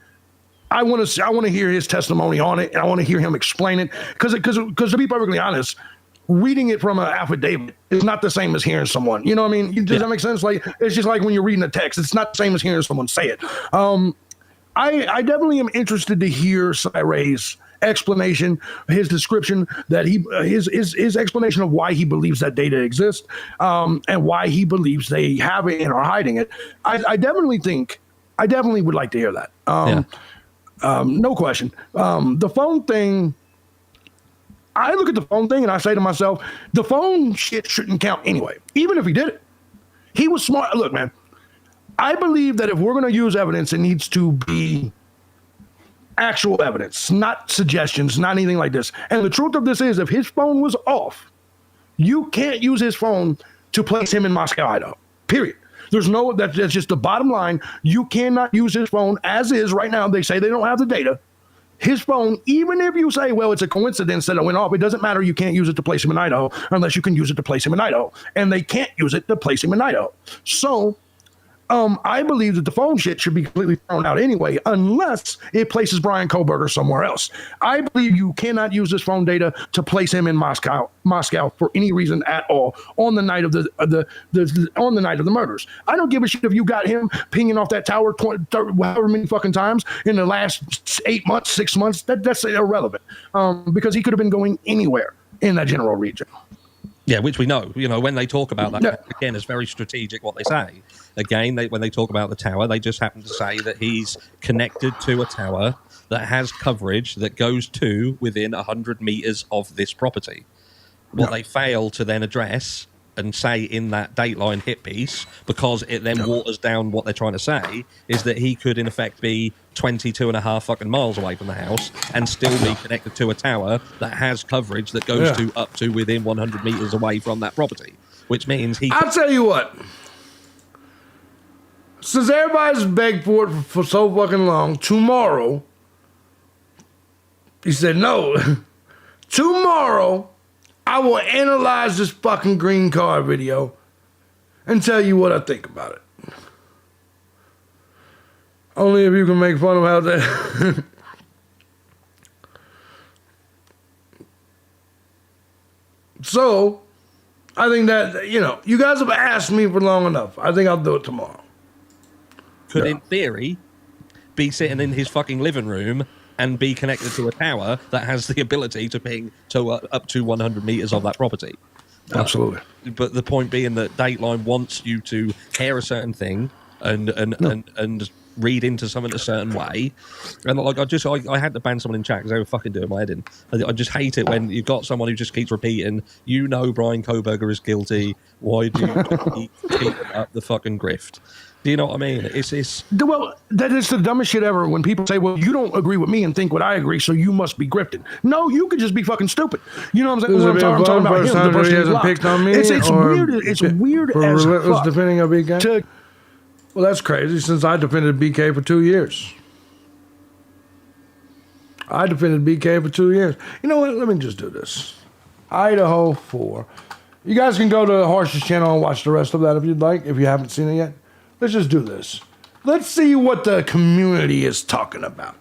[SPEAKER 5] I want to hear his testimony on it, and I want to hear him explain it. Because to be perfectly honest, reading it from an affidavit is not the same as hearing someone. You know what I mean? Does that make sense? Like, it's just like when you're reading a text. It's not the same as hearing someone say it. I definitely am interested to hear Cyrene's explanation, his description, that his explanation of why he believes that data exists, and why he believes they have it and are hiding it. I definitely would like to hear that. No question. The phone thing, I look at the phone thing and I say to myself, the phone shit shouldn't count anyway, even if he did it. He was smart. Look, man, I believe that if we're going to use evidence, it needs to be actual evidence, not suggestions, not anything like this. And the truth of this is, if his phone was off, you can't use his phone to place him in Moscow, Idaho. Period. That's just the bottom line. You cannot use his phone as is right now. They say they don't have the data. His phone, even if you say, well, it's a coincidence that it went off, it doesn't matter. You can't use it to place him in Idaho unless you can use it to place him in Idaho. And they can't use it to place him in Idaho. So I believe that the phone shit should be completely thrown out anyway, unless it places Brian Koberger somewhere else. I believe you cannot use this phone data to place him in Moscow for any reason at all on the night of the murders. I don't give a shit if you got him pinging off that tower 20, 30, however many fucking times in the last 8 months, 6 months. That's irrelevant, because he could have been going anywhere in that general region.
[SPEAKER 2] Yeah, which we know. You know, when they talk about that, again, it's very strategic what they say. Again, when they talk about the tower, they just happen to say that he's connected to a tower that has coverage that goes to within 100 meters of this property. What they fail to then address and say in that Dateline hit piece, because it then waters down what they're trying to say, is that he could in effect be 22 and a half fucking miles away from the house and still be connected to a tower that has coverage that goes to up to within 100 meters away from that property, which means he...
[SPEAKER 1] I'll tell you what. Since everybody's begged for it for so fucking long, tomorrow, he said, no, tomorrow, I will analyze this fucking green card video and tell you what I think about it. Only if you can make fun of how that... So, I think that, you guys have asked me for long enough. I think I'll do it tomorrow.
[SPEAKER 2] Could, in theory, be sitting in his fucking living room and be connected to a tower that has the ability to ping to up to 100 meters of that property.
[SPEAKER 1] Absolutely.
[SPEAKER 2] But the point being that Dateline wants you to hear a certain thing and read into something a certain way. And like I had to ban someone in chat because they were fucking doing my head in. I just hate it when you've got someone who just keeps repeating, Brian Kohberger is guilty. Why do you keep up the fucking grift? Do you know what I mean?
[SPEAKER 5] Well, that is the dumbest shit ever when people say, well, you don't agree with me and think what I agree, so you must be grifted. No, you could just be fucking stupid. You know what I'm saying? I'm talking about him, the person who's locked.
[SPEAKER 1] Picked on me
[SPEAKER 5] it's weird as fuck.
[SPEAKER 1] Defending a BK? Well, that's crazy since I defended BK for 2 years. I defended BK for 2 years. You know what? Let me just do this. Idaho 4. You guys can go to the Harsh's channel and watch the rest of that if you'd like, if you haven't seen it yet. Let's just do this. Let's see what the community is talking about.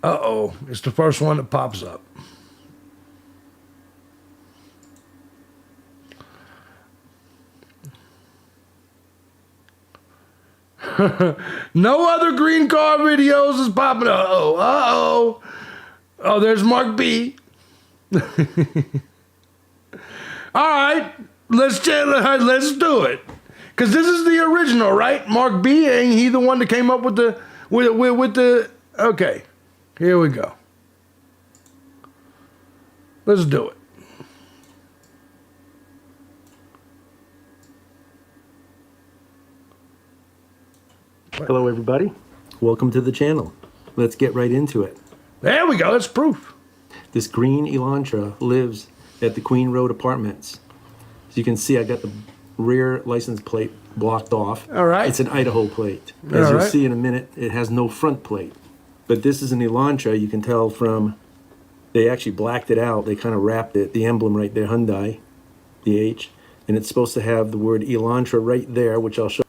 [SPEAKER 1] Uh-oh. It's the first one that pops up. No other green card videos is popping up. Uh-oh. Uh-oh. Oh, there's Mark B. All right, let's do it. Because this is the original, right? Mark B, ain't he the one that came up with the... Okay, here we go. Let's do it.
[SPEAKER 7] Hello, everybody. Welcome to the channel. Let's get right into it.
[SPEAKER 1] There we go, that's proof.
[SPEAKER 7] This green Elantra lives at the Queen Road Apartments. As you can see, I got the rear license plate blocked off.
[SPEAKER 1] All right.
[SPEAKER 7] It's an Idaho plate. As you'll see in a minute, it has no front plate. But this is an Elantra. You can tell from, they actually blacked it out. They kind of wrapped it, the emblem right there, Hyundai, the H. And it's supposed to have the word Elantra right there, which I'll show.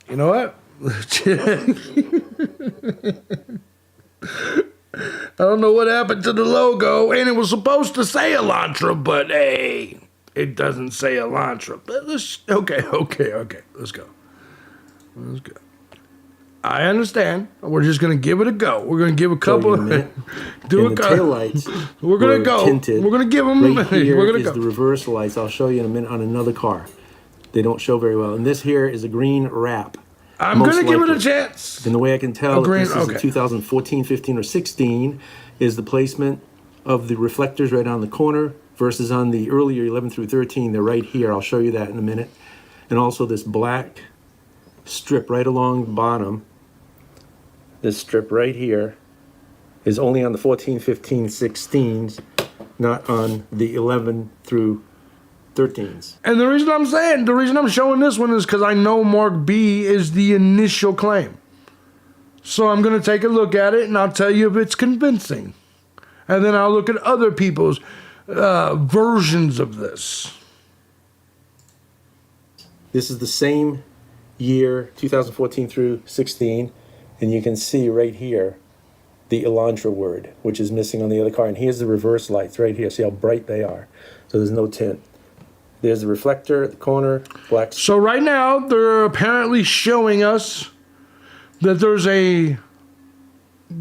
[SPEAKER 1] You know what? I don't know what happened to the logo, and it was supposed to say Elantra, but hey, it doesn't say Elantra. Okay. Let's go. I understand. We're just gonna give it a go. We're gonna give a couple.
[SPEAKER 7] Do a couple. Taillights.
[SPEAKER 1] We're gonna go.
[SPEAKER 7] Tinted.
[SPEAKER 1] We're gonna give them.
[SPEAKER 7] Right here
[SPEAKER 1] we're gonna
[SPEAKER 7] is
[SPEAKER 1] go.
[SPEAKER 7] The reverse lights. I'll show you in a minute on another car. They don't show very well. And this here is a green wrap.
[SPEAKER 1] I'm going to give it a chance.
[SPEAKER 7] And the way I can tell if this is a 2014, 15, or 16 is the placement of the reflectors right on the corner versus on the earlier 11 through 13. They're right here. I'll show you that in a minute. And also this black strip right along the bottom. This strip right here is only on the 14, 15, 16s, not on the 11 through 13s.
[SPEAKER 1] And the reason I'm showing this one is because I know Mark B is the initial claim. So I'm going to take a look at it and I'll tell you if it's convincing. And then I'll look at other people's versions of this.
[SPEAKER 7] This is the same year, 2014 through 16, and you can see right here the Elantra word, which is missing on the other car. And here's the reverse lights right here. See how bright they are. So there's no tint. There's the reflector at the corner, black.
[SPEAKER 1] So right now, they're apparently showing us that there's a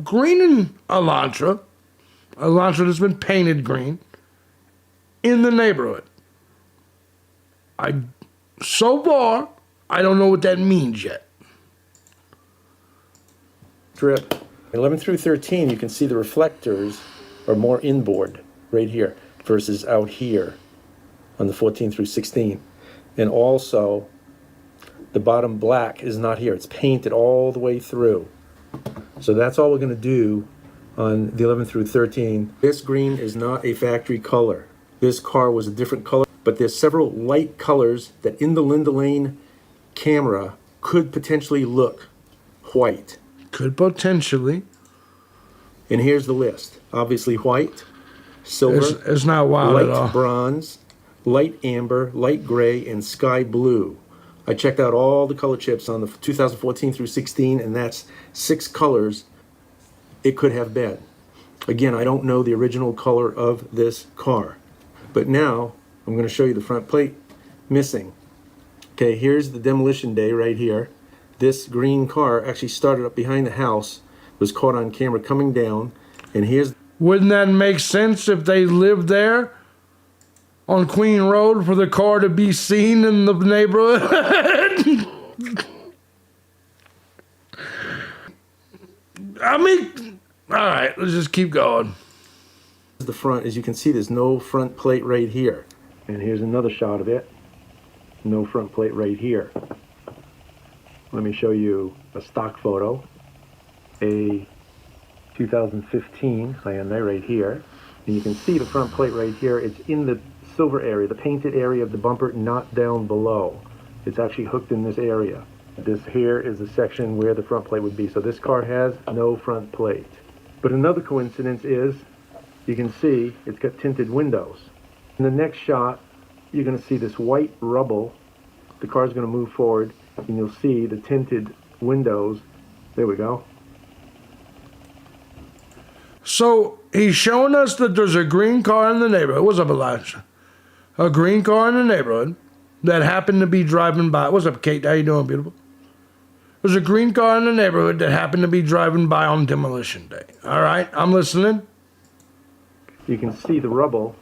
[SPEAKER 1] green Elantra that's been painted green, in the neighborhood. So far, I don't know what that means yet.
[SPEAKER 7] Strip 11 through 13, you can see the reflectors are more inboard right here versus out here on the 14 through 16. And also, the bottom black is not here. It's painted all the way through. So that's all we're going to do on the 11 through 13. This green is not a factory color. This car was a different color, but there's several light colors that in the Linda Lane camera could potentially look white.
[SPEAKER 1] Could potentially.
[SPEAKER 7] And here's the list. Obviously white, silver,
[SPEAKER 1] It's not wild at all.
[SPEAKER 7] light bronze, light amber, light gray, and sky blue. I checked out all the color chips on the 2014 through 16, and that's 6 colors it could have been. Again, I don't know the original color of this car. But now, I'm going to show you the front plate missing. Okay, here's the demolition day right here. This green car actually started up behind the house, was caught on camera coming down, and here's...
[SPEAKER 1] Wouldn't that make sense if they lived there on Queen Road for the car to be seen in the neighborhood? I mean, all right, let's just keep going.
[SPEAKER 7] the front. As you can see, there's no front plate right here. And here's another shot of it. No front plate right here. Let me show you a stock photo. A 2015 Hyundai right here. And you can see the front plate right here. It's in the silver area, the painted area of the bumper, not down below. It's actually hooked in this area. This here is the section where the front plate would be. So this car has no front plate. But another coincidence is, you can see it's got tinted windows. In the next shot, you're going to see this white rubble. The car's going to move forward, and you'll see the tinted windows. There we go.
[SPEAKER 1] So he's showing us that there's a green car in the neighborhood. What's up, Elijah? A green car in the neighborhood that happened to be driving by. What's up, Kate? How you doing, beautiful? There's a green car in the neighborhood that happened to be driving by on demolition day. All right, I'm listening.
[SPEAKER 7] You can see the rubble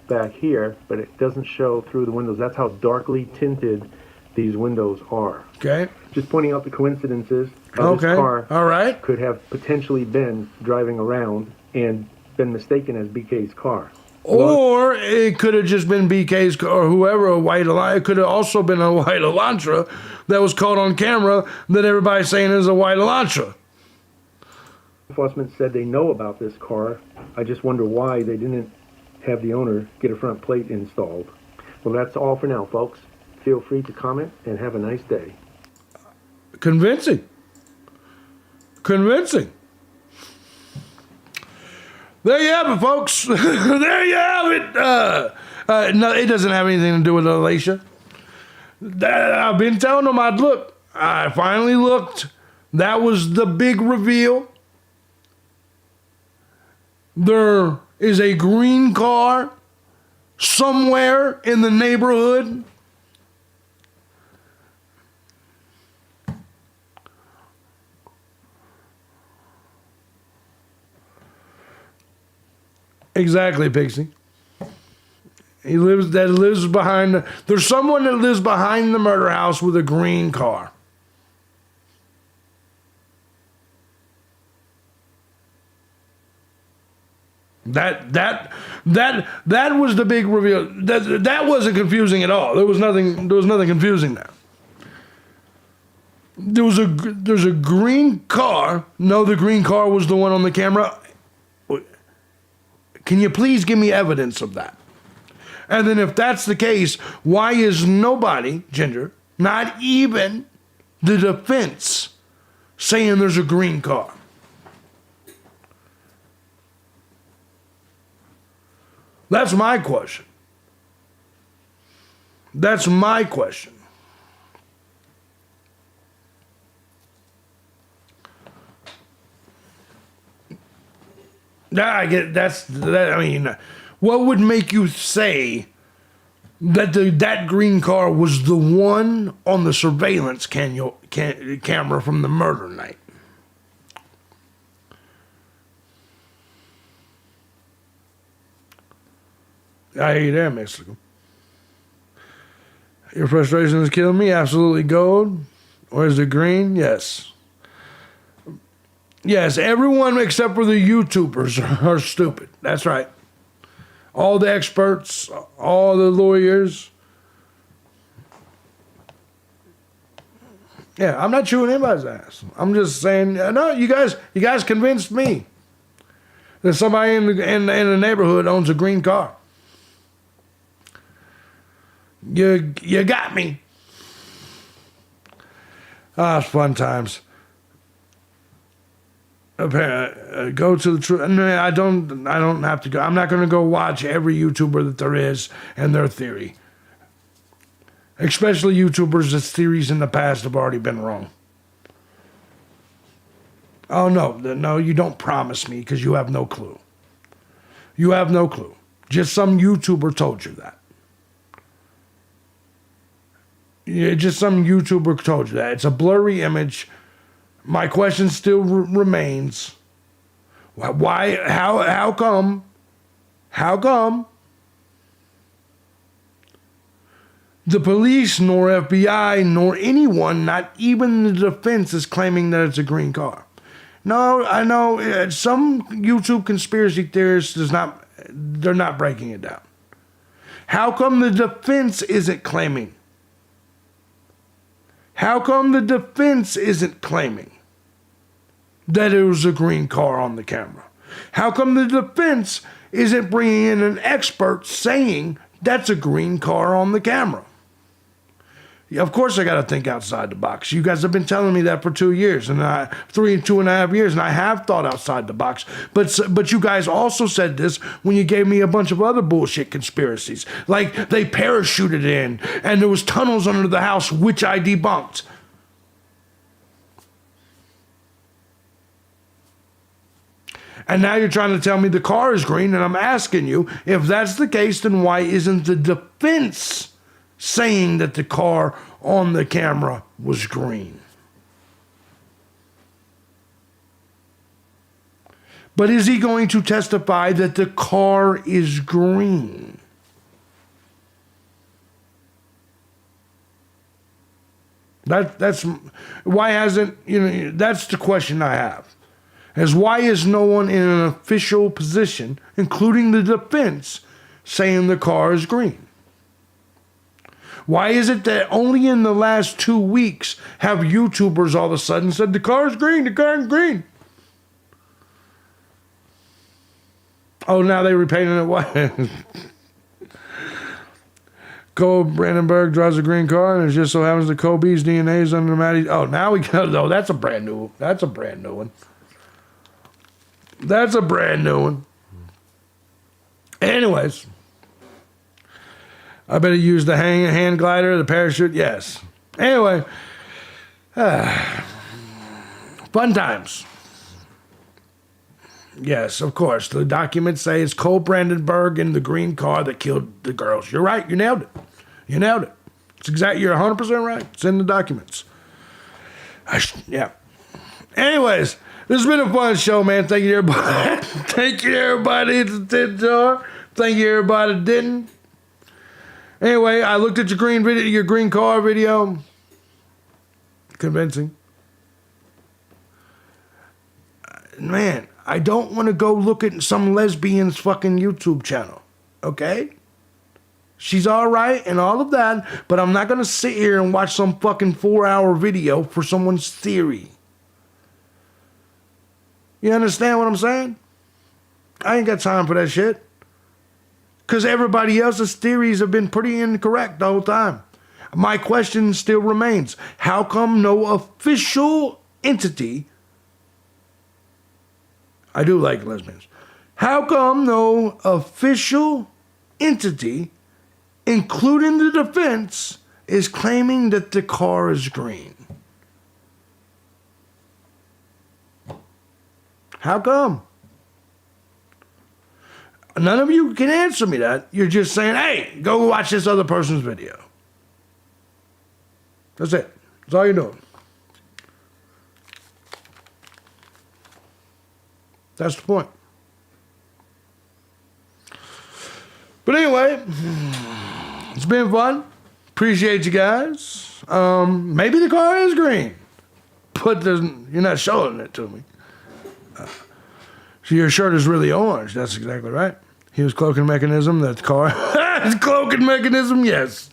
[SPEAKER 7] back here, but it doesn't show through the windows. That's how darkly tinted these windows are.
[SPEAKER 1] Okay.
[SPEAKER 7] Just pointing out the coincidences of this car.
[SPEAKER 1] All right.
[SPEAKER 7] Could have potentially been driving around and been mistaken as BK's car.
[SPEAKER 1] Or it could have just been BK's car, or whoever, a white Elantra. It could have also been a white Elantra that was caught on camera that everybody's saying is a white Elantra.
[SPEAKER 7] Enforcement said they know about this car. I just wonder why they didn't have the owner get a front plate installed. Well, that's all for now, folks. Feel free to comment and have a nice day.
[SPEAKER 1] Convincing. Convincing. There you have it, folks. There you have it. No, it doesn't have anything to do with Alicia. I've been telling them I'd look. I finally looked. That was the big reveal. There is a green car somewhere in the neighborhood. Exactly, Pixie. Lives behind. There's someone that lives behind the murder house with a green car. That was the big reveal. That wasn't confusing at all. There was nothing confusing there. There's a green car. No, the green car was the one on the camera. Can you please give me evidence of that? And then if that's the case, why is nobody, Ginger, not even the defense, saying there's a green car? That's my question. That's my question. I get that. I mean, what would make you say that that green car was the one on the surveillance camera from the murder night? I hear you there, Mexico. Your frustration is killing me. Absolutely gold. Or is it green? Yes. Yes, everyone except for the YouTubers are stupid. That's right. All the experts, all the lawyers. Yeah, I'm not chewing anybody's ass. I'm just saying, no, you guys convinced me that somebody in the neighborhood owns a green car. You got me. It's fun times. Go to the truth. No, I don't have to go. I'm not going to go watch every YouTuber that there is and their theory. Especially YouTubers' theories in the past have already been wrong. Oh, no, you don't promise me because you have no clue. You have no clue. Just some YouTuber told you that. Yeah, just some YouTuber told you that. It's a blurry image. My question still remains. Why, how come the police nor FBI nor anyone, not even the defense, is claiming that it's a green car? No, I know some YouTube conspiracy theorists they're not breaking it down. How come the defense isn't claiming? How come the defense isn't claiming that it was a green car on the camera? How come the defense isn't bringing in an expert saying that's a green car on the camera? Yeah, of course I got to think outside the box. You guys have been telling me that for 2 years, and 2.5 years, and I have thought outside the box. But you guys also said this when you gave me a bunch of other bullshit conspiracies, like they parachuted in and there was tunnels under the house, which I debunked. And now you're trying to tell me the car is green, and I'm asking you, if that's the case, then why isn't the defense saying that the car on the camera was green? But is he going to testify that the car is green? That's why hasn't, that's the question I have. Is why is no one in an official position, including the defense, saying the car is green? Why is it that only in the last 2 weeks have YouTubers all of a sudden said the car is green, the car is green? Oh, now they repainted it white. Cole Brandenburg drives a green car, and it just so happens that Kobe's DNA is under Maddie. Oh, now we go. No, that's a brand new one. That's a brand new one. Anyways. I better use the hand glider, the parachute. Yes. Anyway, fun times. Yes, of course. The documents say it's Cole Brandenburg in the green car that killed the girls. You're right. You nailed it. It's exactly. You're 100% right. It's in the documents. Yeah. Anyways, this has been a fun show, man. Thank you, everybody. Thank you, everybody that did jar. Thank you, everybody that didn't. Anyway, I looked at your green car video. Convincing. Man, I don't want to go look at some lesbian's fucking YouTube channel. Okay? She's all right and all of that, but I'm not going to sit here and watch some fucking 4-hour video for someone's theory. You understand what I'm saying? I ain't got time for that shit. Because everybody else's theories have been pretty incorrect the whole time. My question still remains. How come no official entity... I do like lesbians. How come no official entity, including the defense, is claiming that the car is green? How come? None of you can answer me that. You're just saying, hey, go watch this other person's video. That's it. That's all you're doing. That's the point. But anyway, it's been fun. Appreciate you guys. Maybe the car is green, but you're not showing it to me. So your shirt is really orange. That's exactly right. He was cloaking mechanism. That the car is cloaking mechanism. Yes.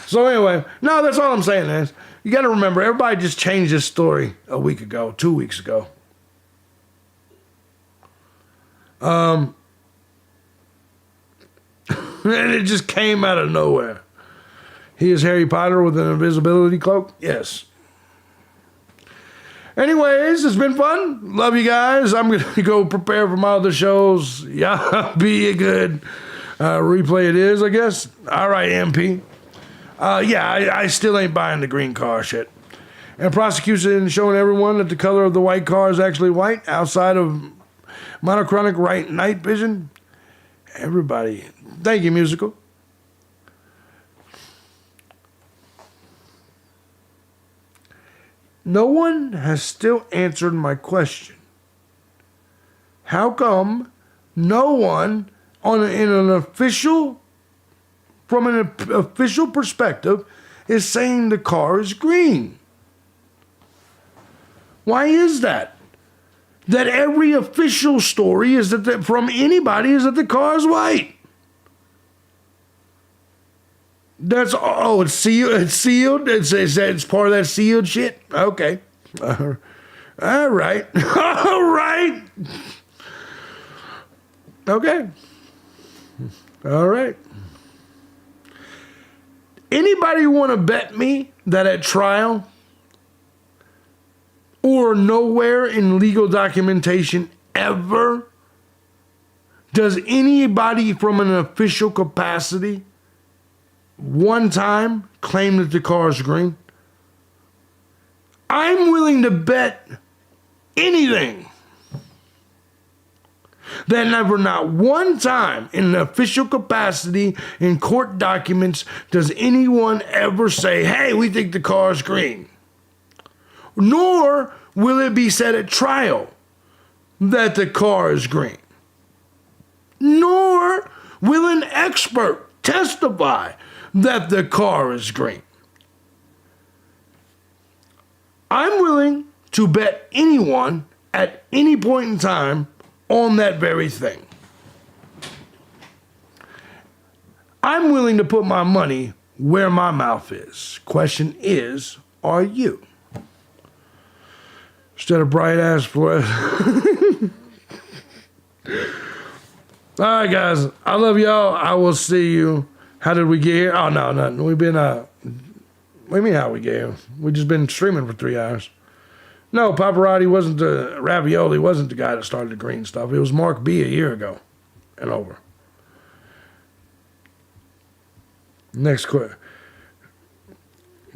[SPEAKER 1] So anyway, no, that's all I'm saying is you got to remember everybody just changed this story a week ago, 2 weeks ago. And it just came out of nowhere. He is Harry Potter with an invisibility cloak? Yes. Anyways, it's been fun. Love you guys. I'm going to go prepare for my other shows. Yeah, be a good replay it is, I guess. All right, MP. I still ain't buying the green car shit. And prosecution showing everyone that the color of the white car is actually white outside of monochronic night vision. Everybody, thank you, Musical. No one has still answered my question. How come no one from an official perspective is saying the car is green? Why is that? That every official story is from anybody is that the car is white. It's sealed. It's sealed. It's part of that sealed shit. Okay. All right. All right. Okay. All right. Anybody want to bet me that at trial or nowhere in legal documentation ever does anybody from an official capacity one time claim that the car is green? I'm willing to bet anything that never, not one time in an official capacity in court documents does anyone ever say, hey, we think the car is green. Nor will it be said at trial that the car is green. Nor will an expert testify that the car is green. I'm willing to bet anyone at any point in time on that very thing. I'm willing to put my money where my mouth is. Question is, are you? Instead of bright ass fluorescent. All right, guys. I love y'all. I will see you. How did we get here? Oh, no, nothing. We've been, what do you mean how we get here? We just been streaming for 3 hours. No, Ravioli wasn't the guy that started the green stuff. It was Mark B a year ago and over. Next question.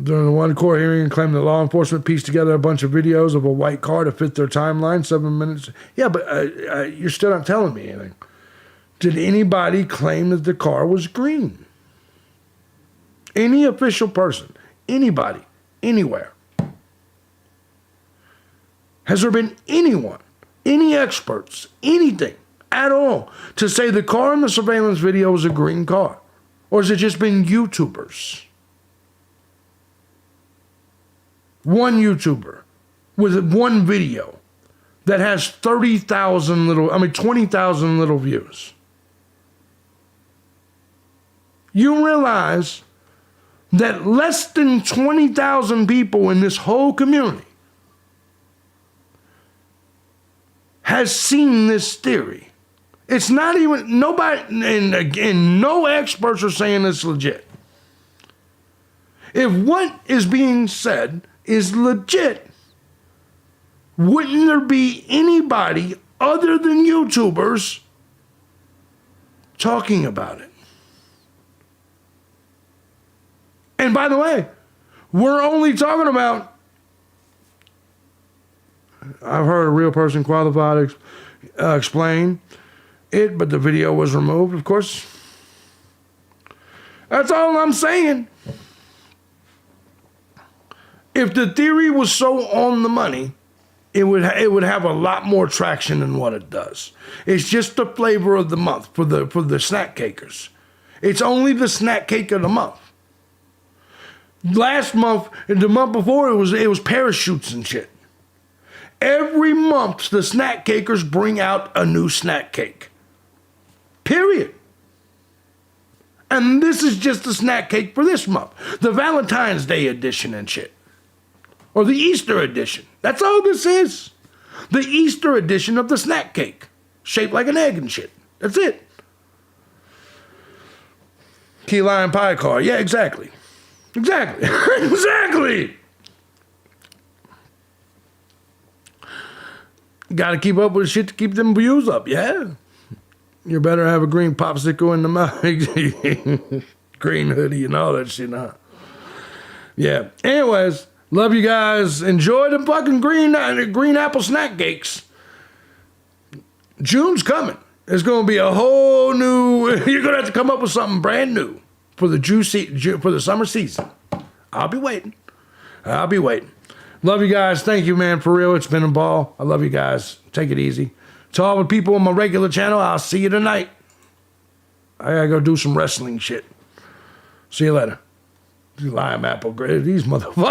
[SPEAKER 1] During the one court hearing, claimed that law enforcement pieced together a bunch of videos of a white car to fit their timeline, 7 minutes. Yeah, but you're still not telling me anything. Did anybody claim that the car was green? Any official person, anybody, anywhere. Has there been anyone, any experts, anything at all to say the car in the surveillance video was a green car? Or has it just been YouTubers? One YouTuber with one video that has 20,000 little views. You realize that less than 20,000 people in this whole community has seen this theory. It's not even, nobody, and again, no experts are saying it's legit. If what is being said is legit, wouldn't there be anybody other than YouTubers talking about it? And by the way, we're only talking about, I've heard a real person qualified explain it, but the video was removed, of course. That's all I'm saying. If the theory was so on the money, it would have a lot more traction than what it does. It's just the flavor of the month for the snack cakers. It's only the snack cake of the month. Last month and the month before, it was parachutes and shit. Every month, the snack cakers bring out a new snack cake. Period. And this is just a snack cake for this month. The Valentine's Day edition and shit. Or the Easter edition. That's all this is. The Easter edition of the snack cake. Shaped like an egg and shit. That's it. Key lime pie car. Yeah, exactly. Exactly. Exactly. Got to keep up with shit to keep them views up. Yeah. You better have a green popsicle in the mouth. Green hoodie and all that shit. Huh? Yeah. Anyways, love you guys. Enjoy the fucking green apple snack cakes. June's coming. It's going to be a whole new. You're going to have to come up with something brand new for the summer season. I'll be waiting. Love you guys. Thank you, man. For real, it's been a ball. I love you guys. Take it easy. To all the people on my regular channel, I'll see you tonight. I gotta go do some wrestling shit. See you later. Lime apple, these motherfuckers.